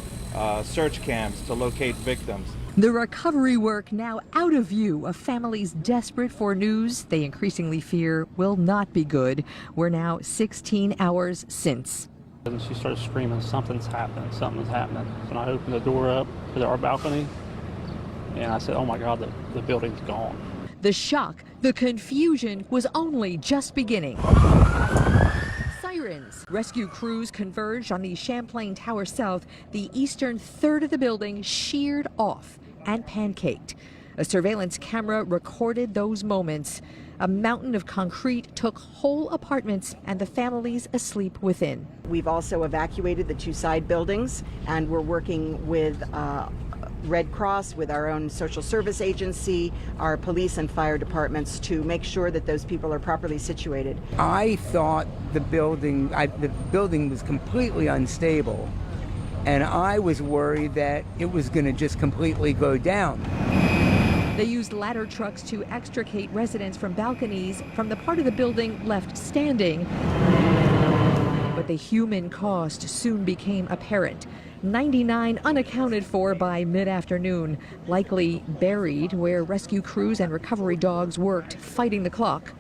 search cams to locate victims. The recovery work now out of view of families desperate for news they increasingly fear will not be good. We're now 16 hours since. And she started screaming, something's happening, something's happening. And I opened the door up to our balcony, and I said, oh my God, the building's gone. The shock, the confusion was only just beginning. Sirens. Rescue crews converged on the Champlain Tower South. The eastern third of the building sheared off and pancaked. A surveillance camera recorded those moments. A mountain of concrete took whole apartments and the families asleep within. We've also evacuated the 2 side buildings, and we're working with Red Cross, with our own social service agency, our police and fire departments to make sure that those people are properly situated. I thought the building was completely unstable, and I was worried that it was going to just completely go down. They used ladder trucks to extricate residents from balconies from the part of the building left standing. But the human cost soon became apparent. 99 unaccounted for by mid-afternoon, likely buried where rescue crews and recovery dogs worked, fighting the clock.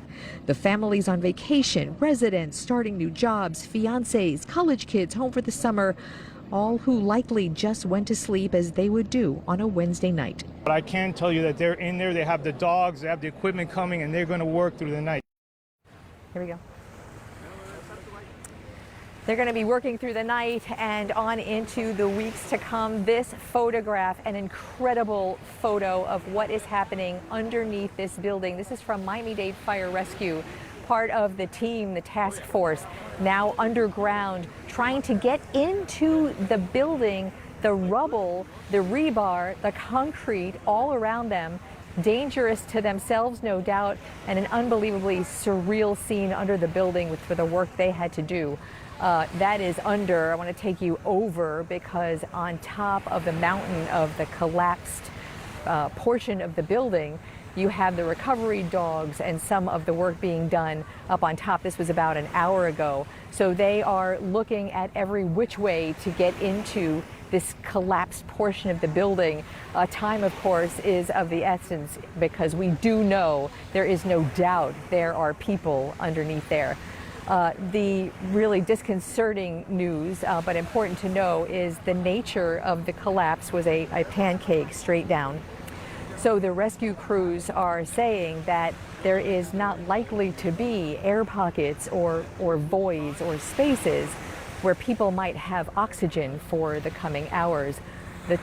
The families on vacation, residents starting new jobs, fiancés, college kids home for the summer, all who likely just went to sleep as they would do on a Wednesday night. But I can tell you that they're in there, they have the dogs, they have the equipment coming, and they're going to work through the night. Here we go. They're going to be working through the night and on into the weeks to come. This photograph, an incredible photo of what is happening underneath this building. This is from Miami-Dade Fire Rescue, part of the team, the task force, now underground, trying to get into the building, the rubble, the rebar, the concrete all around them. Dangerous to themselves, no doubt, and an unbelievably surreal scene under the building for the work they had to do. That is under, I want to take you over, because on top of the mountain of the collapsed portion of the building, you have the recovery dogs and some of the work being done up on top. This was about an hour ago. So they are looking at every which way to get into this collapsed portion of the building. Time, of course, is of the essence, because we do know, there is no doubt, there are people underneath there. The really disconcerting news, but important to know, is the nature of the collapse was a pancake straight down. So the rescue crews are saying that there is not likely to be air pockets or voids or spaces where people might have oxygen for the coming hours.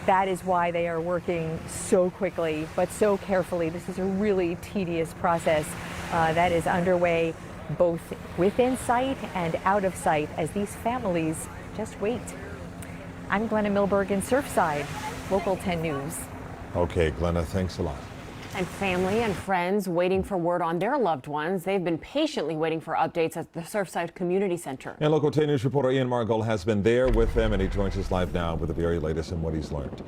That is why they are working so quickly but so carefully. This is a really tedious process that is underway both within sight and out of sight as these families just wait. I'm Glenna Milberg in Surfside, Local 10 News. Okay, Glenna, thanks a lot. And family and friends waiting for word on their loved ones. They've been patiently waiting for updates at the Surfside Community Center. And Local 10 News reporter Ian Margol has been there with them, and he joins us live now with the very latest and what he's learned.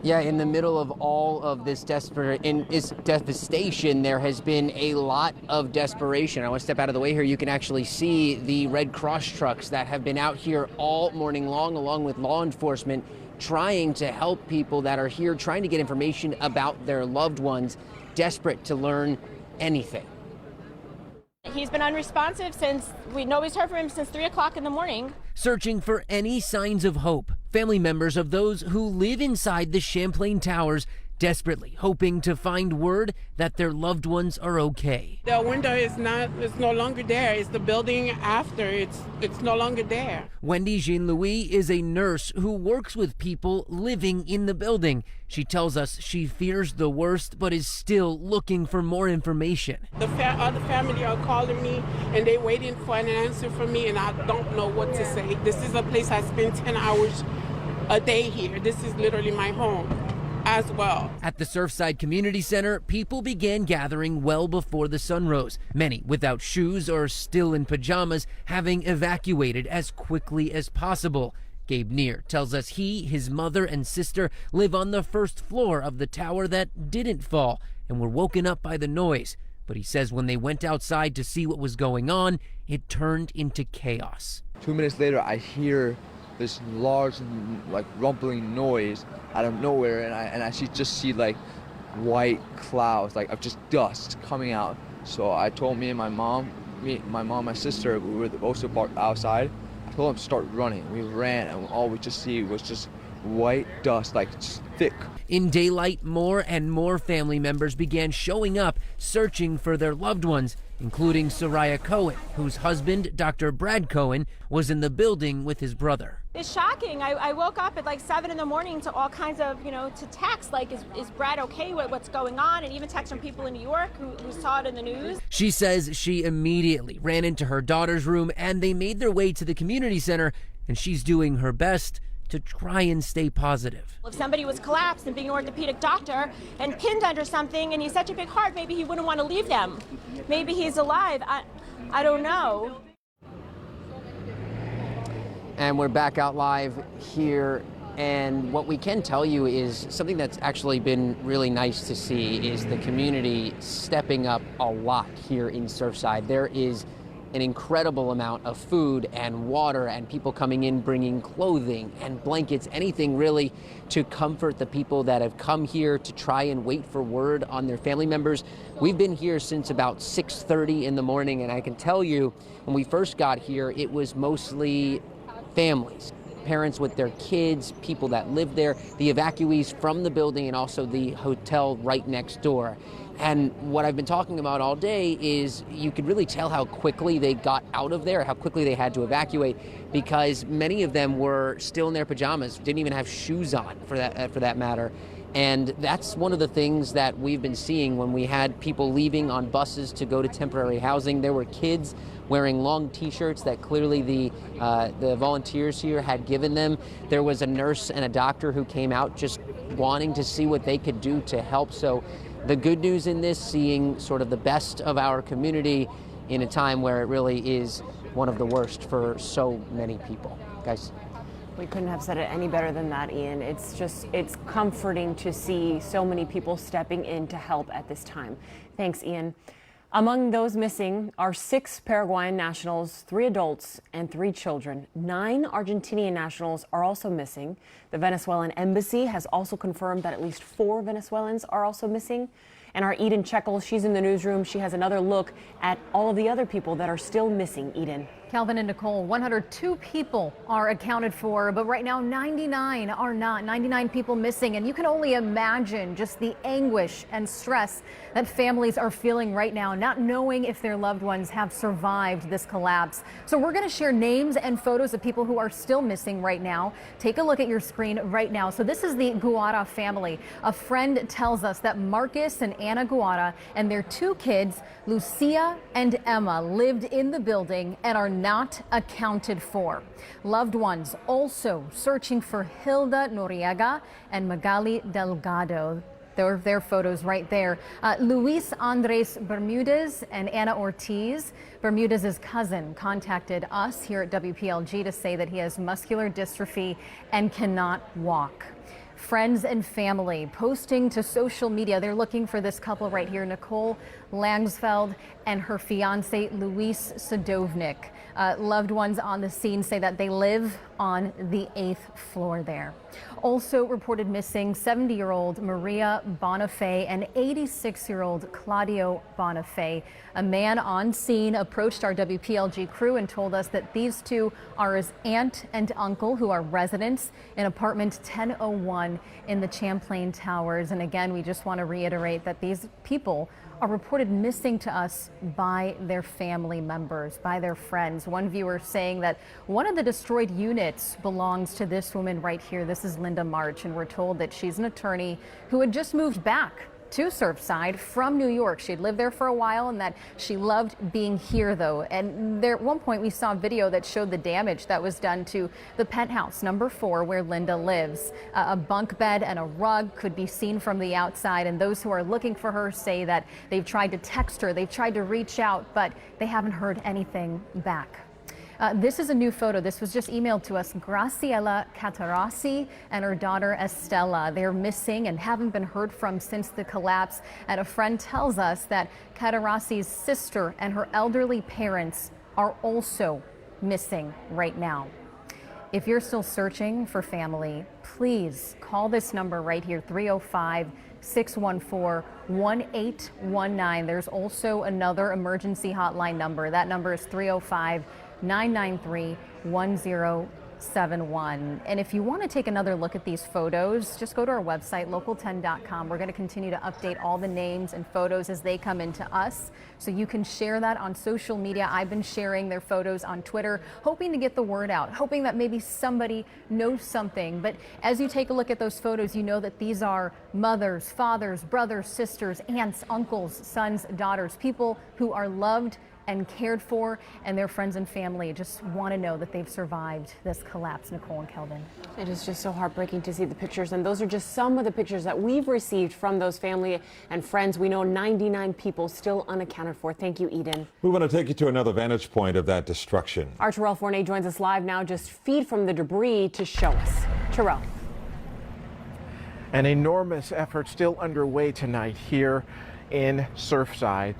Yeah, in the middle of all of this devastation, there has been a lot of desperation. I want to step out of the way here. You can actually see the Red Cross trucks that have been out here all morning long, along with law enforcement, trying to help people that are here, trying to get information about their loved ones, desperate to learn anything. He's been unresponsive since nobody's heard from him since 3 o'clock in the morning. Searching for any signs of hope. Family members of those who live inside the Champlain Towers desperately hoping to find word that their loved ones are okay. The window is no longer there. It's the building after. It's no longer there. Wendy Jean-Louis is a nurse who works with people living in the building. She tells us she fears the worst, but is still looking for more information. The other family are calling me, and they're waiting for an answer from me, and I don't know what to say. This is a place I spend 10 hours a day here. This is literally my home as well. At the Surfside Community Center, people began gathering well before the sun rose. Many without shoes or still in pajamas, having evacuated as quickly as possible. Gabe Neer tells us he, his mother, and sister live on the first floor of the tower that didn't fall and were woken up by the noise. But he says when they went outside to see what was going on, it turned into chaos. 2 minutes later, I hear this large, rumbling noise out of nowhere, and I just see white clouds, of just dust coming out. So I told my mom, my sister, we were also outside. I told them to start running. We ran, and all we just see was just white dust, just thick. In daylight, more and more family members began showing up, searching for their loved ones, including Soraya Cohen, whose husband, Dr. Brad Cohen, was in the building with his brother. It's shocking. I woke up at 7 in the morning to all kinds of, to text, is Brad okay with what's going on? And even text from people in New York who saw it in the news. She says she immediately ran into her daughter's room and they made their way to the community center, and she's doing her best to try and stay positive. If somebody was collapsed and being an orthopedic doctor and pinned under something and he's such a big heart, maybe he wouldn't want to leave them. Maybe he's alive. I don't know. And we're back out live here. And what we can tell you is something that's actually been really nice to see is the community stepping up a lot here in Surfside. There is an incredible amount of food and water and people coming in bringing clothing and blankets, anything really to comfort the people that have come here to try and wait for word on their family members. We've been here since about 6:30 in the morning, and I can tell you when we first got here, it was mostly families. Parents with their kids, people that live there, the evacuees from the building, and also the hotel right next door. And what I've been talking about all day is you could really tell how quickly they got out of there, how quickly they had to evacuate, because many of them were still in their pajamas, didn't even have shoes on for that matter. And that's one of the things that we've been seeing when we had people leaving on buses to go to temporary housing. There were kids wearing long T-shirts that clearly the volunteers here had given them. There was a nurse and a doctor who came out just wanting to see what they could do to help. So the good news in this, seeing sort of the best of our community in a time where it really is one of the worst for so many people. Guys. We couldn't have said it any better than that, Ian. It's comforting to see so many people stepping in to help at this time. Thanks, Ian. Among those missing are 6 Paraguayan nationals, 3 adults, and 3 children. 9 Argentinian nationals are also missing. The Venezuelan embassy has also confirmed that at least 4 Venezuelans are also missing. And our Eden Checkle, she's in the newsroom. She has another look at all of the other people that are still missing. Eden. Calvin and Nicole, 102 people are accounted for, but right now 99 are not. 99 people missing, and you can only imagine just the anguish and stress that families are feeling right now, not knowing if their loved ones have survived this collapse. So we're going to share names and photos of people who are still missing right now. Take a look at your screen right now. So this is the Guara family. A friend tells us that Marcus and Anna Guara and their 2 kids, Lucia and Emma, lived in the building and are not accounted for. Loved ones also searching for Hilda Noriega and Magali Delgado. Their photos right there. Luis Andres Bermudez and Ana Ortiz. Bermudez's cousin contacted us here at WPLG to say that he has muscular dystrophy and cannot walk. Friends and family posting to social media. They're looking for this couple right here, Nicole Langsfeld and her fiance, Luis Sadovnik. Loved ones on the scene say that they live on the 8th floor there. Also reported missing 70-year-old Maria Bonifay and 86-year-old Claudio Bonifay. A man on scene approached our WPLG crew and told us that these 2 are his aunt and uncle who are residents in apartment 1001 in the Champlain Towers. And again, we just want to reiterate that these people are reported missing to us by their family members, by their friends. One viewer saying that one of the destroyed units belongs to this woman right here. This is Linda March, and we're told that she's an attorney who had just moved back to Surfside from New York. She'd lived there for a while and that she loved being here though. And there at one point we saw a video that showed the damage that was done to the penthouse number 4 where Linda lives. A bunk bed and a rug could be seen from the outside, and those who are looking for her say that they've tried to text her, they've tried to reach out, but they haven't heard anything back. This is a new photo. This was just emailed to us. Graciela Catarasi and her daughter Estella. They're missing and haven't been heard from since the collapse. And a friend tells us that Catarasi's sister and her elderly parents are also missing right now. If you're still searching for family, please call this number right here, 305-614-1819. There's also another emergency hotline number. That number is 305-993-1071. And if you want to take another look at these photos, just go to our website, local10.com. We're going to continue to update all the names and photos as they come into us, so you can share that on social media. I've been sharing their photos on Twitter, hoping to get the word out, hoping that maybe somebody knows something. But as you take a look at those photos, you know that these are mothers, fathers, brothers, sisters, aunts, uncles, sons, daughters, people who are loved and cared for, and their friends and family just want to know that they've survived this collapse, Nicole and Kelvin. It is just so heartbreaking to see the pictures, and those are just some of the pictures that we've received from those family and friends. We know 99 people still unaccounted for. Thank you, Eden. We want to take you to another vantage point of that destruction. Our Terrell Fournay joins us live now, just feed from the debris to show us. Terrell. An enormous effort still underway tonight here in Surfside.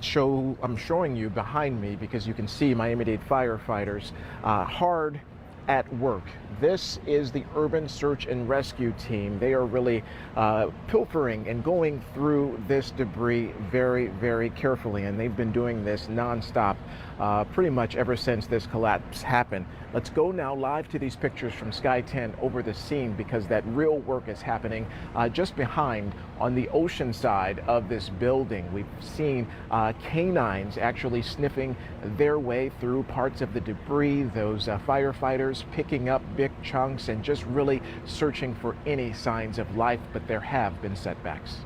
I'm showing you behind me because you can see Miami-Dade firefighters hard at work. This is the Urban Search and Rescue Team. They are really pilfering and going through this debris very, very carefully, and they've been doing this nonstop pretty much ever since this collapse happened. Let's go now live to these pictures from Sky 10 over the scene, because that real work is happening just behind on the ocean side of this building. We've seen canines actually sniffing their way through parts of the debris, those firefighters picking up big chunks and just really searching for any signs of life, but there have been setbacks.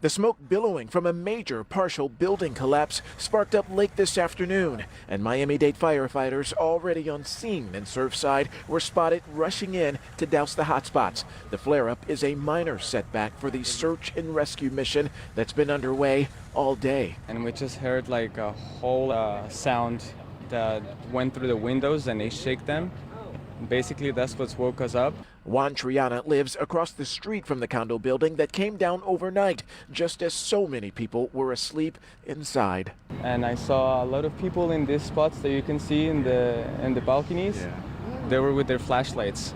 The smoke billowing from a major partial building collapse sparked up late this afternoon, and Miami-Dade firefighters already on scene in Surfside were spotted rushing in to douse the hotspots. The flare-up is a minor setback for the search and rescue mission that's been underway all day. And we just heard like a whole sound that went through the windows and they shake them. Basically, that's what woke us up. Juan Triana lives across the street from the condo building that came down overnight, just as so many people were asleep inside. And I saw a lot of people in these spots that you can see in the balconies. Yeah. They were with their flashlights,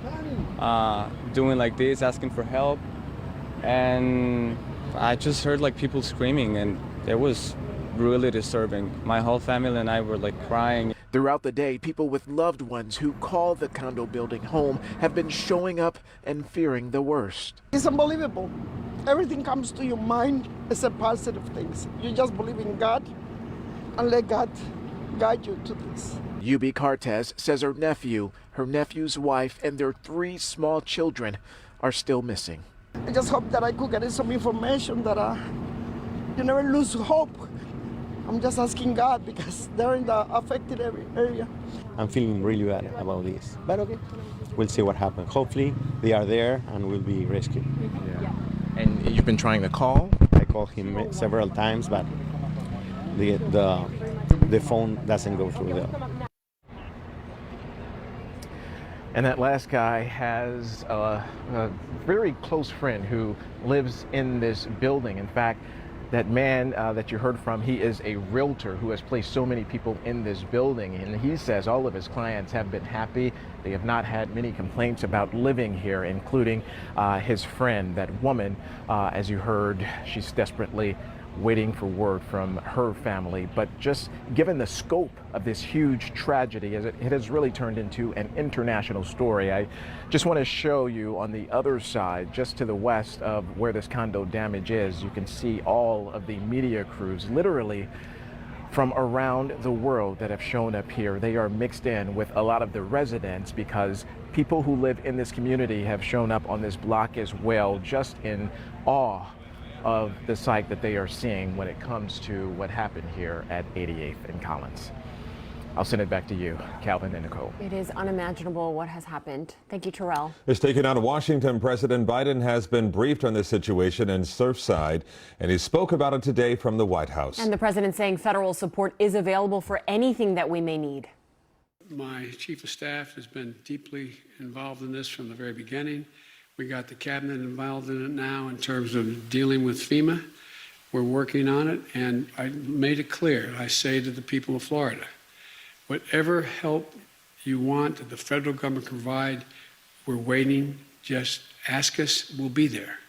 doing like this, asking for help. And I just heard like people screaming, and it was really disturbing. My whole family and I were like crying. Throughout the day, people with loved ones who call the condo building home have been showing up and fearing the worst. It's unbelievable. Everything comes to your mind except positive things. You just believe in God and let God guide you to this. Yubi Cartez says her nephew, her nephew's wife, and their 3 small children are still missing. I just hope that I could get some information that you never lose hope. I'm just asking God because they're in the affected area. I'm feeling really bad about this, but okay, we'll see what happens. Hopefully they are there and will be rescued. Yeah. And you've been trying to call? I called him several times, but the phone doesn't go through there. And that last guy has a very close friend who lives in this building. In fact, that man that you heard from, he is a realtor who has placed so many people in this building, and he says all of his clients have been happy. They have not had many complaints about living here, including his friend, that woman, as you heard, she's desperately waiting for word from her family. But just given the scope of this huge tragedy, as it has really turned into an international story, I just want to show you on the other side, just to the west of where this condo damage is, you can see all of the media crews literally from around the world that have shown up here. They are mixed in with a lot of the residents because people who live in this community have shown up on this block as well, just in awe of the sight that they are seeing when it comes to what happened here at 88th and Collins. I'll send it back to you, Calvin and Nicole. It is unimaginable what has happened. Thank you, Terrell. It's taken out of Washington. President Biden has been briefed on this situation in Surfside, and he spoke about it today from the White House. And the president saying federal support is available for anything that we may need. My chief of staff has been deeply involved in this from the very beginning. We got the cabinet involved in it now in terms of dealing with FEMA. We're working on it, and I made it clear. I say to the people of Florida, whatever help you want that the federal government can provide, we're waiting. Just ask us. We'll be there.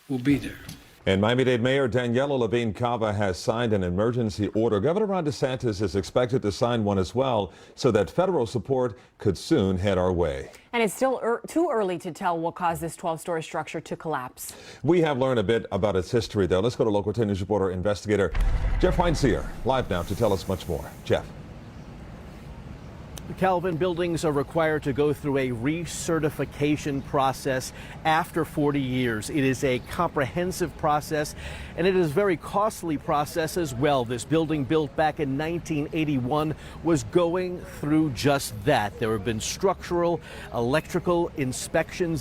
We'll be there. And Miami-Dade Mayor Daniela Levine Cava has signed an emergency order. Governor Ron DeSantis is expected to sign one as well, so that federal support could soon head our way. And it's still too early to tell what caused this 12-story structure to collapse. We have learned a bit about its history, though. Let's go to local 10 News reporter investigator Jeff Weinseer, live now to tell us much more. Jeff. Calvin, buildings are required to go through a recertification process after 40 years. It is a comprehensive process, and it is a very costly process as well. This building, built back in 1981, was going through just that. There have been structural, electrical inspections